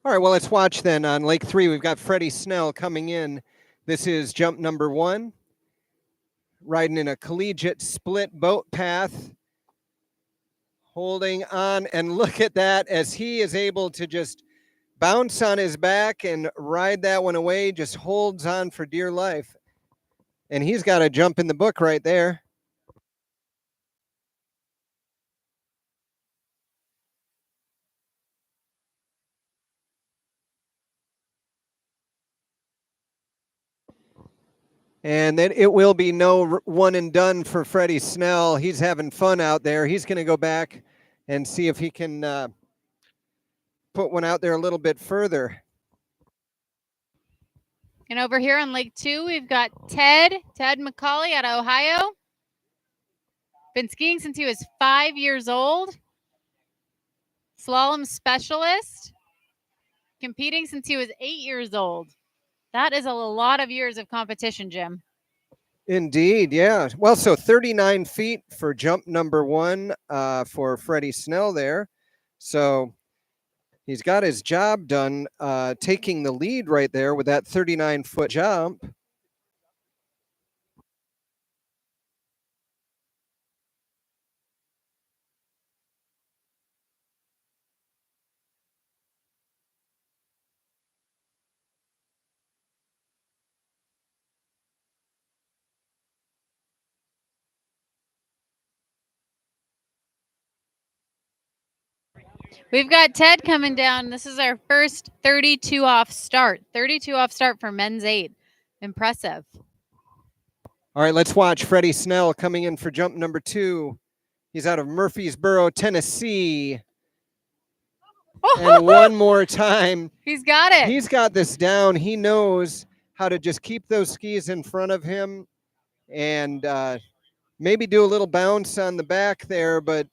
All right, well, let's watch then. On Lake 3, we've got Freddie Snell coming in. This is jump number 1. Riding in a collegiate split boat path. Holding on, and look at that as he is able to just bounce on his back and ride that one away. Just holds on for dear life. And he's got a jump in the book right there. And then it will be no one and done for Freddie Snell. He's having fun out there. He's going to go back and see if he can put one out there a little bit further. And over here on Lake 2, we've got Ted McCauley out of Ohio. Been skiing since he was 5 years old. Slalom specialist. Competing since he was 8 years old. That is a lot of years of competition, Jim. Indeed, yeah. Well, so 39 feet for jump number 1 for Freddie Snell there. So he's got his job done, taking the lead right there with that 39-foot jump. We've got Ted coming down. This is our first 32 off start. 32 off start for men's 8. Impressive. All right, let's watch Freddie Snell coming in for jump number 2. He's out of Murfreesboro, Tennessee. And one more time. He's got it. He's got this down. He knows how to just keep those skis in front of him and maybe do a little bounce on the back there, but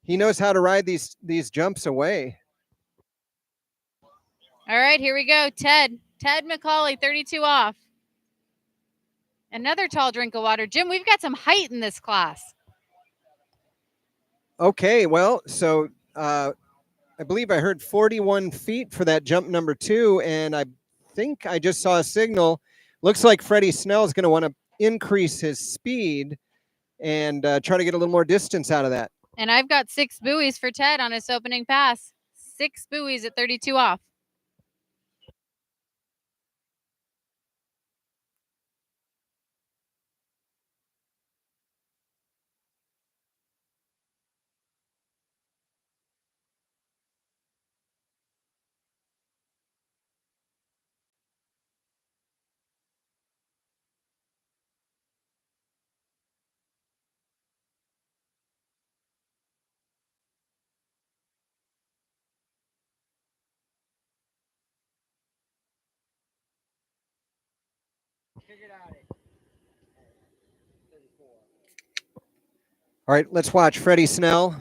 he knows how to ride these jumps away. All right, here we go. Ted McCauley, 32 off. Another tall drink of water. Jim, we've got some height in this class. Okay, well, so I believe I heard 41 feet for that jump number 2, and I think I just saw a signal. Looks like Freddie Snell is going to want to increase his speed and try to get a little more distance out of that. And I've got 6 buoys for Ted on his opening pass. 6 buoys at 32 off. All right, let's watch Freddie Snell,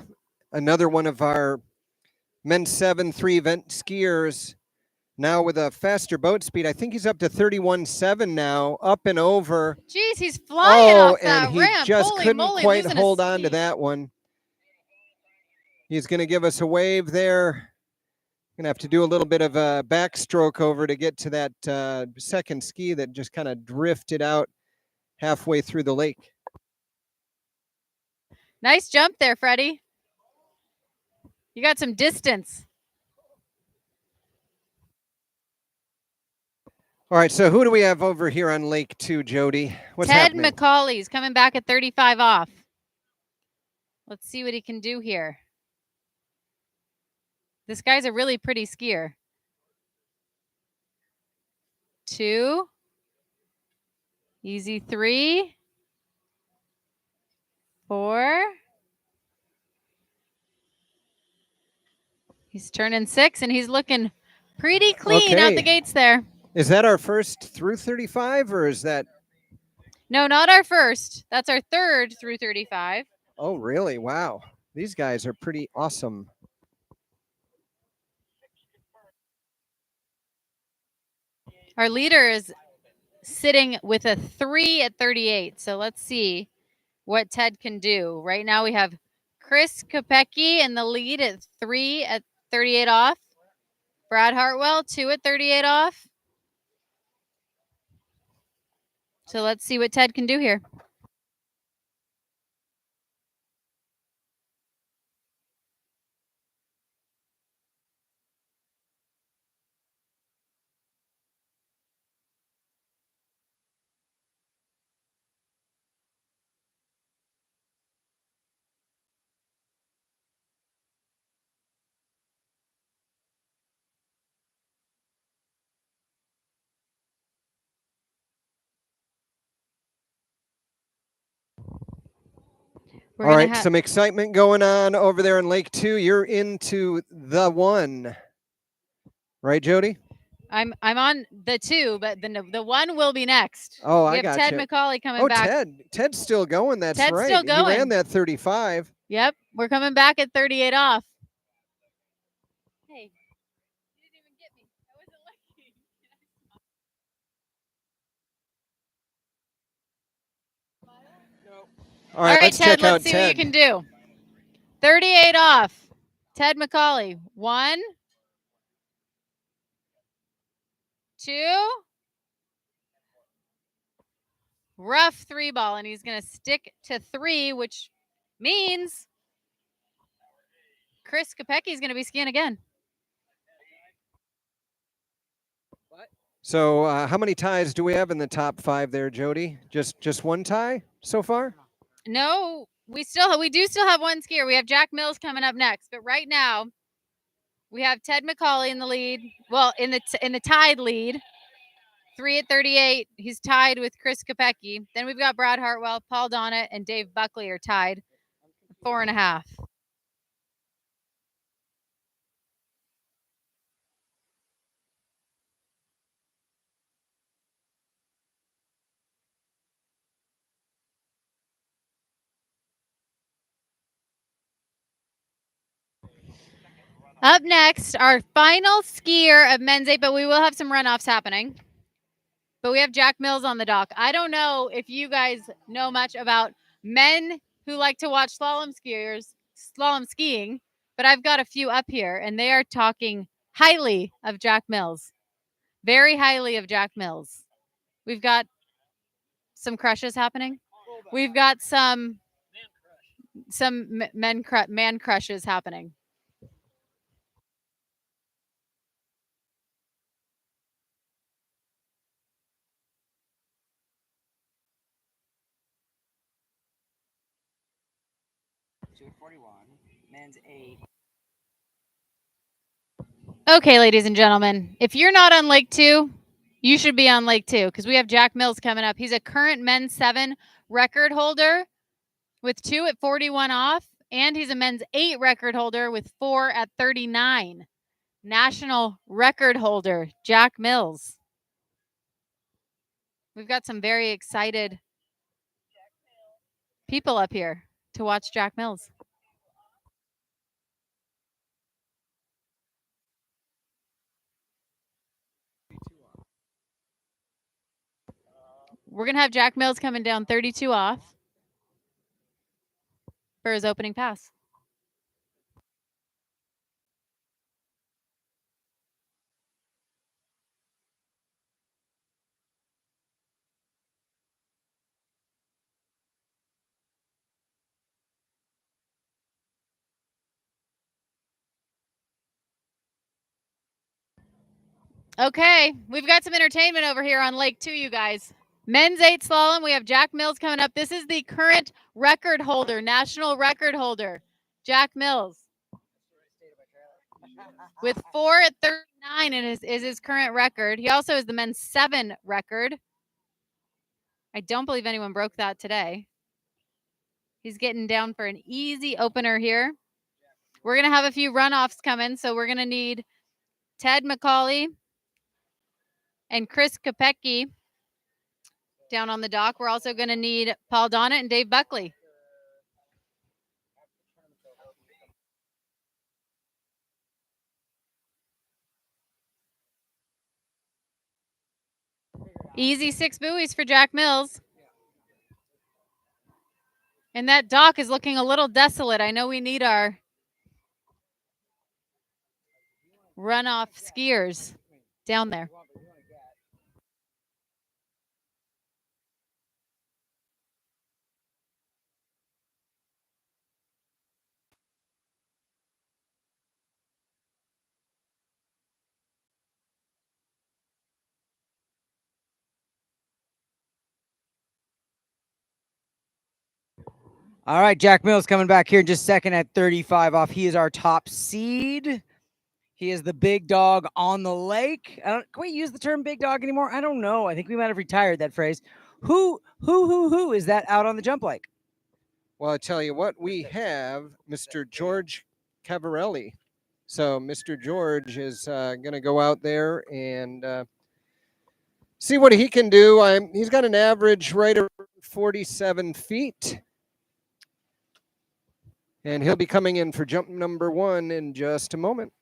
another one of our men's 7-3 event skiers, now with a faster boat speed. I think he's up to 31.7 now, up and over. Jeez, he's flying off that and he ramp. just Holy couldn't moly, quite losing his hold on to speed. that one. He's going to give us a wave there. Going to have to do a little bit of a backstroke over to get to that second ski that just kind of drifted out halfway through the lake. Nice jump there, Freddie. You got some distance. All right, so who do we have over here on Lake 2, Jody? What's Ted happening? McCauley's coming back at 35 off. Let's see what he can do here. This guy's a really pretty skier. 2. Easy 3. 4. He's turning 6, and he's looking pretty clean out the gates there. Is that our first through 35, or is that? No, not our first. That's our third through 35. Oh, really? Wow. These guys are pretty awesome. Our leader is sitting with a 3 at 38. So let's see what Ted can do. Right now we have Chris Kopecki in the lead at 3 at 38 off. Brad Hartwell, 2 at 38 off. So let's see what Ted can do here. We're All gonna right, some excitement going on over there in Lake 2. You're into the 1. Right, Jody? I'm on the 2, but the 1 will be next. Oh, we I have got Ted you. McCauley coming Oh, back. Ted's still going. That's Ted's right. still He ran going. that 35. Yep, we're coming back at 38 off. Hey, you didn't even get me. I wasn't looking. All right, let's Ted, check out let's see what you Ted. can do. 38 off. Ted McCauley. 1, 2. Rough 3 ball, and he's going to stick to 3, which means Chris Kopecky is going to be skiing again. So, how many ties do we have in the top 5 there, Jody? Just one tie so far? No, we do still have 1 skier. We have Jack Mills coming up next, but right now we have Ted McCauley in the lead. Well, in the tied lead, 3 at 38. He's tied with Chris Kopecky. Then we've got Brad Hartwell, Paul Donnet, and Dave Buckley are tied 4.5. Up next, our final skier of men's 8, but we will have some runoffs happening. But we have Jack Mills on the dock. I don't know if you guys know much about men who like to watch slalom skiing, but I've got a few up here, and they are talking highly of Jack Mills. Very highly of Jack Mills. We've got some crushes happening. We've got some man crushes happening. Men's 8. Okay, ladies and gentlemen, if you're not on Lake 2, you should be on Lake 2 because we have Jack Mills coming up. He's a current men's 7 record holder with 2 at 41 off, and he's a men's 8 record holder with 4 at 39. National record holder, Jack Mills. We've got some very excited people up here to watch Jack Mills. We're going to have Jack Mills coming down 32 off for his opening pass. Okay, we've got some entertainment over here on Lake 2, you guys. Men's 8 slalom, we have Jack Mills coming up. This is the current record holder, national record holder, Jack Mills. With 4 at 39 is his current record. He also is the men's 7 record. I don't believe anyone broke that today. He's getting down for an easy opener here. We're going to have a few runoffs coming, so we're going to need Ted McCauley and Chris Kopecky down on the dock. We're also going to need Paul Donnet and Dave Buckley. Easy 6 buoys for Jack Mills. And that dock is looking a little desolate. I know we need our runoff skiers down there. All right, Jack Mills coming back here in just a second at 35 off. He is our top seed. He is the big dog on the lake. Can we use the term big dog anymore? I don't know. I think we might have retired that phrase. Who is that out on the jump lake? Well, I tell you what, we have Mr. George Cavarelli. So Mr. George is going to go out there and see what he can do. He's got an average right around 47 feet. And he'll be coming in for jump number 1 in just a moment.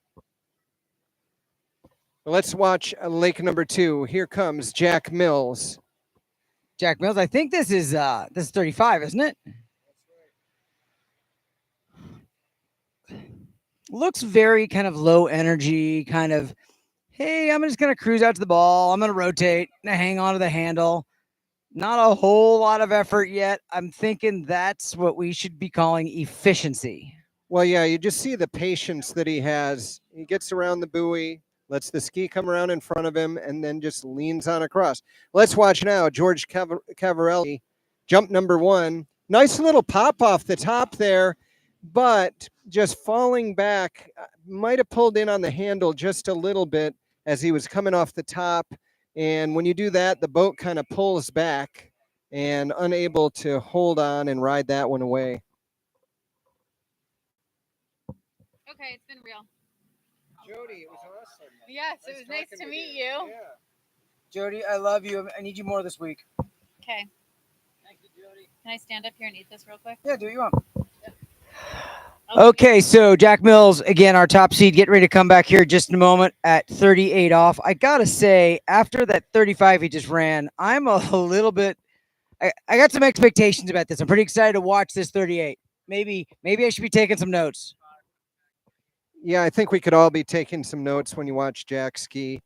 Let's watch lake number 2. Here comes Jack Mills. Jack Mills, I think this is 35, isn't it? Looks very kind of low energy, kind of, hey, I'm just going to cruise out to the ball. I'm going to rotate and hang on to the handle. Not a whole lot of effort yet. I'm thinking that's what we should be calling efficiency. Well, yeah, you just see the patience that he has. He gets around the buoy, lets the ski come around in front of him, and then just leans on across. Let's watch now. George Cavarelli, jump number 1. Nice little pop off the top there, but just falling back. Might have pulled in on the handle just a little bit as he was coming off the top. And when you do that, the boat kind of pulls back and unable to hold on and ride that one away. Okay, it's been real. Jody, it was awesome. Yes, it was nice to meet you. Yeah. Jody, I love you. I need you more this week. Okay. Thank you, Jody. Can I stand up here and eat this real quick? Yeah, do what you want. Okay, so Jack Mills, again, our top seed, getting ready to come back here just in a moment at 38 off. I got to say, after that 35 he just ran, I'm a little bit, I got some expectations about this. I'm pretty excited to watch this 38. Maybe I should be taking some notes. Yeah, I think we could all be taking some notes when you watch Jack ski.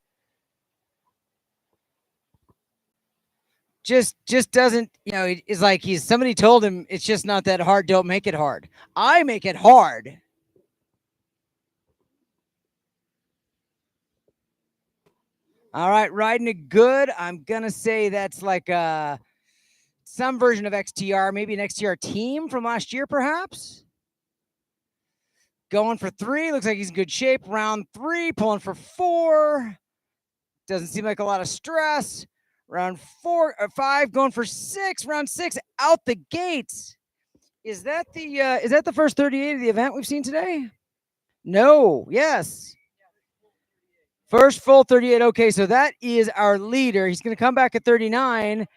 Just doesn't, it's like somebody told him it's just not that hard. Don't make it hard. I make it hard. All right, riding it good. I'm going to say that's like some version of XTR, maybe an XTR team from last year, perhaps. Going for 3. Looks like he's in good shape. Round 3, pulling for 4. Doesn't seem like a lot of stress. Round 4 or 5, going for 6. Round 6, out the gates. Is that the first 38 of the event we've seen today? No. Yes. First full 38. Okay, so that is our leader. He's going to come back at 39,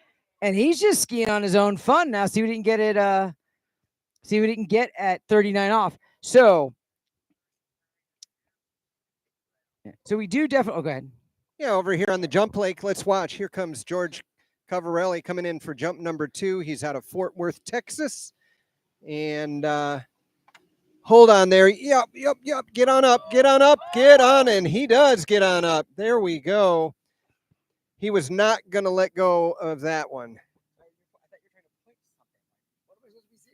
and he's just skiing on his own fun now. See, we didn't get it. See, we didn't get at 39 off. So we do definitely. Oh, go ahead. Yeah, over here on the jump lake, let's watch. Here comes George Cavarelli coming in for jump number 2. He's out of Fort Worth, Texas. And hold on there. Yep. Get on up. Get on. And he does get on up. There we go. He was not going to let go of that one.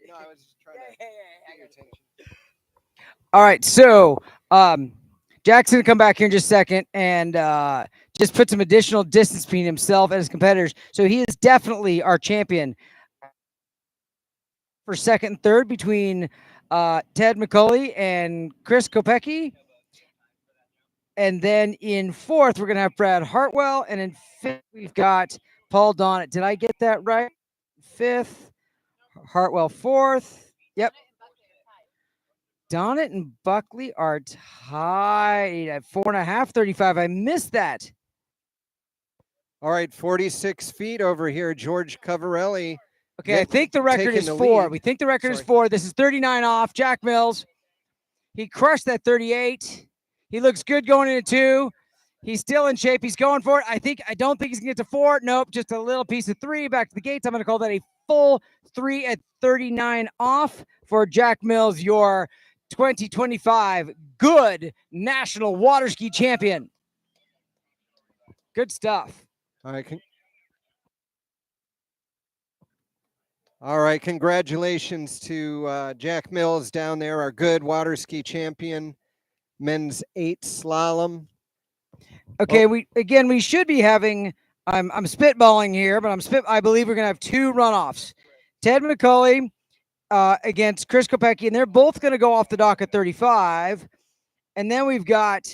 No, I was just trying to get your attention. All right, so Jack's going to come back here in just a second and just put some additional distance between himself and his competitors. So he is definitely our champion for second and third between Ted McCulley and Chris Kopecky. And then in fourth, we're going to have Brad Hartwell. And in fifth, we've got Paul Donnet. Did I get that right? Fifth, Hartwell fourth. Yep. Donnet and Buckley are tied at 4.5, 35. I missed that. All right, 46 feet over here, George Cavarelli. Okay, I think the record is 4. Lead. We think the record is 4. This is 39 off. Jack Mills. He crushed that 38. He looks good going into 2. He's still in shape. He's going for it. I don't think he's going to get to 4. Nope, just a little piece of 3 back to the gates. I'm going to call that a full 3 at 39 off for Jack Mills, your 2025 GOODE National Water Ski Champion. Good stuff. All right, congratulations to Jack Mills down there, our GOODE water ski champion, men's 8 slalom. Okay, we should be having. I'm spitballing here, but I believe we're gonna have 2 runoffs. Ted McCulley against Chris Kopecky, and they're both gonna go off the dock at 35. And then we've got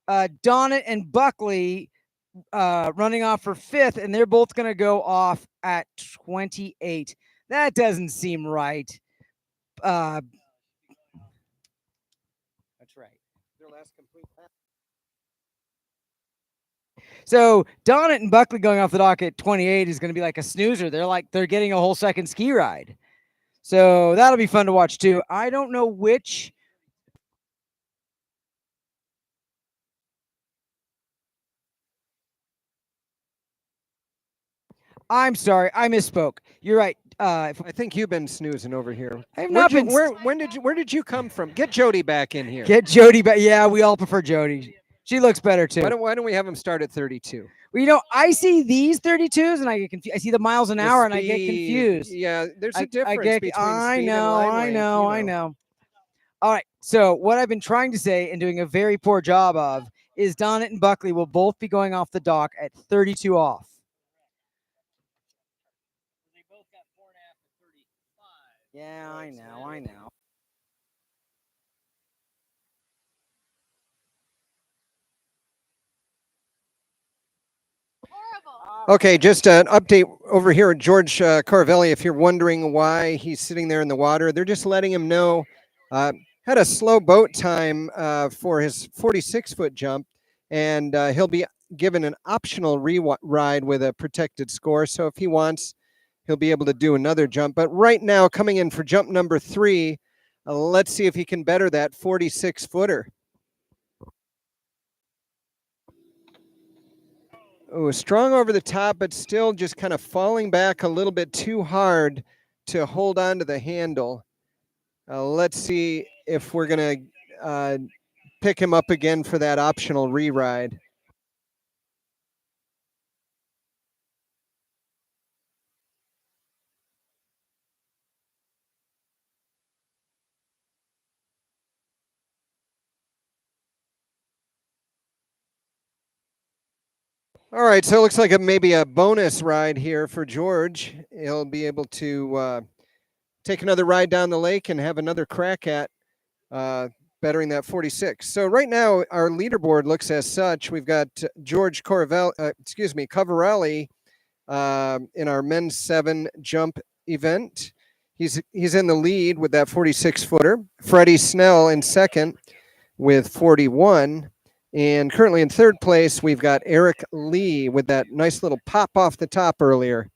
Donnet and Buckley running off for 5th, and they're both gonna go off at 28. That doesn't seem right. That's right. Their last complete lap. So Donnet and Buckley going off the dock at 28 is going to be like a snoozer. They're getting a whole second ski ride. So that'll be fun to watch too. I don't know which. I'm sorry, I misspoke. You're right. I think you've been snoozing over here. I have not been. Where did you come from? Get Jody back in here. Get Jody back. Yeah, we all prefer Jody. She looks better too. Why don't we have him start at 32? Well, you know, I see these 32s and I get confused. I see the miles an hour and I get confused. Yeah, there's a difference between speed and line length, I know. All right. So what I've been trying to say and doing a very poor job of is Donnet and Buckley will both be going off the dock at 32 off. They both got 4.5 to 35. Yeah, I know. Okay, just an update over here at George Caravelli. If you're wondering why he's sitting there in the water, they're just letting him know. Had a slow boat time for his 46-foot jump, and he'll be given an optional ride with a protected score. So if he wants, he'll be able to do another jump. But right now, coming in for jump number 3, let's see if he can better that 46-footer. Oh, strong over the top, but still just kind of falling back a little bit too hard to hold on to the handle. Let's see if we're going to pick him up again for that optional re-ride. All right, so it looks like maybe a bonus ride here for George. He'll be able to take another ride down the lake and have another crack at bettering that 46. So right now our leaderboard looks as such. We've got George Coverelli in our men's 7 jump event. He's in the lead with that 46-footer. Freddie Snell in second with 41. And currently in third place, we've got Eric Lee with that nice little pop off the top earlier.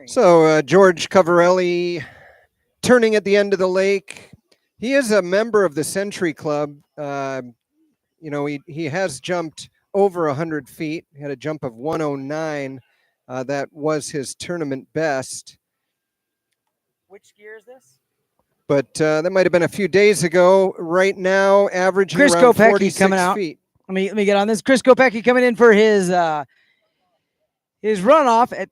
So George Coverelli turning at the end of the lake. He is a member of the Century Club. You know, he has jumped over 100 feet. He had a jump of 109. That was his tournament best. Which gear is this? But that might have been a few days ago. Right now, averaging Chris around Kopecky 46 coming out. feet. Let me get on this. Chris Kopecky coming in for his runoff at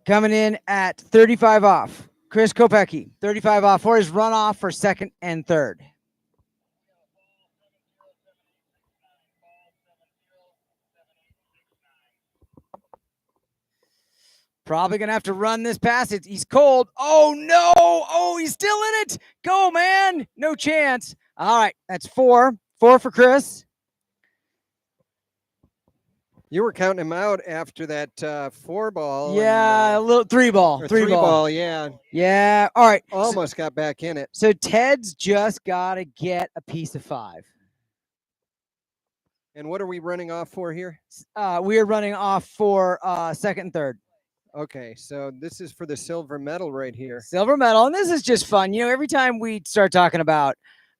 coming in at 35 off. Chris Kopecky, 35 off for his runoff for second and third. Probably going to have to run this past it. He's cold. Oh, no. Oh, he's still in it. Go, man. No chance. All right. That's 4. 4 for Chris. You were counting him out after that 4 ball. Yeah, a little 3 ball. Or 3 ball, yeah. Yeah. All right. Almost got back in it. So Ted's just got to get a piece of 5. And what are we running off for here? We are running off for second and third. Okay, so this is for the silver medal right here. Silver medal, and this is just fun. You know, every time we start talking about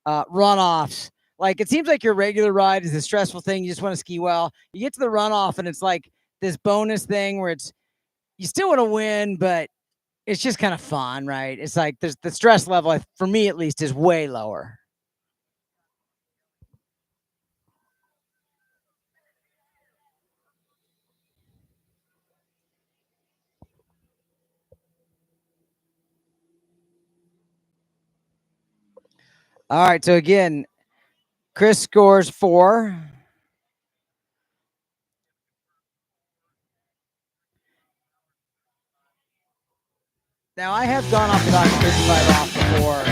runoffs, like it seems like your regular ride is a stressful thing. You just want to ski well. You get to the runoff, and it's like this bonus thing where it's you still want to win, but it's just kind of fun, right? It's like there's the stress level, for me at least, is way lower. All right, so again, Chris scores 4. Now, I have gone off the dock 35 off before.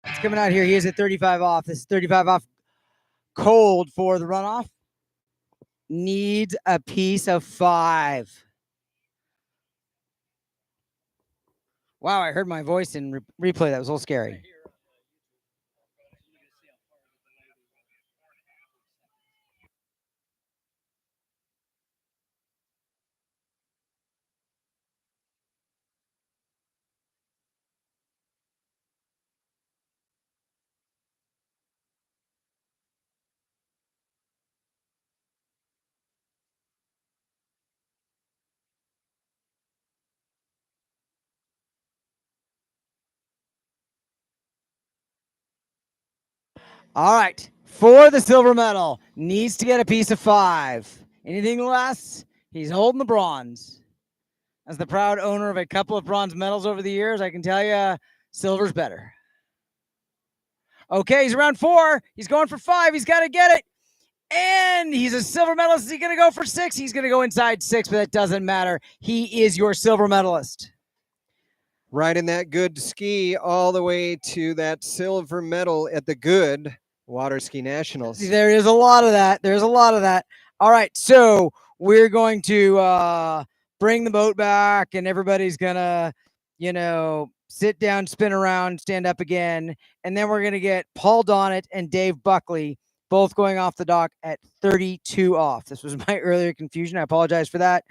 It's coming out here. He is at 35 off. This is 35 off cold for the runoff. Needs a piece of 5. Wow, I heard my voice in replay. That was a little scary. All right, for the silver medal, needs to get a piece of 5. Anything less, he's holding the bronze. As the proud owner of a couple of bronze medals over the years, I can tell you, silver's better. Okay, he's around 4. He's going for 5. He's got to get it. And he's a silver medalist. Is he going to go for 6? He's going to go inside 6, but that doesn't matter. He is your silver medalist. Riding that good ski all the way to that silver medal at the GOODE Water Ski Nationals. There is a lot of that. There's a lot of that. All right, so we're going to bring the boat back, and everybody's going to, sit down, spin around, stand up again. And then we're going to get Paul Donnet and Dave Buckley both going off the dock at 32 off. This was my earlier confusion. I apologize for that.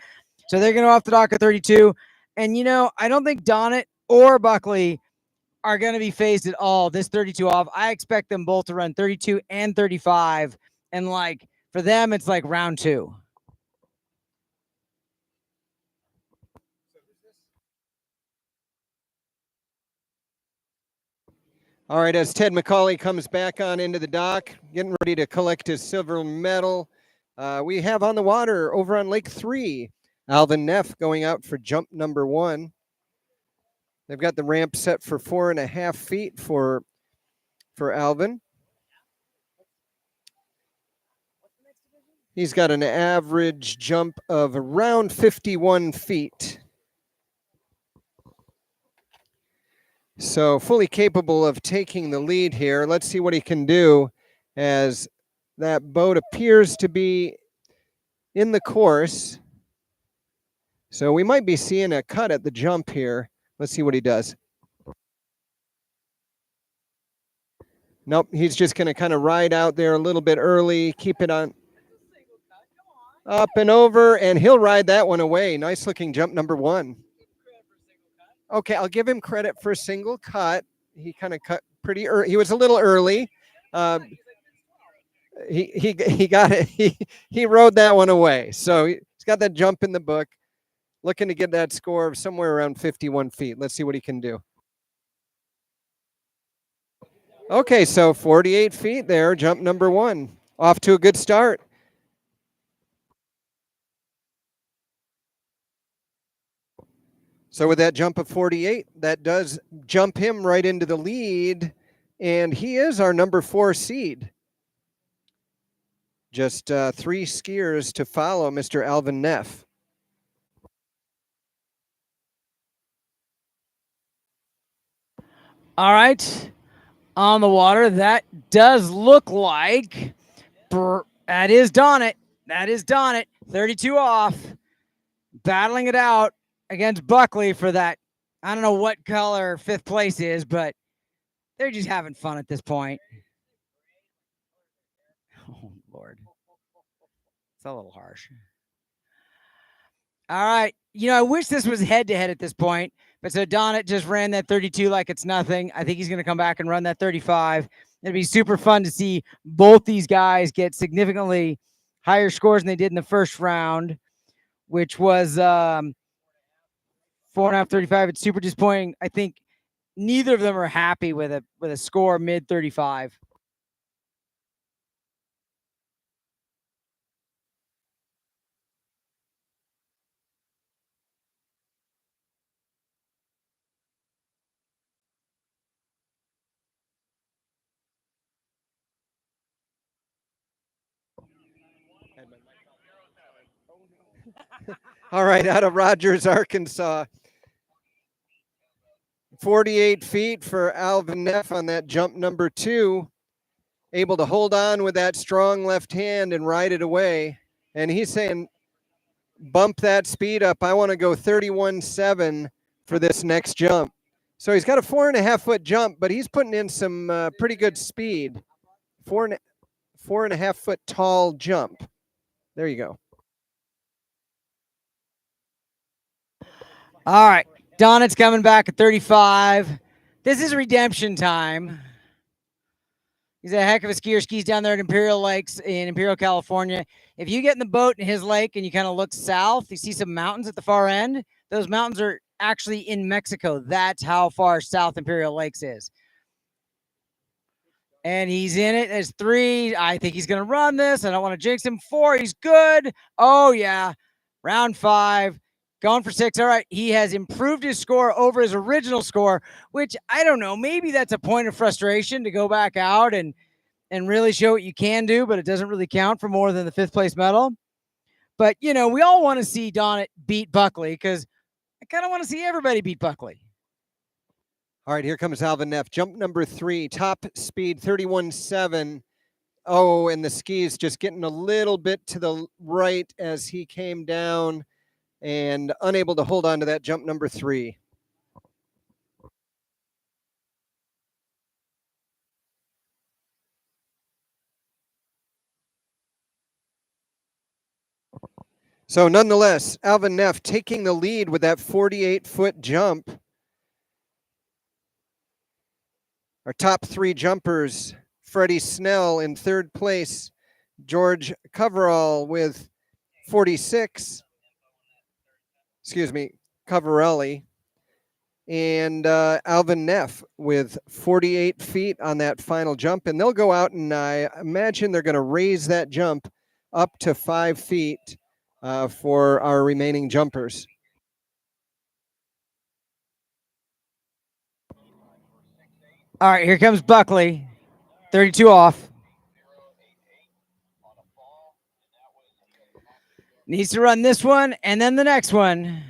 So they're going to go off the dock at 32. And, I don't think Donnet or Buckley are going to be phased at all. This 32 off, I expect them both to run 32 and 35. And for them, it's like round 2. All right, as Ted McCauley comes back on into the dock, getting ready to collect his silver medal, we have on the water over on Lake 3, Alvin Nef going out for jump number 1. They've got the ramp set for 4.5 feet for Alvin. He's got an average jump of around 51 feet. So fully capable of taking the lead here. Let's see what he can do as that boat appears to be in the course. So we might be seeing a cut at the jump here. Let's see what he does. Nope, he's just going to kind of ride out there a little bit early, keep it on up and over, and he'll ride that one away. Nice looking jump number 1. Okay, I'll give him credit for a single cut. He kind of cut pretty early. He was a little early. He got it. He rode that one away. So he's got that jump in the book. Looking to get that score of somewhere around 51 feet. Let's see what he can do. Okay, so 48 feet there, jump number 1. Off to a good start. So with that jump of 48, that does jump him right into the lead, and he is our number 4 seed. Just 3 skiers to follow Mr. Alvin Neff. All right. On the water, that does look like that is Donnet. That is Donnet. 32 off. Battling it out against Buckley for that. I don't know what color 5th place is, but they're just having fun at this point. Oh, Lord. It's a little harsh. All right. You know, I wish this was head-to-head at this point. But so Donnet just ran that 32 like it's nothing. I think he's going to come back and run that 35. It'd be super fun to see both these guys get significantly higher scores than they did in the first round, which was 4.5, 35. It's super disappointing. I think neither of them are happy with a score mid 35. All right, out of Rogers, Arkansas. 48 feet for Alvin Neff on that jump number 2. Able to hold on with that strong left hand and ride it away. And he's saying, bump that speed up. I want to go 31.7 for this next jump. So he's got a 4.5 foot jump, but he's putting in some pretty good speed. 4.5 foot tall jump. There you go. All right. Donnet's coming back at 35. This is redemption time. He's a heck of a skier. Skis down there at Imperial Lakes in Imperial, California. If you get in the boat in his lake and you kind of look south, you see some mountains at the far end. Those mountains are actually in Mexico. That's how far south Imperial Lakes is. And he's in it as 3. I think he's going to run this. I don't want to jinx him. 4. He's good. Oh, yeah. Round 5. Going for 6. All right. He has improved his score over his original score, which I don't know. Maybe that's a point of frustration to go back out and really show what you can do, but it doesn't really count for more than the 5th place medal. But, you know, we all want to see Donnet beat Buckley because I kind of want to see everybody beat Buckley. All right, here comes Alvin Neff. Jump number 3, top speed 31.7. Oh, and the skis just getting a little bit to the right as he came down and unable to hold on to that jump number 3. So nonetheless, Alvin Neff taking the lead with that 48-foot jump. Our top 3 jumpers, Freddie Snell in 3rd place, George Coverall with 46. Coverelli. And Alvin Neff with 48 feet on that final jump. And they'll go out and I imagine they're going to raise that jump up to 5 feet for our remaining jumpers. All right, here comes Buckley. 32 off. Needs to run this one and then the next one.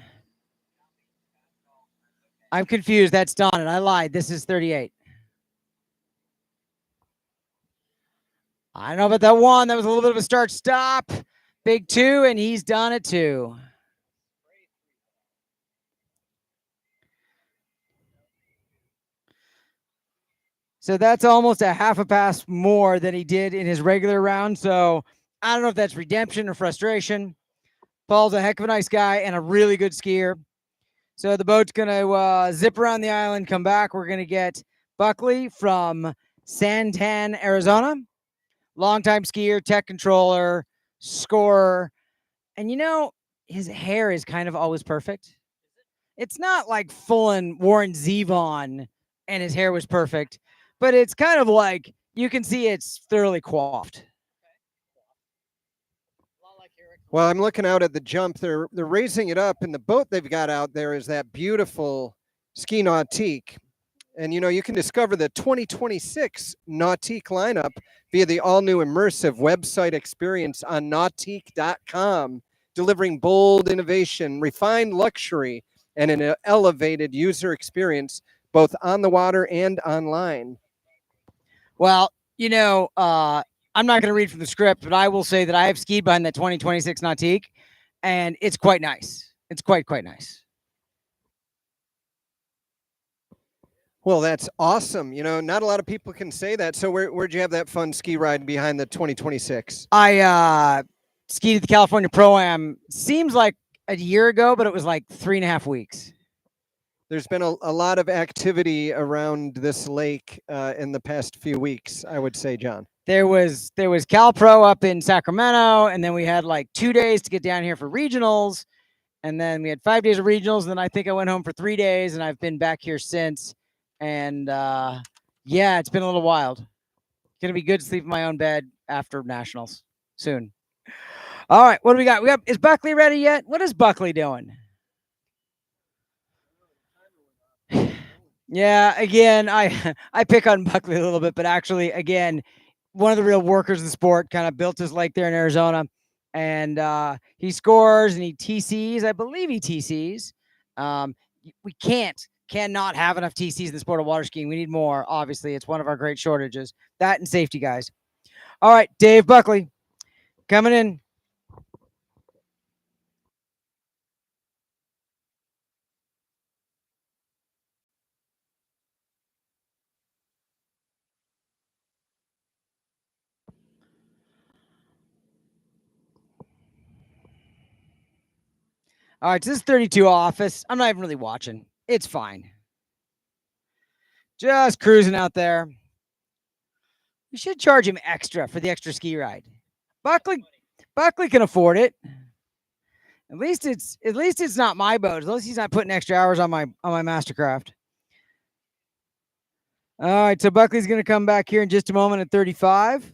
I'm confused. That's Donnet. I lied. This is 38. I don't know about that one. That was a little bit of a start-stop. Big 2, and he's done it too. So that's almost a half a pass more than he did in his regular round. So I don't know if that's redemption or frustration. Paul's a heck of a nice guy and a really good skier. So the boat's going to zip around the island, come back. We're going to get Buckley from Santan, Arizona. Longtime skier, tech controller, scorer. And you know, his hair is kind of always perfect. It's not like full-on Warren Zevon and his hair was perfect, but it's kind of like you can see it's thoroughly coiffed. Well, I'm looking out at the jump. They're raising it up, and the boat they've got out there is that beautiful Ski Nautique. And you can discover the 2026 Nautique lineup via the all-new immersive website experience on nautique.com, delivering bold innovation, refined luxury, and an elevated user experience both on the water and online. Well, I'm not going to read from the script, but I will say that I have skied behind that 2026 Nautique, and it's quite nice. It's quite nice. Well, that's awesome. Not a lot of people can say that. So where'd you have that fun ski ride behind the 2026? I skied at the California Pro-Am. Seems like a year ago, but it was like 3.5 weeks. There's been a lot of activity around this lake in the past few weeks, I would say, John. There was Cal Pro up in Sacramento, and then we had like 2 days to get down here for regionals, and then we had 5 days of regionals, and then I think I went home for 3 days, and I've been back here since. And yeah, it's been a little wild. It's gonna be good to sleep in my own bed after nationals soon. All right, what do we got? Is Buckley ready yet? What is Buckley doing? Yeah, again, I pick on Buckley a little bit, but actually, again, one of the real workers of the sport, kind of built his lake there in Arizona, and he scores and he TCs. I believe he TCs. We cannot have enough TCs in the sport of water skiing. We need more. Obviously, it's one of our great shortages. That and safety, guys. All right, Dave Buckley coming in. All right, so this is 32 office. I'm not even really watching. It's fine. Just cruising out there. We should charge him extra for the extra ski ride. Buckley can afford it. At least it's not my boat. At least he's not putting extra hours on my Mastercraft. All right, so Buckley's going to come back here in just a moment at 35.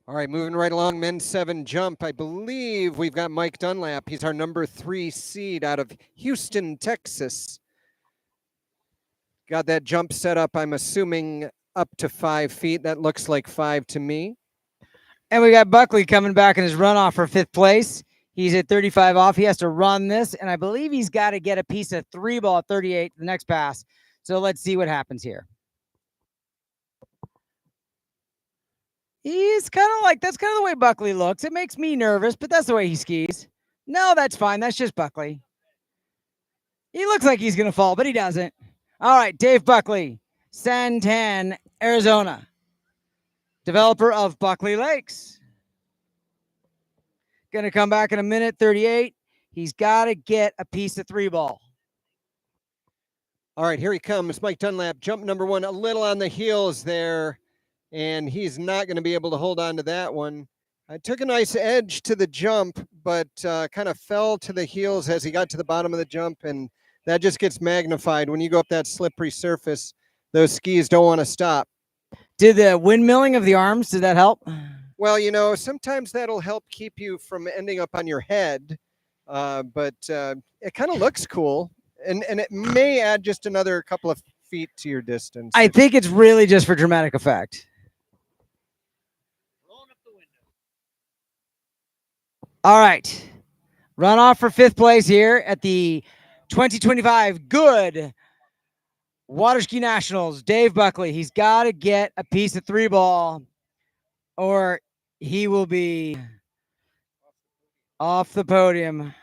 All right, moving right along, men's 7 jump. I believe we've got Mike Dunlap. He's our number 3 seed out of Houston, Texas. Got that jump set up, I'm assuming, up to 5 feet. That looks like 5 to me. And we got Buckley coming back in his runoff for 5th place. He's at 35 off. He has to run this, and I believe he's got to get a piece of 3 ball at 38 the next pass. So let's see what happens here. He's that's kind of the way Buckley looks. It makes me nervous, but that's the way he skis. No, that's fine. That's just Buckley. He looks like he's going to fall, but he doesn't. All right, Dave Buckley, Santan, Arizona. Developer of Buckley Lakes. Going to come back in a minute, 38. He's got to get a piece of 3 ball. All right, here he comes. Mike Dunlap, jump number 1, a little on the heels there. And he's not going to be able to hold on to that one. I took a nice edge to the jump, but kind of fell to the heels as he got to the bottom of the jump, and that just gets magnified. When you go up that slippery surface, those skis don't want to stop. Did the windmilling of the arms, did that help? Well, sometimes that'll help keep you from ending up on your head, but it kind of looks cool, and it may add just another couple of feet to your distance. I think it's really just for dramatic effect. All right. Runoff for 5th place here at the 2025 GOODE Water Ski Nationals. Dave Buckley. He's got to get a piece of 3 ball or he will be off the podium.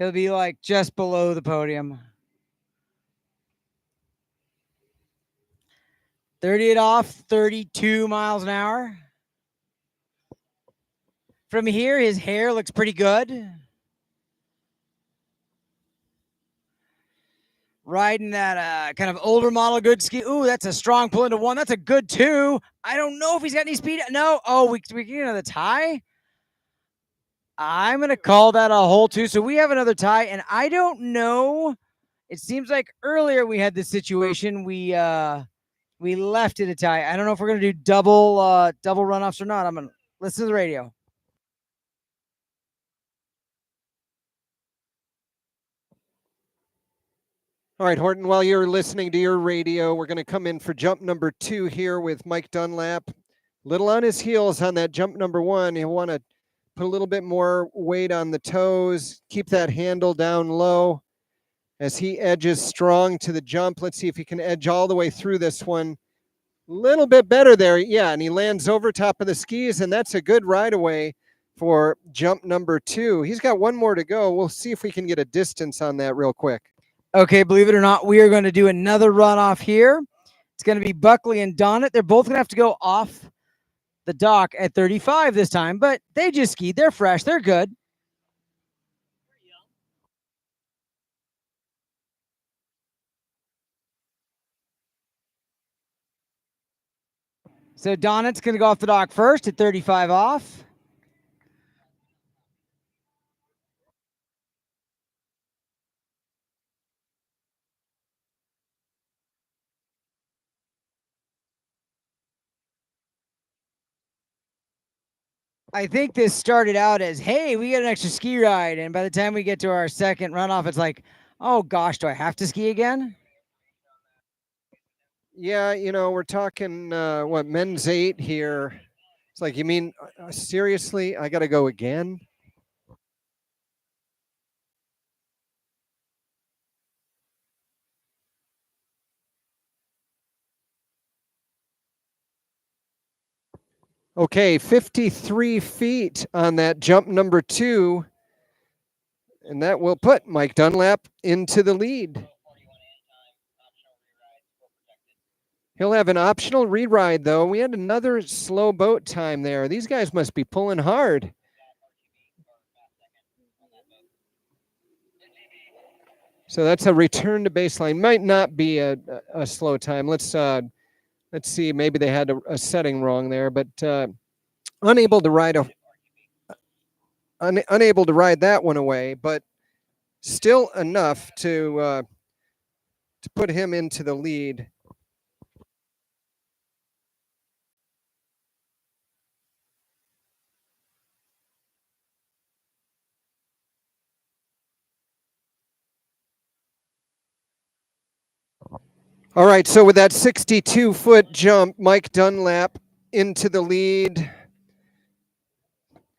He'll be like just below the podium. 38 off, 32 miles an hour. From here, his hair looks pretty good. Riding that kind of older model good ski. Ooh, that's a strong pull into one. That's a good 2. I don't know if he's got any speed. No. Oh, we get another tie. I'm going to call that a hole 2. So we have another tie, and I don't know. It seems like earlier we had this situation. We left it a tie. I don't know if we're going to do double runoffs or not. I'm going to listen to the radio. All right, Horton, while you're listening to your radio, we're going to come in for jump number 2 here with Mike Dunlap. Little on his heels on that jump number 1. He'll want to put a little bit more weight on the toes, keep that handle down low as he edges strong to the jump. Let's see if he can edge all the way through this one. A little bit better there. Yeah, and he lands over top of the skis, and that's a good ride away for jump number 2. He's got one more to go. We'll see if we can get a distance on that real quick. Okay, believe it or not, we are going to do another runoff here. It's going to be Buckley and Donnet. They're both going to have to go off the dock at 35 this time, but they just skied. They're fresh. They're good. So Donnet's going to go off the dock first at 35 off. I think this started out as, hey, we got an extra ski ride. And by the time we get to our second runoff, it's like, oh, gosh, do I have to ski again? Yeah, we're talking, men's 8 here. It's like, you mean, seriously, I got to go again? Okay, 53 feet on that jump number 2. And that will put Mike Dunlap into the lead. He'll have an optional re-ride, though. We had another slow boat time there. These guys must be pulling hard. So that's a return to baseline. Might not be a slow time. Let's see. Maybe they had a setting wrong there, but unable to ride unable to ride that one away, but still enough to put him into the lead. All right, so with that 62-foot jump, Mike Dunlap into the lead,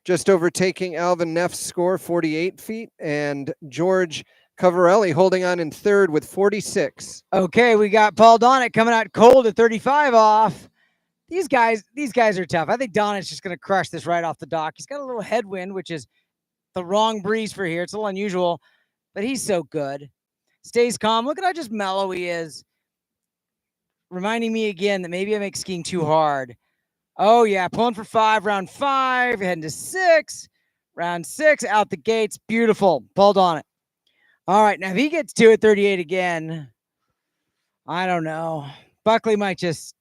just overtaking Alvin Neff's score, 48 feet, and George Covarelli holding on in third with 46. Okay, we got Paul Donnet coming out cold at 35 off. These guys are tough. I think Donnet's just going to crush this right off the dock. He's got a little headwind, which is the wrong breeze for here. It's a little unusual, but he's so good. Stays calm. Look at how just mellow he is. Reminding me again that maybe I make skiing too hard. Oh, yeah, pulling for 5, round 5, heading to 6. Round 6, out the gates. Beautiful. Paul Donnet. All right, now if he gets to it 38 again, I don't know. Buckley might just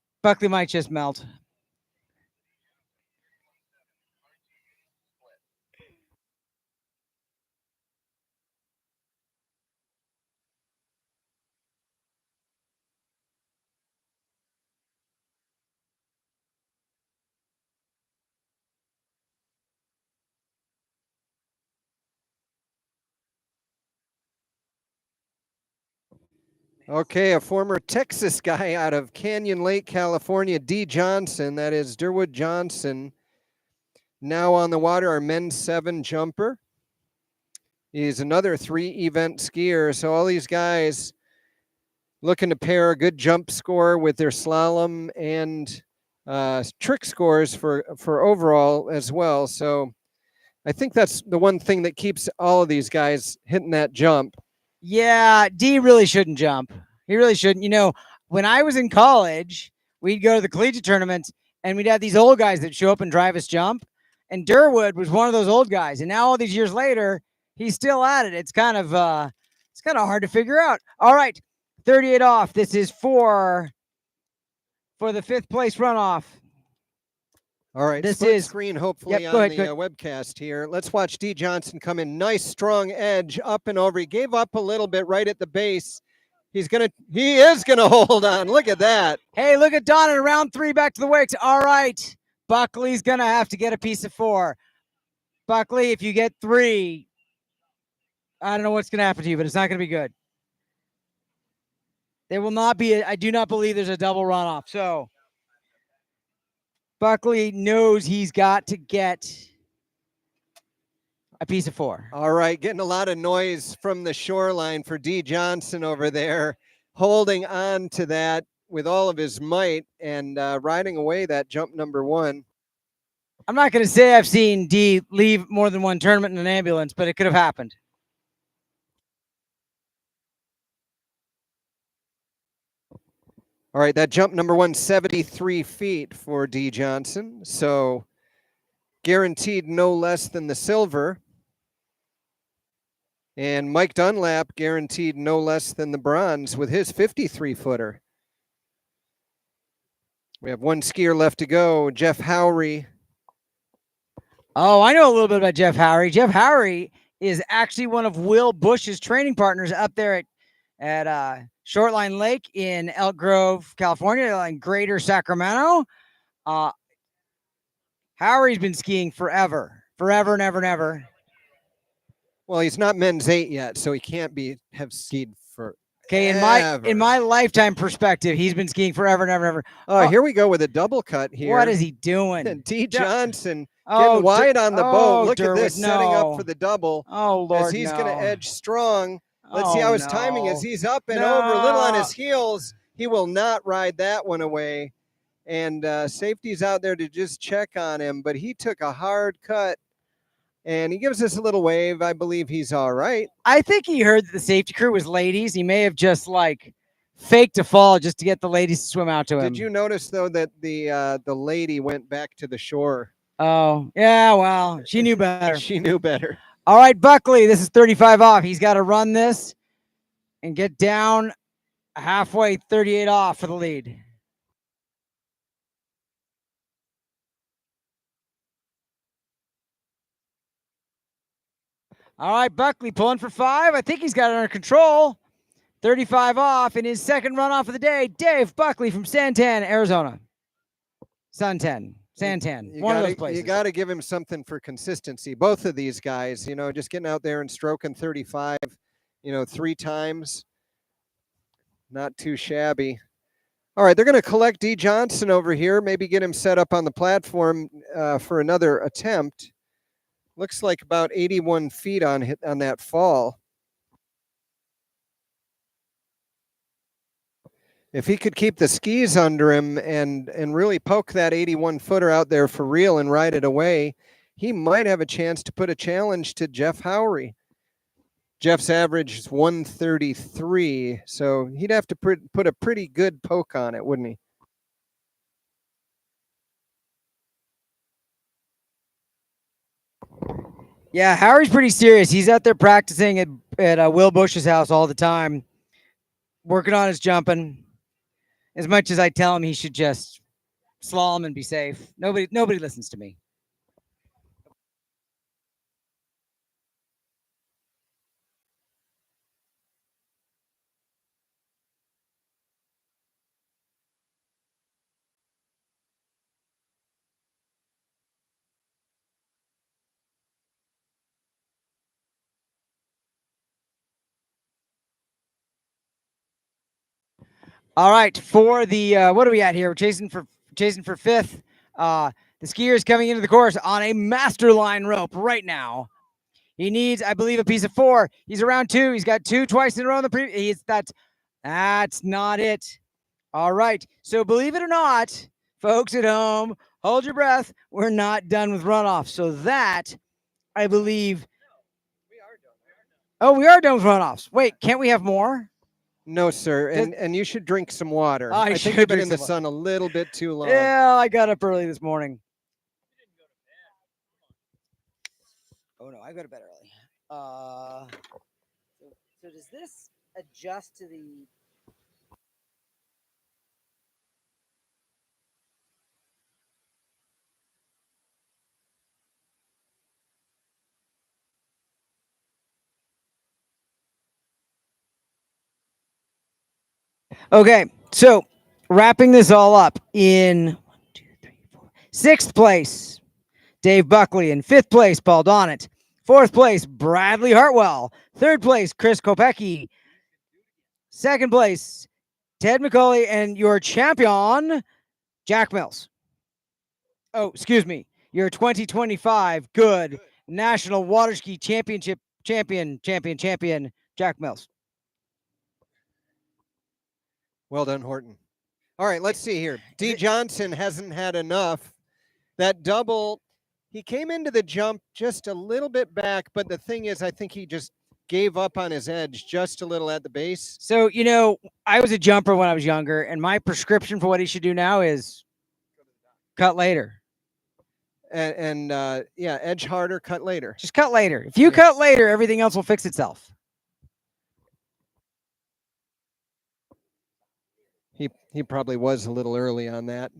melt. Okay, a former Texas guy out of Canyon Lake, California, D. Johnson, that is Durwood Johnson, now on the water, our men's 7 jumper. He's another 3-event skier, so all these guys looking to pair a good jump score with their slalom and trick scores for overall as well. So I think that's the one thing that keeps all of these guys hitting that jump. Yeah, D really shouldn't jump. He really shouldn't. You know, when I was in college, we'd go to the collegiate tournaments and we'd have these old guys that show up and drive us jump. And Durwood was one of those old guys. And now all these years later, he's still at it. It's kind of hard to figure out. All right, 38 off. This is for the 5th place runoff. All right, this split is screen hopefully yep, on ahead, the webcast here. Let's watch D. Johnson come in. Nice, strong edge up and over. He gave up a little bit right at the base. He is gonna hold on. Look at that. Hey, look at Donnet in round 3 back to the wicks. All right, Buckley's gonna have to get a piece of 4. Buckley, if you get 3, I don't know what's gonna happen to you, but it's not gonna be good. There will not be. I do not believe there's a double runoff. So Buckley knows he's got to get a piece of 4. All right, getting a lot of noise from the shoreline for D. Johnson over there, holding on to that with all of his might and riding away that jump number 1. I'm not going to say I've seen D leave more than one tournament in an ambulance, but it could have happened. All right, that jump number 1, 73 feet for D. Johnson. So guaranteed no less than the silver. And Mike Dunlap guaranteed no less than the bronze with his 53-footer. We have one skier left to go, Jeff Howry. Oh, I know a little bit about Jeff Howry. Jeff Howry is actually one of Will Bush's training partners up there at Shortline Lake in Elk Grove, California, in Greater Sacramento. Howry's been skiing forever and ever and ever. Well, he's not men's 8 yet, so he can't have skied for. Okay, in my lifetime perspective, he's been skiing forever and ever and ever. Oh, here we go with a double cut here. What is he doing? And D. Johnson getting wide on the boat. Look at this, setting up for the double. Oh, Lord, as he's going to edge strong. Let's Oh, see how his no. timing is. He's up and over, a little on his heels. He will not ride that one away. And safety's out there to just check on him, but he took a hard cut. And he gives us a little wave. I believe he's all right. I think he heard that the safety crew was ladies. He may have just faked a fall just to get the ladies to swim out to him. Did you notice though that the lady went back to the shore? Oh, yeah, well, she knew better. She knew better. All right, Buckley, this is 35 off. He's got to run this and get down halfway, 38 off for the lead. All right, Buckley pulling for 5. I think he's got it under control. 35 off in his second runoff of the day. Dave Buckley from Santan, Arizona. Santan. One of those places. You got to give him something for consistency. Both of these guys, just getting out there and stroking 35, 3 times. Not too shabby. All right, they're going to collect D. Johnson over here, maybe get him set up on the platform for another attempt. Looks like about 81 feet on that fall. If he could keep the skis under him and really poke that 81-footer out there for real and ride it away, he might have a chance to put a challenge to Jeff Howry. Jeff's average is 133, so he'd have to put a pretty good poke on it, wouldn't he? Yeah, Howry's pretty serious. He's out there practicing at Will Bush's house all the time, working on his jumping. As much as I tell him he should just slalom and be safe, nobody listens to me. All right, for the what are we at here? We're chasing for 5th. The skier is coming into the course on a master line rope right now. He needs, I believe, a piece of 4. He's around 2. He's got 2 twice in a row in the previous. That's not it. All right. So believe it or not, folks at home, hold your breath. We're not done with runoff. So that I believe. Oh, we are done with runoffs. Wait, can't we have more? No, sir. And you should drink some water. I I think should you've been drink in the some sun a little bit too long. Yeah, I got up early this morning. Oh no, I go to bed early. So does this adjust to the? Okay, so wrapping this all up in 6th place, Dave Buckley. In 5th place, Paul Donnet. 4th place, Bradley Hartwell. 3rd place, Chris Kopecki. 2nd place, Ted McCauley, and your champion, Jack Mills. Oh, excuse me, your 2025 GOODE National Water Ski Championship champion, Jack Mills. Well done, Horton. All right, let's see here. D. Johnson hasn't had enough. That double, he came into the jump just a little bit back, but the thing is, I think he just gave up on his edge just a little at the base. So, you know, I was a jumper when I was younger, and my prescription for what he should do now is cut later. And yeah, edge harder, cut later. Just cut later. If you cut later, everything else will fix itself. He probably was a little early on that.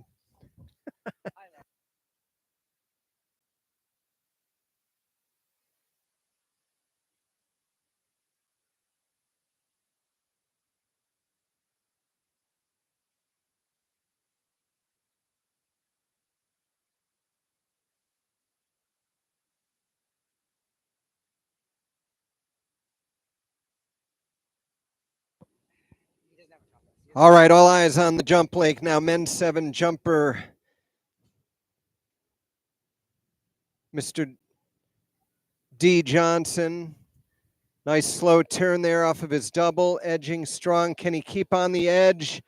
All right, all eyes on the jump lake now. Men's 7 jumper, Mr. D. Johnson. Nice slow turn there off of his double, edging strong. Can he keep on the edge?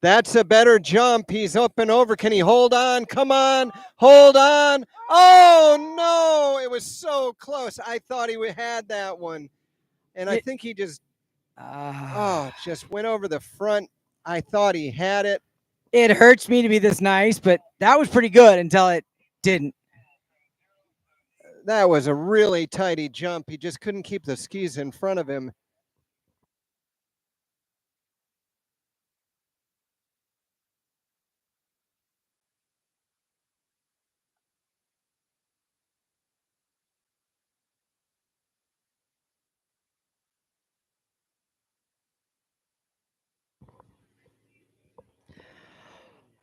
That's a better jump. He's up and over. Can he hold on? Come on, hold on. Oh, no, it was so close. I thought he had that one. And I think he just, just went over the front. I thought he had it. It hurts me to be this nice, but that was pretty good until it didn't. That was a really tidy jump. He just couldn't keep the skis in front of him.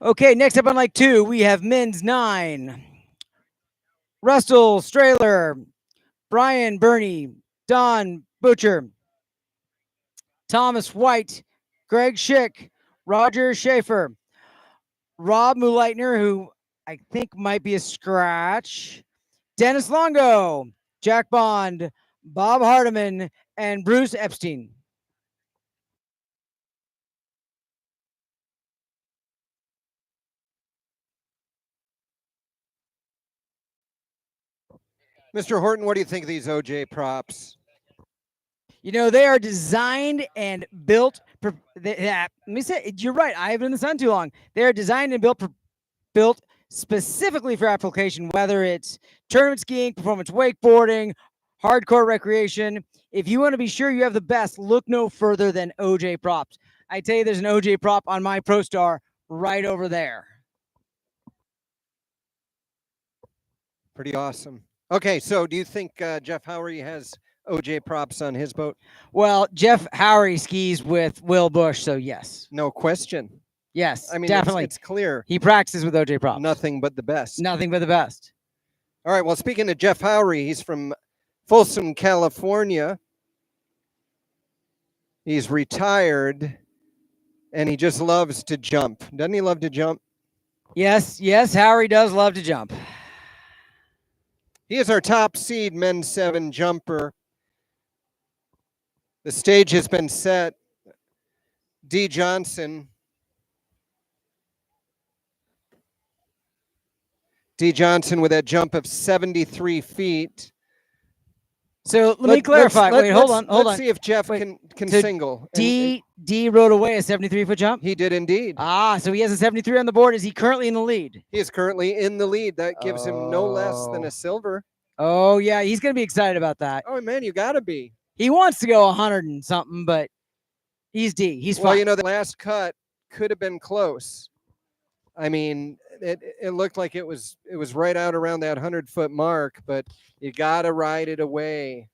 Okay, next up on like 2, we have men's 9. Russell Strahler, Brian Burney, Don Butcher, Thomas White, Greg Schik, Roger Schaefer, Rob Muleitner, who I think might be a scratch, Dennis Longo, Jack Bond, Bob Hardiman, and Bruce Epstein. Mr. Horton, what do you think of these OJ props? You know, they are designed and built. Let me say, you're right. I haven't been in the sun too long. They are designed and built specifically for application, whether it's tournament skiing, performance wakeboarding, hardcore recreation. If you want to be sure you have the best, look no further than OJ props. I tell you, there's an OJ prop on my Pro Star right over there. Pretty awesome. Okay, so do you think Jeff Howry has OJ props on his boat? Well, Jeff Howry skis with Will Bush, so yes. No question. Yes, I mean, definitely. It's clear. He practices with OJ props. Nothing but the best. Nothing but the best. All right, well, speaking of Jeff Howry, he's from Folsom, California. He's retired, and he just loves to jump. Doesn't he love to jump? Yes, Howry does love to jump. He is our top seed men's 7 jumper. The stage has been set. D. Johnson. D. Johnson with that jump of 73 feet. So let me clarify. Wait, hold on. Let's see if Jeff can So single. D rode away a 73-foot jump? He did indeed. Ah, so he has a 73 on the board. Is he currently in the lead? He is currently in the lead. That gives him no less than a silver. Oh, yeah. He's going to be excited about that. Oh, man, you got to be. He wants to go 100 and something, but he's D. He's Well, fine. you know, the last cut could have been close. I mean, it looked like it was right out around that 100-foot mark, but you got to ride it away.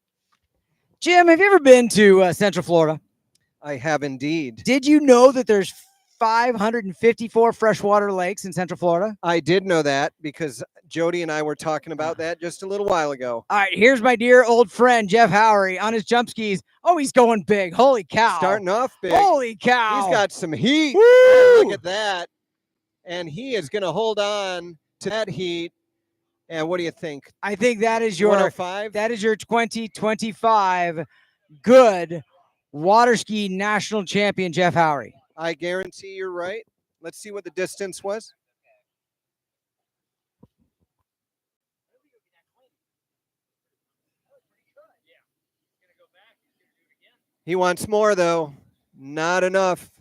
Jim, have you ever been to Central Florida? I have indeed. Did you know that there's 554 freshwater lakes in Central Florida? I did know that because Jody and I were talking about that just a little while ago. All right, here's my dear old friend, Jeff Howry, on his jump skis. Oh, he's going big. Holy cow. Starting off big. Holy cow. He's got some heat. Woo! Look at that. And he is going to hold on to that heat. And what do you think? I think that is your 105? That is your 2025 GOODE water ski national champion, Jeff Howry. I guarantee you're right. Let's see what the distance was. He wants more, though. Not enough.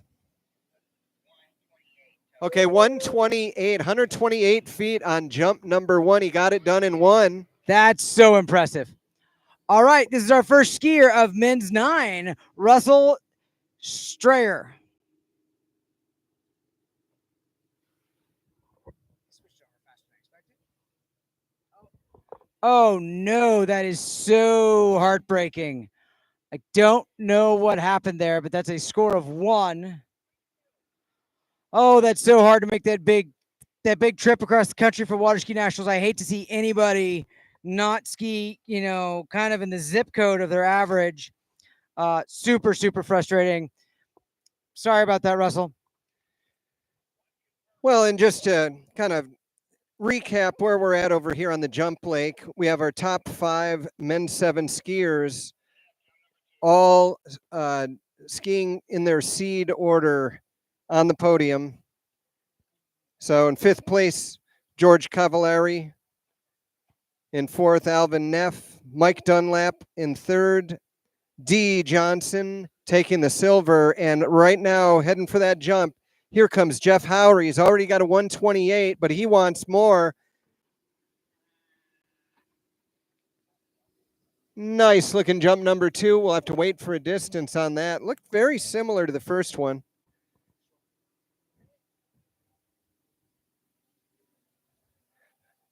Okay, 128 feet on jump number 1. He got it done in 1. That's so impressive. All right, this is our first skier of men's 9, Russell Strayer. Oh, no, that is so heartbreaking. I don't know what happened there, but that's a score of 1. Oh, that's so hard to make that big trip across the country for water ski nationals. I hate to see anybody not ski, you know, kind of in the zip code of their average. Super, super frustrating. Sorry about that, Russell. Well, and just to kind of recap where we're at over here on the jump lake, we have our top 5 men's 7 skiers all skiing in their seed order on the podium. So in 5th place, George Cavallari. In 4th, Alvin Neff. Mike Dunlap in 3rd. D. Johnson taking the silver. And right now, heading for that jump, here comes Jeff Howry. He's already got a 128, but he wants more. Nice looking jump number 2. We'll have to wait for a distance on that. Looked very similar to the first one.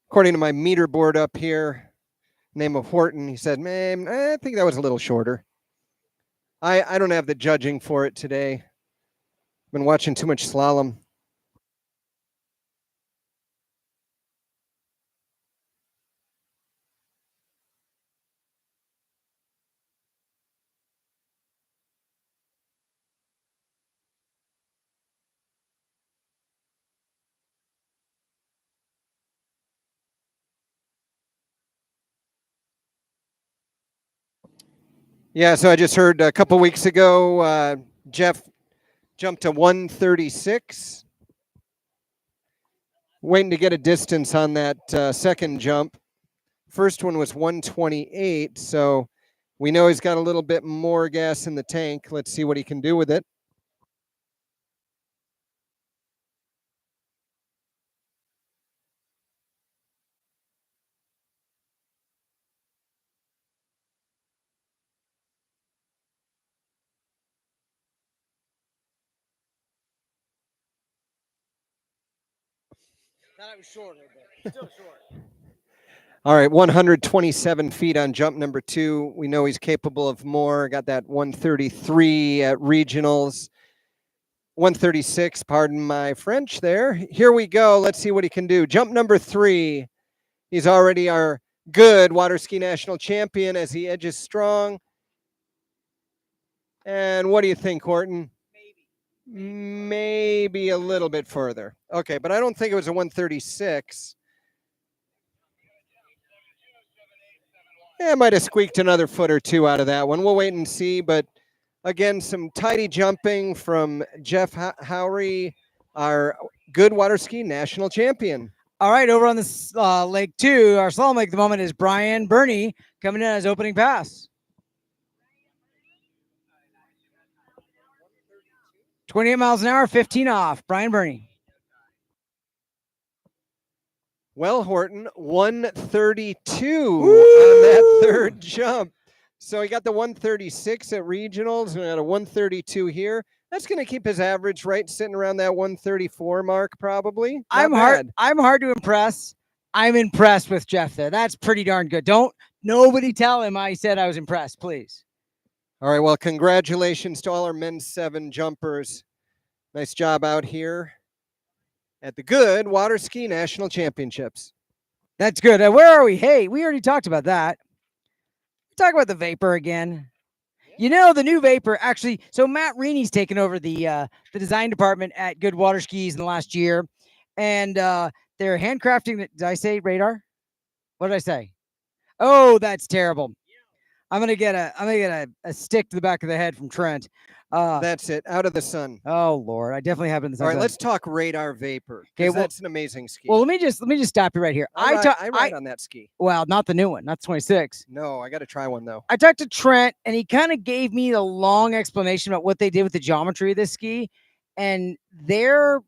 According to my meter board up here, name of Horton, he said, man, I think that was a little shorter. I don't have the judging for it today. Been watching too much slalom. Yeah, so I just heard a couple weeks ago, Jeff jumped to 136. Waiting to get a distance on that second jump. First one was 128, so we know he's got a little bit more gas in the tank. Let's see what he can do with it. Thought I was shorter, but still short. All right, 127 feet on jump number 2. We know he's capable of more. Got that 133 at regionals. 136, pardon my French there. Here we go. Let's see what he can do. Jump number 3. He's already our GOODE water ski national champion as he edges strong. And what do you think, Horton? Maybe a little bit further. Okay, but I don't think it was a 136. Yeah, might have squeaked another foot or 2 out of that one. We'll wait and see. But again, some tidy jumping from Jeff Howry, our GOODE water ski national champion. All right, over on this leg 2, our slalom leg at the moment is Brian Burney coming in as opening pass. 28 miles an hour, 15 off. Brian Burney. Well, Horton, 132 on that third jump. So he got the 136 at regionals and got a 132 here. That's going to keep his average right sitting around that 134 mark, probably. Not bad. I'm hard to impress. I'm impressed with Jeff there. That's pretty darn good. Don't nobody tell him I said I was impressed, please. All right, well, congratulations to all our men's 7 jumpers. Nice job out here at the GOODE Water Ski National Championships. That's good. Where are we? Hey, we already talked about that. Talk about the Vapor again. You know, the new Vapor actually. So Matt Reeney's taken over the design department at GOODE Water Skis in the last year, and they're handcrafting. Did I say radar? What did I say? Oh, that's terrible. I'm gonna get a stick to the back of the head from Trent. That's it. Out of the sun. Oh Lord, I definitely have been in the sun. All right, let's talk Radar Vapor. Okay, well, that's an amazing ski. Well, let me just stop you right here. I ride on that ski. Well, not the new one, not the 26. No, I got to try one though. I talked to Trent, and he kind of gave me the long explanation about what they did with the geometry of this ski, and they're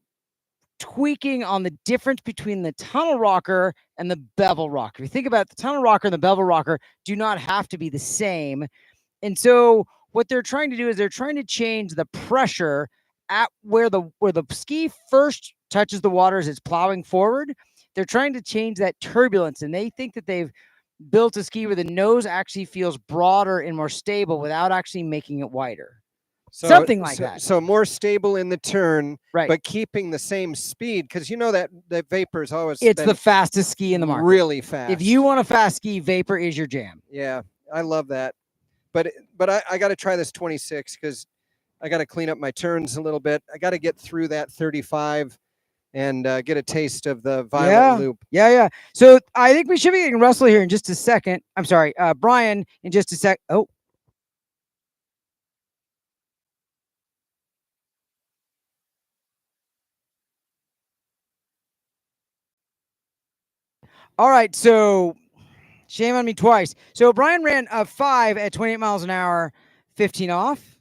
tweaking on the difference between the tunnel rocker and the bevel rocker. If you think about it, the tunnel rocker and the bevel rocker do not have to be the same, and so what they're trying to do is they're trying to change the pressure at where the ski first touches the water as it's plowing forward. They're trying to change that turbulence, and they think that they've built a ski where the nose actually feels broader and more stable without actually making it wider. So, something like that. So more stable in the turn, right? But keeping the same speed, because you know that Vapor is always it's the fastest ski in the market. Really fast. If you want a fast ski, Vapor is your jam. Yeah, I love that. But I got to try this 26 because I got to clean up my turns a little bit. I got to get through that 35 and get a taste of the violet loop. Yeah. So I think we should be getting Russell here in just a second. I'm sorry, Brian in just a sec. Oh. All right, so shame on me twice. So Brian ran a 5 at 28 miles an hour, 15 off.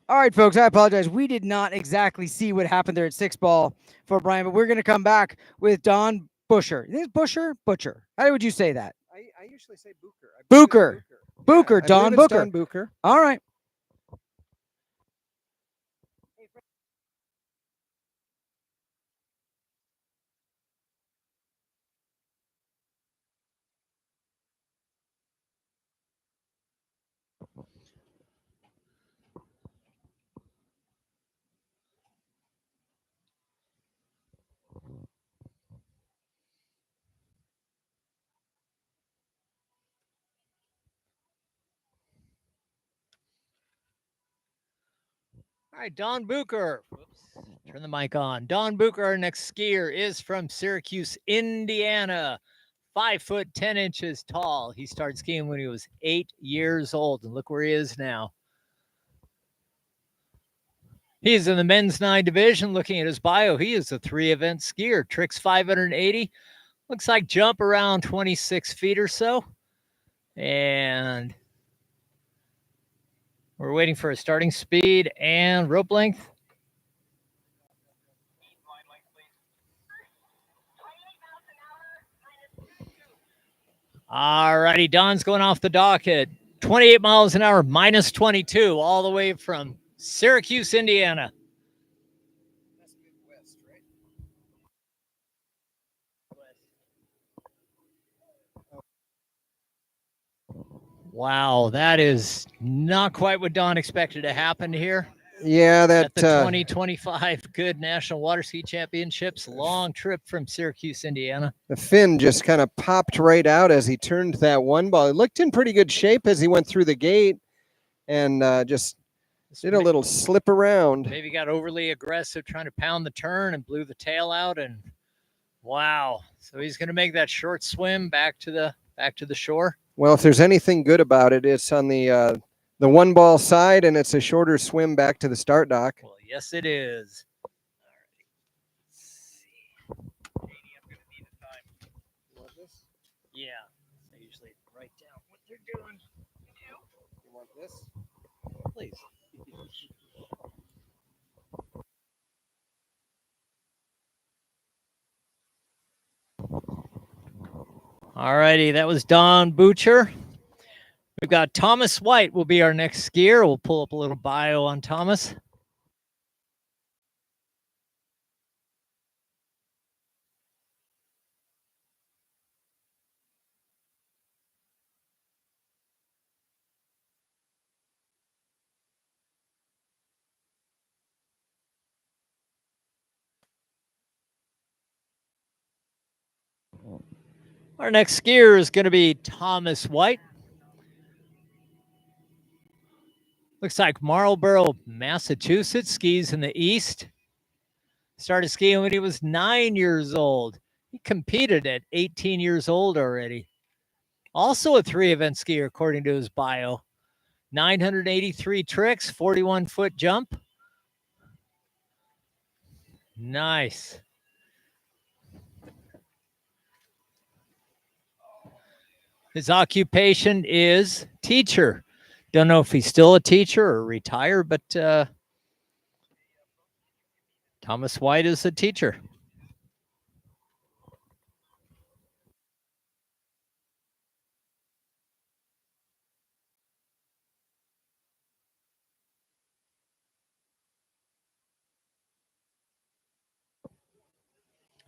All right, folks, I apologize. We did not exactly see what happened there at 6 ball for Brian, but we're going to come back with Don Busher. You think it's Busher? Butcher. How would you say that? I usually say Booker. Booker, Don Booker. Don Booker. All right. All right, Don Booker. Whoops. Turn the mic on. Don Booker, our next skier, is from Syracuse, Indiana. 5 foot 10 inches tall. He started skiing when he was 8 years old, and look where he is now. He is in the men's 9 division. Looking at his bio, he is a 3-event skier. Tricks 580. Looks like jump around 26 feet or so. And we're waiting for a starting speed and rope length. All righty, Don's going off the dock at 28 miles an hour, minus 22, all the way from Syracuse, Indiana. Wow, that is not quite what Don expected to happen here. Yeah, that at the 2025 GOODE National Water Ski Championships, long trip from Syracuse, Indiana. The fin just kind of popped right out as he turned that 1 ball. It looked in pretty good shape as he went through the gate and just did a little slip around. Maybe got overly aggressive trying to pound the turn and blew the tail out and Wow. So he's going to make that short swim back to the shore. Well, if there's anything good about it, it's on the one ball side, and it's a shorter swim back to the start dock. Well, yes, it is. All right. Let's see. Katie, I'm going to need a time. You want this? Yeah. I usually write down what they're doing. You want this? Please. All righty, that was Don Butcher. We've got Thomas White will be our next skier. We'll pull up a little bio on Thomas. Our next skier is going to be Thomas White. Looks like Marlborough, Massachusetts, skis in the East. Started skiing when he was 9 years old. He competed at 18 years old already. Also a 3-event skier, according to his bio. 983 tricks, 41-foot jump. Nice. His occupation is teacher. Don't know if he's still a teacher or retired, but Thomas White is a teacher.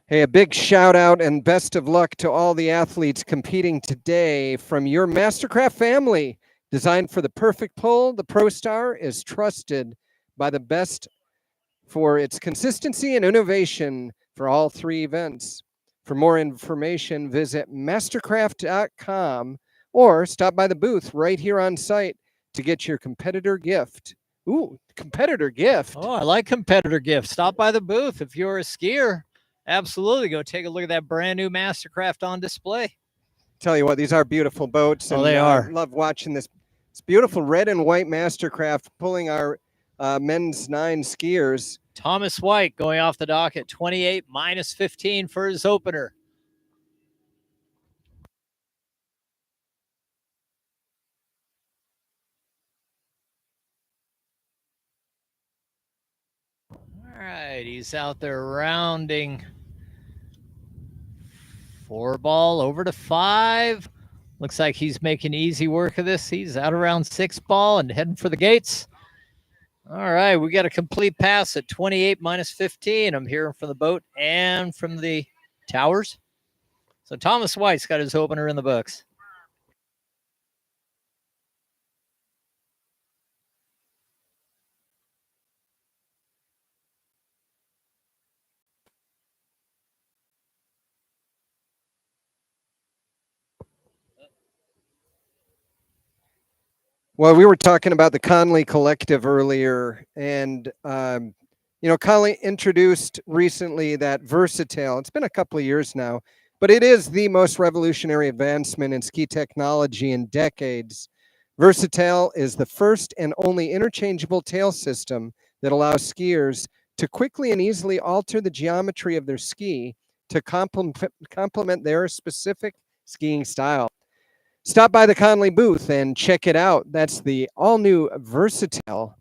Hey, a big shout out and best of luck to all the athletes competing today from your Mastercraft family. Designed for the perfect pull, the Pro Star is trusted by the best for its consistency and innovation for all 3 events. For more information, visit mastercraft.com or stop by the booth right here on site to get your competitor gift. Ooh, competitor gift. Oh, I like competitor gift. Stop by the booth if you're a skier. Absolutely. Go take a look at that brand new Mastercraft on display. Tell you what, these are beautiful boats. Oh, they are. I love watching this. It's beautiful red and white Mastercraft pulling our men's 9 skiers. Thomas White going off the dock at 28 minus 15 for his opener. All right, he's out there rounding 4 ball over to 5. Looks like he's making easy work of this. He's out around 6 ball and heading for the gates. All right, we got a complete pass at 28 minus 15. I'm hearing from the boat and from the towers. So Thomas White's got his opener in the books. Well, we were talking about the Conley Collective earlier, and Conley introduced recently that Versatile. It's been a couple of years now, but it is the most revolutionary advancement in ski technology in decades. Versatile is the first and only interchangeable tail system that allows skiers to quickly and easily alter the geometry of their ski to complement their specific skiing style. Stop by the Conley booth and check it out. That's the all-new Versatile.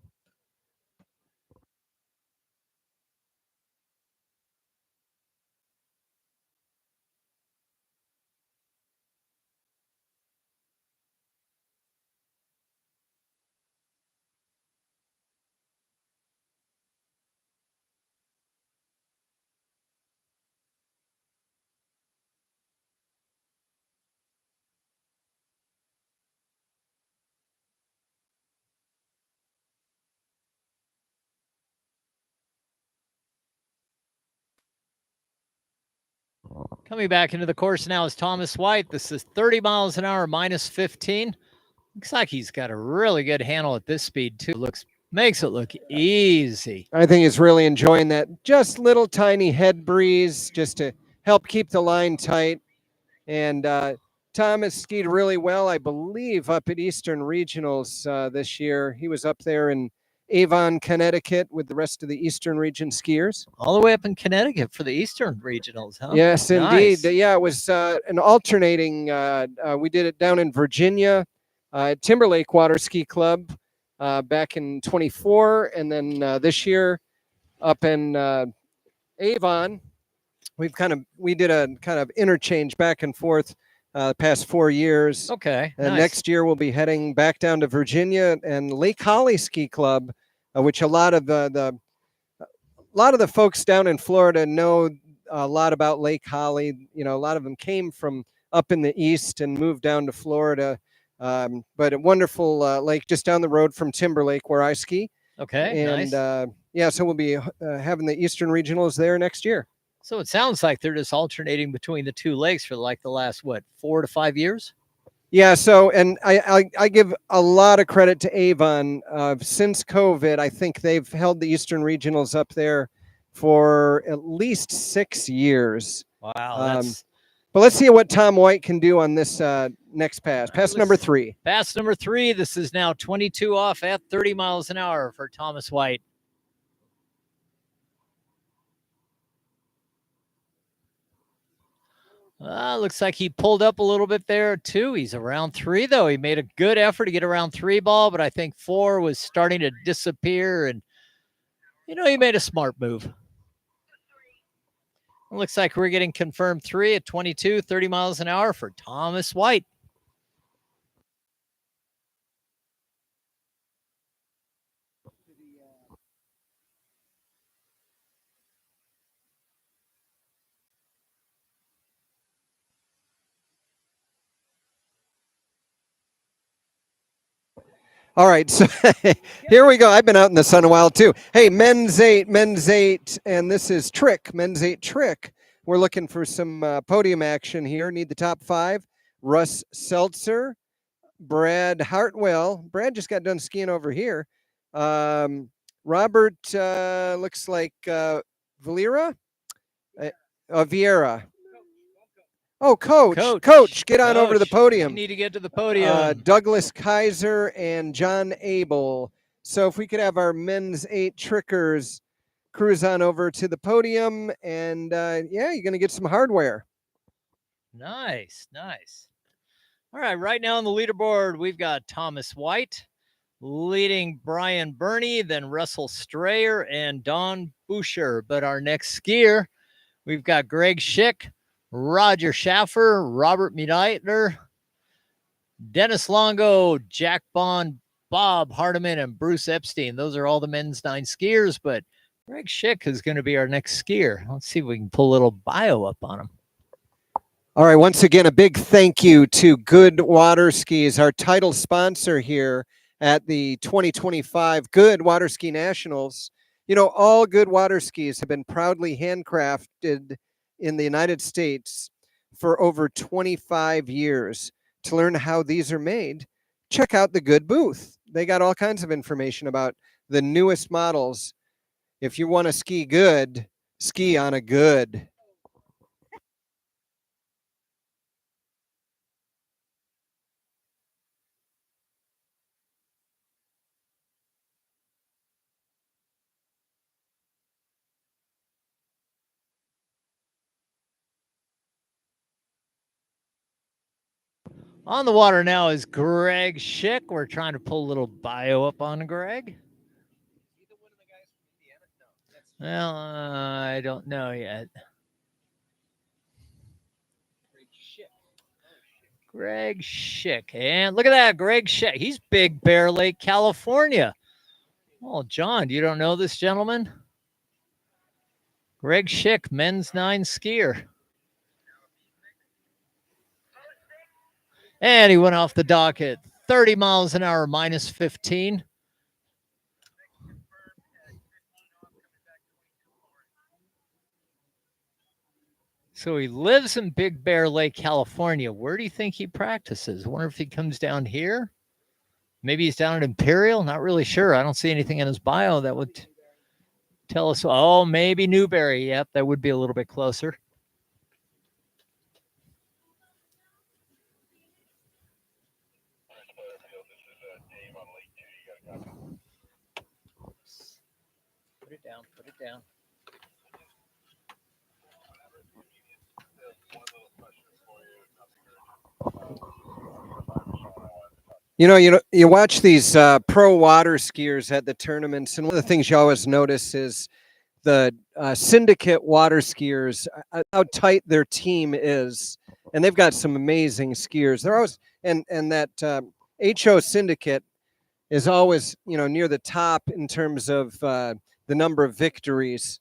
Coming back into the course now is Thomas White. This is 30 miles an hour minus 15. Looks like he's got a really good handle at this speed too. Makes it look easy. I think he's really enjoying that just little tiny head breeze just to help keep the line tight. And Tom has skied really well, I believe, up at Eastern Regionals this year. He was up there in Avon, Connecticut with the rest of the Eastern region skiers. All the way up in Connecticut for the Eastern Regionals, huh? Yes, indeed. Nice. Yeah, it was an alternating. We did it down in Virginia at Timberlake Water Ski Club back in 24. And then this year up in Avon, we did a kind of interchange back and forth the past 4 years. Okay. And nice. next year we'll be heading back down to Virginia and Lake Holly Ski Club, which a lot of the folks down in Florida know a lot about Lake Holly. You know, a lot of them came from up in the east and moved down to Florida. But a wonderful lake just down the road from Timberlake where I ski. Okay. And nice. yeah, so we'll be having the Eastern Regionals there next year. So it sounds like they're just alternating between the two lakes for like the last, 4 to 5 years? Yeah, so, and I give a lot of credit to Avon. Since COVID, I think they've held the Eastern Regionals up there for at least 6 years. Wow. But let's see what Tom White can do on this next pass. Pass number 3. Pass number 3. This is now 22 off at 30 miles an hour for Thomas White. Looks like he pulled up a little bit there too. He's around 3 though. He made a good effort to get around 3 ball, but I think 4 was starting to disappear, and he made a smart move. It looks like we're getting confirmed 3 at 22, 30 miles an hour for Thomas White. All right, so here we go. I've been out in the sun a while too. Hey, men's 8, and this is trick, men's 8 trick. We're looking for some podium action here. Need the top 5. Russ Seltzer, Brad Hartwell. Brad just got done skiing over here. Robert looks like Vieira. Oh, Coach, get on over to the podium. You need to get to the podium. Douglas Kaiser and John Abel. So if we could have our men's 8 trickers cruise on over to the podium, and yeah, you're going to get some hardware. Nice. All right, right now on the leaderboard, we've got Thomas White leading Brian Burney, then Russell Strayer and Don Boucher. But our next skier, we've got Greg Schik, Roger Schaffer, Robert Meidner, Dennis Longo, Jack Bond, Bob Hardiman, and Bruce Epstein. Those are all the men's 9 skiers, but Greg Schik is going to be our next skier. Let's see if we can pull a little bio up on him. All right, once again, a big thank you to GOODE Water Skis, our title sponsor here at the 2025 GOODE Water Ski Nationals. All GOODE water skis have been proudly handcrafted in the United States for over 25 years. To learn how these are made, check out the GOODE booth. They got all kinds of information about the newest models. If you want to ski good, ski on a GOODE. On the water now is Greg Schik. We're trying to pull a little bio up on Greg. Well, I don't know yet. Greg Schik. And look at that, Greg Schik. He's Big Bear Lake, California. Oh, John, you don't know this gentleman? Greg Schik, men's 9 skier. And he went off the dock at 30 miles an hour, minus 15. So he lives in Big Bear Lake, California. Where do you think he practices? I wonder if he comes down here. Maybe he's down at Imperial. Not really sure. I don't see anything in his bio that would tell us. Oh, maybe Newberry. Yep, that would be a little bit closer. Put it down. Put it down. You watch these pro water skiers at the tournaments, and one of the things you always notice is the syndicate water skiers, how tight their team is, and they've got some amazing skiers. They're always and that HO syndicate is always near the top in terms of the number of victories.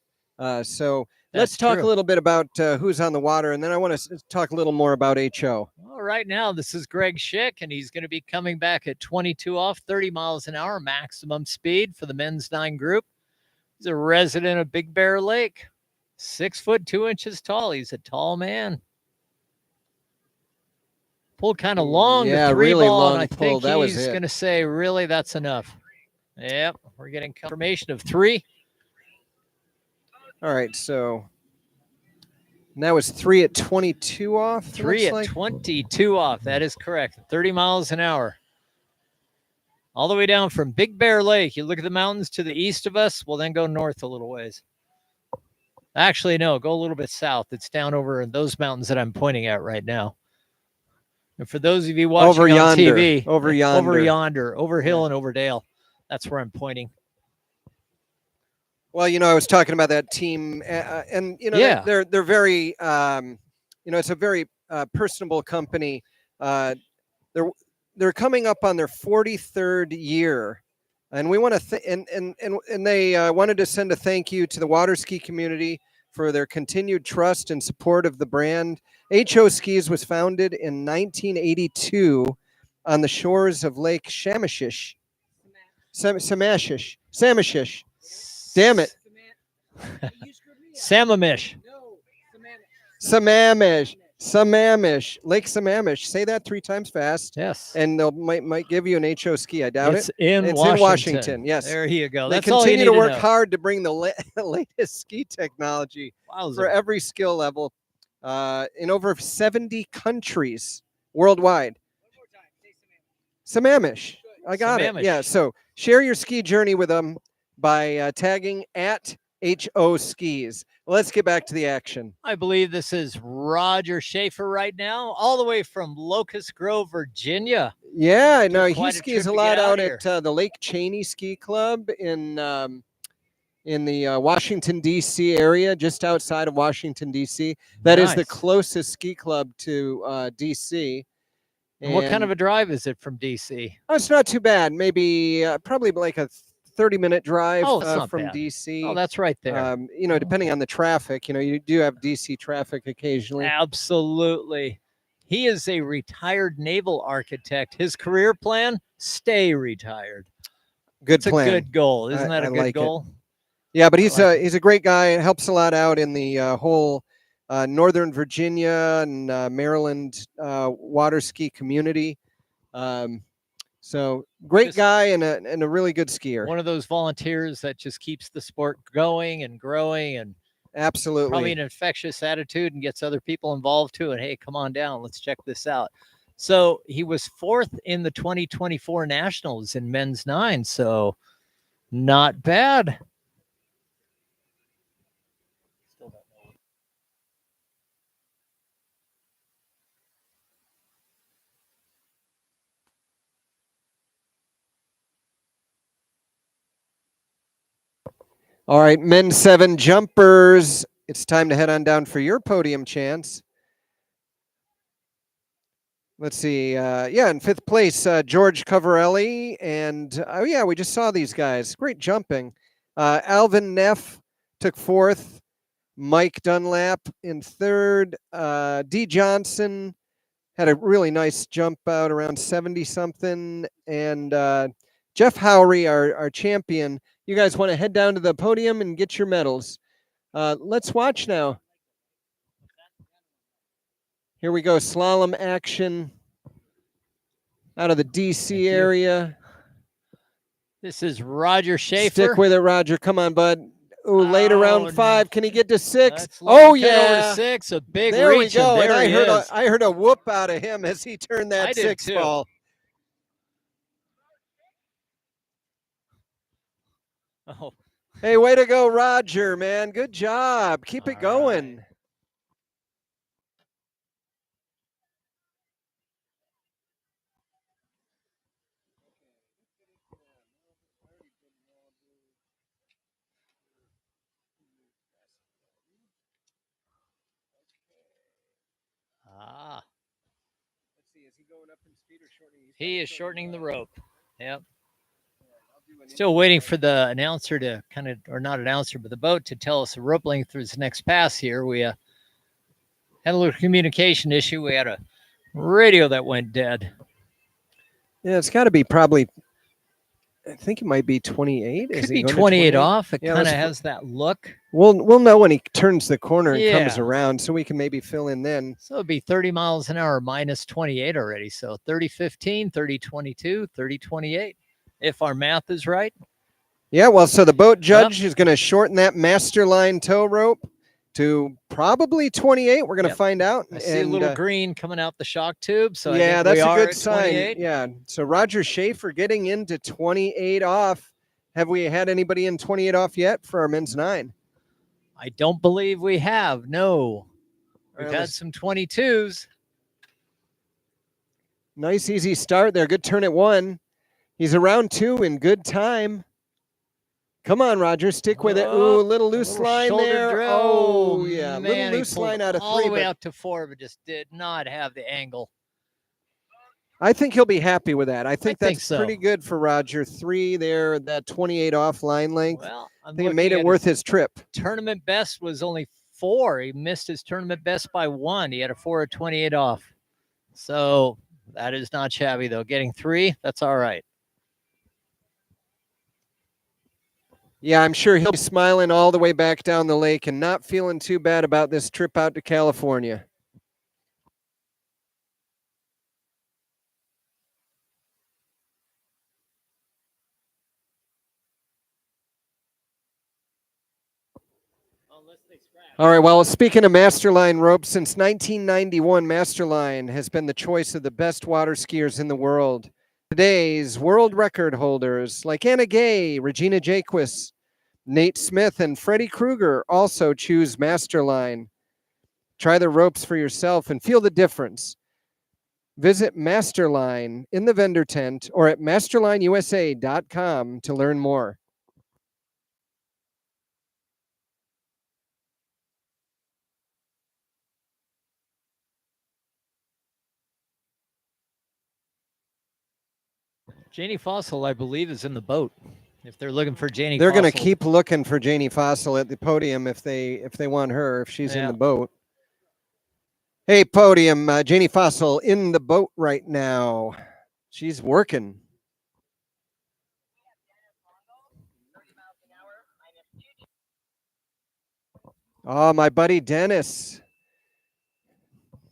So let's talk a little bit about who's on the water, and then I want to talk a little more about HO. Well, right now, this is Greg Schik, and he's going to be coming back at 22 off, 30 miles an hour maximum speed for the men's 9 group. He's a resident of Big Bear Lake, 6 foot 2 inches tall. He's a tall man. Pulled kind of long, yeah, the 3 really ball, long and I pull. think That was he's it. going to say, really, that's enough. Yep, we're getting confirmation of 3. All right, so that was 3 at 22 off. 3 at 22 off. That is correct. 30 miles an hour. All the way down from Big Bear Lake. You look at the mountains to the east of us, well, then go north a little ways. Actually, no, go a little bit south. It's down over in those mountains that I'm pointing at right now. And for those of you watching Over on yonder, TV, over yonder. over hill and over dale. That's where I'm pointing. Well, I was talking about that team, and Yeah. they're very, it's a very personable company. They're coming up on their 43rd year, and we want to and they wanted to send a thank you to the water ski community for their continued trust and support of the brand. HO Skis was founded in 1982 on the shores of Lake Samashish. Samashish. Damn it. Sammamish. Sammamish. Lake Sammamish. Say that 3 times fast. Yes. And they'll might give you an HO ski. I doubt It's it. in It's Washington. in Washington. Yes. There you go. They That's all you continue need to work know. hard to bring the latest ski technology Wowza. for every skill level in over 70 countries worldwide. Sammamish. I got it. Sammamish. Yeah. So share your ski journey with them by tagging at HO Skis. Let's get back to the action. I believe this is Roger Schaefer right now, all the way from Locust Grove, Virginia. Yeah, no, he quite a skis trip a to lot get out out here. at the Lake Cheney Ski Club in the Washington, D.C. area, just outside of Washington, D.C. That is the Nice. closest ski club to D.C. And what kind of a drive is it from DC? Oh, it's not too bad. Maybe probably like a 30-minute drive Oh, it's not from bad. DC. Oh, that's right there. Depending on the traffic, you do have DC traffic occasionally. Absolutely. He is a retired naval architect. His career plan, stay retired. Good It's plan. a good goal. Isn't that a I good like it. goal? Yeah, but he's a great guy. Helps a lot out in the whole Northern Virginia and Maryland water ski community. So great guy and a really good skier. One of those volunteers that just keeps the sport going and growing, and Absolutely. probably an infectious attitude and gets other people involved too. And hey, come on down, let's check this out. So he was 4th in the 2024 Nationals in men's 9. So not bad. All right, men's 7 jumpers. It's time to head on down for your podium chance. Let's see. In 5th place, George Coverelli. And, we just saw these guys. Great jumping. Alvin Neff took 4th. Mike Dunlap in 3rd. D. Johnson had a really nice jump out around 70-something. And Jeff Howry, our champion. You guys want to head down to the podium and get your medals. Let's watch now. Here we go, slalom action out of the DC area. This is Roger Schaefer. Stick with it, Roger. Come on, bud. Ooh, late around 5. Can he get to 6? That's Oh, long. Get over yeah. to 6. A big There we reach, and go. And there I heard a whoop out of him as he turned I that did 6 too. ball. Oh, Hey, way to go, Roger, man. Good job. Keep it going. Ah, Let's see, is he going up in speed or shortening? he is shortening the rope. Yep. Still waiting for the announcer to kind of, or not announcer, but the boat to tell us the rope length for his next pass here. We had a little communication issue. We had a radio that went dead. Yeah, it's got to be probably, I think it might be 28. Could be 28 off. It kind of has that look. We'll know when he turns the corner and comes Yeah. around, so we can maybe fill in then. So it'd be 30 miles an hour minus 28 already. So 30-15, 30-22, 30-28, if our math is right. Yeah, well, so the boat judge is going to shorten that master line tow rope to probably 28. We're going to find out. I see a little green coming out the shock tube. So yeah, I think that's we a are good at sign. 28. Yeah. So Roger Schaefer getting into 28 off. Have we had anybody in 28 off yet for our men's 9? I don't believe we have. No. We've right, had let's- some 22s. Nice, easy start there. Good turn at 1. He's around 2 in good time. Come on, Roger, stick with it. Ooh, a little loose line shoulder there. drill. Oh, yeah, Man, little he loose pulled line out of all 3. the way But out to 4, but just did not have the angle. I think he'll be happy with that. I think think that's so. pretty good for Roger. 3 there, that 28 off line length. Well, I think it made looking it at worth his trip. Tournament best was only 4. He missed his tournament best by 1. He had a 4:28 off. So that is not shabby, though. Getting 3, that's all right. Yeah, I'm sure he'll be smiling all the way back down the lake and not feeling too bad about this trip out to California. All right, well, speaking of Masterline ropes, since 1991, Masterline has been the choice of the best water skiers in the world. Today's world record holders like Anna Gay, Regina Jaquist, Nate Smith, and Freddie Krueger also choose Masterline. Try the ropes for yourself and feel the difference. Visit Masterline in the vendor tent or at masterlineusa.com to learn more. Janie Fossil, I believe, is in the boat. If they're looking for Janie They're Fossil. going to keep looking for Janie Fossil at the podium if they want her, if she's in the boat. Hey, Podium, Janie Fossil in the boat right now. She's working. Oh, my buddy Dennis.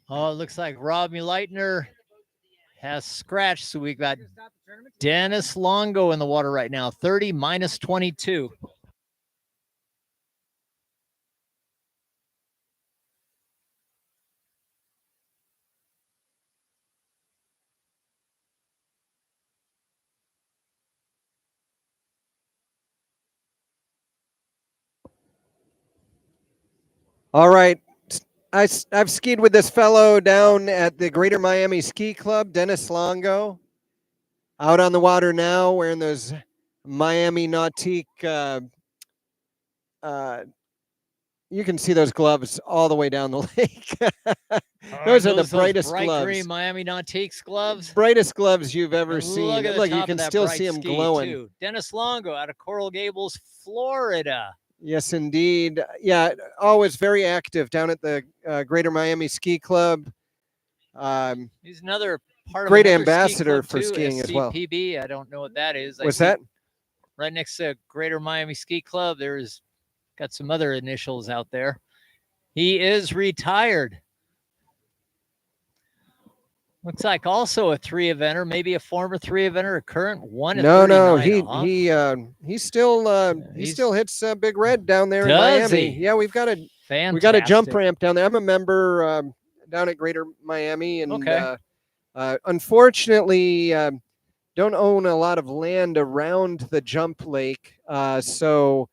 Oh, it looks like Rob Muleitner has scratched. So we've got Dennis Longo in the water right now. 30 minus 22. All right. I've skied with this fellow down at the Greater Miami Ski Club, Dennis Longo. Out on the water now, wearing those Miami Nautique. You can see those gloves all the way down the lake. Those are the brightest bright gloves. green Miami Nautiques gloves. Brightest gloves you've ever And seen. Look, at the Look, top you of can that still bright see them ski, glowing. Too. Dennis Longo out of Coral Gables, Florida. Yes, indeed. Yeah, always very active down at the Greater Miami Ski Club. He's another part Great of another ambassador ski club for too, skiing as well. SCPB. I don't know what that is. What's that? Right next to Greater Miami Ski Club, there's got some other initials out there. He is retired. Looks like also a 3-eventer, maybe a former 3-eventer, a current 1 at No, 39 he still hits Big Red down there in Does Miami. he? Yeah, we got a jump Fantastic. ramp down there. I'm a member down at Greater Miami, and Okay. unfortunately, don't own a lot of land around the jump lake, so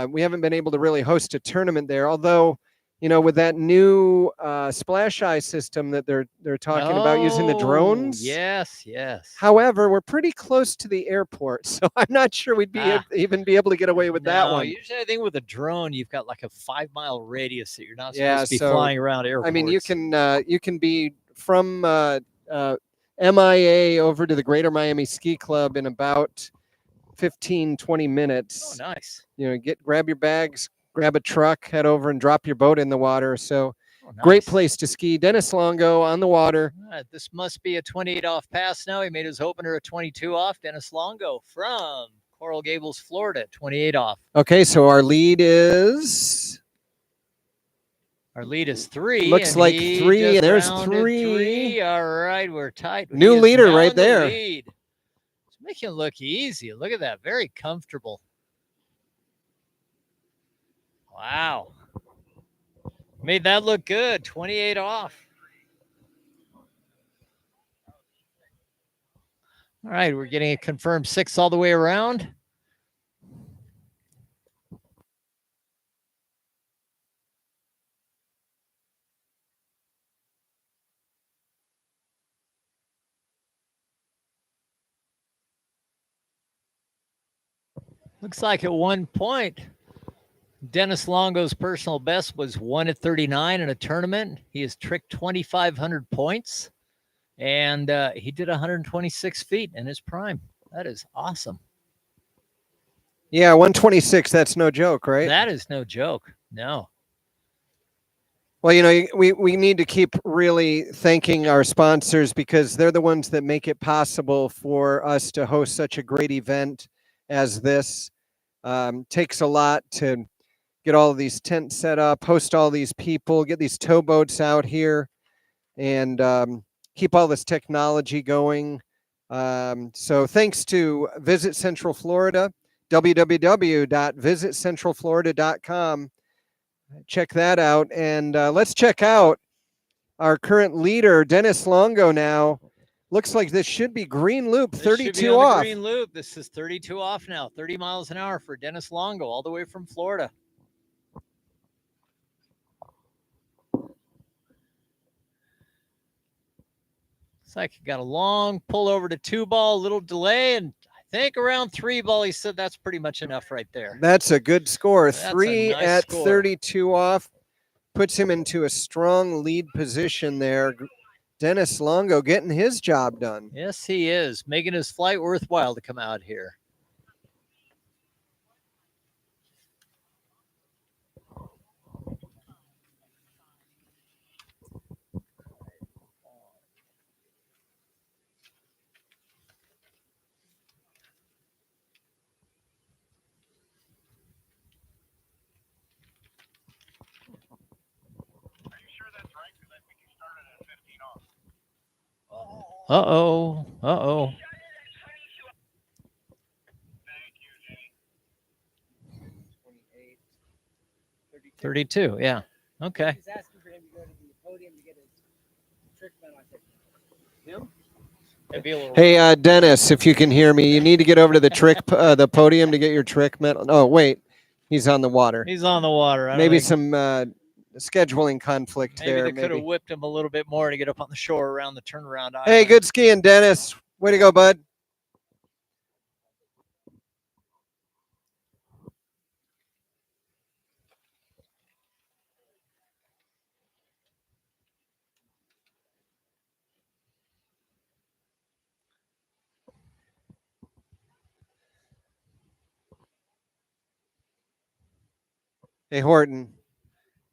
we haven't been able to really host a tournament there. Although, you know, with that new splash eye system that they're talking about using the drones. Yes, yes. However, we're pretty close to the airport, so I'm not sure we'd even be able to get away with that one. Usually, I think with a drone, you've got like a 5-mile radius that you're not Yeah, supposed to be so, flying around airports. I mean, you can be from MIA over to the Greater Miami Ski Club in about 15-20 minutes. Oh, nice. You know, grab your bags, grab a truck, head over and drop your boat in the water. So nice. Great place to ski. Dennis Longo on the water. All right, this must be a 28 off pass now. He made his opener a 22 off. Dennis Longo from Coral Gables, Florida, 28 off. Okay, so our lead is 3. Looks like 3. And there's 3. All right, we're tight. New leader right there. Lead. It's making it look easy. Look at that. Very comfortable. Wow. Made that look good. 28 off. All right, we're getting a confirmed 6 all the way around. Looks like at one point, Dennis Longo's personal best was 1 at 39 in a tournament. He has tricked 2,500 points, and he did 126 feet in his prime. That is awesome. Yeah, 126. That's no joke, right? That is no joke. No. Well, you know, we need to keep really thanking our sponsors because they're the ones that make it possible for us to host such a great event as this. Takes a lot to get all of these tents set up, host all these people, get these towboats out here, and keep all this technology going. So thanks to Visit Central Florida, www.visitcentralflorida.com. Check that out. And let's check out our current leader, Dennis Longo now. Looks like this should be green loop, 32 off. Green loop. This is 32 off now, 30 miles an hour for Dennis Longo, all the way from Florida. Looks like he got a long pull over to 2-ball, little delay, and I think around 3-ball, he said that's pretty much enough right there. That's a good score. That's 3 a nice at score. 32 off puts him into a strong lead position there. Dennis Longo getting his job done. Yes, he is, making his flight worthwhile to come out here. Uh-oh. Uh-oh. 32, yeah. Okay. He's asking for him to go to the podium to get his trick medal. I said, him? It'd be a little Hey, Dennis, if you can hear me, you need to get over to the the podium to get your trick medal. Oh, wait, he's on the water. He's on the water. I don't Maybe think- some scheduling conflict Maybe there. they could have whipped him a little bit more to get up on the shore around the turnaround island. Hey, good skiing, Dennis. Way to go, bud. Hey, Horton,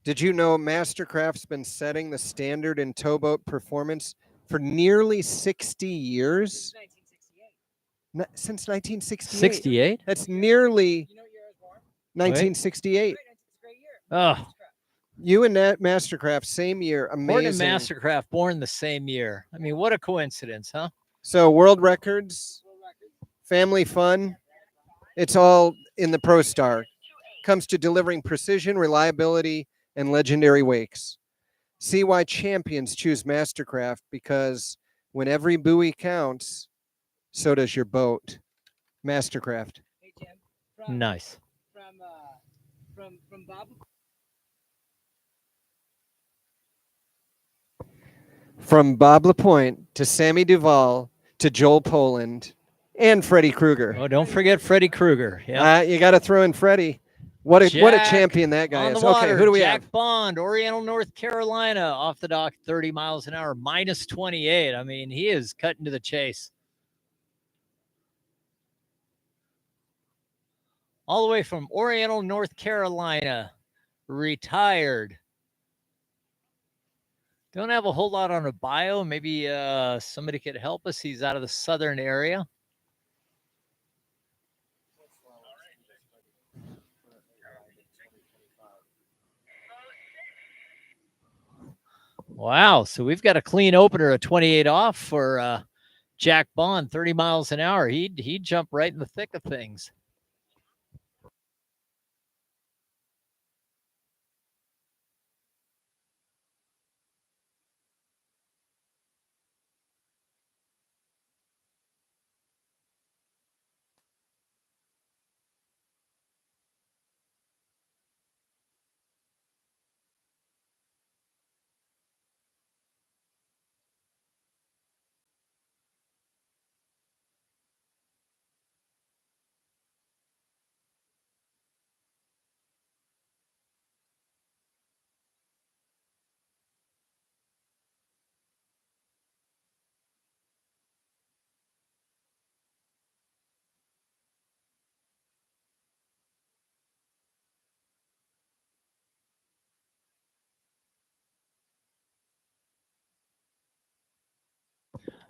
did you know Mastercraft's been setting the standard in towboat performance for nearly 60 years? Since 1968. 68? That's nearly 1968. Oh, You and that Mastercraft, same year. Horton and Amazing. Mastercraft born the same year. I mean, what a coincidence, huh? So world records, family fun, it's all in the Pro Star. Comes to delivering precision, reliability, and legendary wakes. See why champions choose Mastercraft, because when every buoy counts, so does your boat. Mastercraft. Hey Tim. Nice. From Bob. From Bob Lapointe to Sammy Duvall to Joel Poland and Freddie Krueger. Oh, don't forget Freddie Krueger. Yeah. You got to throw in Freddie. What a champion that guy on is. the water, Okay, who do we Jack have? Bond, Oriental, North Carolina, off the dock, 30 miles an hour, minus 28. I mean, he is cutting to the chase. All the way from Oriental, North Carolina, retired. Don't have a whole lot on a bio. Maybe somebody could help us. He's out of the southern area. Wow. So we've got a clean opener, a 28 off for Jack Bond, 30 miles an hour. He'd jump right in the thick of things.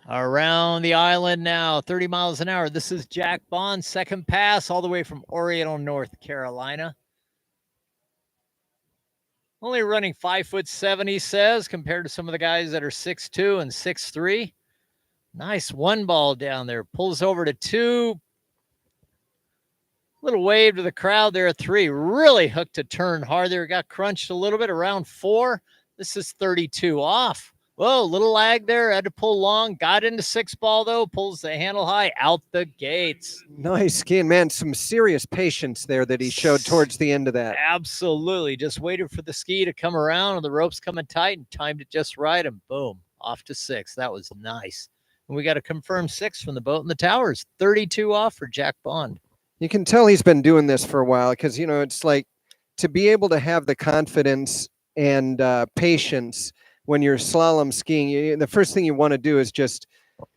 Around the island now, 30 miles an hour. This is Jack Bond, second pass, all the way from Oriental, North Carolina. Only running 5'7", he says, compared to some of the guys that are 6'2" and 6'3". Nice one ball down there. Pulls over to 2. Little wave to the crowd there at 3. Really hooked to turn hard there. Got crunched a little bit around 4. This is 32 off. Whoa, little lag there. Had to pull long. Got into 6 ball, though. Pulls the handle high out the gates. Nice skiing, man. Some serious patience there that he showed towards the end of that. Absolutely. Just waited for the ski to come around and the ropes coming tight and timed it just right. And boom, off to 6. That was nice. And we got a confirmed 6 from the boat in the towers. 32 off for Jack Bond. You can tell he's been doing this for a while because, you know, it's like to be able to have the confidence and patience when you're slalom skiing, the first thing you want to do is just,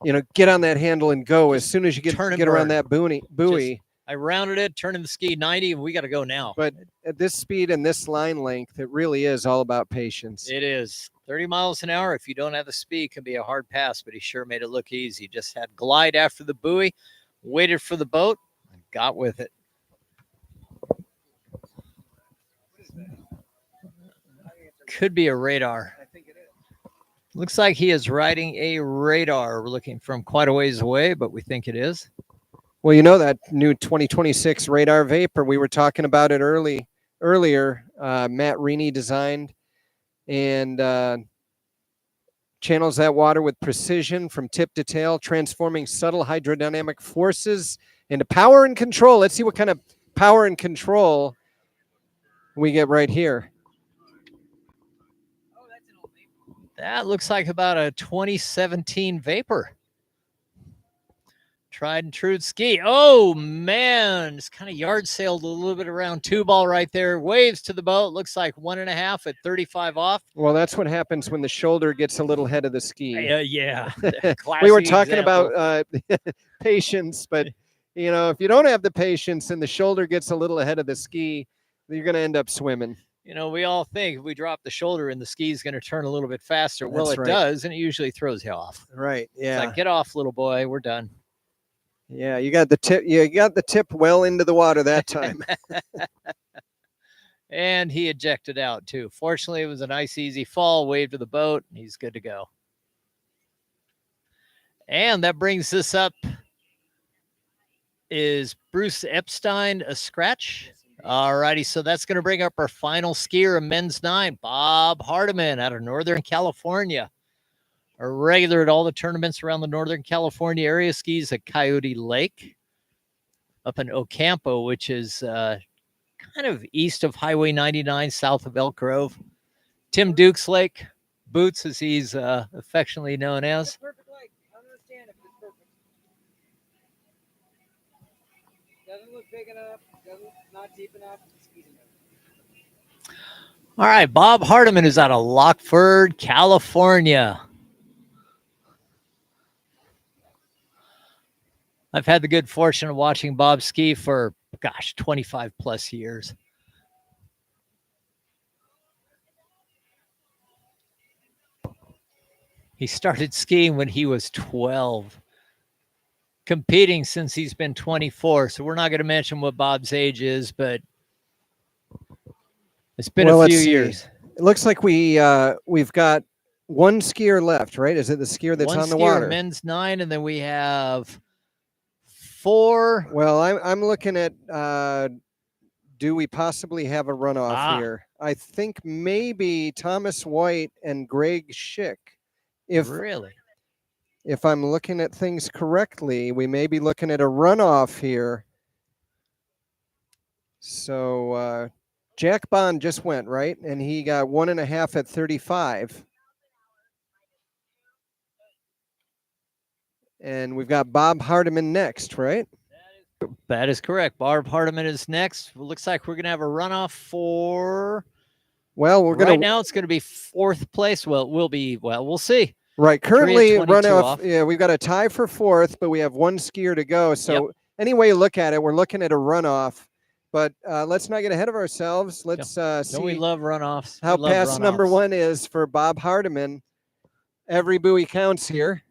you know, get on that handle and go as soon as you get around that buoy. I rounded it, turning the ski 90, and we got to go now. But at this speed and this line length, it really is all about patience. It is. 30 miles an hour, if you don't have the speed, can be a hard pass, but he sure made it look easy. Just had glide after the buoy, waited for the boat, and got with it. Could be a radar. Looks like he is riding a radar. We're looking from quite a ways away, but we think it is. Well, you know that new 2026 radar vapor, we were talking about it earlier. Matt Reaney designed and channels that water with precision from tip to tail, transforming subtle hydrodynamic forces into power and control. Let's see what kind of power and control we get right here. That looks like about a 2017 Vapor. Tried and true ski. Oh, man. Just kind of yard sailed a little bit around 2 ball right there. Waves to the boat. Looks like 1.5 at 35 off. Well, that's what happens when the shoulder gets a little head of the ski. Yeah. We were talking about patience, but, you know, if you don't have the patience and the shoulder gets a little ahead of the ski, you're going to end up swimming. You know, we all think if we drop the shoulder and the ski is going to turn a little bit faster. Well, That's it right. does, and it usually throws you off. Right. Yeah. It's like, get off, little boy. We're done. Yeah, you got the tip. You got the tip well into the water that time. And he ejected out too. Fortunately, it was a nice, easy fall. Wave to the boat, and he's good to go. And that brings us up. Is Bruce Epstein a scratch? All righty, so that's going to bring up our final skier of men's 9, Bob Hardiman out of Northern California. A regular at all the tournaments around the Northern California area, skis at Coyote Lake up in Ocampo, which is kind of east of Highway 99, south of Elk Grove. Tim Duke's Lake, Boots, as he's affectionately known as. Perfect lake. I don't understand if it's perfect. Doesn't look big enough. Not deep enough. It's easy enough. All right, Bob Hardiman is out of Lockford, California. I've had the good fortune of watching Bob ski for, gosh, 25 plus years. He started skiing when he was 12, competing since he's been 24. So we're not going to mention what Bob's age is, but it's been a few years. It looks like we've got one skier left, right? Is it the skier that's on the water? Men's 9, and then we have 4. Well, I'm looking at do we possibly have a runoff here? I think maybe Thomas White and Greg Schik. Really? If I'm looking at things correctly, we may be looking at a runoff here. So Jack Bond just went, right? And he got 1.5 at 35. And we've got Bob Hardiman next, right? That is correct. Bob Hardiman is next. Looks like we're going to have a runoff for... Well, right now it's going to be 4th place. Well, we'll see. Right. Currently, 3 and 22 runoff. off. Yeah, we've got a tie for 4th, but we have one skier to go. So any way you look at it, we're looking at a runoff. But let's not get ahead of ourselves. Let's see. Don't we love runoffs? How pass number 1 is for Bob Hardiman. Every buoy counts here.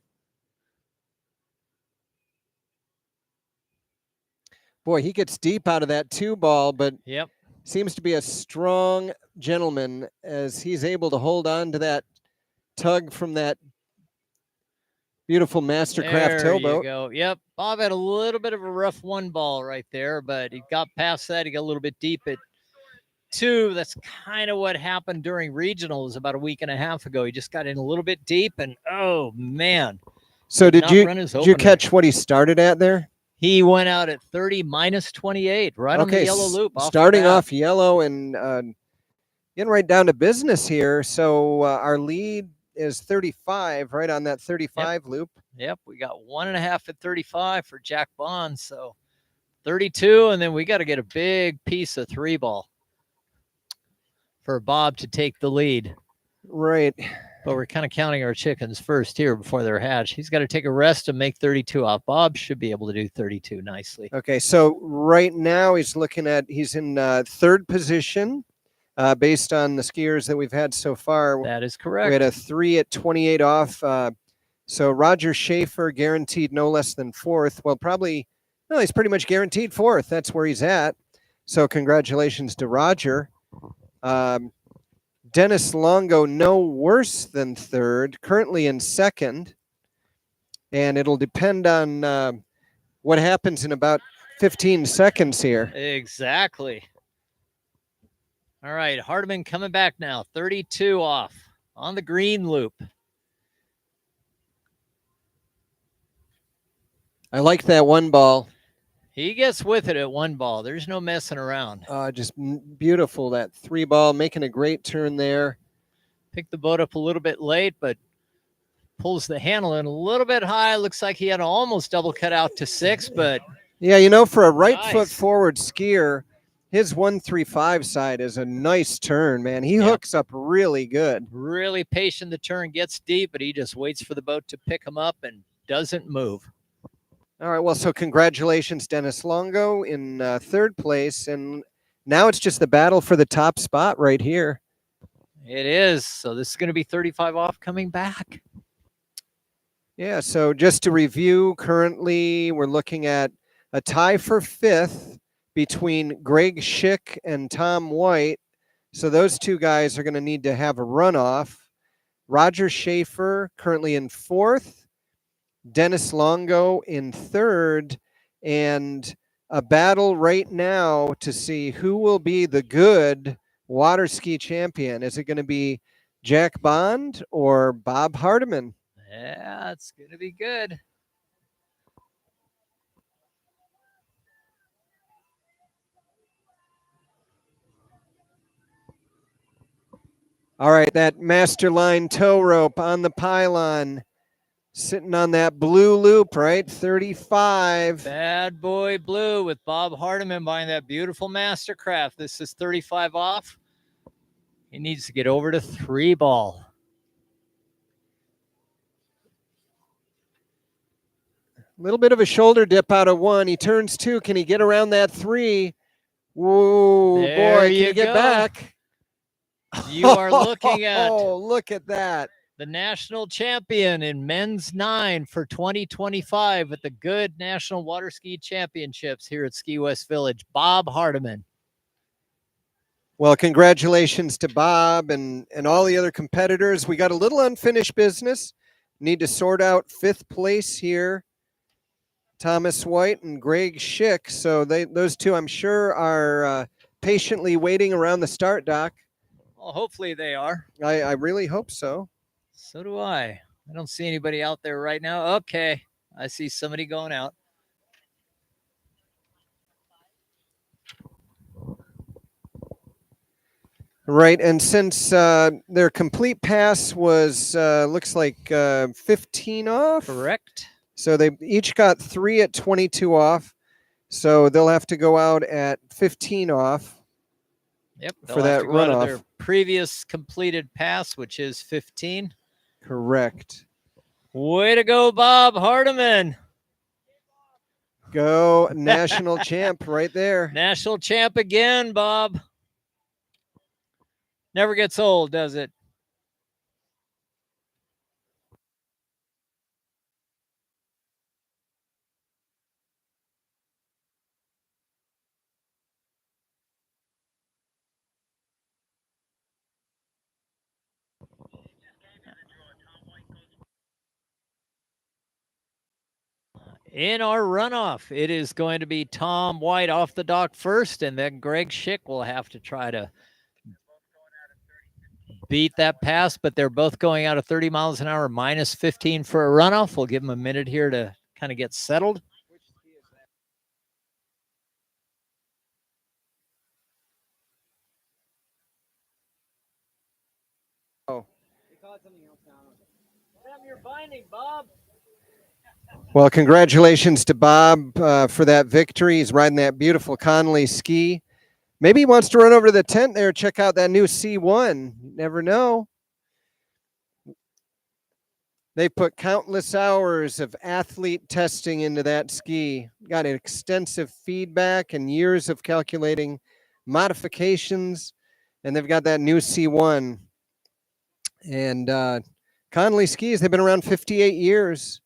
Boy, he gets deep out of that 2 ball, but seems to be a strong gentleman as he's able to hold on to that tug from that beautiful Mastercraft towboat. There you go. Yep. Bob had a little bit of a rough 1 ball right there, but he got past that. He got a little bit deep at 2. That's kind of what happened during regionals about a week and a half ago. He just got in a little bit deep, and oh man. So did you catch what he started at there? He went out at 30 minus 28, right on the yellow loop. Starting off yellow and getting right down to business here. So our lead is 35, right on that 35 loop. Yep, we got 1.5 at 35 for Jack Bond. So 32, and then we got to get a big piece of 3 ball for Bob to take the lead. Right. But we're kind of counting our chickens first here before they're hatched. He's got to take a rest and make 32 off. Bob should be able to do 32 nicely. Okay, so right now he's in 3rd position based on the skiers that we've had so far. That is correct. We had a 3 at 28 off. So Roger Schaefer guaranteed no less than 4th. Well, he's pretty much guaranteed 4th. That's where he's at. So congratulations to Roger. Dennis Longo, no worse than 3rd, currently in 2nd. And it'll depend on what happens in about 15 seconds here. Exactly. All right, Hardiman coming back now, 32 off on the green loop. I like that 1 ball. He gets with it at 1 ball. There's no messing around. Just beautiful, that 3 ball, making a great turn there. Picked the boat up a little bit late, but pulls the handle in a little bit high. Looks like he had to almost double cut out to 6, but... Yeah, for a right foot forward skier, his 135 side is a nice turn, man. He hooks up really good. Really patient. The turn gets deep, but he just waits for the boat to pick him up and doesn't move. All right, well, so congratulations, Dennis Longo in 3rd place. And now it's just the battle for the top spot right here. It is. So this is going to be 35 off coming back. Yeah, so just to review, currently we're looking at a tie for 5th between Greg Schik and Tom White. So those 2 guys are going to need to have a runoff. Roger Schaefer currently in 4th. Dennis Longo in 3rd, and a battle right now to see who will be the GOODE water ski champion. Is it going to be Jack Bond or Bob Hardiman? it's going to be good. All right, that master line tow rope on the pylon, sitting on that blue loop, right? 35. Bad boy blue with Bob Hardiman buying that beautiful Mastercraft. This is 35 off. He needs to get over to 3 ball. A little bit of a shoulder dip out of 1. He turns 2. Can he get around that 3? Whoa, There boy, you can he get go. back? You are looking at Oh, look at that. the national champion in men's 9 for 2025 at the GOODE National Water Ski Championships here at Ski West Village, Bob Hardiman. Well, congratulations to Bob and all the other competitors. We got a little unfinished business. Need to sort out 5th place here. Thomas White and Greg Schik. So those two, I'm sure, are patiently waiting around the start dock. Well, hopefully they are. I really hope so. So do I. I don't see anybody out there right now. Okay. I see somebody going out. Right, and since their complete pass was, looks like 15 off. Correct. So they each got 3 at 22 off. So they'll have to go out at 15 off. Yep. For that go out of runoff. their previous completed pass, which is 15. Correct. Way to go, Bob Hardiman. Go national champ right there. National champ again, Bob. Never gets old, does it? In our runoff, it is going to be Tom White off the dock first, and then Greg Schik will have to try to beat that pass, but they're both going out of 30 miles an hour, minus 15 for a runoff. We'll give them a minute here to kind of get settled. Oh. You're binding, Bob. Well, congratulations to Bob for that victory. He's riding that beautiful Connolly ski. Maybe he wants to run over to the tent there, check out that new C1. You never know. They put countless hours of athlete testing into that ski. Got extensive feedback and years of calculating modifications. And they've got that new C1. And Connolly skis, they've been around 58 years,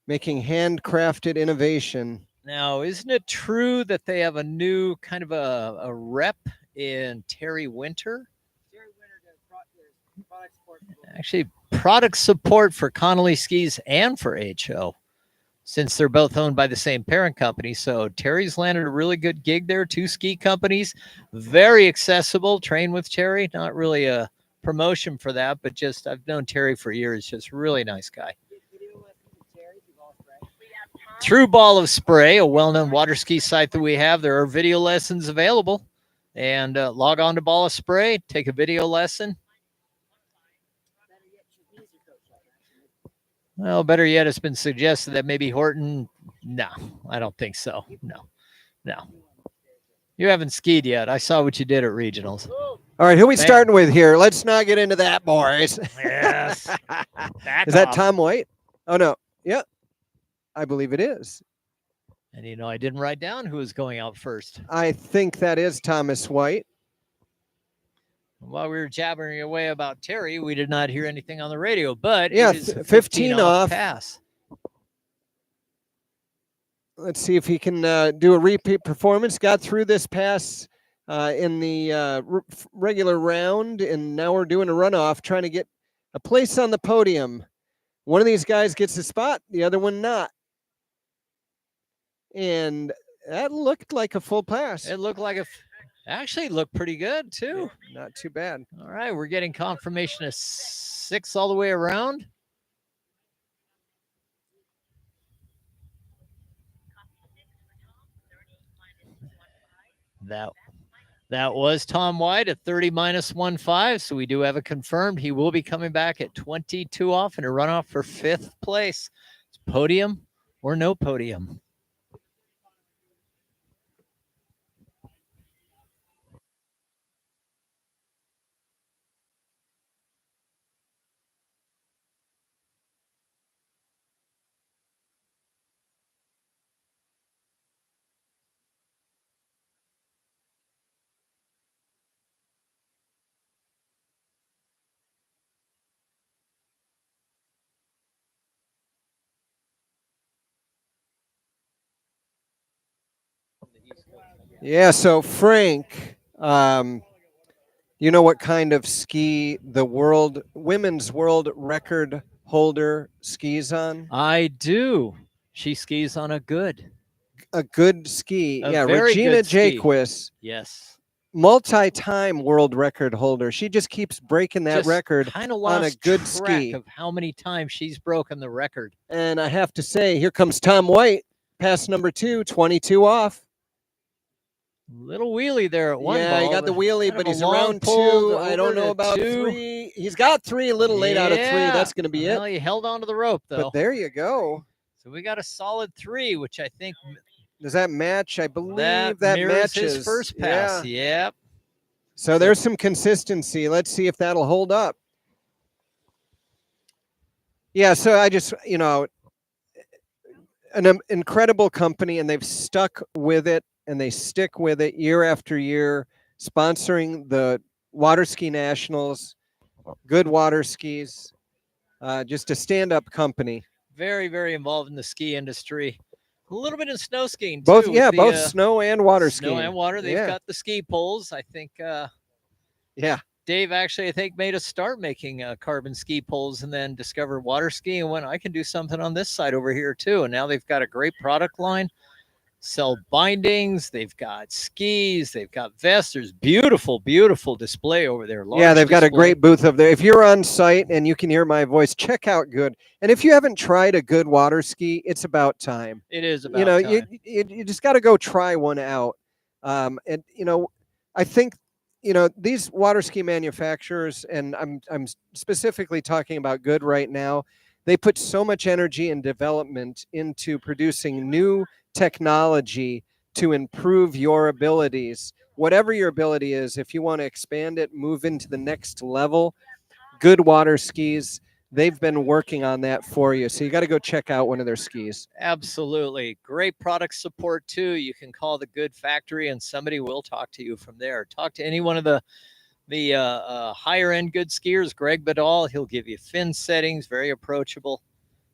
making handcrafted innovation. Now, isn't it true that they have a new kind of a rep in Terry Winter? Actually, product support for Connolly skis and for HO, since they're both owned by the same parent company. So Terry's landed a really good gig there. 2 ski companies, very accessible. Train with Terry, not really a promotion for that, but just I've known Terry for years. Just really nice guy. Through Ball of Spray, a well-known water ski site that we have, there are video lessons available. And log on to Ball of Spray, take a video lesson. Well, better yet, it's been suggested that maybe Horton. No, I don't think so. No. You haven't skied yet. I saw what you did at regionals. All right, who are we starting with here? Let's not get into that, boys. Yes. Is that Tom White? Oh, no. Yep. I believe it is. And, I didn't write down who was going out first. I think that is Thomas White. While we were jabbering away about Terry, we did not hear anything on the radio, but yeah, it is a 15 off pass. Let's see if he can do a repeat performance. Got through this pass in the regular round, and now we're doing a runoff, trying to get a place on the podium. One of these guys gets a spot, the other one not. And that looked like a full pass. It looked like actually looked pretty good too. Yeah, not too bad. All right, we're getting confirmation of 6 all the way around. That was Tom White at 30 minus 1.5. So we do have it confirmed. He will be coming back at 22 off in a runoff for 5th place. It's podium or no podium. Yeah, so Frank, you know what kind of ski the women's world record holder skis on? I do. She skis on a good. A good ski. A yeah, very Regina good ski. Jaquist, Yes. multi-time world record holder. She just keeps breaking that Just record kind of on a lost good track ski. of how many times she's broken the record. And I have to say, here comes Tom White, pass number 2, 22 off. Little wheelie there at one Yeah, ball. he got the wheelie, kind but of a he's long around pull 2. I don't over know to about 2. 3. He's got 3, a little late out of 3. Yeah. That's going to be Well, it. he held onto the rope, though. But there you go. So we got a solid 3, which I think Does that match? I believe that mirrors matches his first pass. Yeah. Yep. So there's some consistency. Let's see if that'll hold up. Yeah, so I just, an incredible company, and they've stuck with it, and they stick with it year after year, sponsoring the Water Ski Nationals, Good Water Skis, just a stand-up company. Very, very involved in the ski industry. A little bit in snow skiing, too. Both, with the, both snow and water skiing. Snow and water. They've Yeah. got the ski poles. I think Yeah. Dave actually, I think, made us start making carbon ski poles and then discovered water skiing and went, I can do something on this side over here, too. And now they've got a great product line. Sell bindings. They've got skis. They've got vests. There's beautiful, beautiful display over there. Yeah, they've got a display. great booth over there. If you're on site and you can hear my voice, check out Good. And if you haven't tried a Good water ski, it's about time. It is about time. You just got to go try one out. And I think these water ski manufacturers, and I'm specifically talking about Good right now, they put so much energy and development into producing new technology to improve your abilities. Whatever your ability is, if you want to expand it, move into the next level, Good water skis, they've been working on that for you. So you got to go check out one of their skis. Absolutely. Great product support, too. You can call the Good Factory and somebody will talk to you from there. Talk to any one of the higher end Good skiers, Greg Badal. He'll give you fin settings, very approachable.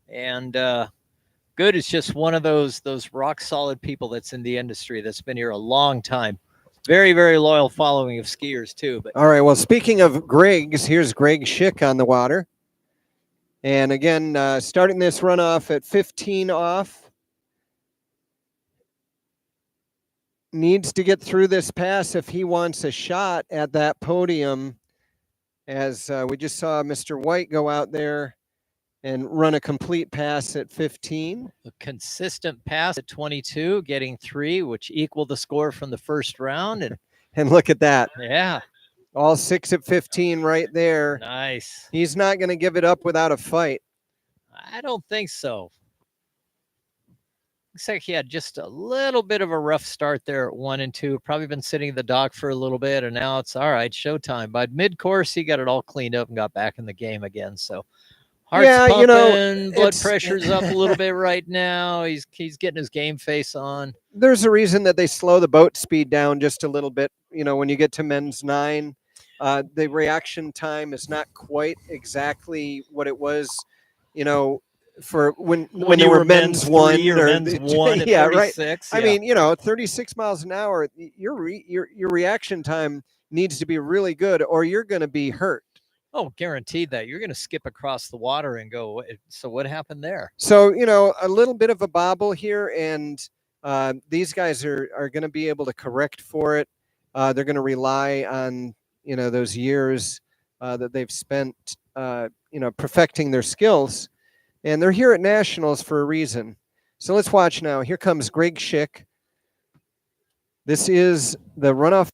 And Good is just one of those rock solid people that's in the industry that's been here a long time. Very, very loyal following of skiers, too. But all right. Well, speaking of Greg's, here's Greg Schik on the water. And again, starting this runoff at 15 off. Needs to get through this pass if he wants a shot at that podium. As we just saw Mr. White go out there and run a complete pass at 15. A consistent pass at 22, getting 3, which equaled the score from the first round. And look at that. Yeah. All 6 at 15 right there. Nice. He's not going to give it up without a fight. I don't think so. Looks like he had just a little bit of a rough start there at 1 and 2. Probably been sitting in the dock for a little bit, and now it's all right, showtime. By mid-course, he got it all cleaned up and got back in the game again. So heart's pumping, blood pressure's up a little bit right now. He's getting his game face on. There's a reason that they slow the boat speed down just a little bit. When you get to men's 9, the reaction time is not quite exactly what it was, for when they were men's 1 or men's 1 at yeah, 36. Right. Yeah. I mean, 36 miles an hour, your reaction time needs to be really good or you're going to be hurt. Oh, guaranteed that. You're going to skip across the water and go, so what happened there? So, a little bit of a bobble here, and these guys are going to be able to correct for it. They're going to rely on, those years that they've spent, perfecting their skills. And they're here at Nationals for a reason. So let's watch now. Here comes Greg Schik. This is the runoff.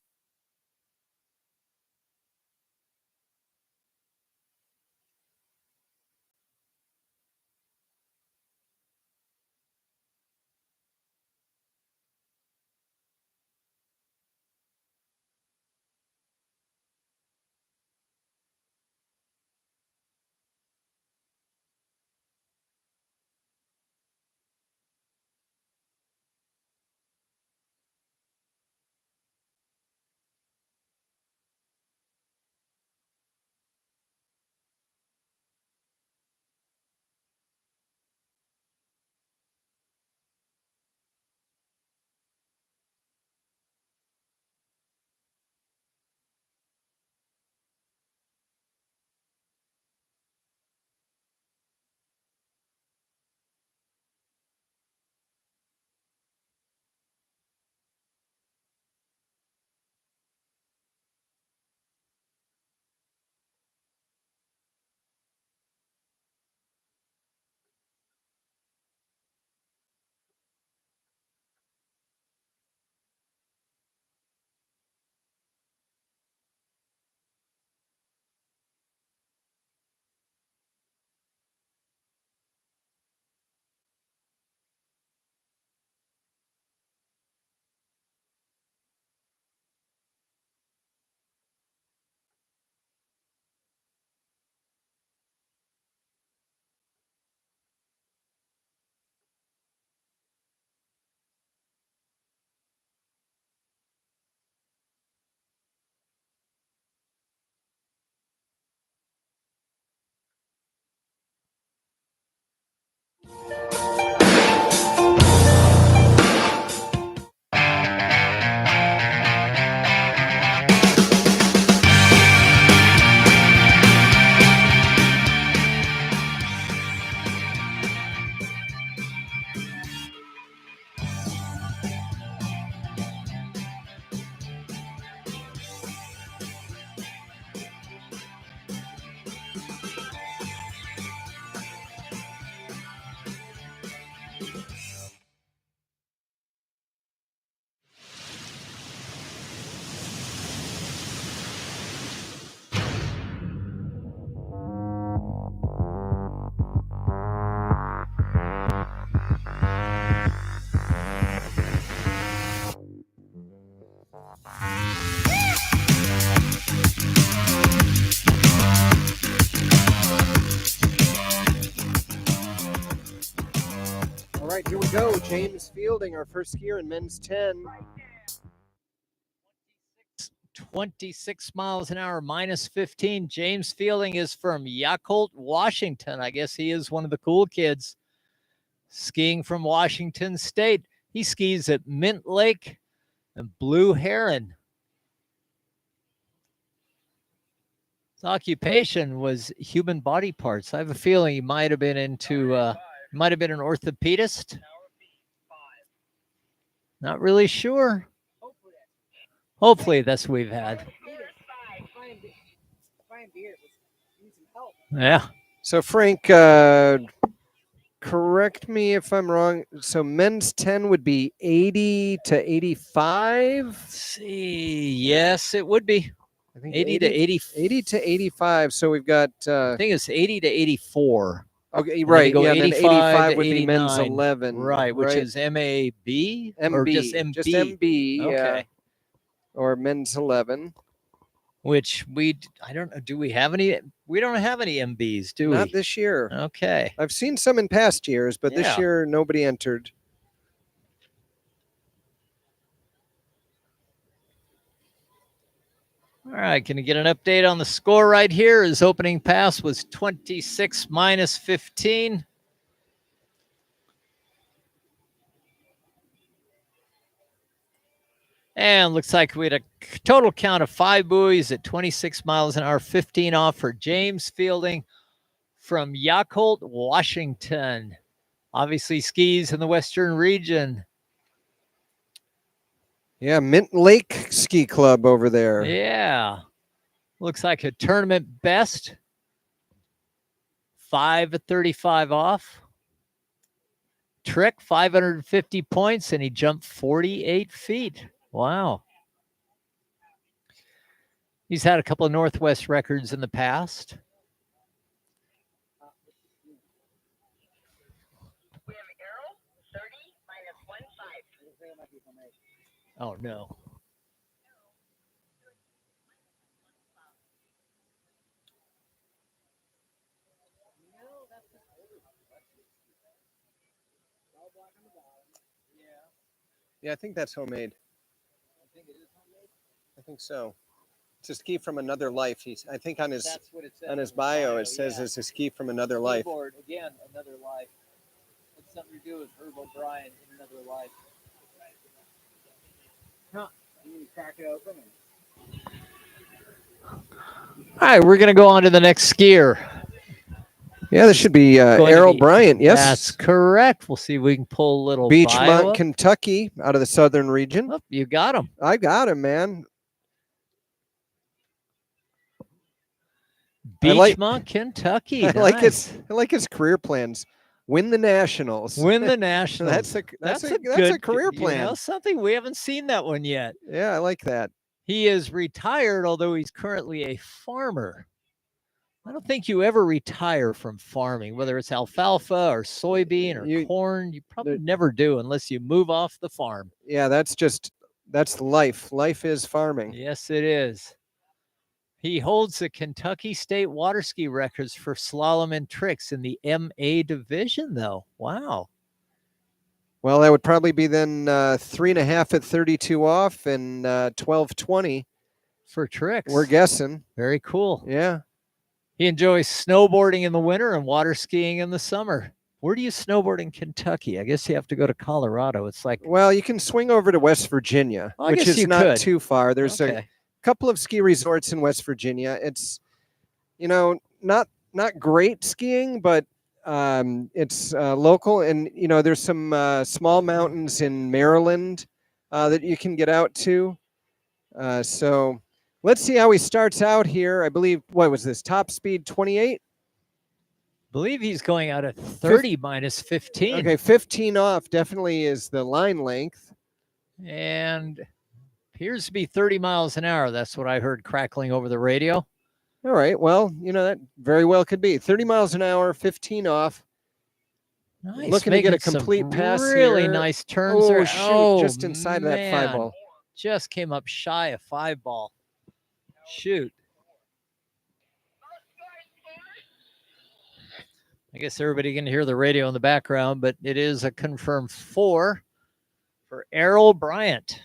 All right, here we go. James Fielding, our first skier in men's 10. 26 miles an hour, minus 15. James Fielding is from Yakult, Washington. I guess he is one of the cool kids skiing from Washington State. He skis at Mint Lake and Blue Heron. His occupation was human body parts. I have a feeling he might have been into, might have been an orthopedist. Not really sure. Hopefully that's what we've had. Yeah. So Frank, correct me if I'm wrong. So men's 10 would be 80 to 85? Let's see. Yes, it would be. I think 80 to 80. 80 to 85. So we've got I think it's 80 to 84. Okay, And right. Go Yeah, 85 and then 85 to would 89. be men's 11. Right, which is MAB? MB. Or just MB? Just MB, Okay. yeah. Or men's 11. Which I don't know. Do we have any? We don't have any MBs, do we? Not this year. Okay. I've seen some in past years, but this Yeah. year nobody entered. All right, can you get an update on the score right here? His opening pass was 26 minus 15. And looks like we had a total count of 5 buoys at 26 miles an hour, 15 off for James Fielding from Yakult, Washington. Obviously skis in the Western region. Yeah, Mint Lake Ski Club over there. Yeah. Looks like a tournament best. 5 at 35 off. Trick, 550 points, and he jumped 48 feet. Wow. He's had a couple of Northwest records in the past. Oh, no. Yeah, I think that's homemade. I think so. It's a ski from another life. I think on his bio it says it's a ski from another life. Leaderboard, again, another life. It's something to do with Herb O'Brien in another life. Huh. You crack it open. All right, we're going to go on to the next skier. Yeah, this should be Errol Bryant. Yes, that's correct. We'll see if we can pull a little Beachmont, Kentucky, out of the southern region. Oh, you got him. I got him, man. Beachmont, Kentucky. I like his career plans. Win the Nationals. Win the Nationals. that's a good career plan. You know, something we haven't seen that one yet. Yeah, I like that. He is retired, although he's currently a farmer. I don't think you ever retire from farming, whether it's alfalfa or soybean or corn. You probably never do unless you move off the farm. Yeah, that's life. Life is farming. Yes, it is. He holds the Kentucky State water ski records for slalom and tricks in the MA division, though. Wow. Well, that would probably be then 3.5 at 32 off and 12:20 for tricks. We're guessing. Very cool. Yeah. He enjoys snowboarding in the winter and water skiing in the summer. Where do you snowboard in Kentucky? I guess you have to go to Colorado. It's like, well, you can swing over to West Virginia, which is not too far. There's a couple of ski resorts in West Virginia. It's, not great skiing, but it's local, and there's some small mountains in Maryland that you can get out to. So let's see how he starts out here. I believe, what was this, top speed 28? I believe he's going out at 30 minus 15. Okay, 15 off definitely is the line length. And appears to be 30 miles an hour. That's what I heard crackling over the radio. All right, well, that very well could be. 30 miles an hour, 15 off. Nice. Looking to get a complete pass really here. Nice turns oh, there. Shoot, oh, just inside of that 5 ball. Just came up shy of 5 ball. Shoot. I guess everybody can hear the radio in the background, but it is a confirmed 4 for Errol Bryant.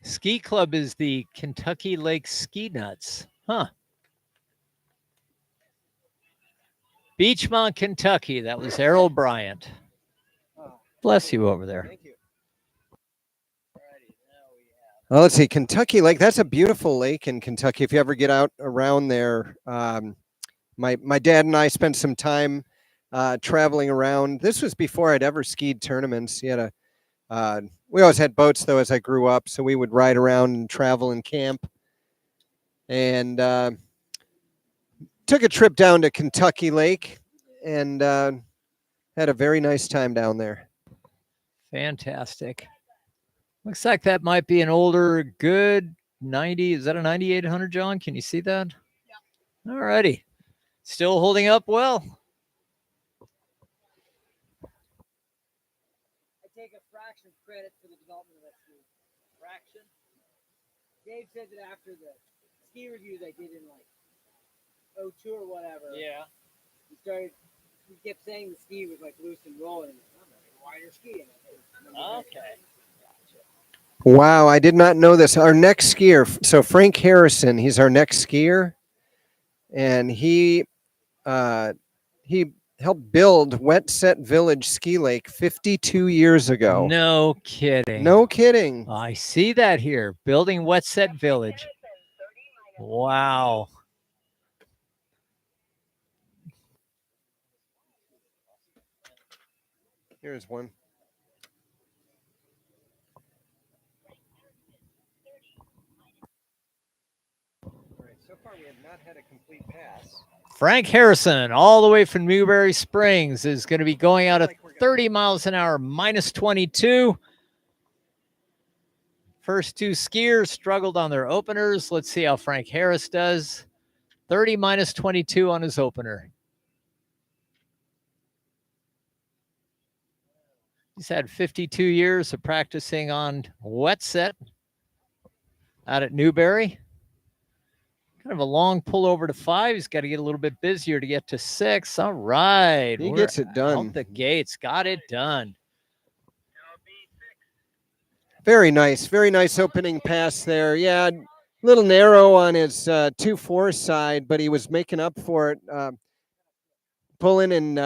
Ski club is the Kentucky Lake Ski Nuts. Huh. Beachmont, Kentucky. That was Errol Bryant. Bless you over there. Thank you. Well, let's see, Kentucky Lake. That's a beautiful lake in Kentucky. If you ever get out around there, my dad and I spent some time traveling around. This was before I'd ever skied tournaments. He had we always had boats though as I grew up, so we would ride around and travel and camp. And took a trip down to Kentucky Lake and had a very nice time down there. Fantastic. Looks like that might be an older, good 90. Is that a 9800, John? Can you see that? Yeah. All righty. Still holding up well. I take a fraction of credit for the development of that ski. Fraction? Dave said that after the ski reviews I did in like 02 or whatever. Yeah. He kept saying the ski was like loose and rolling. I'm like, wider ski. Okay. Wow, I did not know this. Our next skier, so Frank Harrison, he's our next skier, and he helped build Wet Set Village Ski Lake 52 years ago. No kidding. No kidding. I see that here. Building Wet Set Village. Wow. Here's one. So far, we have not had a complete pass. Frank Harrison, all the way from Newberry Springs, is going to be going out at 30 miles an hour, minus 22. First two skiers struggled on their openers. Let's see how Frank Harris does. 30 minus 22 on his opener. He's had 52 years of practicing on wet set out at Newberry. Kind of a long pull over to 5. He's got to get a little bit busier to get to 6. All right. He gets it done. Out the gates. Got it done. Very nice opening pass there. Yeah, a little narrow on his 2-4 side, but he was making up for it, pulling and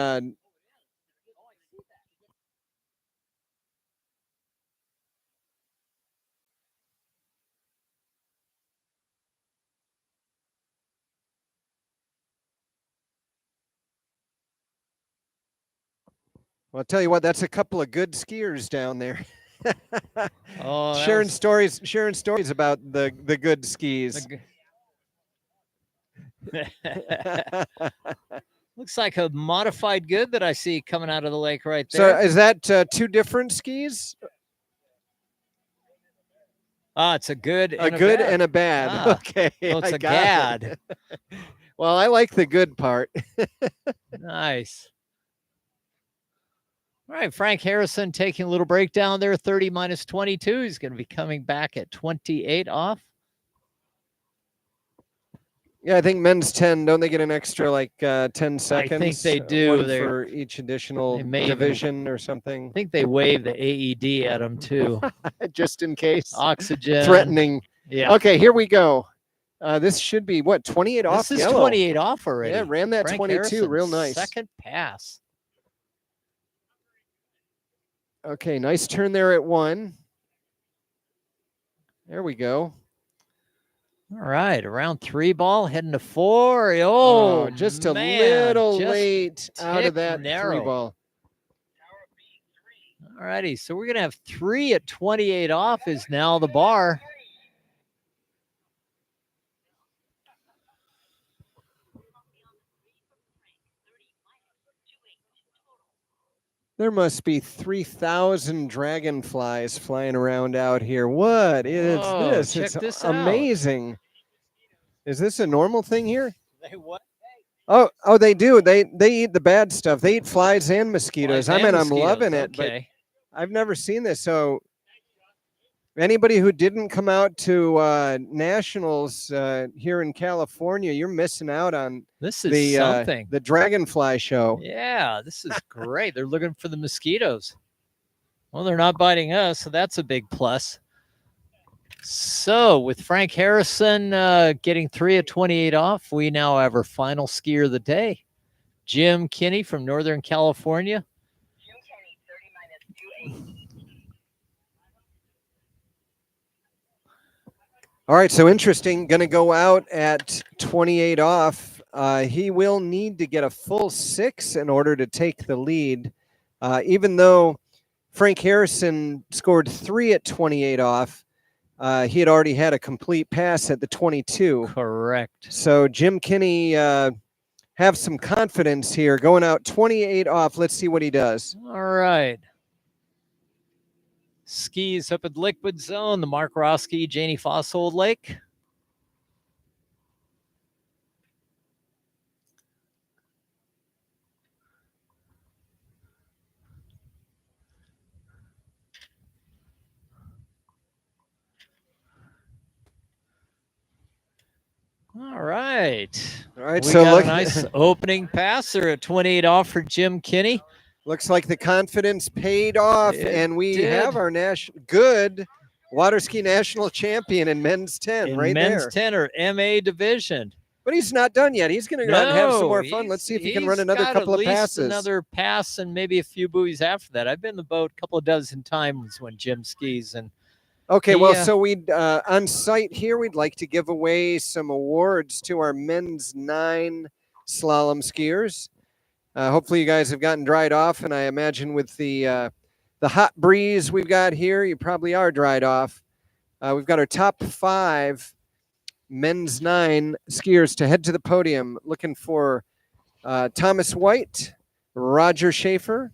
well, I'll tell you what, that's a couple of good skiers down there. Sharing stories about the good skis. Looks like a modified good that I see coming out of the lake right there. So is that 2 different skis? It's a good and a good and a bad. Ah, okay. So it's I a got gad. it. Well, I like the good part. Nice. All right, Frank Harrison taking a little break down there, 30 minus 22. He's going to be coming back at 28 off. Yeah, I think men's 10, don't they get an extra like 10 seconds? I think they do. One for each additional division or something. I think they wave the AED at them too. Just in case. Oxygen. Threatening. Yeah. Okay, here we go. This should be, what, 28 off? This is yellow. 28 off already. Yeah, ran that Frank 22, Harrison, real nice. Second pass. Okay, nice turn there at 1. There we go. All right, around 3 ball, heading to 4. Oh, just a man, little just late out of that narrow. 3 ball. All righty, so we're going to have 3 at 28 off is now the bar. There must be 3,000 dragonflies flying around out here. What is Whoa, this? check It's this out. amazing. Is this a normal thing here? They what? Oh, they do. They eat the bad stuff. They eat flies and mosquitoes. Flies I and mean, I'm loving mosquitoes, it, okay. but I've never seen this. So anybody who didn't come out to nationals here in California, you're missing out on This is something. the dragonfly show. Yeah, this is great. They're looking for the mosquitoes. Well, they're not biting us, so that's a big plus. So with Frank Harrison getting 3 at 28 off, we now have our final skier of the day, Jim Kinney from Northern California. All right, so interesting. Going to go out at 28 off. He will need to get a full 6 in order to take the lead. Even though Frank Harrison scored 3 at 28 off, he had already had a complete pass at the 22. Correct. So Jim Kinney have some confidence here. Going out 28 off. Let's see what he does. All right. Skis up at the liquid zone, the Mark Roski, Janie Fossold Lake. All right. All right, We so got look, a nice opening passer at 28 off for Jim Kinney. Looks like the confidence paid off, and we have our good water ski national champion in men's 10 right men's there. 10 or MA division. But he's not done yet. He's going to go out and have some more fun. Let's see if he can run another couple of passes. Another pass and maybe a few buoys after that. I've been in the boat a couple of dozen times when Jim skis. And okay, well, so we'd on site here, we'd like to give away some awards to our men's 9 slalom skiers. Hopefully you guys have gotten dried off, and I imagine with the hot breeze we've got here, you probably are dried off. We've got our top 5 men's 9 skiers to head to the podium, looking for Thomas White, Roger Schaefer,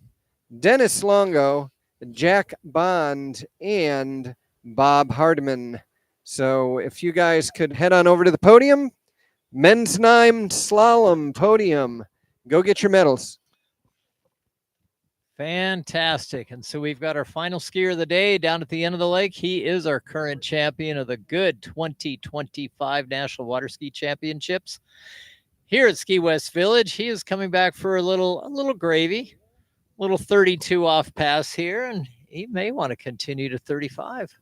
Dennis Longo, Jack Bond, and Bob Hardman. So if you guys could head on over to the podium, men's 9 slalom podium, go get your medals. Fantastic. And so we've got our final skier of the day down at the end of the lake. He is our current champion of the GOODE 2025 National Water Ski Championships here at Ski West Village. He is coming back for a little gravy, little 32 off pass here, and he may want to continue to 35.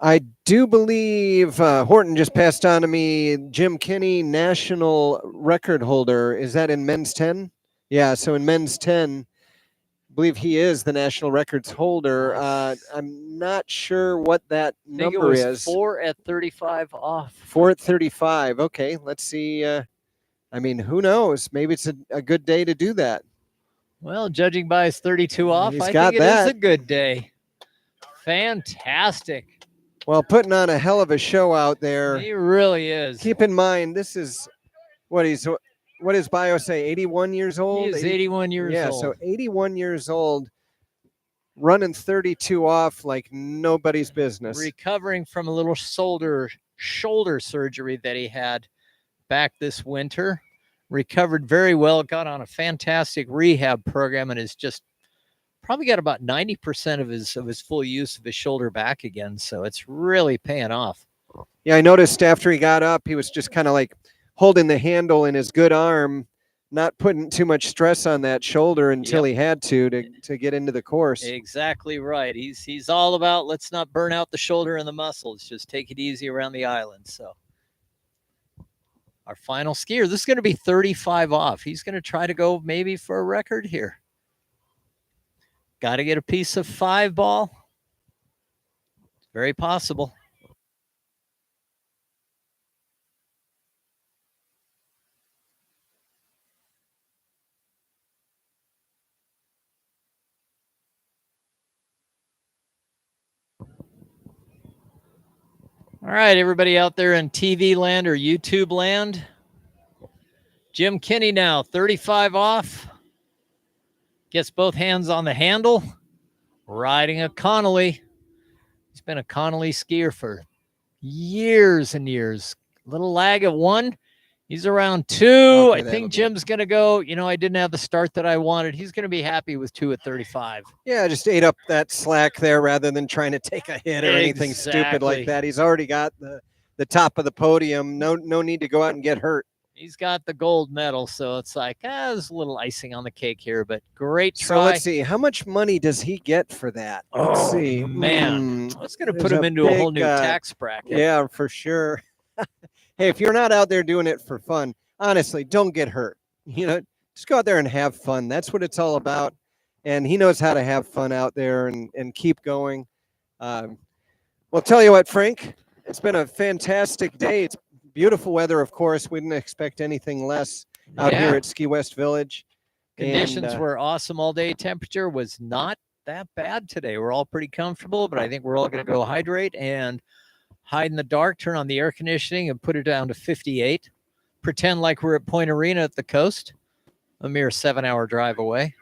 I do believe Horton just passed on to me Jim Kinney, national record holder. Is that in men's 10? Yeah, so in men's 10, I believe he is the national records holder. I'm not sure what that number is. 4 at 35 off. 4 at 35. Okay, let's see. I mean, who knows? Maybe it's a good day to do that. Well, judging by his 32 off, He's I got think it is that. a good day. Fantastic. Well, putting on a hell of a show out there. He really is. Keep in mind, this is what does bio say? 81 years old? He is 81 years yeah, old. so 81 years old, running 32 off like nobody's business. Recovering from a little shoulder surgery that he had back this winter. Recovered very well, got on a fantastic rehab program, and is just probably got about 90% of his full use of his shoulder back again. So it's really paying off. Yeah, I noticed after he got up, he was just kind of like holding the handle in his good arm, not putting too much stress on that shoulder until he had to get into the course. Exactly right. He's all about let's not burn out the shoulder and the muscles. Just take it easy around the island. So our final skier, this is going to be 35 off. He's going to try to go maybe for a record here. Got to get a piece of 5 ball. Very possible. All right, everybody out there in TV land or YouTube land. Jim Kinney now, 35 off. Gets both hands on the handle. Riding a Connolly. He's been a Connolly skier for years and years. Little lag at 1. He's around 2. Okay, I think Jim's going to go, I didn't have the start that I wanted. He's going to be happy with 2 at 35. Yeah, just ate up that slack there rather than trying to take a hit or anything stupid like that. He's already got the top of the podium. No need to go out and get hurt. He's got the gold medal, so it's like, there's a little icing on the cake here, but great try. So let's see, how much money does he get for that? Let's see. Man, that's going to put him into a whole new tax bracket. Yeah, for sure. Hey, if you're not out there doing it for fun, honestly, don't get hurt. Just go out there and have fun. That's what it's all about. And he knows how to have fun out there and keep going. Well, tell you what, Frank, it's been a fantastic day. It's beautiful weather, of course. We didn't expect anything less out here at Ski West Village. Conditions were awesome all day. Temperature was not that bad today. We're all pretty comfortable, but I think we're all going to go hydrate and hide in the dark, turn on the air conditioning and put it down to 58. Pretend like we're at Point Arena at the coast, a mere 7-hour drive away.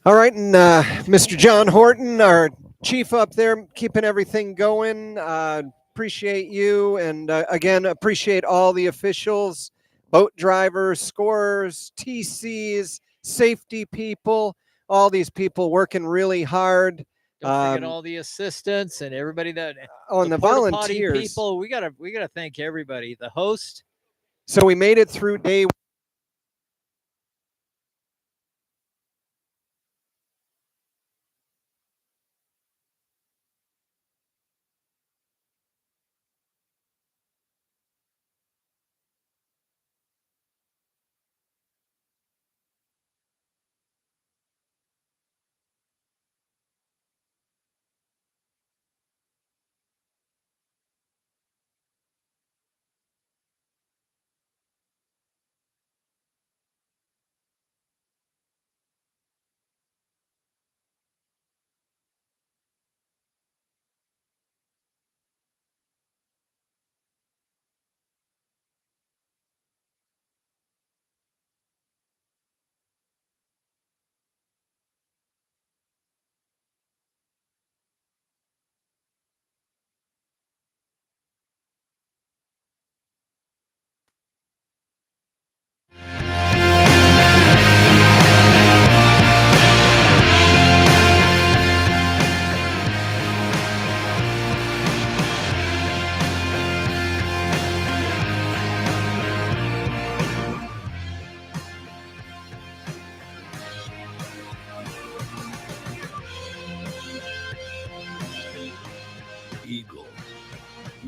All right, and Mr. John Horton, our chief up there, keeping everything going. Appreciate you, and again, appreciate all the officials, boat drivers, scorers, TCs, safety people, all these people working really hard. Don't forget all the assistants and everybody that and the volunteers. People, we gotta thank everybody. The host. So we made it through day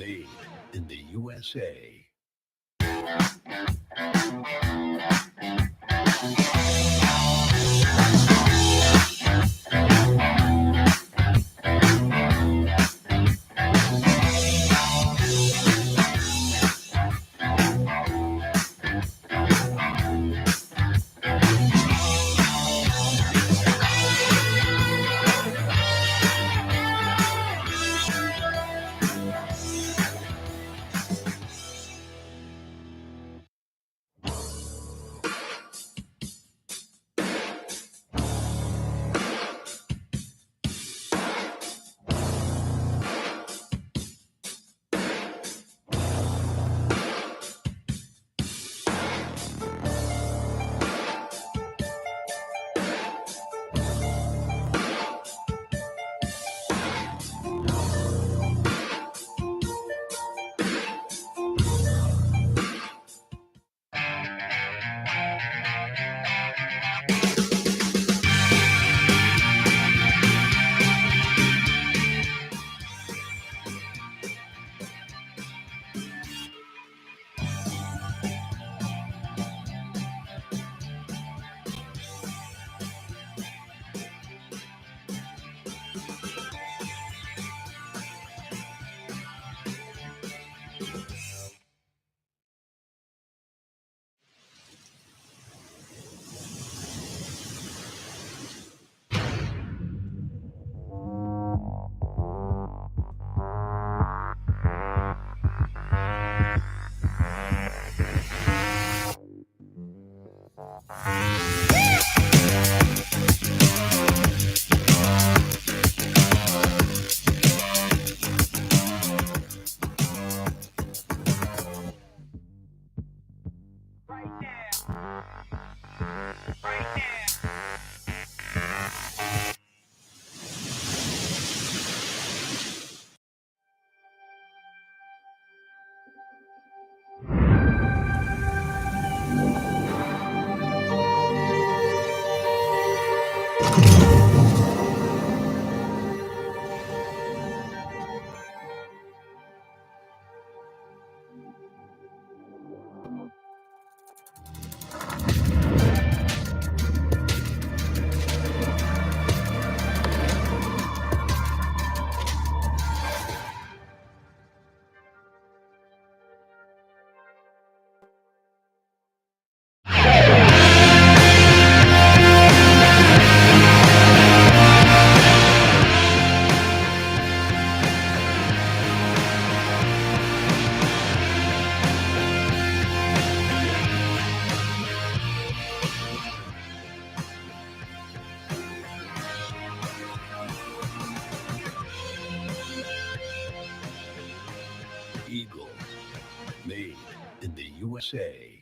Made in the USA. Eagle. Made in the USA.